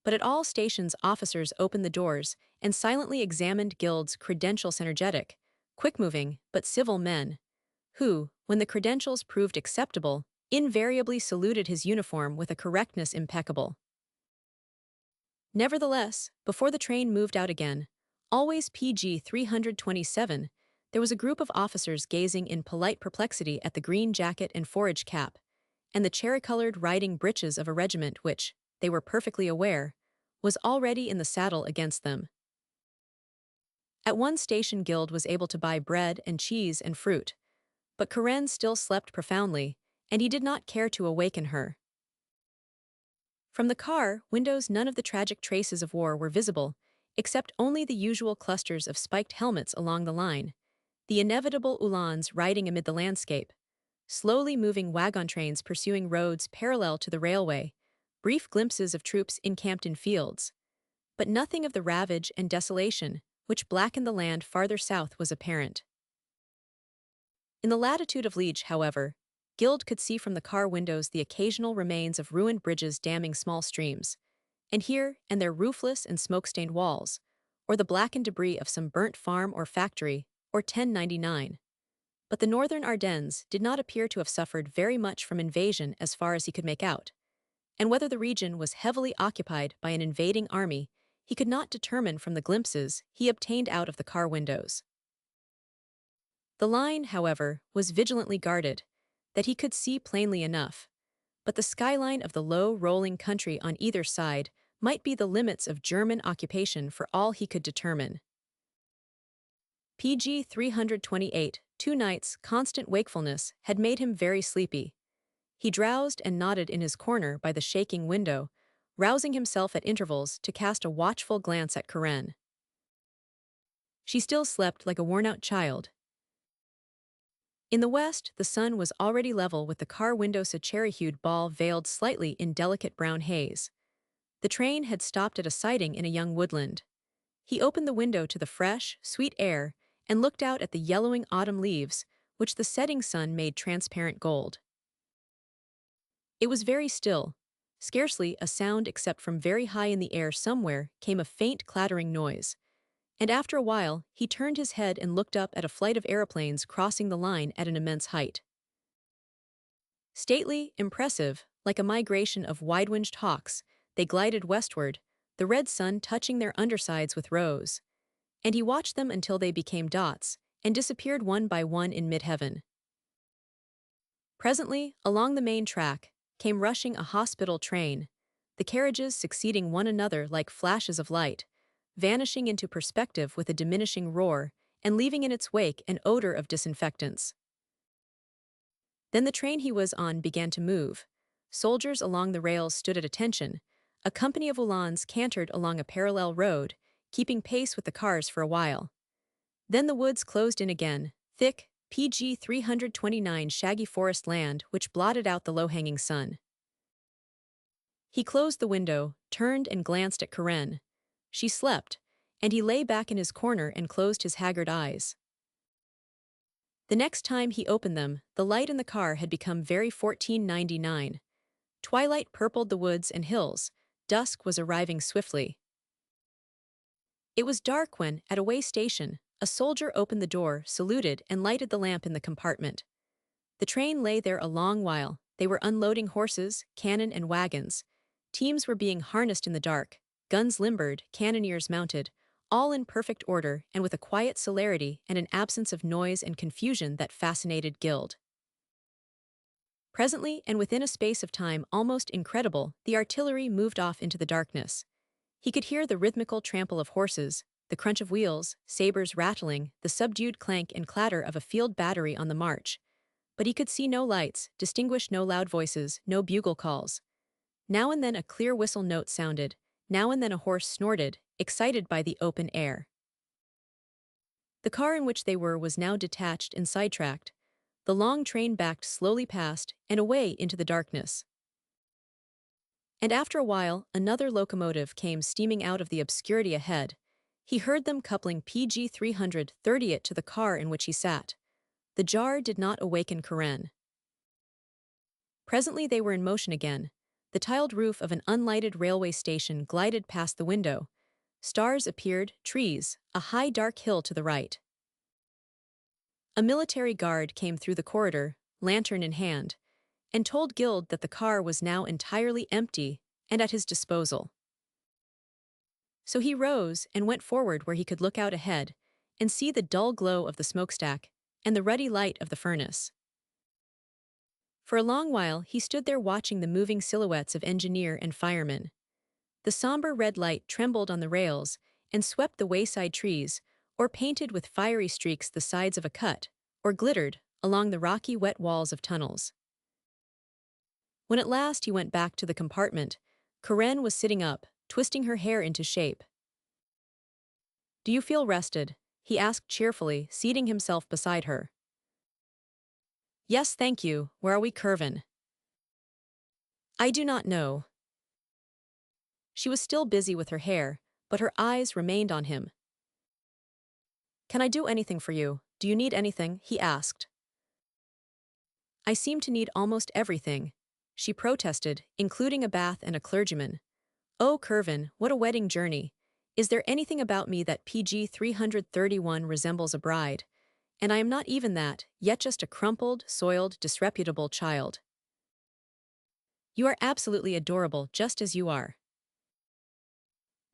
But at all stations, officers opened the doors and silently examined Guild's credentials energetic, quick-moving, but civil men, who, when the credentials proved acceptable, invariably saluted his uniform with a correctness impeccable. Nevertheless, before the train moved out again, always PG 327, there was a group of officers gazing in polite perplexity at the green jacket and forage cap, and the cherry-colored riding breeches of a regiment which, they were perfectly aware, was already in the saddle against them. At one station Guild was able to buy bread and cheese and fruit, but Karen still slept profoundly, and he did not care to awaken her. From the car windows none of the tragic traces of war were visible, except only the usual clusters of spiked helmets along the line, the inevitable uhlans riding amid the landscape, slowly moving wagon trains pursuing roads parallel to the railway, brief glimpses of troops encamped in fields. But nothing of the ravage and desolation which blackened the land farther south was apparent. In the latitude of Liege, however, Guild could see from the car windows the occasional remains of ruined bridges damming small streams, and here and there roofless and smoke-stained walls, or the blackened debris of some burnt farm or factory, or 1099. But the northern Ardennes did not appear to have suffered very much from invasion as far as he could make out, and whether the region was heavily occupied by an invading army, he could not determine from the glimpses he obtained out of the car windows. The line, however, was vigilantly guarded, that he could see plainly enough, but the skyline of the low, rolling country on either side might be the limits of German occupation for all he could determine. PG 328, 2 nights' constant wakefulness had made him very sleepy. He drowsed and nodded in his corner by the shaking window, rousing himself at intervals to cast a watchful glance at Karen. She still slept like a worn-out child. In the west, the sun was already level with the car windows, a cherry-hued ball veiled slightly in delicate brown haze. The train had stopped at a siding in a young woodland. He opened the window to the fresh, sweet air and looked out at the yellowing autumn leaves, which the setting sun made transparent gold. It was very still. Scarcely a sound except from very high in the air somewhere came a faint clattering noise. And after a while, he turned his head and looked up at a flight of aeroplanes crossing the line at an immense height. Stately, impressive, like a migration of wide-winged hawks, they glided westward, the red sun touching their undersides with rose. And he watched them until they became dots and disappeared one by one in mid-heaven. Presently, along the main track, came rushing a hospital train, the carriages succeeding one another like flashes of light, vanishing into perspective with a diminishing roar and leaving in its wake an odor of disinfectants. Then the train he was on began to move. Soldiers along the rails stood at attention. A company of uhlans cantered along a parallel road, keeping pace with the cars for a while. Then the woods closed in again, thick, PG 329 shaggy forest land which blotted out the low-hanging sun. He closed the window, turned and glanced at Karen. She slept, and he lay back in his corner and closed his haggard eyes. The next time he opened them, the light in the car had become very 1499. Twilight purpled the woods and hills. Dusk was arriving swiftly. It was dark when, at a way station, a soldier opened the door, saluted, and lighted the lamp in the compartment. The train lay there a long while. They were unloading horses, cannon, and wagons. Teams were being harnessed in the dark, guns limbered, cannoneers mounted, all in perfect order and with a quiet celerity and an absence of noise and confusion that fascinated Guild. Presently, and within a space of time almost incredible, the artillery moved off into the darkness. He could hear the rhythmical trample of horses, the crunch of wheels, sabers rattling, the subdued clank and clatter of a field battery on the march. But he could see no lights, distinguish no loud voices, no bugle calls. Now and then a clear whistle note sounded, now and then a horse snorted, excited by the open air. The car in which they were was now detached and sidetracked. The long train backed slowly past and away into the darkness. And after a while, another locomotive came steaming out of the obscurity ahead. He heard them coupling PG 330 it to the car in which he sat. The jar did not awaken Karen. Presently they were in motion again. The tiled roof of an unlighted railway station glided past the window. Stars appeared, trees, a high dark hill to the right. A military guard came through the corridor, lantern in hand, and told Guild that the car was now entirely empty and at his disposal. So he rose and went forward where he could look out ahead and see the dull glow of the smokestack and the ruddy light of the furnace. For a long while he stood there watching the moving silhouettes of engineer and fireman. The somber red light trembled on the rails and swept the wayside trees, or painted with fiery streaks the sides of a cut, or glittered along the rocky wet walls of tunnels. When at last he went back to the compartment, Karen was sitting up, twisting her hair into shape. "Do you feel rested?" he asked cheerfully, seating himself beside her. "Yes, thank you. Where are we, Curvin?" "I do not know." She was still busy with her hair, but her eyes remained on him. "Can I do anything for you? Do you need anything?" he asked. "I seem to need almost everything," she protested, "including a bath and a clergyman. Oh, Curvin, what a wedding journey. Is there anything about me that PG 331 resembles a bride? And I am not even that, yet just a crumpled, soiled, disreputable child. You are absolutely adorable just as you are."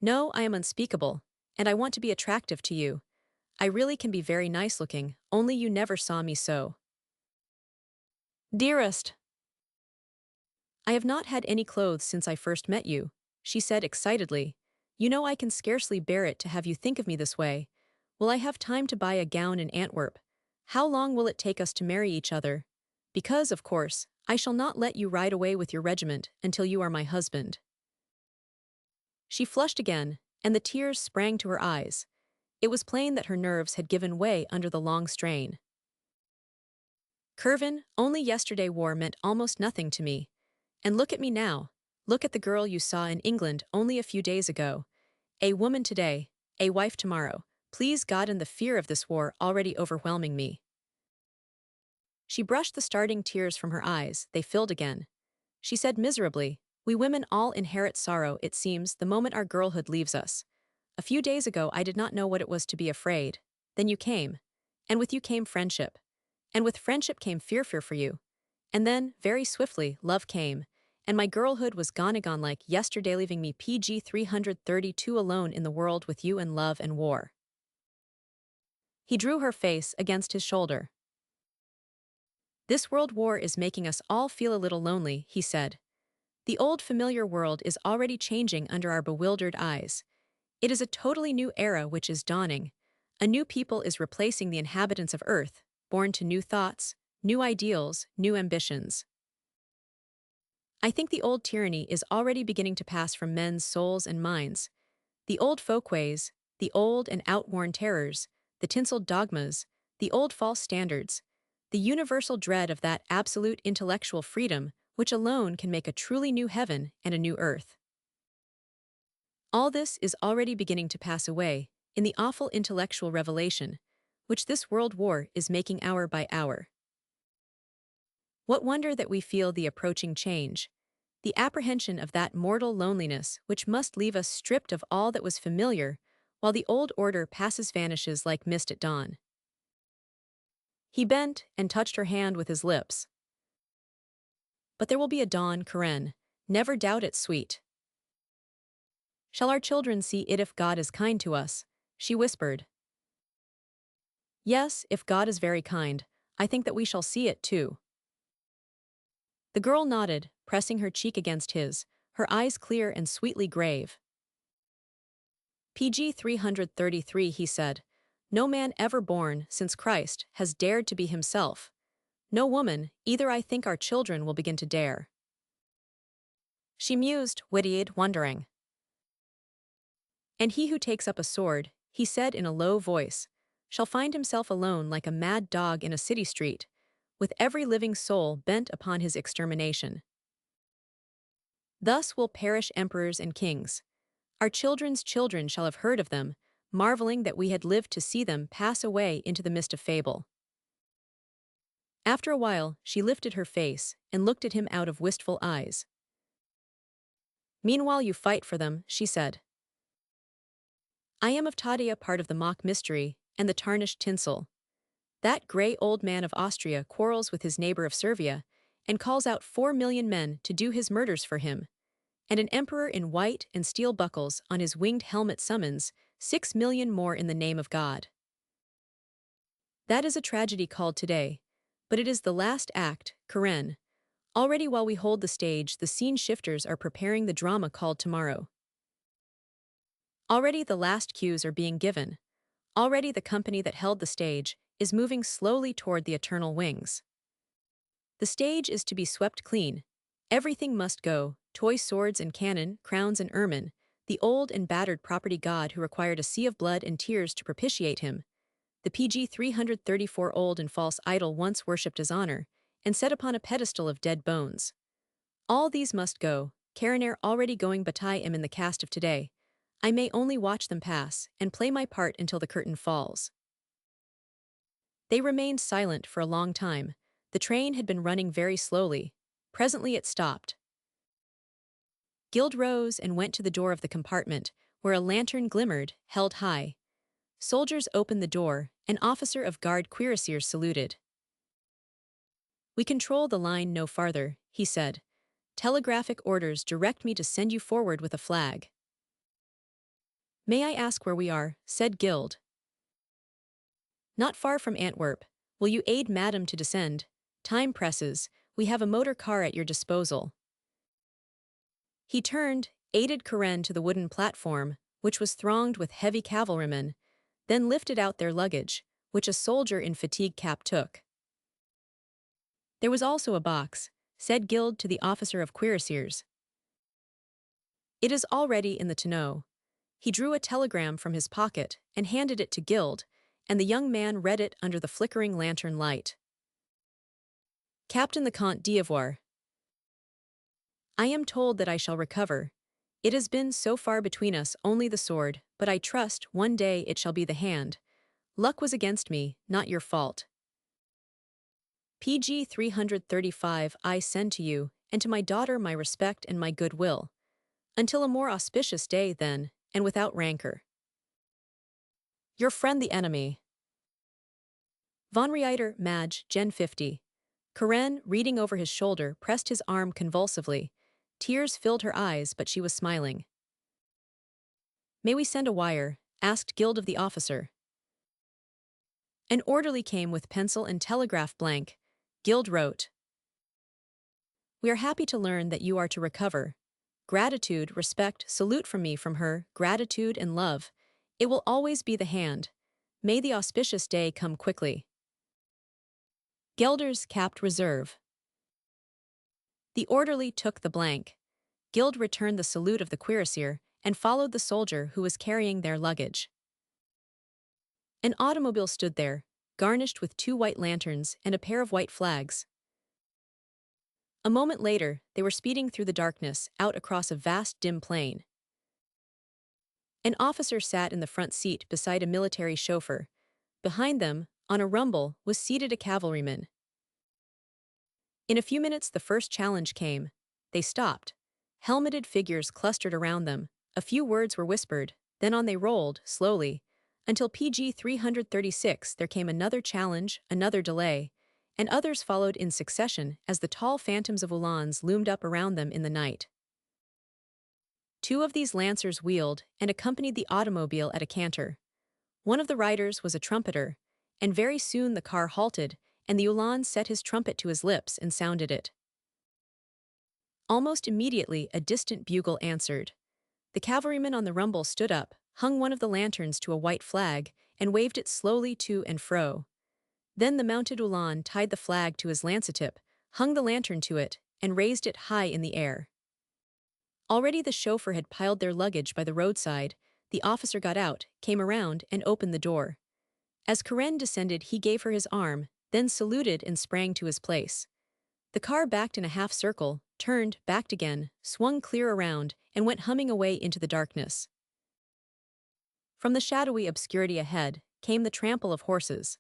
"No, I am unspeakable, and I want to be attractive to you. I really can be very nice-looking, only you never saw me so." "Dearest, I have not had any clothes since I first met you," she said excitedly. "You know I can scarcely bear it to have you think of me this way. Will I have time to buy a gown in Antwerp? How long will it take us to marry each other? Because, of course, I shall not let you ride away with your regiment until you are my husband." She flushed again, and the tears sprang to her eyes. It was plain that her nerves had given way under the long strain. "Curvin, only yesterday war meant almost nothing to me. And look at me now. Look at the girl you saw in England only a few days ago. A woman today, a wife tomorrow. Please God, and the fear of this war already overwhelming me." She brushed the starting tears from her eyes. They filled again. She said miserably, "We women all inherit sorrow, it seems, the moment our girlhood leaves us. A few days ago I did not know what it was to be afraid. Then you came. And with you came friendship. And with friendship came fear for you. And then, very swiftly, love came. And my girlhood was gone like yesterday, leaving me PG 332 alone in the world with you and love and war." He drew her face against his shoulder. "This world war is making us all feel a little lonely," he said. "The old familiar world is already changing under our bewildered eyes. It is a totally new era which is dawning. A new people is replacing the inhabitants of Earth, born to new thoughts, new ideals, new ambitions. I think the old tyranny is already beginning to pass from men's souls and minds. The old folkways, the old and outworn terrors, the tinseled dogmas, the old false standards, the universal dread of that absolute intellectual freedom which alone can make a truly new heaven and a new earth. All this is already beginning to pass away in the awful intellectual revelation, which this world war is making hour by hour. What wonder that we feel the approaching change, the apprehension of that mortal loneliness which must leave us stripped of all that was familiar, while the old order vanishes like mist at dawn." He bent and touched her hand with his lips. "But there will be a dawn, Karen. Never doubt it, sweet. Shall our children see it if God is kind to us?" she whispered. "Yes, if God is very kind, I think that we shall see it too." The girl nodded, pressing her cheek against his, her eyes clear and sweetly grave. "PG 333, he said. "No man ever born, since Christ, has dared to be himself. No woman, either. I think our children will begin to dare. She mused, witty-eyed, wondering. And he who takes up a sword, he said in a low voice, shall find himself alone like a mad dog in a city street, with every living soul bent upon his extermination. Thus will perish emperors and kings. Our children's children shall have heard of them, marveling that we had lived to see them pass away into the mist of fable. After a while, she lifted her face and looked at him out of wistful eyes. Meanwhile you fight for them, she said. I am of Tadia, part of the mock mystery, and the tarnished tinsel. That grey old man of Austria quarrels with his neighbor of Servia, and calls out 4 million men to do his murders for him, and an emperor in white and steel buckles on his winged helmet summons 6 million more in the name of God. That is a tragedy called today, but it is the last act, Karen. Already while we hold the stage, the scene shifters are preparing the drama called tomorrow. Already the last cues are being given. Already the company that held the stage is moving slowly toward the eternal wings. The stage is to be swept clean. Everything must go, toy swords and cannon, crowns and ermine, the old and battered property god who required a sea of blood and tears to propitiate him, the PG 334 old and false idol once worshipped as honor, and set upon a pedestal of dead bones. All these must go, Karaner already going, but I am in the cast of today. I may only watch them pass, and play my part until the curtain falls. They remained silent for a long time. The train had been running very slowly. Presently it stopped. Gild rose and went to the door of the compartment, where a lantern glimmered, held high. Soldiers opened the door. An officer of guard cuirassiers saluted. We control the line no farther, he said. Telegraphic orders direct me to send you forward with a flag. May I ask where we are? Said Gild. Not far from Antwerp. Will you aid madam to descend? Time presses. We have a motor car at your disposal. He turned, aided Karen to the wooden platform, which was thronged with heavy cavalrymen, then lifted out their luggage, which a soldier in fatigue cap took. There was also a box, said Gild to the officer of cuirassiers. It is already in the tonneau. He drew a telegram from his pocket and handed it to Gild, and the young man read it under the flickering lantern light. Captain the Comte d'Ivoire. I am told that I shall recover. It has been so far between us only the sword, but I trust one day it shall be the hand. Luck was against me, not your fault. PG 335 I send to you, and to my daughter my respect and my goodwill. Until a more auspicious day, then, and without rancor. Your friend the enemy. Von Reiter, Madge, Gen 50. Karen, reading over his shoulder, pressed his arm convulsively. Tears filled her eyes, but she was smiling. May we send a wire? Asked Gild of the officer. An orderly came with pencil and telegraph blank. Gild wrote. We are happy to learn that you are to recover. Gratitude, respect, salute from me from her, gratitude and love. It will always be the hand. May the auspicious day come quickly. Gelders capped reserve. The orderly took the blank. Gild returned the salute of the cuirassier and followed the soldier who was carrying their luggage. An automobile stood there, garnished with 2 white lanterns and a pair of white flags. A moment later, they were speeding through the darkness, out across a vast dim plain. An officer sat in the front seat beside a military chauffeur. Behind them, on a rumble, was seated a cavalryman. In a few minutes the first challenge came. They stopped. Helmeted figures clustered around them. A few words were whispered, then on they rolled, slowly, until PG 336 there came another challenge, another delay, and others followed in succession as the tall phantoms of Uhlans loomed up around them in the night. 2 of these lancers wheeled and accompanied the automobile at a canter. One of the riders was a trumpeter, and very soon the car halted, and the Uhlan set his trumpet to his lips and sounded it. Almost immediately a distant bugle answered. The cavalryman on the rumble stood up, hung one of the lanterns to a white flag, and waved it slowly to and fro. Then the mounted Ulan tied the flag to his lancetip, hung the lantern to it, and raised it high in the air. Already the chauffeur had piled their luggage by the roadside. The officer got out, came around, and opened the door. As Karen descended, he gave her his arm, then saluted and sprang to his place. The car backed in a half-circle, turned, backed again, swung clear around, and went humming away into the darkness. From the shadowy obscurity ahead came the trample of horses.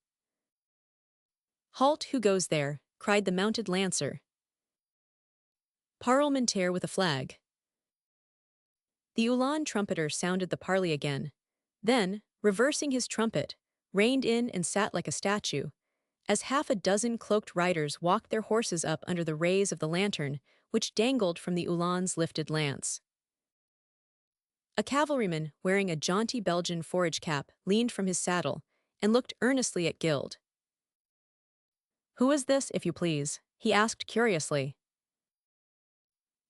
"Halt, who goes there?" cried the mounted lancer. Parlementaire with a flag. The Ulan trumpeter sounded the parley again. Then, reversing his trumpet, reined in and sat like a statue, as half a dozen cloaked riders walked their horses up under the rays of the lantern, which dangled from the Ulan's lifted lance. A cavalryman, wearing a jaunty Belgian forage cap, leaned from his saddle and looked earnestly at Gild. "Who is this, if you please?" he asked curiously.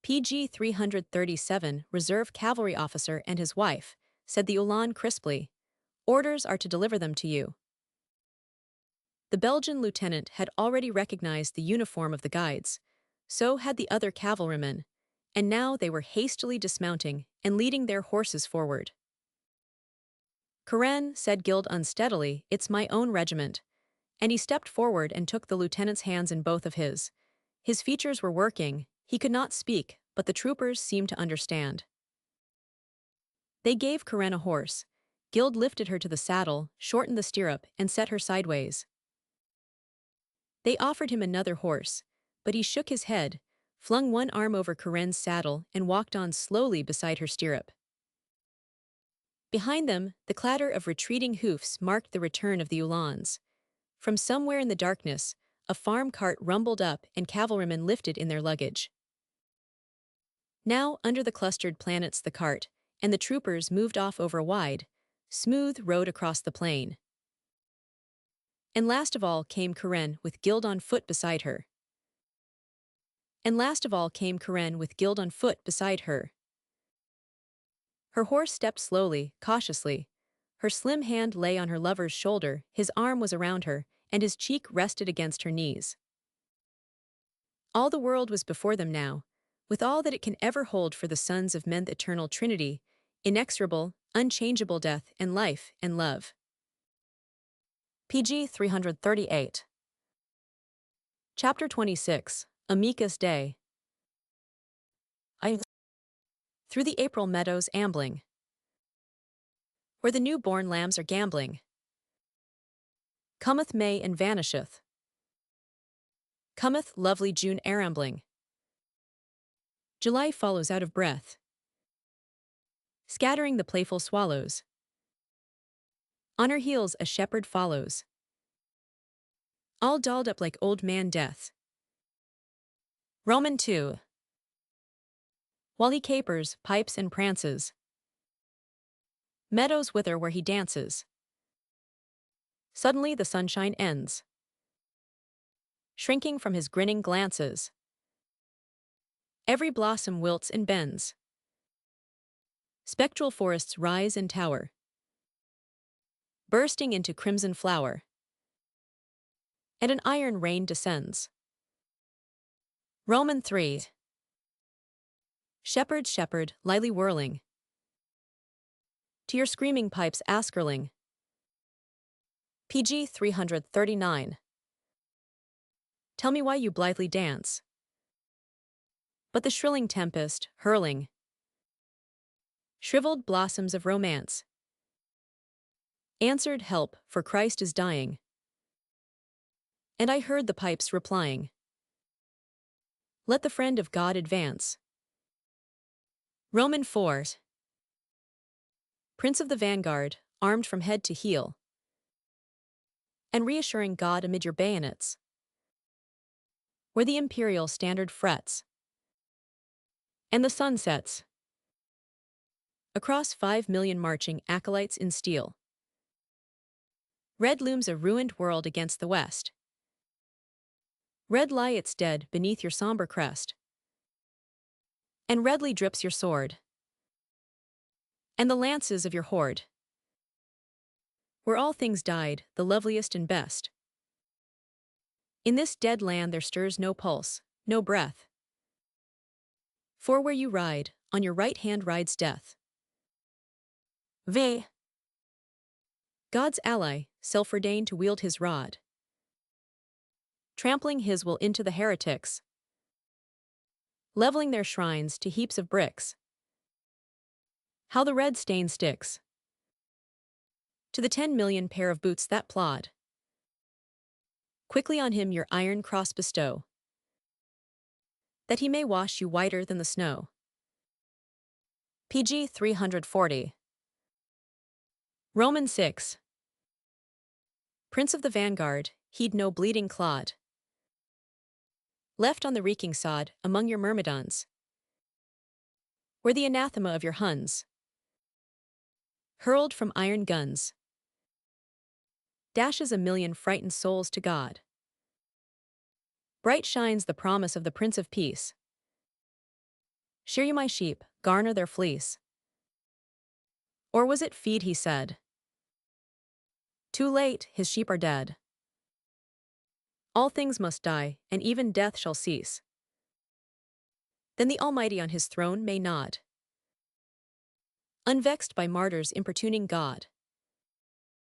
"PG 337, reserve cavalry officer and his wife," said the Ulan crisply. "Orders are to deliver them to you." The Belgian lieutenant had already recognized the uniform of the guides. So had the other cavalrymen, and now they were hastily dismounting and leading their horses forward. "Karen," said Gild unsteadily, "it's my own regiment." And he stepped forward and took the lieutenant's hands in both of his. His features were working, he could not speak, but the troopers seemed to understand. They gave Karen a horse. Gild lifted her to the saddle, shortened the stirrup, and set her sideways. They offered him another horse, but he shook his head, flung one arm over Karen's saddle, and walked on slowly beside her stirrup. Behind them, the clatter of retreating hoofs marked the return of the Ulans. From somewhere in the darkness, a farm cart rumbled up and cavalrymen lifted in their luggage. Now, under the clustered planets, the cart and the troopers moved off over a wide, smooth road across the plain. And last of all came Karen with Gild on foot beside her. Her horse stepped slowly, cautiously. Her slim hand lay on her lover's shoulder, his arm was around her, and his cheek rested against her knees. All the world was before them now, with all that it can ever hold for the sons of men, the eternal trinity, inexorable, unchangeable death and life and love. PG 338. Chapter 26, Amicus Dei. Through the April meadows ambling, where the new-born lambs are gambling, cometh May and vanisheth. Cometh lovely June arambling. July follows out of breath, scattering the playful swallows. On her heels a shepherd follows, all dolled up like old man Death. Roman 2. While he capers, pipes, and prances, meadows wither where he dances. Suddenly the sunshine ends, shrinking from his grinning glances. Every blossom wilts and bends. Spectral forests rise and tower, bursting into crimson flower. And an iron rain descends. Roman 3. Shepherd, shepherd, lightly whirling, to your screaming pipes askerling. PG 339. Tell me why you blithely dance. But the shrilling tempest, hurling shriveled blossoms of romance, answered help, for Christ is dying. And I heard the pipes replying, let the friend of God advance. Roman 4. Prince of the vanguard, armed from head to heel, and reassuring God amid your bayonets, where the imperial standard frets, and the sun sets, across 5 million marching acolytes in steel. Red looms a ruined world against the west. Red lie its dead beneath your somber crest, and redly drips your sword, and the lances of your horde. Where all things died, the loveliest and best, In this dead land there stirs no pulse, no breath. For where you ride, on your right hand rides death. Ve. God's ally, self-ordained to wield his rod, trampling his will into the heretics, leveling their shrines to heaps of bricks. How the red stain sticks to the 10 million pair of boots that plod. Quickly on him your iron cross bestow, that he may wash you whiter than the snow. PG 340. Romans 6. Prince of the vanguard, heed no bleeding clod, left on the reeking sod among your myrmidons, where the anathema of your Huns, hurled from iron guns, dashes a million frightened souls to God. Bright shines the promise of the Prince of Peace. Shear you my sheep, garner their fleece. Or was it feed, he said? Too late, his sheep are dead. All things must die, and even death shall cease. Then the Almighty on his throne may nod, unvexed by martyrs importuning God.